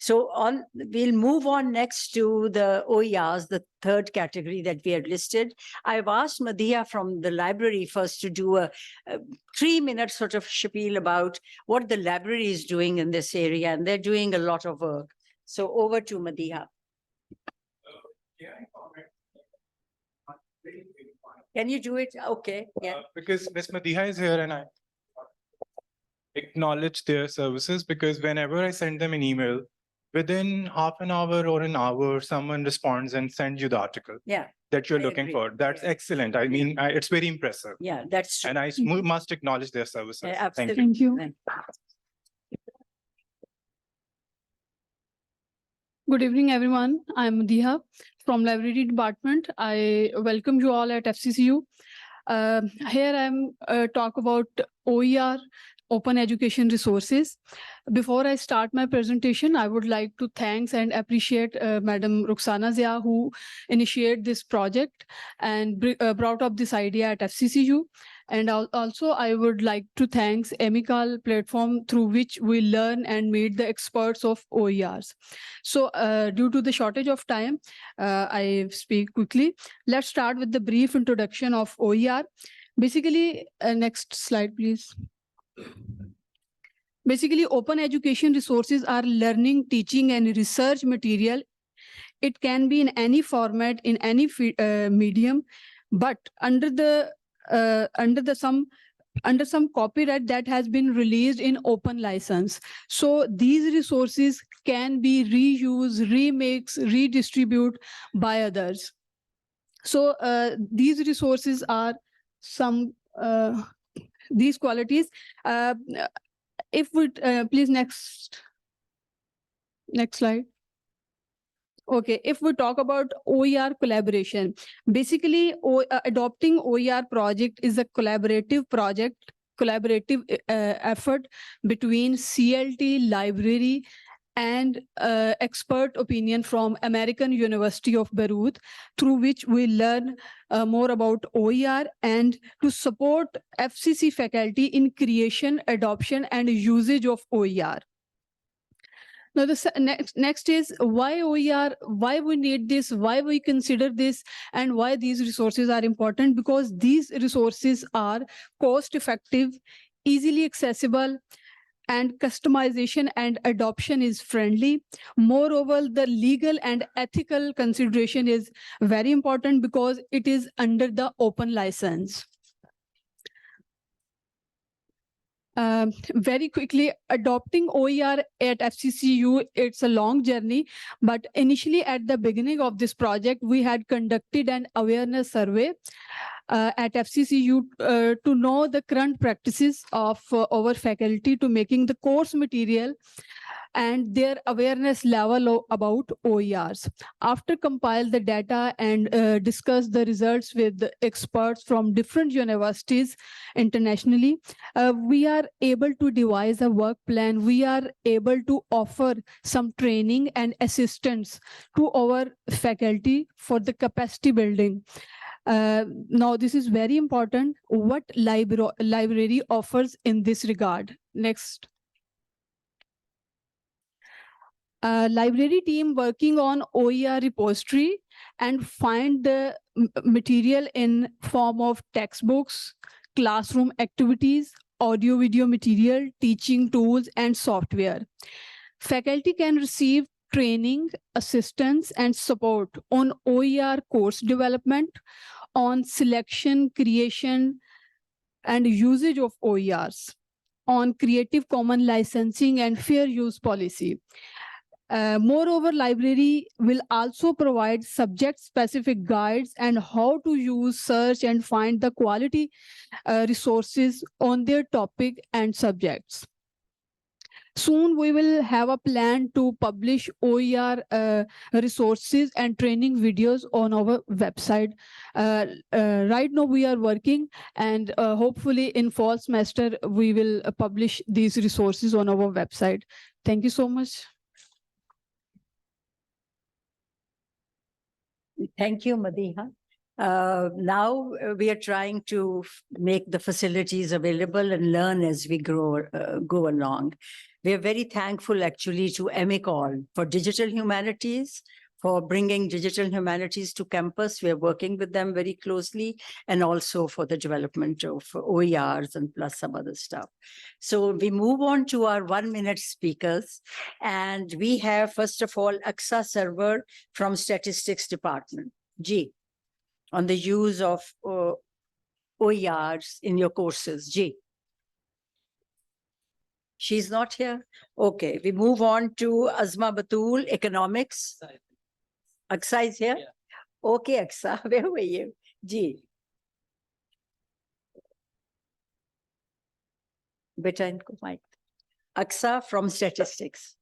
So we'll move on next to the OERs, the third category that we had listed. I've asked Madhya from the library first to do a 3-minute sort of spiel about what the library is doing in this area, and they're doing a lot of work. So over to Madhya. Can you do it? Okay. Yeah. Because Ms. Madhya is here and I acknowledge their services, because whenever I send them an email, within half an hour or an hour, someone responds and sends you the article that you're looking for. That's excellent. I mean, it's very impressive. Yeah, that's true. And I must acknowledge their services. Absolutely. Thank you. Thank you. Good evening, everyone. I'm Madhya from Library Department. I welcome you all at FCCU. Here I'm talk about OER, Open Education Resources. Before I start my presentation, I would like to thank and appreciate Madam Ruxana Zia, who initiated this project and brought up this idea at FCCU. And also, I would like to thank AMICOL platform through which we learn and meet the experts of OERs. So due to the shortage of time, I speak quickly. Let's start with the brief introduction of OER. Basically, next slide, please. Basically, open education resources are learning, teaching, and research material. It can be in any format, in any medium, but under some copyright that has been released in open license. So these resources can be reused, remix, redistribute by others. So these resources are some these qualities. If we please next slide. Okay, if we talk about OER collaboration, basically adopting OER project is a collaborative effort between CLT, library, and expert opinion from American University of Beirut, through which we learn more about OER and to support FCC faculty in creation, adoption, and usage of OER. Now, the next is why OER, why we need this, why we consider this, and why these resources are important, because these resources are cost-effective, easily accessible, and customization and adoption is friendly. Moreover, the legal and ethical consideration is very important because it is under the open license. Very quickly, adopting OER at FCCU, it's a long journey, but initially at the beginning of this project, we had conducted an awareness survey at FCCU to know the current practices of our faculty to making the course material and their awareness level about OERs. After compile the data and discuss the results with the experts from different universities internationally, we are able to devise a work plan. We are able to offer some training and assistance to our faculty for the capacity building. Now, this is very important. What library offers in this regard? Next. Library team working on OER repository and find the material in form of textbooks, classroom activities, audio-video material, teaching tools, and software. Faculty can receive training, assistance, and support on OER course development, on selection, creation, and usage of OERs, on Creative Commons licensing and fair use policy. Moreover, library will also provide subject-specific guides and how to use, search, and find the quality resources on their topic and subjects. Soon, we will have a plan to publish OER resources and training videos on our website. Right now, we are working, and hopefully in fall semester, we will publish these resources on our website. Thank you so much. Thank you, Madiha. Now we are trying to make the facilities available and learn as we go along. We are very thankful actually to MOOCs for digital humanities, for bringing digital humanities to campus. We are working with them very closely, and also for the development of OERs and plus some other stuff. So we move on to our 1-minute speakers. And we have, first of all, Aksa Server from Statistics Department. G, on the use of OERs in your courses. G. She's not here? Okay, we move on to Azma Batul, Economics. Aksa is here? Yeah. Okay, Aksa, where were you? G. Beta inko mic. Aksa from Statistics.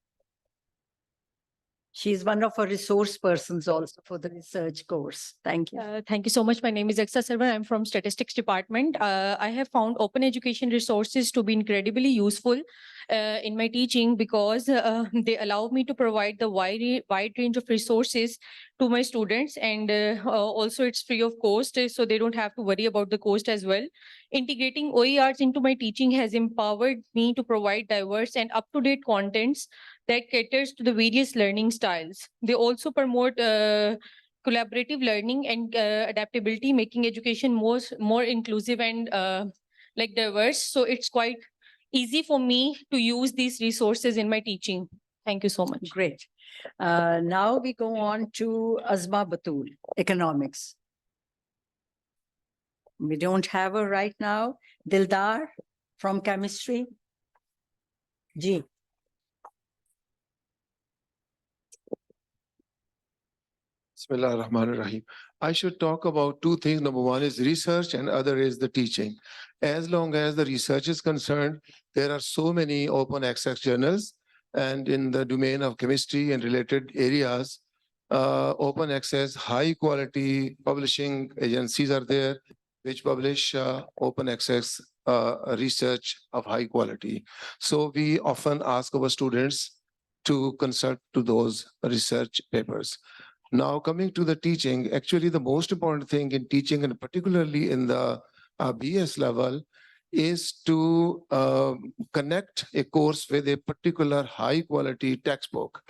She's one of our resource persons also for the research course. Thank you. Thank you so much. My name is Aksa Sarwar. I'm from Statistics Department. I have found open education resources to be incredibly useful in my teaching because they allow me to provide the wide range of resources to my students, and also it's free of cost, so they don't have to worry about the cost as well. Integrating OERs into my teaching has empowered me to provide diverse and up-to-date contents that caters to the various learning styles. They also promote collaborative learning and adaptability, making education more inclusive and diverse. So it's quite easy for me to use these resources in my teaching. Thank you so much. Great. Now we go on to Azma Batul, Economics. We don't have her right now. Dildar from Chemistry. G. Bismillah ar-Rahman ar-Rahim. I should talk about two things. Number one is research and other is the teaching. As long as the research is concerned, there are so many open access journals, and in the domain of chemistry and related areas, open access, high quality publishing agencies are there which publish open access research of high quality. So we often ask our students to consult to those research papers. Now, coming to the teaching, actually the most important thing in teaching, and particularly in the BS level, is to connect a course with a particular high quality textbook.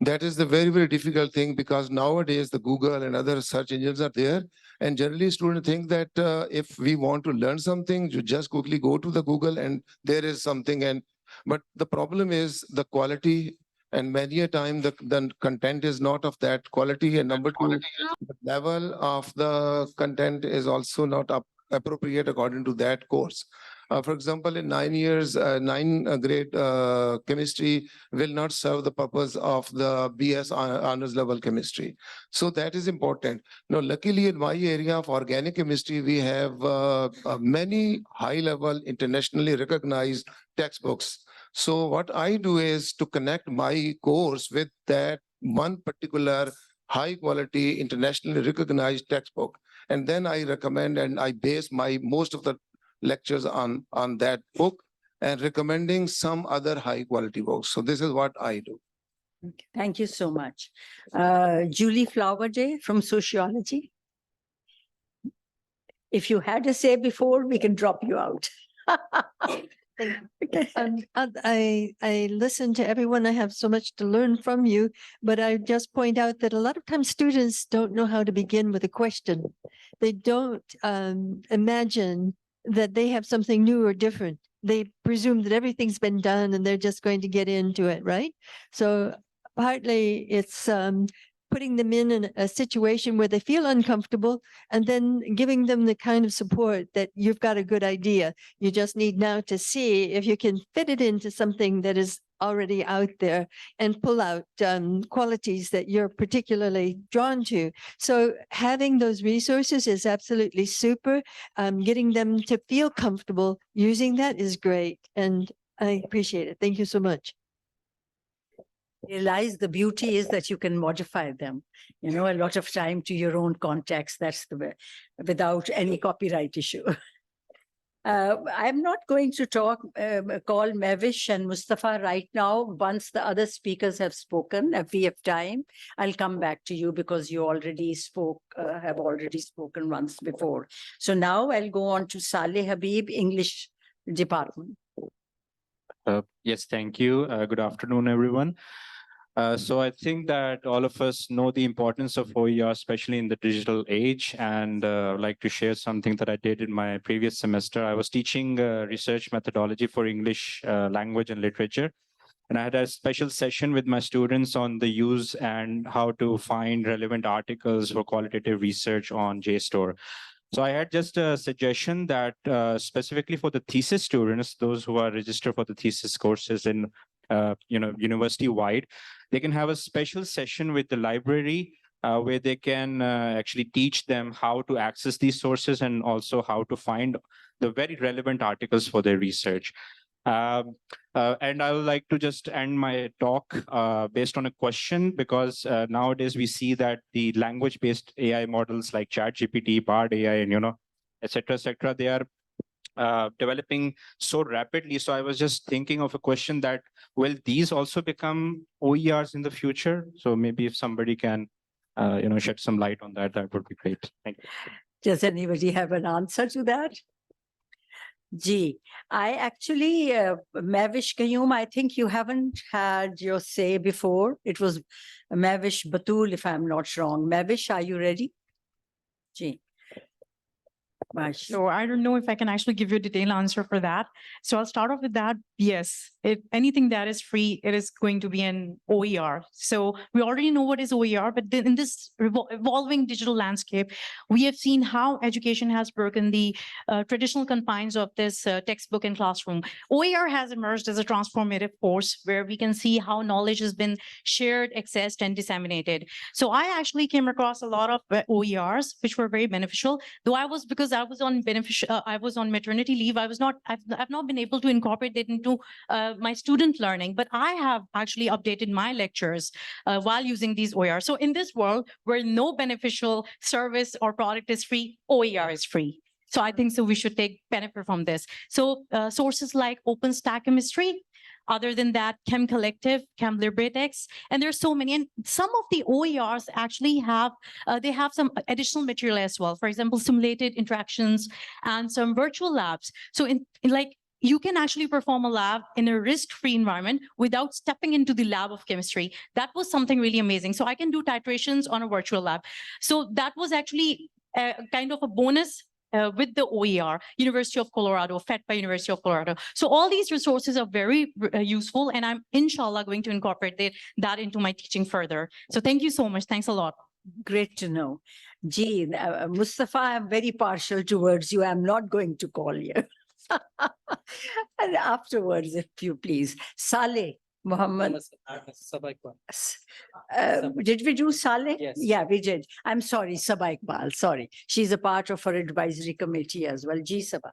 That is the very, very difficult thing, because nowadays the Google and other search engines are there. And generally students think that if we want to learn something, you just quickly go to the Google and there is something. But the problem is the quality, and many a time the content is not of that quality. And number two, the level of the content is also not appropriate according to that course. For example, in 9 years, 9th grade chemistry will not serve the purpose of the BS honors level chemistry. So that is important. Now, luckily in my area of organic chemistry, we have many high level internationally recognized textbooks. So what I do is to connect my course with that one particular high quality internationally recognized textbook. And then I recommend and I base my most of the lectures on that book and recommending some other high quality books. So this is what I do. Okay, thank you so much. Julie Flowerday from Sociology. If you had a say before, we can drop you out. Okay. I listen to everyone. I have so much to learn from you, but I just point out that a lot of times students don't know how to begin with a question. They don't imagine that they have something new or different. They presume that everything's been done and they're just going to get into it, right? So partly it's putting them in a situation where they feel uncomfortable and then giving them the kind of support that you've got a good idea. You just need now to see if you can fit it into something that is already out there and pull out qualities that you're particularly drawn to. So having those resources is absolutely super. Getting them to feel comfortable using that is great. And I appreciate it. Thank you so much. Realize the beauty is that you can modify them, a lot of time to your own context. That's the way, without any copyright issue. I'm not going to call Mavish and Mustafa right now. Once the other speakers have spoken, if we have time, I'll come back to you because you already have already spoken once before. So now I'll go on to Saleh Habib, English Department. Yes, thank you. Good afternoon, everyone. So I think that all of us know the importance of OER, especially in the digital age. And I'd like to share something that I did in my previous semester. I was teaching research methodology for English language and literature. And I had a special session with my students on the use and how to find relevant articles for qualitative research on JSTOR. So I had just a suggestion that specifically for the thesis students, those who are registered for the thesis courses in university-wide, they can have a special session with the library where they can actually teach them how to access these sources and also how to find the very relevant articles for their research. And I would like to just end my talk based on a question, because nowadays we see that the language-based AI models like ChatGPT, Bard AI, and et cetera, they are developing so rapidly. So I was just thinking of a question that, will these also become OERs in the future? So maybe if somebody can, shed some light on that, that would be great. Thank you. Does anybody have an answer to that? Gee, I actually, Mavish Qayyum, I think you haven't had your say before. It was Mavish Batul, if I'm not wrong. Mavish, are you ready? Gee. So I don't know if I can actually give you a detailed answer for that. So I'll start off with that. Yes, if anything that is free, it is going to be an OER. So we already know what is OER, but then in this evolving digital landscape, we have seen how education has broken the traditional confines of this textbook and classroom. OER has emerged as a transformative force where we can see how knowledge has been shared, accessed, and disseminated. So I actually came across a lot of OERs, which were very beneficial, though I was on maternity leave. I've not been able to incorporate it into my student learning, but I have actually updated my lectures while using these OERs. So in this world where no beneficial service or product is free, OER is free. So I think so we should take benefit from this. So sources like OpenStack Chemistry, Other than that, Chem Collective, Chem Libertex, and there's so many. And some of the OERs actually have, they have some additional material as well. For example, simulated interactions and some virtual labs. So you can actually perform a lab in a risk-free environment without stepping into the lab of chemistry. That was something really amazing. So I can do titrations on a virtual lab. So that was actually kind of a bonus with the OER, University of Colorado, fed by University of Colorado. So all these resources are very useful, and I'm inshallah going to incorporate that into my teaching further. So thank you so much. Thanks a lot. Great to know. Gee, Mustafa, I'm very partial towards you. I'm not going to call you. And afterwards, if you please. Saleh Muhammad. Did we do Saleh? Yes. Yeah, we did. I'm sorry, Sabah Iqbal. Sorry. She's a part of our advisory committee as well. Ji Sabah.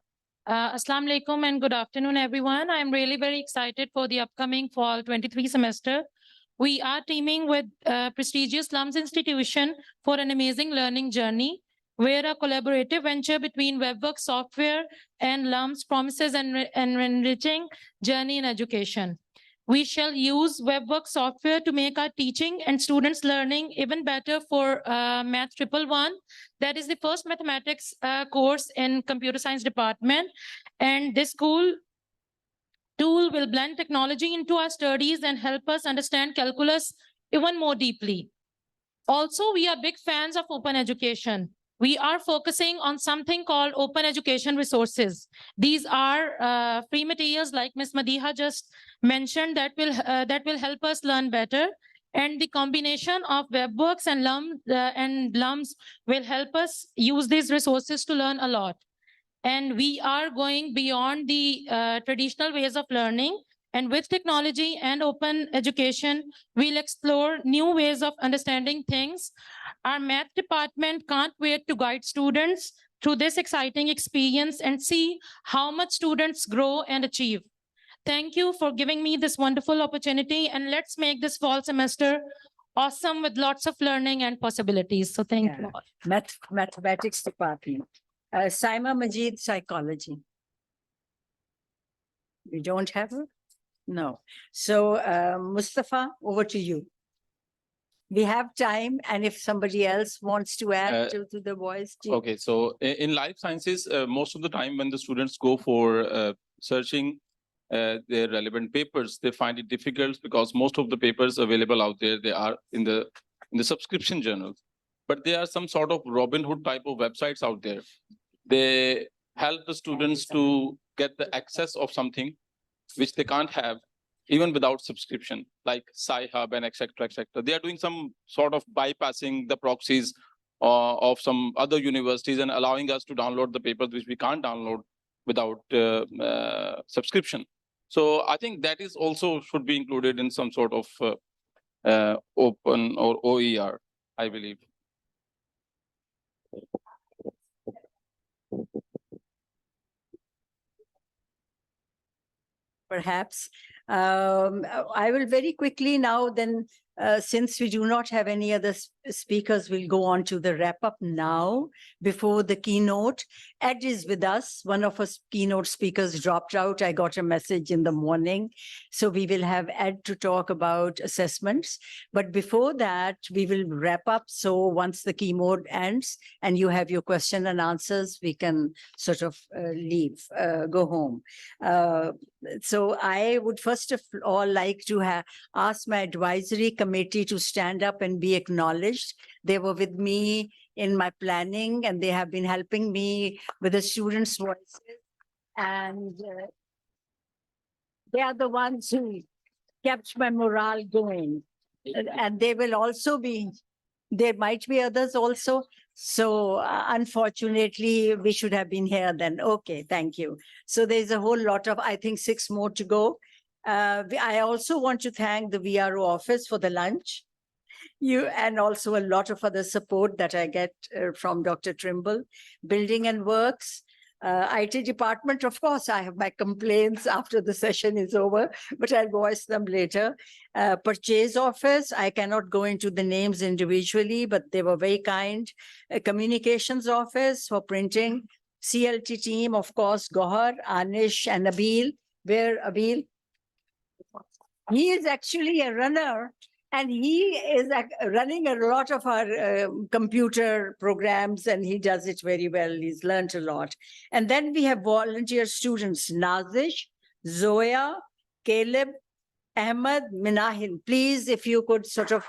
Assalamu alaikum and good afternoon, everyone. I'm really very excited for the upcoming fall 23 semester. We are teaming with prestigious LUMS institution for an amazing learning journey, where a collaborative venture between WebWorks software and LUMS promises an enriching journey in education. We shall use WebWorks software to make our teaching and students' learning even better for Math 111. That is the first mathematics course in computer science department. And this tool will blend technology into our studies and help us understand calculus even more deeply. Also, we are big fans of open education. We are focusing on something called open education resources. These are free materials like Ms. Madiha just mentioned that will help us learn better. And the combination of WebWorks and LUMS will help us use these resources to learn a lot. And we are going beyond the traditional ways of learning. And with technology and open education, we'll explore new ways of understanding things. Our math department can't wait to guide students through this exciting experience and see how much students grow and achieve. Thank you for giving me this wonderful opportunity, and let's make this fall semester awesome with lots of learning and possibilities. So thank you. Mathematics department. Saima Majid, psychology. We don't have her? No. So Mustafa, over to you. We have time, and if somebody else wants to add to the voice. Okay, so in life sciences, most of the time when the students go for searching their relevant papers, they find it difficult because most of the papers available out there, they are in the subscription journals. But there are some sort of Robin Hood type of websites out there. They help the students to get the access of something which they can't have even without subscription, like Sci-Hub and etc. They are doing some sort of bypassing the proxies of some other universities and allowing us to download the papers which we can't download without subscription. So I think that is also should be included in some sort of open or OER, I believe. Perhaps. I will very quickly now then, since we do not have any other speakers, we'll go on to the wrap up now before the keynote. Ed is with us. One of us keynote speakers dropped out. I got a message in the morning. So we will have Ed to talk about assessments. But before that, we will wrap up. So once the keynote ends and you have your question and answers, we can sort of leave, go home. So I would first of all like to ask my advisory committee to stand up and be acknowledged. They were with me in my planning, and they have been helping me with the students' voices. And they are the ones who kept my morale going. And they will also be, there might be others also. So unfortunately, we should have been here then. Okay, thank you. So there's a whole lot of, I think 6 more to go. I also want to thank the VRO office for the lunch. And also a lot of other support that I get from Dr. Trimble. Building and Works, IT department, of course, I have my complaints after the session is over, but I'll voice them later. Purchase office, I cannot go into the names individually, but they were very kind. Communications office for printing. CLT team, of course, Gohar, Anish, and Abil. Where Abil? He is actually a runner, and he is running a lot of our computer programs, and he does it very well. He's learned a lot. And then we have volunteer students, Nazish, Zoya, Caleb, Ahmed, Minahin. Please, if you could sort of...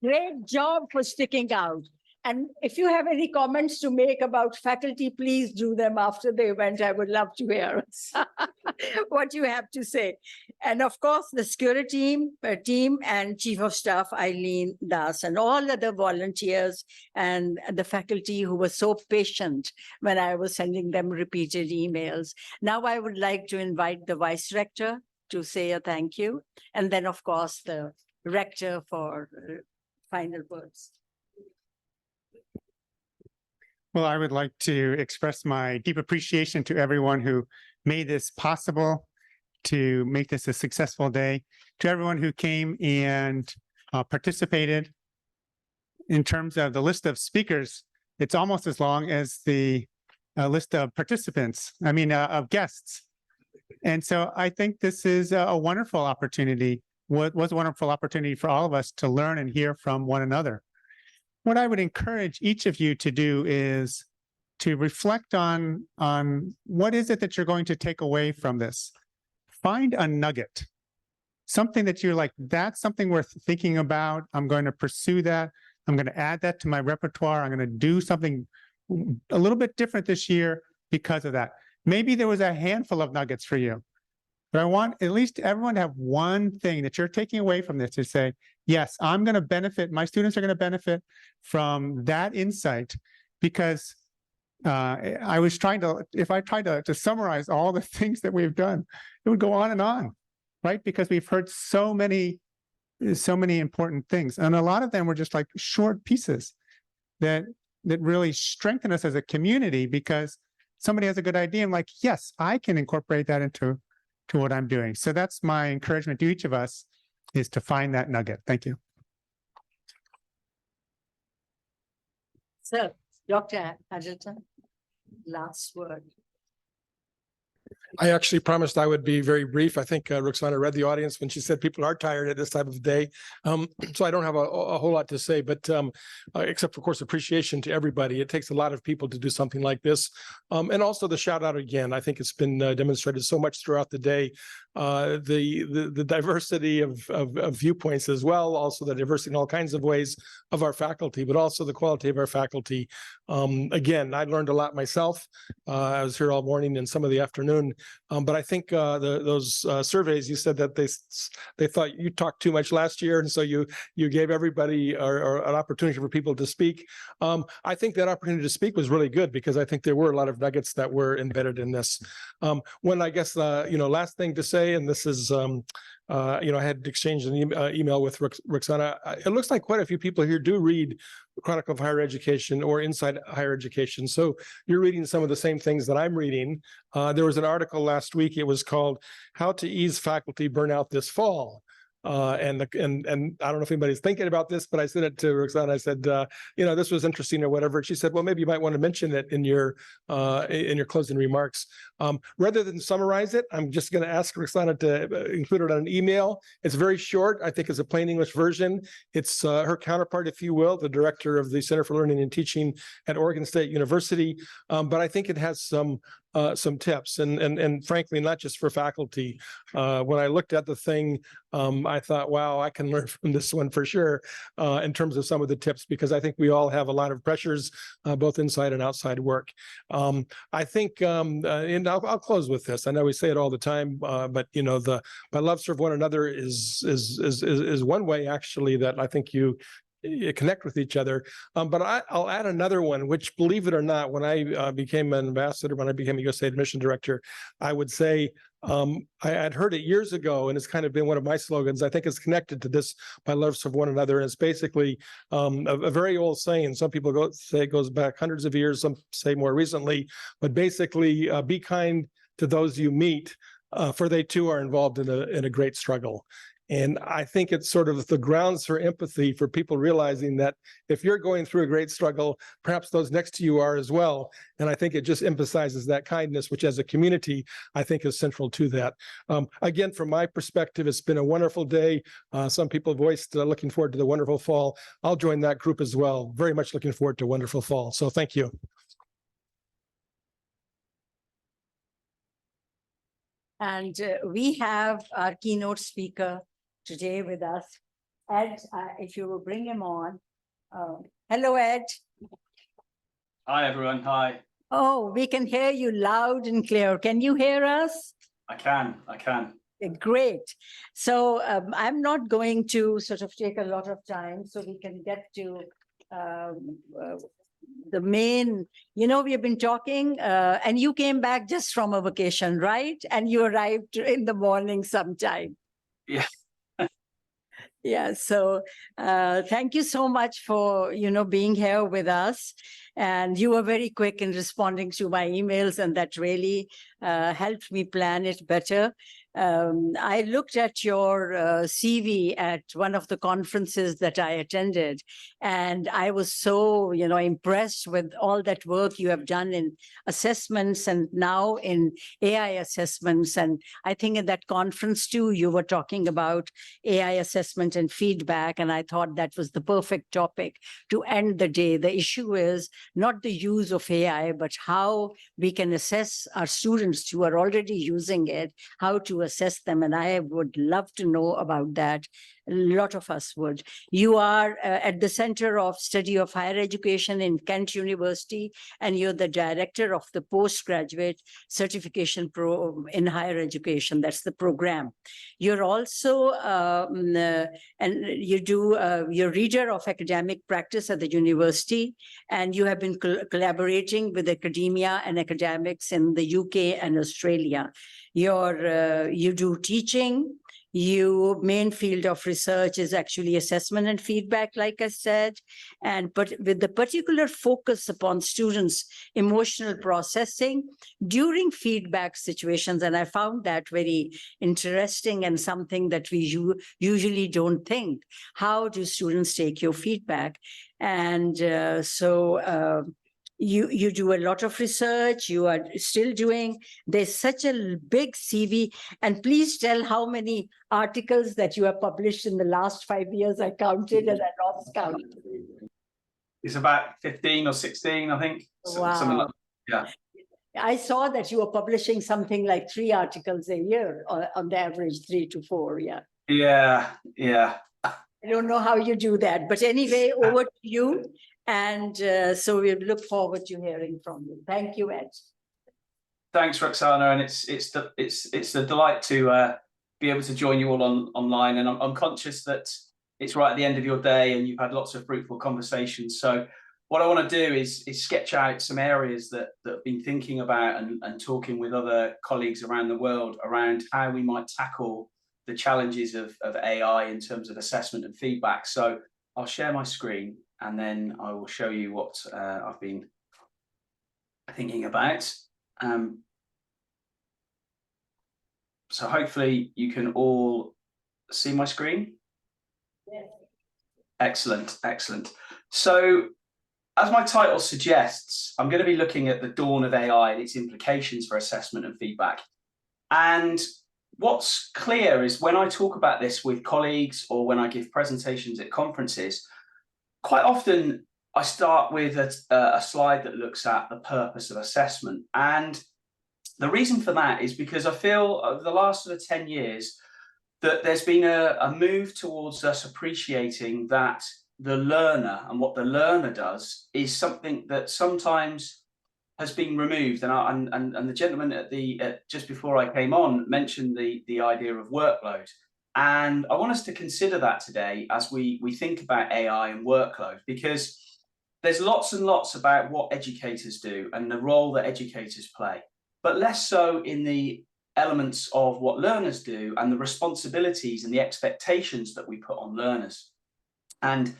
Great job for sticking out. And if you have any comments to make about faculty, please do them after the event. I would love to hear what you have to say. And of course, the security team and Chief of Staff Eileen Das and all other volunteers and the faculty who were so patient when I was sending them repeated emails. Now I would like to invite the Vice-Rector to say a thank you. And then, of course, the Rector for final words. Well, I would like to express my deep appreciation to everyone who made this possible, to make this a successful day, to everyone who came and participated. In terms of the list of speakers, it's almost as long as the list of participants, of guests. And so I think this is a wonderful opportunity, was a wonderful opportunity for all of us to learn and hear from one another. What I would encourage each of you to do is to reflect on what is it that you're going to take away from this. Find a nugget, something that you're like, that's something worth thinking about. I'm going to pursue that. I'm going to add that to my repertoire. I'm going to do something a little bit different this year because of that. Maybe there was a handful of nuggets for you, but I want at least everyone to have one thing that you're taking away from this to say, yes, I'm going to benefit, my students are going to benefit from that insight, because if I tried to summarize all the things that we've done, it would go on and on, right? Because we've heard so many important things. And a lot of them were just like short pieces that really strengthen us as a community, because somebody has a good idea. I'm like, yes, I can incorporate that into what I'm doing. So that's my encouragement to each of us, is to find that nugget. Thank you. So, Dr. Adilton, last word. I actually promised I would be very brief. I think Roxana read the audience when she said people are tired at this time of day. So I don't have a whole lot to say, but except, of course, appreciation to everybody. It takes a lot of people to do something like this. And also the shout out again. I think it's been demonstrated so much throughout the day. The diversity of viewpoints as well, also the diversity in all kinds of ways of our faculty, but also the quality of our faculty. Again, I learned a lot myself. I was here all morning and some of the afternoon. But I think those surveys, you said that they thought you talked too much last year, and so you gave everybody an opportunity for people to speak. I think that opportunity to speak was really good, because I think there were a lot of nuggets that were embedded in this. When I guess last thing to say, and this is I had exchanged an email with Roxana. It looks like quite a few people here do read Chronicle of Higher Education or Inside Higher Education. So you're reading some of the same things that I'm reading. There was an article last week. It was called "How to Ease Faculty Burnout This Fall." And I don't know if anybody's thinking about this, but I sent it to Roxana. I said, this was interesting or whatever. And she said, well, maybe you might want to mention it in your closing remarks. Rather than summarize it, I'm just going to ask Roxana to include it on an email. It's very short. I think it's a plain English version. It's her counterpart, if you will, the director of the Center for Learning and Teaching at Oregon State University. But I think it has some tips, and frankly, not just for faculty. When I looked at the thing, I thought, wow, I can learn from this one for sure, in terms of some of the tips, because I think we all have a lot of pressures, both inside and outside work. I think, and I'll close with this. I know we say it all the time, but my love serve one another is one way actually that I think you connect with each other. But I'll add another one, which, believe it or not, when I became an ambassador, when I became a USA Admission Director, I would say, I had heard it years ago, and it's kind of been one of my slogans. I think it's connected to this, my love serve one another. And it's basically a very old saying. Some people say it goes back hundreds of years, some say more recently, but basically be kind to those you meet, for they too are involved in a great struggle. And I think it's sort of the grounds for empathy for people realizing that if you're going through a great struggle, perhaps those next to you are as well. And I think it just emphasizes that kindness, which as a community, I think is central to that. Again, from my perspective, it's been a wonderful day. Some people voiced looking forward to the wonderful fall. I'll join that group as well. Very much looking forward to a wonderful fall. So thank you. And we have our keynote speaker today with us, Ed, if you will bring him on. Hello, Ed. Hi, everyone. Hi. Oh, we can hear you loud and clear. Can you hear us? I can. Great. So I'm not going to sort of take a lot of time so we can get to the main, we have been talking and you came back just from a vacation, right? And you arrived in the morning sometime. Yeah. Yeah, so thank you so much for, being here with us. And you were very quick in responding to my emails, and that really helped me plan it better. I looked at your CV at one of the conferences that I attended, and I was so, impressed with all that work you have done in assessments and now in AI assessments. And I think in that conference too, you were talking about AI assessment and feedback, and I thought that was the perfect topic to end the day. The issue is not the use of AI, but how we can assess our students who are already using it, how to assess them. And I would love to know about that. A lot of us would. You are at the Center of Study of Higher Education in Kent University, and you're the director of the Postgraduate Certification Program in Higher Education. That's the program. You're also, and you do, you're reader of academic practice at the university, and you have been collaborating with academia and academics in the UK and Australia. You do teaching. Your main field of research is actually assessment and feedback, like I said, but with the particular focus upon students' emotional processing during feedback situations. And I found that very interesting and something that we usually don't think. How do students take your feedback? And you do a lot of research, you are still doing, there's such a big CV, and please tell how many articles that you have published in the last 5 years. I counted and I lost count. It's about 15 or 16, I think. Wow. Something like that. Yeah. I saw that you were publishing something like 3 articles a year, on the average 3 to 4, yeah. Yeah. I don't know how you do that, but anyway, over to you. And so we look forward to hearing from you. Thank you, Ed. Thanks, Roxana, and it's a delight to be able to join you all online. And I'm conscious that it's right at the end of your day, and you've had lots of fruitful conversations. So what I want to do is sketch out some areas that I've been thinking about and talking with other colleagues around the world around how we might tackle the challenges of AI in terms of assessment and feedback. So I'll share my screen, and then I will show you what I've been thinking about. So hopefully you can all see my screen. Yes. Excellent. So as my title suggests, I'm going to be looking at the dawn of AI and its implications for assessment and feedback. And what's clear is when I talk about this with colleagues or when I give presentations at conferences, quite often I start with a slide that looks at the purpose of assessment. And the reason for that is because I feel over the last sort of 10 years that there's been a move towards us appreciating that the learner and what the learner does is something that sometimes has been removed. And the gentleman just before I came on mentioned the idea of workload. And I want us to consider that today as we think about AI and workload, because there's lots and lots about what educators do and the role that educators play, but less so in the elements of what learners do and the responsibilities and the expectations that we put on learners. And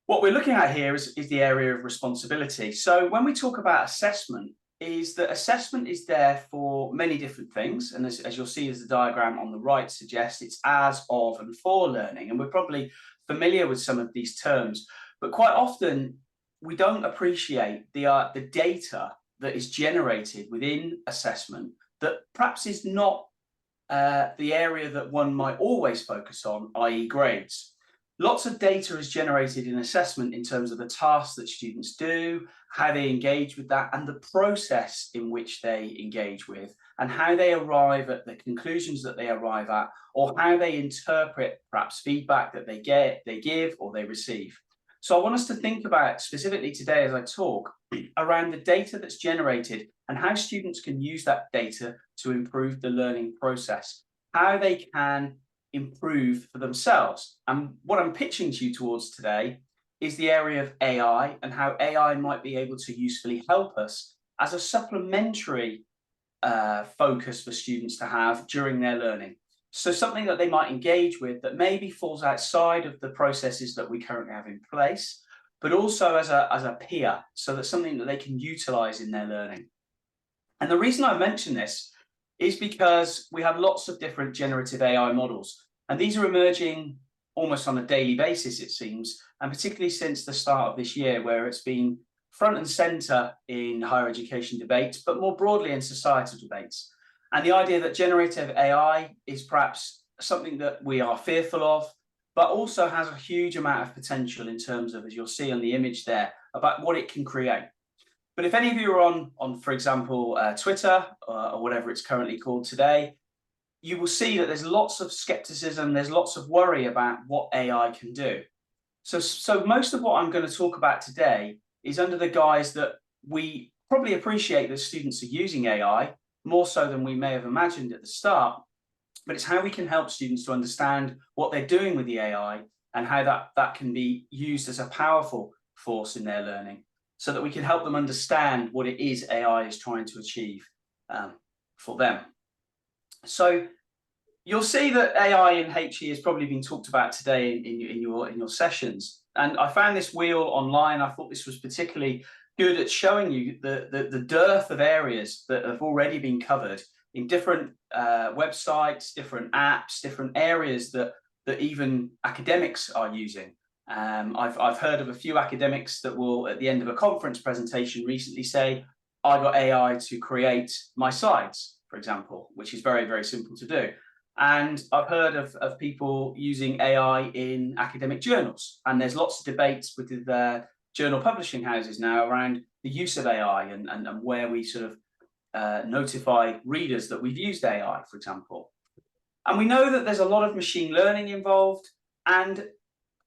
what we're looking at here is the area of responsibility. So when we talk about assessment, is that assessment is there for many different things. And as you'll see, as the diagram on the right suggests, it's as, of, and for learning. And we're probably familiar with some of these terms, but quite often we don't appreciate the data that is generated within assessment that perhaps is not the area that one might always focus on, i.e. grades. Lots of data is generated in assessment in terms of the tasks that students do, how they engage with that, and the process in which they engage with, and how they arrive at the conclusions that they arrive at, or how they interpret perhaps feedback that they give, or they receive. So I want us to think about specifically today as I talk around the data that's generated and how students can use that data to improve the learning process, how they can improve for themselves. And what I'm pitching to you towards today is the area of AI and how AI might be able to usefully help us as a supplementary focus for students to have during their learning. So something that they might engage with that maybe falls outside of the processes that we currently have in place, but also as a peer, so that's something that they can utilize in their learning. And the reason I mention this is because we have lots of different generative AI models, and these are emerging almost on a daily basis, it seems, and particularly since the start of this year, where it's been front and center in higher education debates, but more broadly in societal debates. And the idea that generative AI is perhaps something that we are fearful of, but also has a huge amount of potential in terms of, as you'll see on the image there, about what it can create. But if any of you are on for example, Twitter or whatever it's currently called today, you will see that there's lots of skepticism, there's lots of worry about what AI can do. So most of what I'm going to talk about today is under the guise that we probably appreciate that students are using AI, more so than we may have imagined at the start, but it's how we can help students to understand what they're doing with the AI and how that can be used as a powerful force in their learning, so that we can help them understand what it is AI is trying to achieve for them. So you'll see that AI in HE has probably been talked about today in your sessions. And I found this wheel online. I thought this was particularly good at showing you the dearth of areas that have already been covered in different websites, different apps, different areas that even academics are using. I've heard of a few academics that will, at the end of a conference presentation recently, say, I got AI to create my slides, for example, which is very, very simple to do. And I've heard of people using AI in academic journals. And there's lots of debates with the journal publishing houses now around the use of AI and where we sort of notify readers that we've used AI, for example. And we know that there's a lot of machine learning involved, and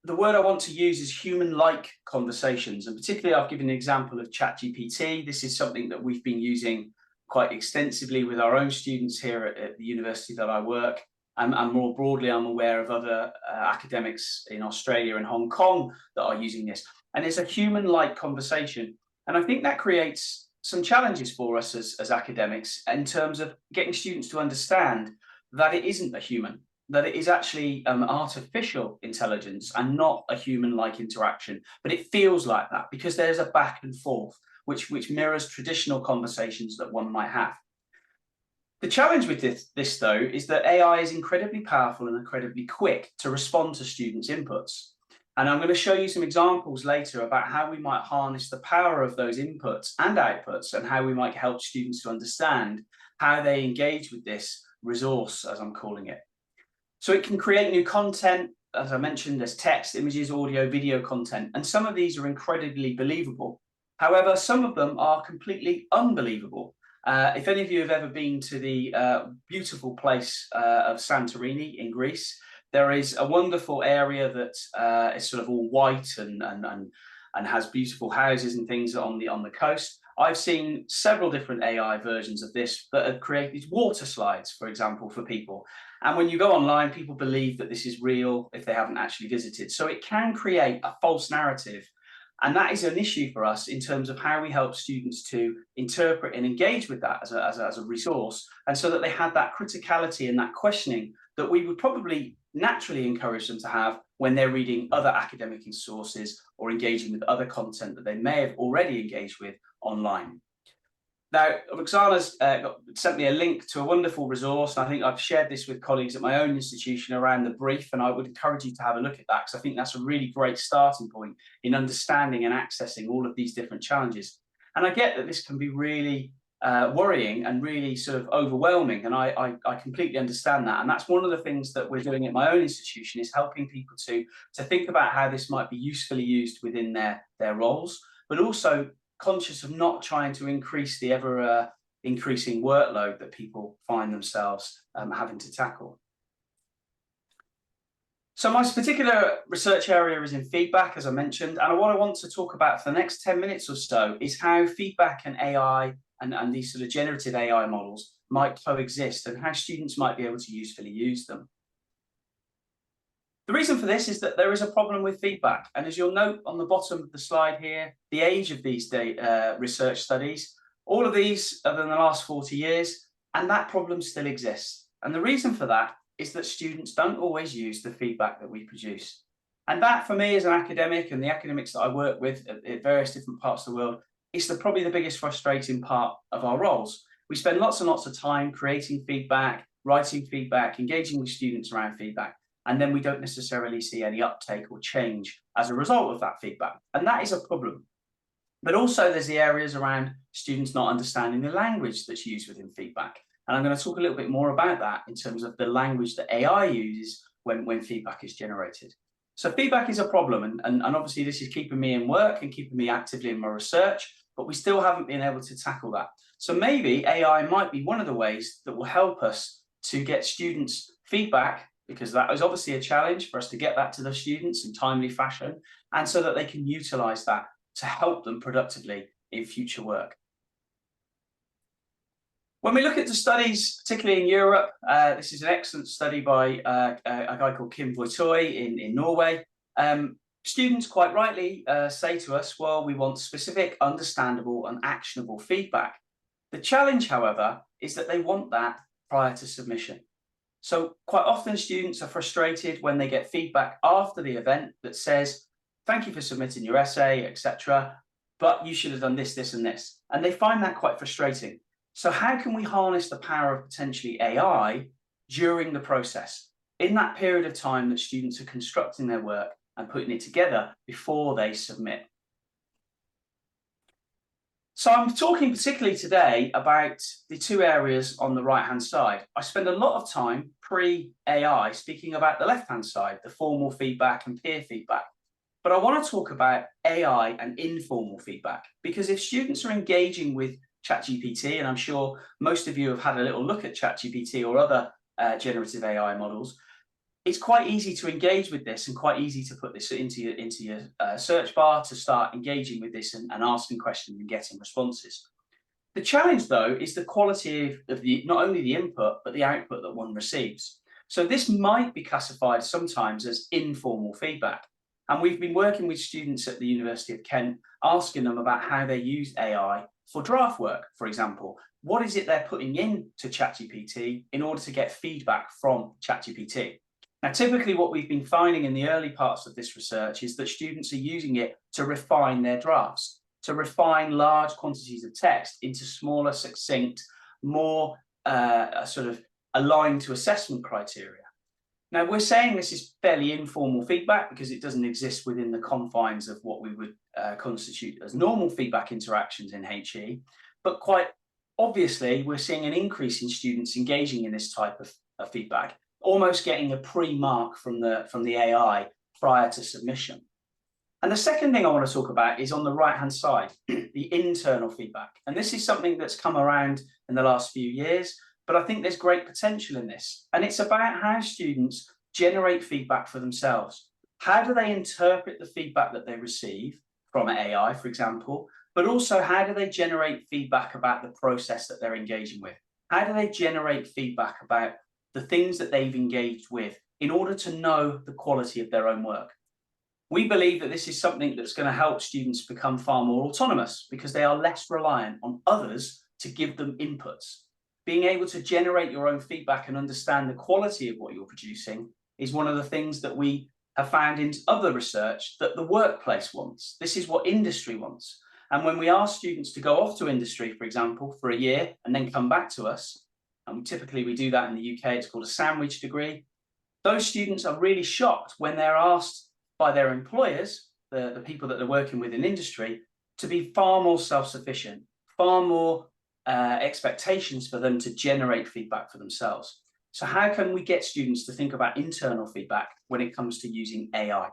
the word I want to use is human-like conversations. And particularly, I've given an example of ChatGPT. This is something that we've been using quite extensively with our own students here at the university that I work. And more broadly, I'm aware of other academics in Australia and Hong Kong that are using this. And it's a human-like conversation. And I think that creates some challenges for us as academics in terms of getting students to understand that it isn't a human, that it is actually artificial intelligence and not a human-like interaction. But it feels like that because there's a back and forth, which mirrors traditional conversations that one might have. The challenge with this though, is that AI is incredibly powerful and incredibly quick to respond to students' inputs. And I'm going to show you some examples later about how we might harness the power of those inputs and outputs, and how we might help students to understand how they engage with this resource, as I'm calling it. So it can create new content. As I mentioned, there's text, images, audio, video content, and some of these are incredibly believable. However, some of them are completely unbelievable. If any of you have ever been to the beautiful place of Santorini in Greece, there is a wonderful area that is sort of all white and has beautiful houses and things on the coast. I've seen several different AI versions of this that have created water slides, for example, for people. And when you go online, people believe that this is real if they haven't actually visited. So it can create a false narrative. And that is an issue for us in terms of how we help students to interpret and engage with that as a resource, and so that they have that criticality and that questioning that we would probably naturally encourage them to have when they're reading other academic sources or engaging with other content that they may have already engaged with online. Now, Roxana's sent me a link to a wonderful resource, and I think I've shared this with colleagues at my own institution around the brief, and I would encourage you to have a look at that, because I think that's a really great starting point in understanding and accessing all of these different challenges. And I get that this can be really worrying and really sort of overwhelming, and I completely understand that. And that's one of the things that we're doing at my own institution, is helping people to think about how this might be usefully used within their roles, but also conscious of not trying to increase the ever increasing workload that people find themselves having to tackle. So my particular research area is in feedback, as I mentioned, and what I want to talk about for the next 10 minutes or so is how feedback and AI and these sort of generative AI models might coexist, and how students might be able to usefully use them. The reason for this is that there is a problem with feedback. And as you'll note on the bottom of the slide here, the age of these research studies, all of these are in the last 40 years, and that problem still exists. And the reason for that is that students don't always use the feedback that we produce. And that, for me as an academic, and the academics that I work with at various different parts of the world, is probably the biggest frustrating part of our roles. We spend lots and lots of time creating feedback, writing feedback, engaging with students around feedback, and then we don't necessarily see any uptake or change as a result of that feedback. And that is a problem. But also there's the areas around students not understanding the language that's used within feedback. And I'm going to talk a little bit more about that in terms of the language that AI uses when feedback is generated. So feedback is a problem, and obviously this is keeping me in work and keeping me actively in my research, but we still haven't been able to tackle that. So maybe AI might be one of the ways that will help us to get students feedback, because that is obviously a challenge for us to get that to the students in timely fashion, and so that they can utilize that to help them productively in future work. When we look at the studies, particularly in Europe, this is an excellent study by a guy called Kim Voitoy in Norway. Students quite rightly say to us, well, we want specific, understandable and actionable feedback. The challenge, however, is that they want that prior to submission. So quite often students are frustrated when they get feedback after the event that says, thank you for submitting your essay, etc., but you should have done this, this and this. And they find that quite frustrating. So how can we harness the power of potentially AI during the process, in that period of time that students are constructing their work and putting it together before they submit? So I'm talking particularly today about the two areas on the right-hand side. I spend a lot of time pre-AI speaking about the left-hand side, the formal feedback and peer feedback. But I want to talk about AI and informal feedback, because if students are engaging with ChatGPT, and I'm sure most of you have had a little look at ChatGPT or other generative AI models, it's quite easy to engage with this and quite easy to put this into your search bar to start engaging with this and asking questions and getting responses. The challenge, though, is the quality of not only the input, but the output that one receives. So this might be classified sometimes as informal feedback. And we've been working with students at the University of Kent, asking them about how they use AI for draft work, for example. What is it they're putting into ChatGPT in order to get feedback from ChatGPT? Now, typically what we've been finding in the early parts of this research is that students are using it to refine their drafts, to refine large quantities of text into smaller, succinct, more sort of aligned to assessment criteria. Now, we're saying this is fairly informal feedback because it doesn't exist within the confines of what we would constitute as normal feedback interactions in HE, but quite obviously, we're seeing an increase in students engaging in this type of feedback, almost getting a pre-mark from the AI prior to submission. And the second thing I want to talk about is on the right-hand side, the internal feedback. And this is something that's come around in the last few years, but I think there's great potential in this. And it's about how students generate feedback for themselves. How do they interpret the feedback that they receive from AI, for example, but also how do they generate feedback about the process that they're engaging with? How do they generate feedback about the things that they've engaged with in order to know the quality of their own work? We believe that this is something that's going to help students become far more autonomous because they are less reliant on others to give them inputs. Being able to generate your own feedback and understand the quality of what you're producing is one of the things that we have found in other research that the workplace wants. This is what industry wants. And when we ask students to go off to industry, for example, for a year and then come back to us, and typically we do that in the UK, it's called a sandwich degree, those students are really shocked when they're asked by their employers, the people that they're working with in industry, to be far more self-sufficient, far more expectations for them to generate feedback for themselves. So how can we get students to think about internal feedback when it comes to using AI?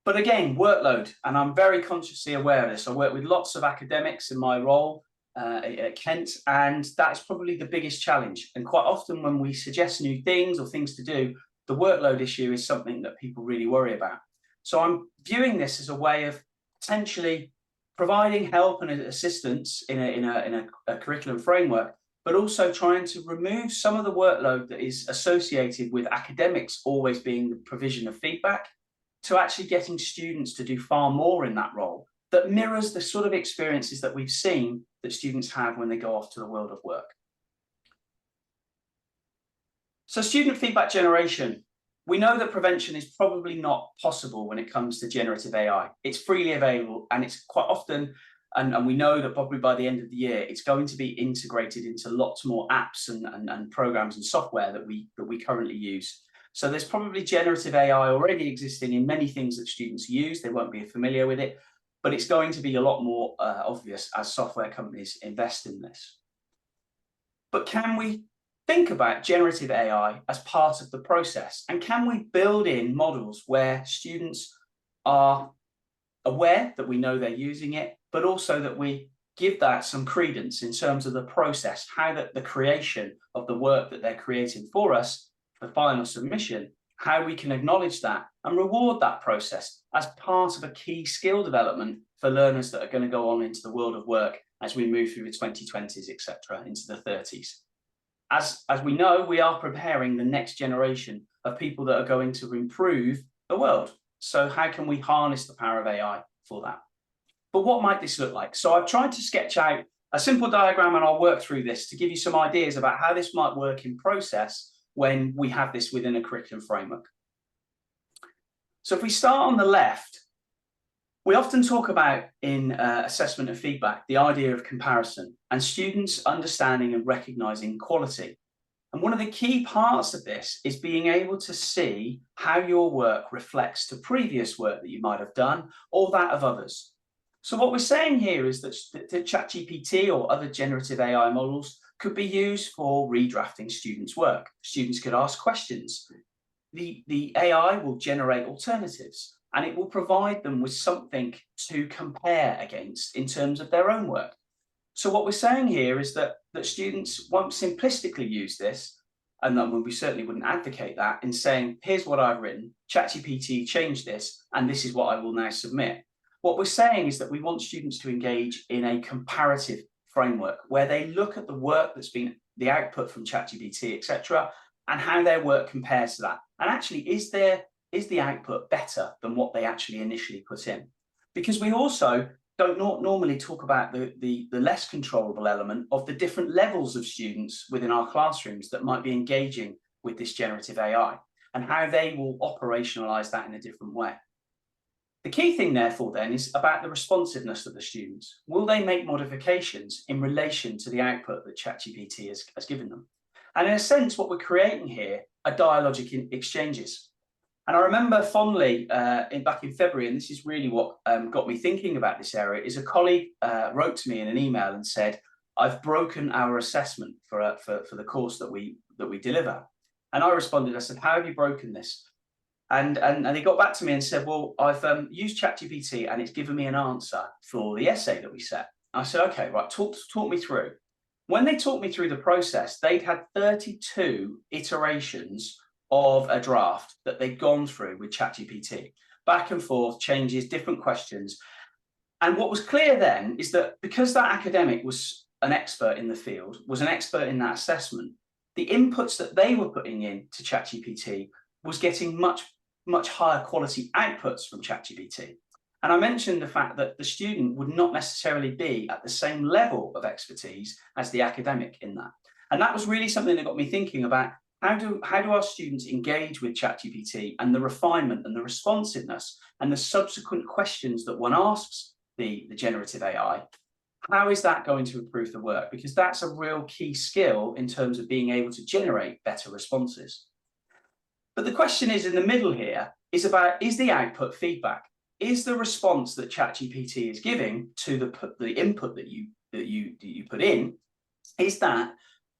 But again, workload, and I'm very consciously aware of this. I work with lots of academics in my role at Kent, and that's probably the biggest challenge. And quite often when we suggest new things or things to do, the workload issue is something that people really worry about. So I'm viewing this as a way of potentially providing help and assistance in a curriculum framework, but also trying to remove some of the workload that is associated with academics always being the provision of feedback, to actually getting students to do far more in that role that mirrors the sort of experiences that we've seen that students have when they go off to the world of work. So student feedback generation. We know that prevention is probably not possible when it comes to generative AI. It's freely available, and it's quite often, and we know that probably by the end of the year, it's going to be integrated into lots more apps and programs and software that we currently use. So there's probably generative AI already existing in many things that students use. They won't be familiar with it, but it's going to be a lot more obvious as software companies invest in this. But can we think about generative AI as part of the process? And can we build in models where students are aware that we know they're using it, but also that we give that some credence in terms of the process, how that the creation of the work that they're creating for us, the final submission, how we can acknowledge that and reward that process as part of a key skill development for learners that are going to go on into the world of work as we move through the 2020s, etc., into the 30s. As we know, we are preparing the next generation of people that are going to improve the world. So how can we harness the power of AI for that? But what might this look like? So I've tried to sketch out a simple diagram, and I'll work through this to give you some ideas about how this might work in process when we have this within a curriculum framework. So if we start on the left, we often talk about in assessment and feedback, the idea of comparison and students understanding and recognizing quality. And one of the key parts of this is being able to see how your work reflects to previous work that you might have done or that of others. So what we're saying here is that ChatGPT or other generative AI models could be used for redrafting students' work. Students could ask questions. The AI will generate alternatives, and it will provide them with something to compare against in terms of their own work. So what we're saying here is that students won't simplistically use this, and then we certainly wouldn't advocate that, in saying, here's what I've written, ChatGPT changed this, and this is what I will now submit. What we're saying is that we want students to engage in a comparative framework where they look at the work that's been the output from ChatGPT, etc., and how their work compares to that. And actually, is the output better than what they actually initially put in? Because we also don't normally talk about the less controllable element of the different levels of students within our classrooms that might be engaging with this generative AI and how they will operationalize that in a different way. The key thing, therefore, then, is about the responsiveness of the students. Will they make modifications in relation to the output that ChatGPT has given them? And in a sense, what we're creating here are dialogic exchanges. And I remember fondly back in February, and this is really what got me thinking about this area, is a colleague wrote to me in an email and said, I've broken our assessment for the course that we deliver. And I responded, I said, how have you broken this? And they got back to me and said, well, I've used ChatGPT and it's given me an answer for the essay that we set. I said, okay, right, talk me through. When they talked me through the process, they'd had 32 iterations of a draft that they'd gone through with ChatGPT, back and forth, changes, different questions. And what was clear then is that because that academic was an expert in the field, was an expert in that assessment, the inputs that they were putting in to ChatGPT was getting much higher quality outputs from ChatGPT. And I mentioned the fact that the student would not necessarily be at the same level of expertise as the academic in that. And that was really something that got me thinking about How do our students engage with ChatGPT and the refinement and the responsiveness and the subsequent questions that one asks the generative AI? How is that going to improve the work? Because that's a real key skill in terms of being able to generate better responses. But the question is in the middle here is about, is the output feedback? Is the response that ChatGPT is giving to the input that you put in, is that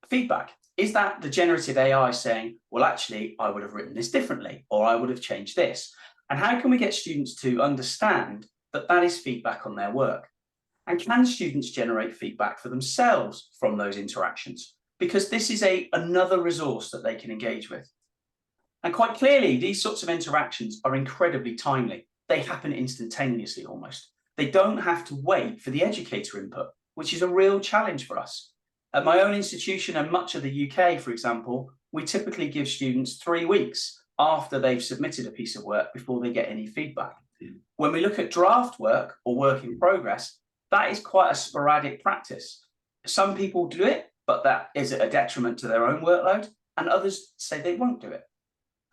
feedback? Is that the generative AI saying, well, actually, I would have written this differently, or I would have changed this? And how can we get students to understand that that is feedback on their work? And can students generate feedback for themselves from those interactions? Because this is another resource that they can engage with. And quite clearly, these sorts of interactions are incredibly timely. They happen instantaneously almost. They don't have to wait for the educator input, which is a real challenge for us. At my own institution and much of the UK, for example, we typically give students 3 weeks after they've submitted a piece of work before they get any feedback. When we look at draft work or work in progress, that is quite a sporadic practice. Some people do it, but that is a detriment to their own workload, and others say they won't do it.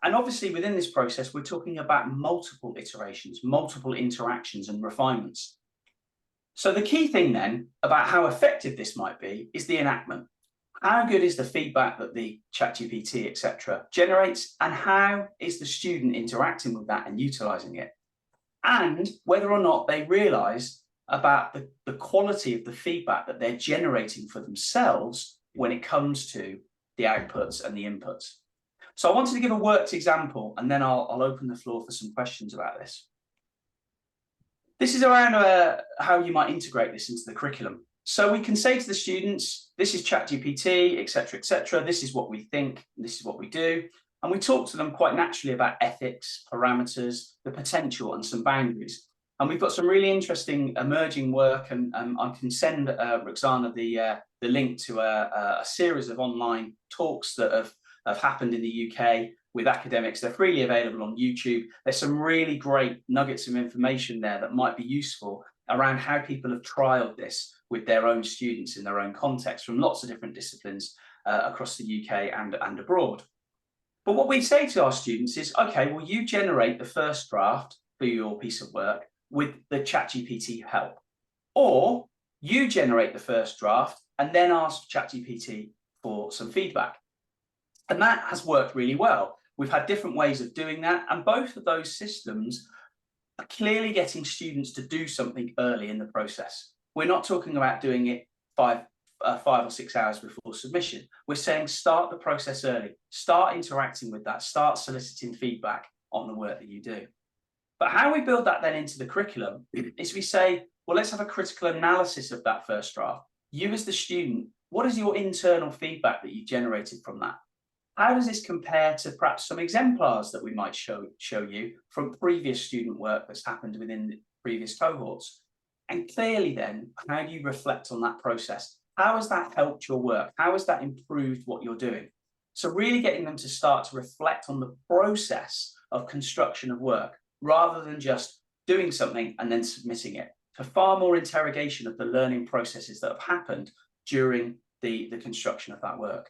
And obviously within this process, we're talking about multiple iterations, multiple interactions and refinements. So the key thing then about how effective this might be is the enactment. How good is the feedback that the ChatGPT, etc., generates, and how is the student interacting with that and utilizing it? And whether or not they realize about the quality of the feedback that they're generating for themselves when it comes to the outputs and the inputs. So I wanted to give a worked example, and then I'll open the floor for some questions about this. This is around how you might integrate this into the curriculum. So we can say to the students, this is ChatGPT, etc., etc. This is what we think, this is what we do. And we talk to them quite naturally about ethics, parameters, the potential, and some boundaries. And we've got some really interesting emerging work, and I can send Roxana the link to a series of online talks that have happened in the UK with academics. They're freely available on YouTube. There's some really great nuggets of information there that might be useful around how people have trialed this with their own students in their own context from lots of different disciplines across the UK and abroad. But what we say to our students is, okay, well, you generate the first draft for your piece of work with the ChatGPT help, or you generate the first draft and then ask ChatGPT for some feedback. And that has worked really well. We've had different ways of doing that, and both of those systems are clearly getting students to do something early in the process. We're not talking about doing it 5 or 6 hours before submission. We're saying start the process early, start interacting with that, start soliciting feedback on the work that you do. But how we build that then into the curriculum is we say, well, let's have a critical analysis of that first draft. You as the student, what is your internal feedback that you generated from that? How does this compare to perhaps some exemplars that we might show you from previous student work that's happened within the previous cohorts? And clearly then, how do you reflect on that process? How has that helped your work? How has that improved what you're doing? So really getting them to start to reflect on the process of construction of work, rather than just doing something and then submitting it. For far more interrogation of the learning processes that have happened during the construction of that work.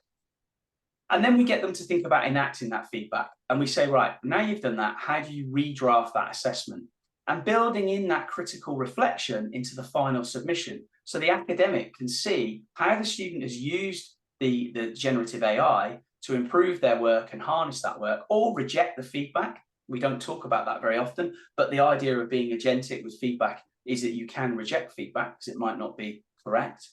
And then we get them to think about enacting that feedback. And we say, right, now you've done that, how do you redraft that assessment? And building in that critical reflection into the final submission. So the academic can see how the student has used the generative AI to improve their work and harness that work, or reject the feedback. We don't talk about that very often, but the idea of being agentic with feedback is that you can reject feedback because it might not be correct.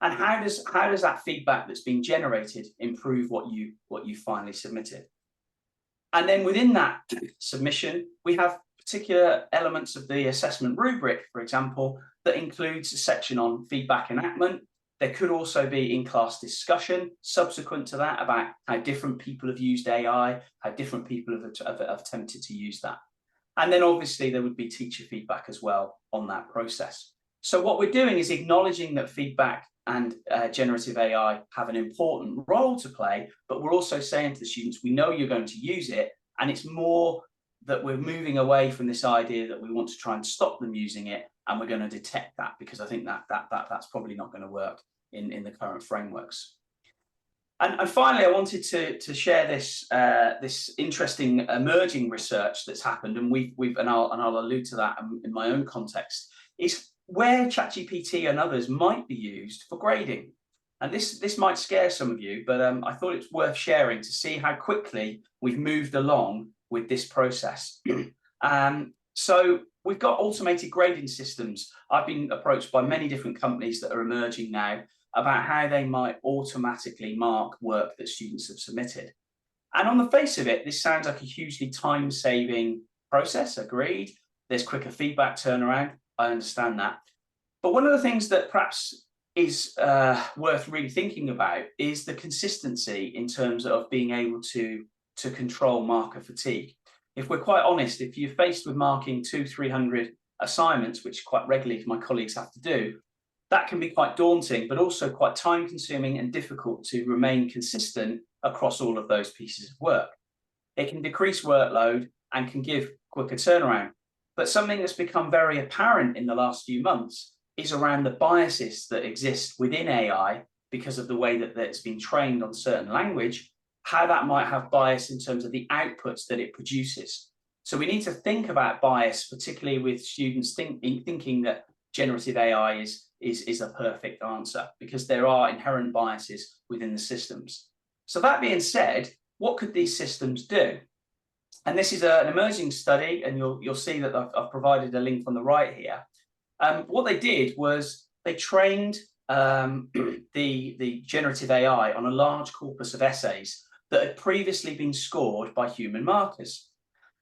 And how does that feedback that's been generated improve what you finally submitted? And then within that submission, we have particular elements of the assessment rubric, for example, that includes a section on feedback enactment. There could also be in-class discussion subsequent to that about how different people have used AI, how different people have attempted to use that. And then obviously there would be teacher feedback as well on that process. So what we're doing is acknowledging that feedback and generative AI have an important role to play, but we're also saying to the students, we know you're going to use it, and it's more that we're moving away from this idea that we want to try and stop them using it, and we're going to detect that, because I think that's probably not going to work in the current frameworks. And finally, I wanted to share this this interesting emerging research that's happened, and I'll allude to that in my own context, is where ChatGPT and others might be used for grading. And this might scare some of you, but I thought it's worth sharing to see how quickly we've moved along with this process. So we've got automated grading systems. I've been approached by many different companies that are emerging now about how they might automatically mark work that students have submitted. And on the face of it, this sounds like a hugely time-saving process, agreed. There's quicker feedback turnaround, I understand that. But one of the things that perhaps is worth really thinking about is the consistency in terms of being able to control marker fatigue. If we're quite honest, if you're faced with marking 200-300 assignments, which quite regularly my colleagues have to do, that can be quite daunting, but also quite time consuming and difficult to remain consistent across all of those pieces of work. It can decrease workload and can give quicker turnaround. But something that's become very apparent in the last few months is around the biases that exist within AI because of the way that it's been trained on certain language, how that might have bias in terms of the outputs that it produces. So we need to think about bias, particularly with students thinking that generative AI is a perfect answer, because there are inherent biases within the systems. So that being said, what could these systems do? And this is an emerging study, and you'll see that I've provided a link on the right here. What they did was they trained the generative AI on a large corpus of essays that had previously been scored by human markers.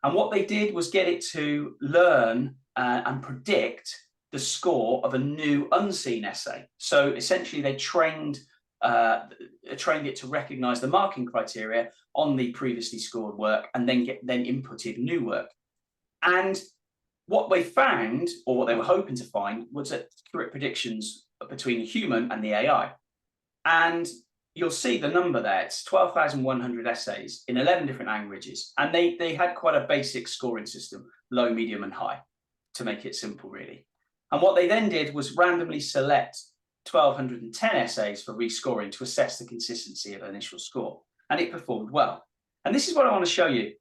And what they did was get it to learn and predict the score of a new unseen essay. So essentially they trained it to recognize the marking criteria on the previously scored work and then inputted new work. And what they found, or what they were hoping to find, was accurate predictions between the human and the AI. And you'll see the number there. It's 12,100 essays in 11 different languages. And they had quite a basic scoring system, low, medium, and high, to make it simple, really. And what they then did was randomly select 1,210 essays for rescoring to assess the consistency of initial score. And it performed well. And this is what I want to show you.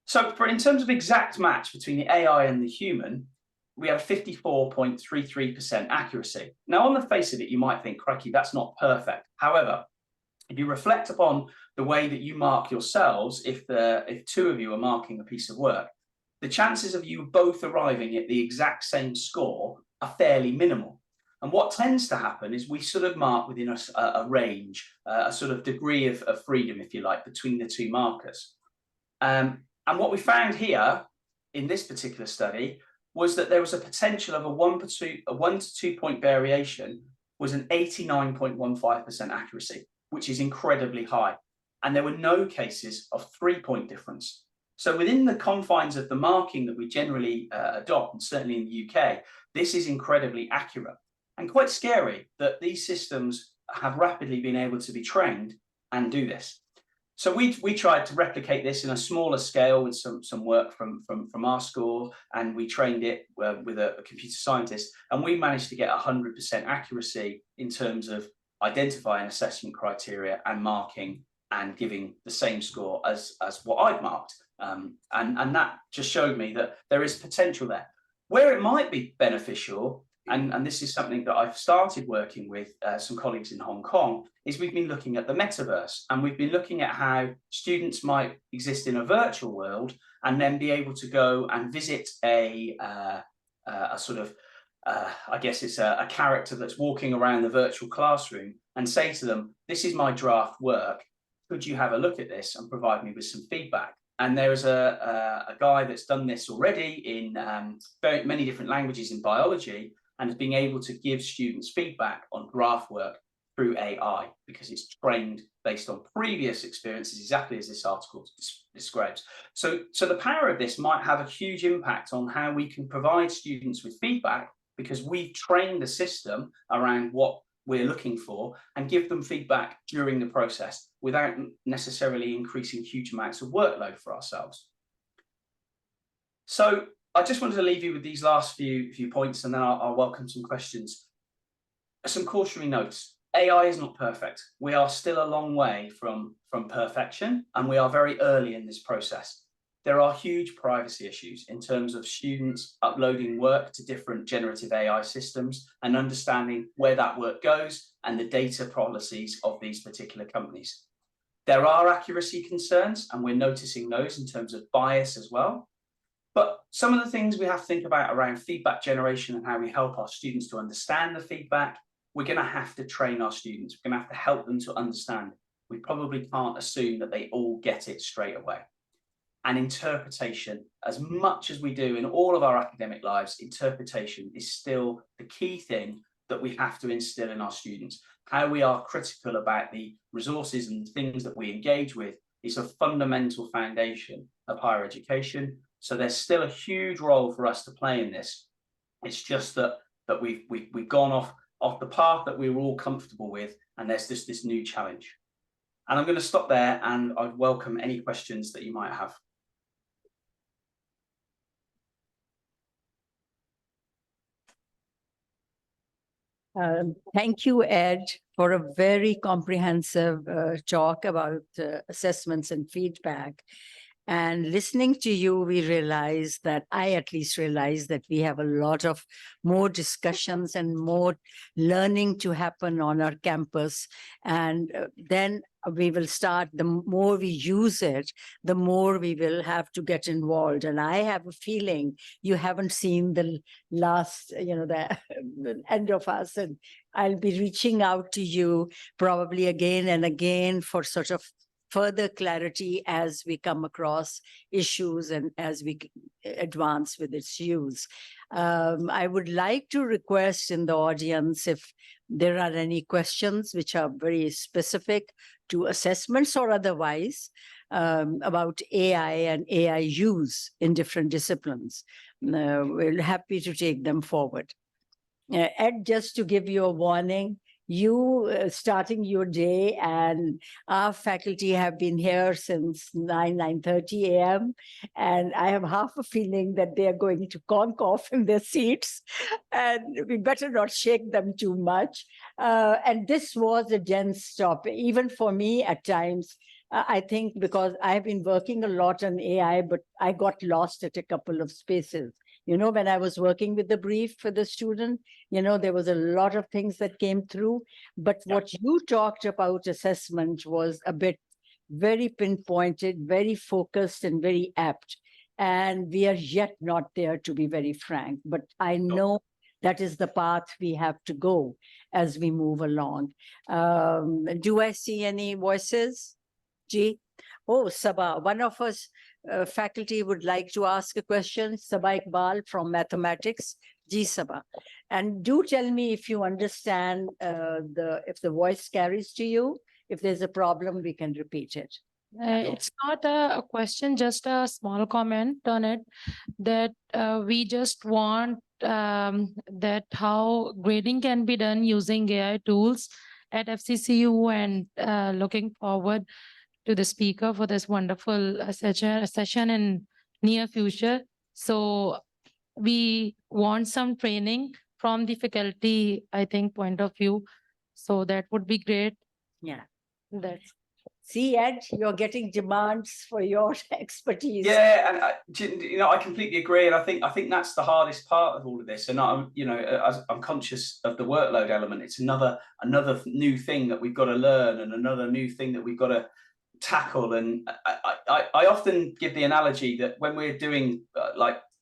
So in terms of exact match between the AI and the human, we have 54.33% accuracy. Now, on the face of it, you might think, crikey, that's not perfect. However, if you reflect upon the way that you mark yourselves, if two of you are marking a piece of work, the chances of you both arriving at the exact same score are fairly minimal. And what tends to happen is we sort of mark within a range, a sort of degree of freedom, if you like, between the two markers. And what we found here in this particular study was that there was a potential of a 1 to 2 point variation was an 89.15% accuracy, which is incredibly high. And there were no cases of 3-point difference. So within the confines of the marking that we generally adopt, and certainly in the UK, this is incredibly accurate and quite scary that these systems have rapidly been able to be trained and do this. So we tried to replicate this in a smaller scale with some work from our school, and we trained it with a computer scientist, and we managed to get 100% accuracy in terms of identifying assessment criteria and marking and giving the same score as what I'd marked. And that just showed me that there is potential there. Where it might be beneficial, and this is something that I've started working with some colleagues in Hong Kong, is we've been looking at the metaverse, and we've been looking at how students might exist in a virtual world and then be able to go and visit a sort of, I guess it's a character that's walking around the virtual classroom and say to them, this is my draft work, could you have a look at this and provide me with some feedback? And there is a guy that's done this already in very many different languages in biology, and is being able to give students feedback on draft work through AI, because it's trained based on previous experiences, exactly as this article describes. So the power of this might have a huge impact on how we can provide students with feedback, because we've trained the system around what we're looking for and give them feedback during the process without necessarily increasing huge amounts of workload for ourselves. So I just wanted to leave you with these last few points, and then I'll welcome some questions. Some cautionary notes. AI is not perfect. We are still a long way from perfection, and we are very early in this process. There are huge privacy issues in terms of students uploading work to different generative AI systems and understanding where that work goes and the data policies of these particular companies. There are accuracy concerns, and we're noticing those in terms of bias as well. But some of the things we have to think about around feedback generation and how we help our students to understand the feedback, we're going to have to train our students. We're going to have to help them to understand. We probably can't assume that they all get it straight away. And interpretation, as much as we do in all of our academic lives, interpretation is still the key thing that we have to instill in our students. How we are critical about the resources and things that we engage with is a fundamental foundation of higher education. So there's still a huge role for us to play in this. It's just that we've gone off the path that we were all comfortable with, and there's just this new challenge. And I'm going to stop there, and I'd welcome any questions that you might have. Thank you, Ed, for a very comprehensive talk about assessments and feedback. And listening to you, we realize that I at least realize that we have a lot of more discussions and more learning to happen on our campus. And then we will start, the more we use it, the more we will have to get involved. And I have a feeling you haven't seen the last, the end of us. And I'll be reaching out to you probably again and again for sort of further clarity as we come across issues and as we advance with its use. I would like to request in the audience if there are any questions which are very specific to assessments or otherwise about AI and AI use in different disciplines. We're happy to take them forward. Ed, just to give you a warning, you starting your day, and our faculty have been here since 9:30 a.m. and I have half a feeling that they are going to conk off in their seats, and we better not shake them too much. And this was a dense topic, even for me at times. I think because I've been working a lot on AI, but I got lost at a couple of spaces. When I was working with the brief for the student, there was a lot of things that came through. But what you talked about assessment was a bit very pinpointed, very focused, and very apt. And we are yet not there, to be very frank. But I know that is the path we have to go as we move along. Do I see any voices? G? Oh, Sabah, one of us faculty would like to ask a question. Sabah Iqbal from mathematics. Ji Sabah. And do tell me if you understand if the voice carries to you. If there's a problem, we can repeat it. It's not a question, just a small comment on it, that we just want that how grading can be done using AI tools at FCCU, and looking forward to the speaker for this wonderful session in near future. So we want some training from the faculty, I think, point of view. So that would be great. Yeah. That's. See, Ed, you're getting demands for your expertise. Yeah, and I completely agree, and I think that's the hardest part of all of this. And I'm conscious of the workload element. It's another new thing that we've got to learn, and another new thing that we've got to tackle. And I often give the analogy that when we're doing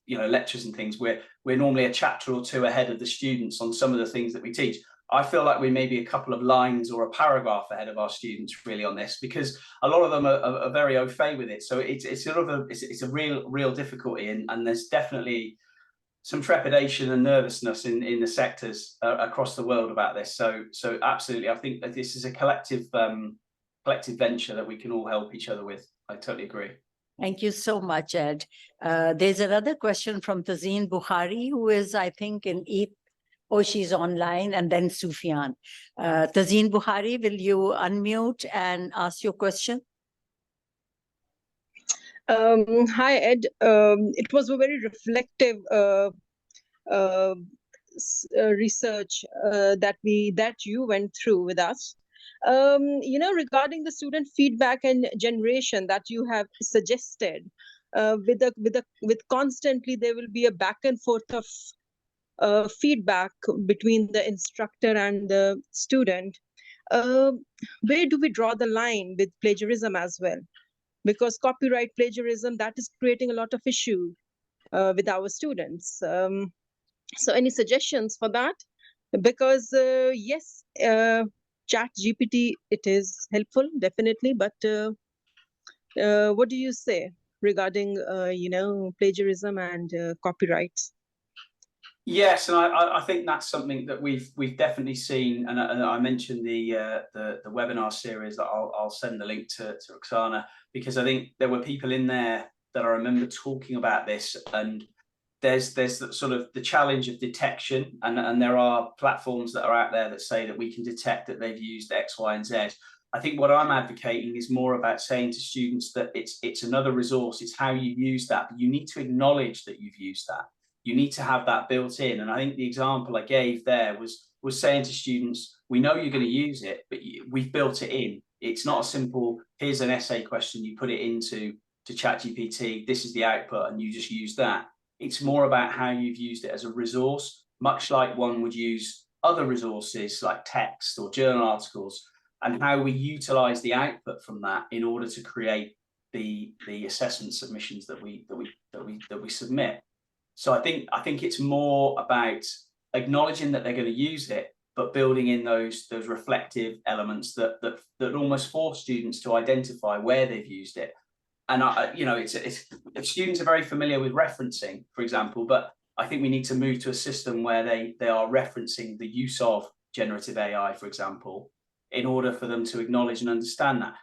lectures and things, we're normally a chapter or two ahead of the students on some of the things that we teach. I feel like we may be a couple of lines or a paragraph ahead of our students really on this, because a lot of them are very au fait with it. So it's a real difficulty, and there's definitely some trepidation and nervousness in the sectors across the world about this. So absolutely, I think that this is a collective venture that we can all help each other with. I totally agree. Thank you so much, Ed. There's another question from Tazeen Bukhari, who is, I think, in EAP. Oh, she's online, and then Sufyan. Tazeen Bukhari, will you unmute and ask your question? Hi, Ed. It was a very reflective research that you went through with us. Regarding the student feedback and generation that you have suggested, with constantly there will be a back and forth of feedback between the instructor and the student. Where do we draw the line with plagiarism as well? Because copyright plagiarism, that is creating a lot of issue with our students. So any suggestions for that? Because yes, chat GPT, it is helpful, definitely. But what do you say regarding, plagiarism and copyrights? Yes, and I think that's something that we've definitely seen, and I mentioned the webinar series that I'll send the link to Roxana, because I think there were people in there that I remember talking about this, and there's sort of the challenge of detection, and there are platforms that are out there that say that we can detect that they've used X, Y, and Z. I think what I'm advocating is more about saying to students that it's another resource, it's how you use that, but you need to acknowledge that you've used that. You need to have that built in. And I think the example I gave there was saying to students, we know you're going to use it, but we've built it in. It's not a simple, here's an essay question, you put it into ChatGPT, this is the output, and you just use that. It's more about how you've used it as a resource, much like one would use other resources like text or journal articles, and how we utilize the output from that in order to create the assessment submissions that we submit. So I think it's more about acknowledging that they're going to use it, but building in those reflective elements that almost force students to identify where they've used it. And if students are very familiar with referencing, for example, but I think we need to move to a system where they are referencing the use of generative AI, for example, in order for them to acknowledge and understand that.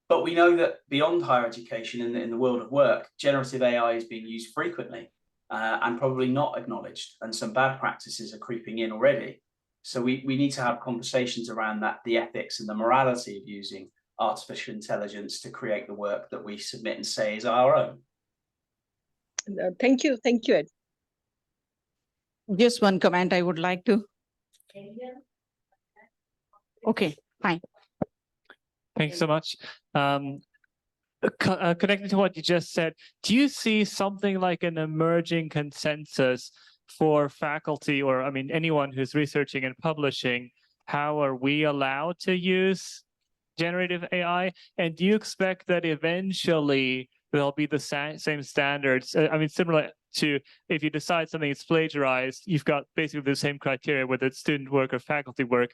But we know that beyond higher education, in the world of work, generative AI is being used frequently. And probably not acknowledged, and some bad practices are creeping in already. So we need to have conversations around that, the ethics and the morality of using artificial intelligence to create the work that we submit and say is our own. Thank you, Ed. Just one comment I would like to. Okay, fine. Thanks so much. Connected to what you just said, do you see something like an emerging consensus for faculty, or I mean anyone who's researching and publishing? How are we allowed to use generative AI? And do you expect that eventually there'll be the same standards? I mean, similar to if you decide something is plagiarized, you've got basically the same criteria, whether it's student work or faculty work.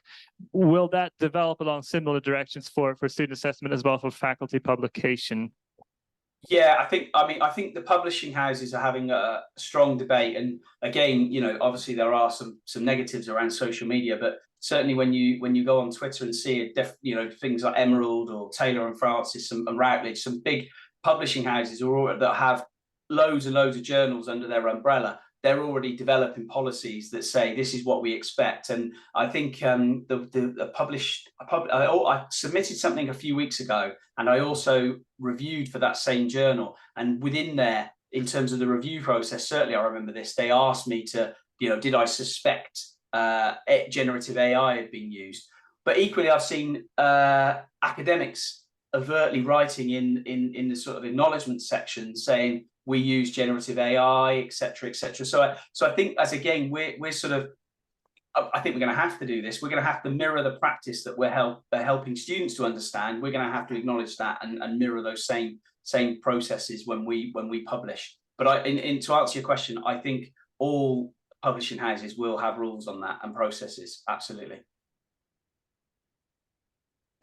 Will that develop along similar directions for student assessment as well for faculty publication? Yeah, I think the publishing houses are having a strong debate, and again, obviously there are some negatives around social media, but certainly when you go on Twitter and see things like Emerald or Taylor and Francis and Routledge, some big publishing houses that have loads and loads of journals under their umbrella, they're already developing policies that say this is what we expect. And I think I submitted something a few weeks ago, and I also reviewed for that same journal. And within there, in terms of the review process, certainly I remember this, they asked me to, did I suspect generative AI had been used? But equally, I've seen academics overtly writing in the sort of acknowledgement section saying we use generative AI, et cetera, et cetera. So I think we're sort of, I think we're going to have to do this. We're going to have to mirror the practice that we're helping students to understand. We're going to have to acknowledge that and mirror those same processes when we publish. But to answer your question, I think all publishing houses will have rules on that and processes. Absolutely.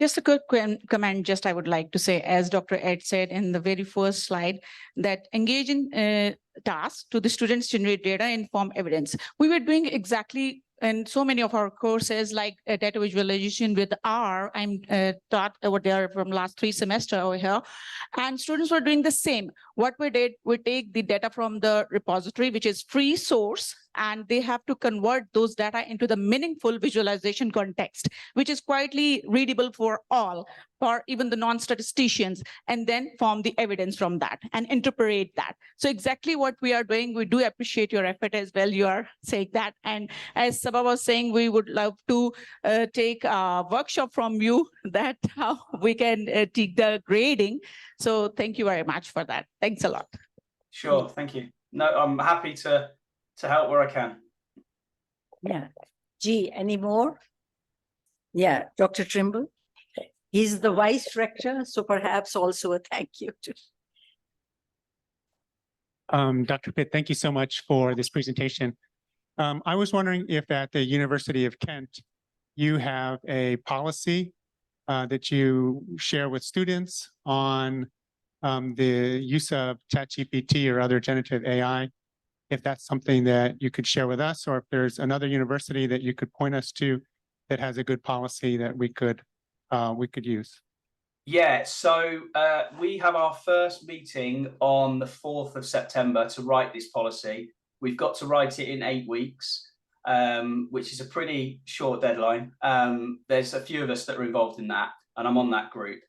Just a quick comment, I would like to say, as Dr. Ed said in the very first slide, that engaging tasks to the students generate data, inform evidence. We were doing exactly in so many of our courses, like data visualization with R. I'm taught over there from last 3 semesters over here, and students were doing the same. What we did, we take the data from the repository, which is free source, and they have to convert those data into the meaningful visualization context, which is quietly readable for all, for even the non-statisticians, and then form the evidence from that and interpret that. So exactly what we are doing, we do appreciate your effort as well. You are saying that. And as Sabha was saying, we would love to take a workshop from you that how we can take the grading. So thank you very much for that. Thanks a lot. Sure, thank you. No, I'm happy to help where I can. Yeah. Gee, any more? Yeah, Dr. Trimble. He's the Vice-Rector, so perhaps also a thank you to. Dr. Pitt, thank you so much for this presentation. I was wondering if at the University of Kent, you have a policy that you share with students on the use of ChatGPT or other generative AI, if that's something that you could share with us, or if there's another university that you could point us to that has a good policy that we could use. Yeah, so we have our first meeting on the 4th of September to write this policy. We've got to write it in 8 weeks, which is a pretty short deadline. There's a few of us that are involved in that, and I'm on that group.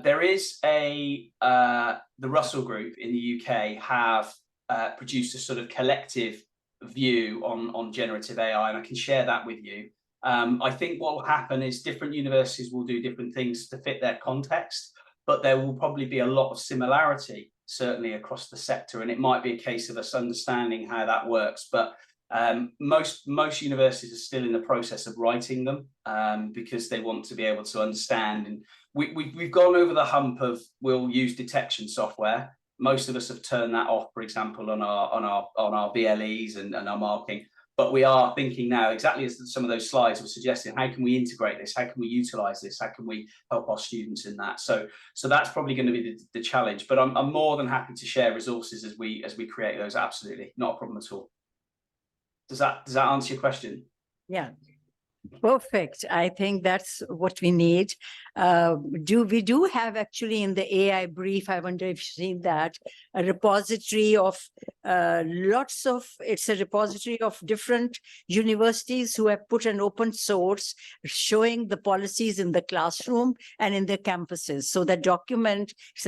There is the Russell Group in the UK have produced a sort of collective view on generative AI, and I can share that with you. I think what will happen is different universities will do different things to fit their context, but there will probably be a lot of similarity, certainly across the sector, and it might be a case of us understanding how that works. But most universities are still in the process of writing them because they want to be able to understand. And we've gone over the hump of we'll use detection software. Most of us have turned that off, for example, on our VLEs and our marking. But we are thinking now, exactly as some of those slides were suggesting, how can we integrate this? How can we utilize this? How can we help our students in that? So that's probably going to be the challenge. But I'm more than happy to share resources as we create those. Absolutely, not a problem at all. Does that answer your question? Yeah. Perfect. I think that's what we need. We do have actually in the AI brief, I wonder if you've seen that, a repository of it's a repository of different universities who have put an open source showing the policies in the classroom and in their campuses. So that document, it's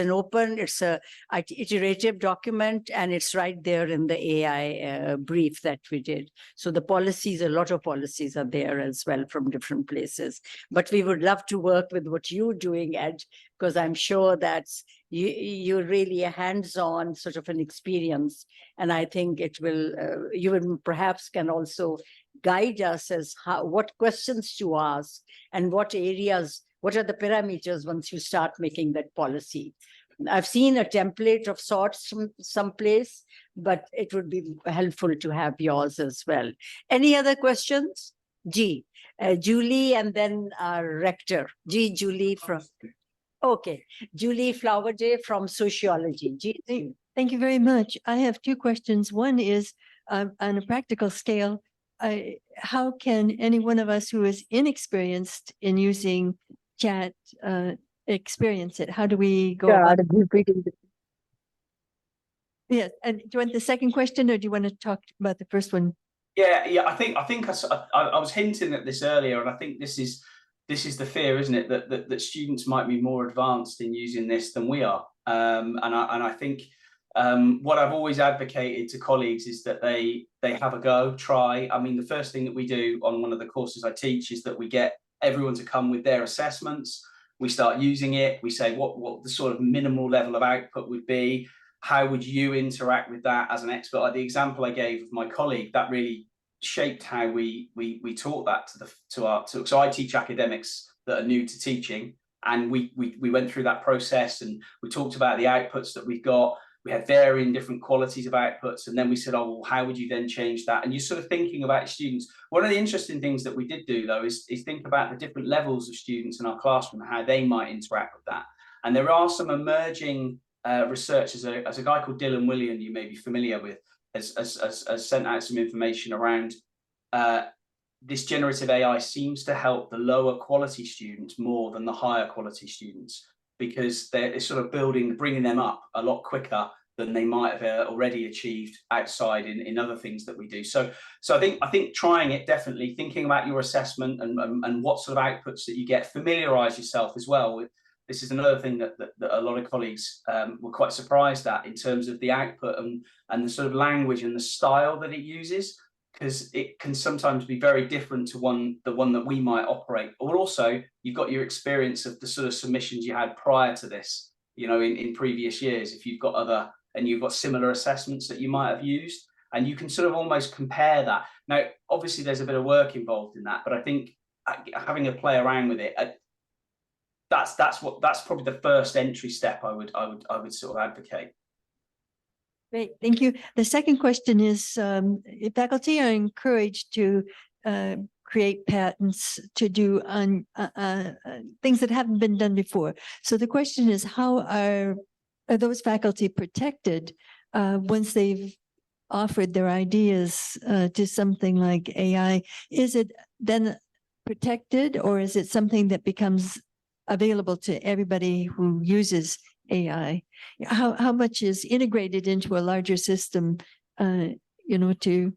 a iterative document, and it's right there in the AI brief that we did. So the policies, a lot of policies are there as well from different places. But we would love to work with what you're doing, Ed, because I'm sure that's you're really a hands-on sort of an experience. And I think it will, you will perhaps can also guide us as what questions to ask and what areas, what are the parameters once you start making that policy. I've seen a template of sorts from someplace, but it would be helpful to have yours as well. Any other questions? Julie, and then Rector. Julie from, okay. Julie Flowerday from Sociology. Thank you very much. I have two questions. One is on a practical scale, how can any one of us who is inexperienced in using chat experience it? How do we go about it? Yes, and do you want the second question, or do you want to talk about the first one? Yeah. I think I was hinting at this earlier, and I think this is the fear, isn't it, that students might be more advanced in using this than we are. And I think what I've always advocated to colleagues is that they have a go, try. I mean, the first thing that we do on one of the courses I teach is that we get everyone to come with their assessments. We start using it. We say what the sort of minimal level of output would be. How would you interact with that as an expert? Like the example I gave of my colleague, that really shaped how we taught that so I teach academics that are new to teaching, and we went through that process, and we talked about the outputs that we've got. We had varying different qualities of outputs, and then we said, oh, well, how would you then change that? And you're sort of thinking about students. One of the interesting things that we did do, though, is think about the different levels of students in our classroom and how they might interact with that. And there are some emerging research, as a guy called Dylan William, you may be familiar with, has sent out some information around this generative AI seems to help the lower quality students more than the higher quality students, because they're sort of bringing them up a lot quicker than they might have already achieved outside in other things that we do. So I think trying it, definitely thinking about your assessment and what sort of outputs that you get, familiarize yourself as well with. This is another thing that a lot of colleagues were quite surprised at in terms of the output and the sort of language and the style that it uses, because it can sometimes be very different to the one that we might operate. Or also, you've got your experience of the sort of submissions you had prior to this, you know, in previous years, if you've got other, and you've got similar assessments that you might have used, and you can sort of almost compare that. Now, obviously, there's a bit of work involved in that, but I think having a play around with it, that's probably the first entry step I would sort of advocate. Great, thank you. The second question is, faculty are encouraged to create patents to do on things that haven't been done before. So the question is, how are those faculty protected once they've offered their ideas to something like AI? Is it then protected, or is it something that becomes available to everybody who uses AI? How much is integrated into a larger system, you know, to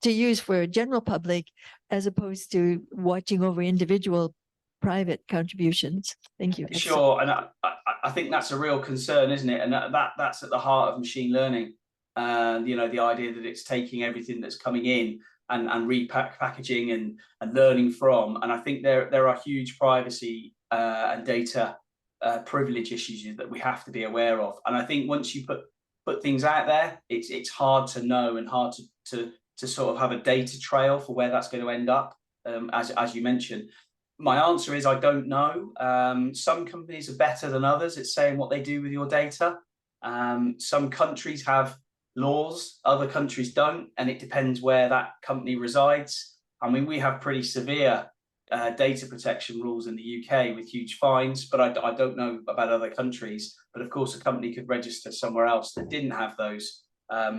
use for a general public, as opposed to watching over individual private contributions? Thank you. Sure, and I think that's a real concern, isn't it? And that's at the heart of machine learning. You know, the idea that it's taking everything that's coming in and repackaging and learning from. And I think there are huge privacy and data privilege issues that we have to be aware of. And I think once you put things out there, it's hard to know and hard to sort of have a data trail for where that's going to end up, as you mentioned. My answer is I don't know. Some companies are better than others at saying what they do with your data. Some countries have laws, other countries don't, and it depends where that company resides. I mean, we have pretty severe data protection rules in the UK with huge fines, but I don't know about other countries. But of course, a company could register somewhere else that didn't have those.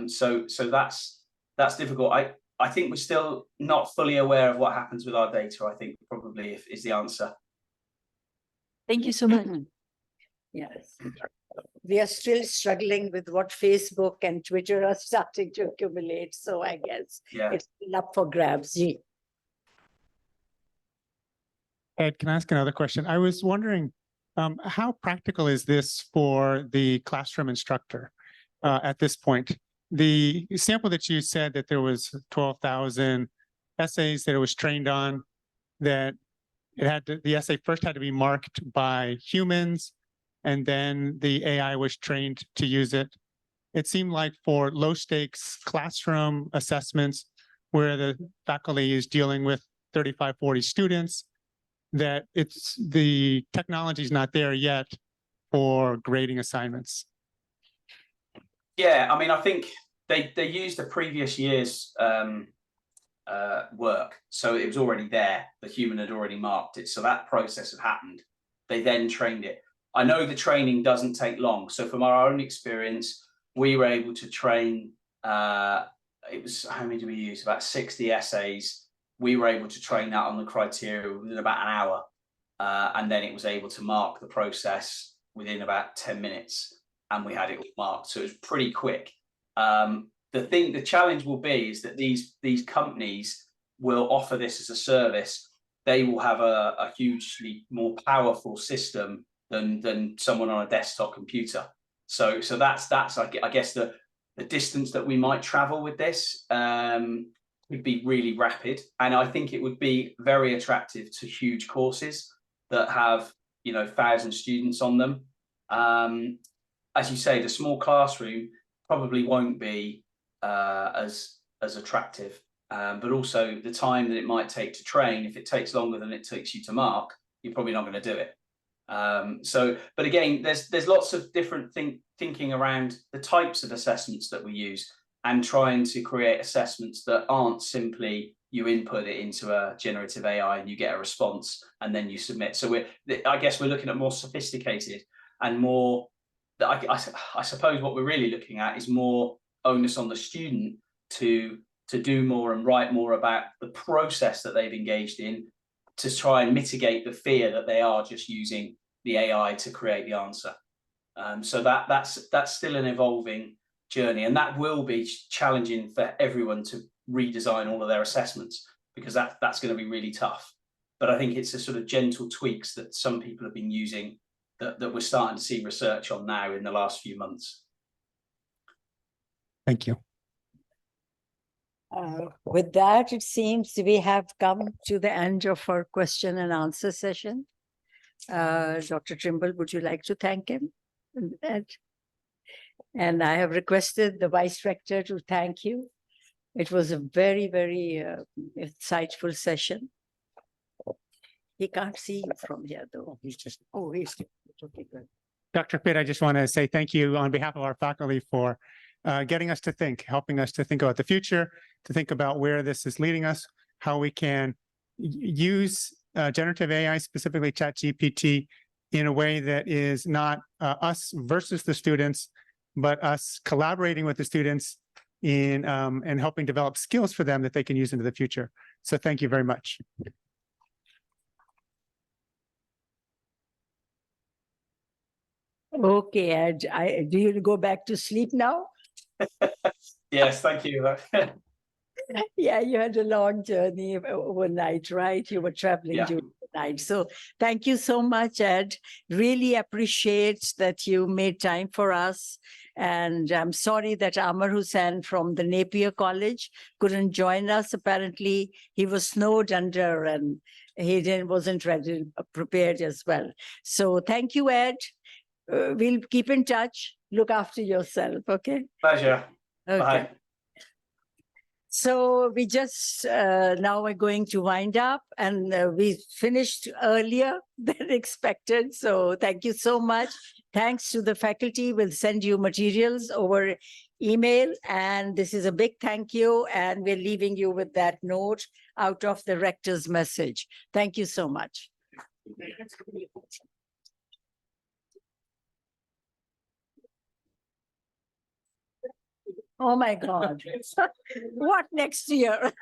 So that's difficult. I think we're still not fully aware of what happens with our data, I think probably is the answer. Thank you so much. Yes. We are still struggling with what Facebook and Twitter are starting to accumulate. So I guess it's still up for grabs. Ed, can I ask another question? I was wondering, how practical is this for the classroom instructor at this point? The sample that you said that there was 12,000 essays that it was trained on, that the essay first had to be marked by humans, and then the AI was trained to use it. It seemed like for low stakes classroom assessments where the faculty is dealing with 35, 40 students, that the technology is not there yet for grading assignments. Yeah, I mean, I think they used the previous year's work, so it was already there. The human had already marked it, so that process had happened. They then trained it. I know the training doesn't take long, so from our own experience, we were able to train. It was, how many do we use? About 60 essays. We were able to train that on the criteria within about an hour, and then it was able to mark the process within about 10 minutes, and we had it all marked. So it was pretty quick. The challenge will be is that these companies will offer this as a service. They will have a hugely more powerful system than someone on a desktop computer. So that's I guess the distance that we might travel with this would be really rapid, and I think it would be very attractive to huge courses that have 1,000 students on them. As you say, the small classroom probably won't be as attractive, but also the time that it might take to train. If it takes longer than it takes you to mark, you're probably not going to do it. But again, there's lots of different thinking around the types of assessments that we use, and trying to create assessments that aren't simply you input it into a generative AI and you get a response and then you submit. So I guess we're looking at more sophisticated and more. I suppose what we're really looking at is more onus on the student to do more and write more about the process that they've engaged in, to try and mitigate the fear that they are just using the AI to create the answer. So that's still an evolving journey, and that will be challenging for everyone to redesign all of their assessments, because that's going to be really tough. But I think it's a sort of gentle tweaks that some people have been using that we're starting to see research on now in the last few months. Thank you. With that, it seems we have come to the end of our question and answer session. Dr. Trimble, would you like to thank him? And I have requested the Vice-Rector to thank you. It was a very, very insightful session. He can't see you from here, though. He's just, he's okay, good. Dr. Pitt, I just want to say thank you on behalf of our faculty for getting us to think, helping us to think about the future, to think about where this is leading us, how we can use generative AI, specifically ChatGPT, in a way that is not us versus the students, but us collaborating with the students in and helping develop skills for them that they can use into the future. So thank you very much. Okay, Ed, do you go back to sleep now? Yes, thank you. Yeah, you had a long journey overnight, right? You were traveling during the night. So thank you so much, Ed. Really appreciate that you made time for us. And I'm sorry that Amar Hussain from the Napier College couldn't join us. Apparently, he was snowed under and he wasn't ready, prepared as well. So thank you, Ed. We'll keep in touch. Look after yourself, okay? Pleasure. Okay. Bye. So we just now we're going to wind up, and we finished earlier than expected. So thank you so much. Thanks to the faculty. We'll send you materials over email, and this is a big thank you. And we're leaving you with that note out of the rector's message. Thank you so much. Oh my God. What next year?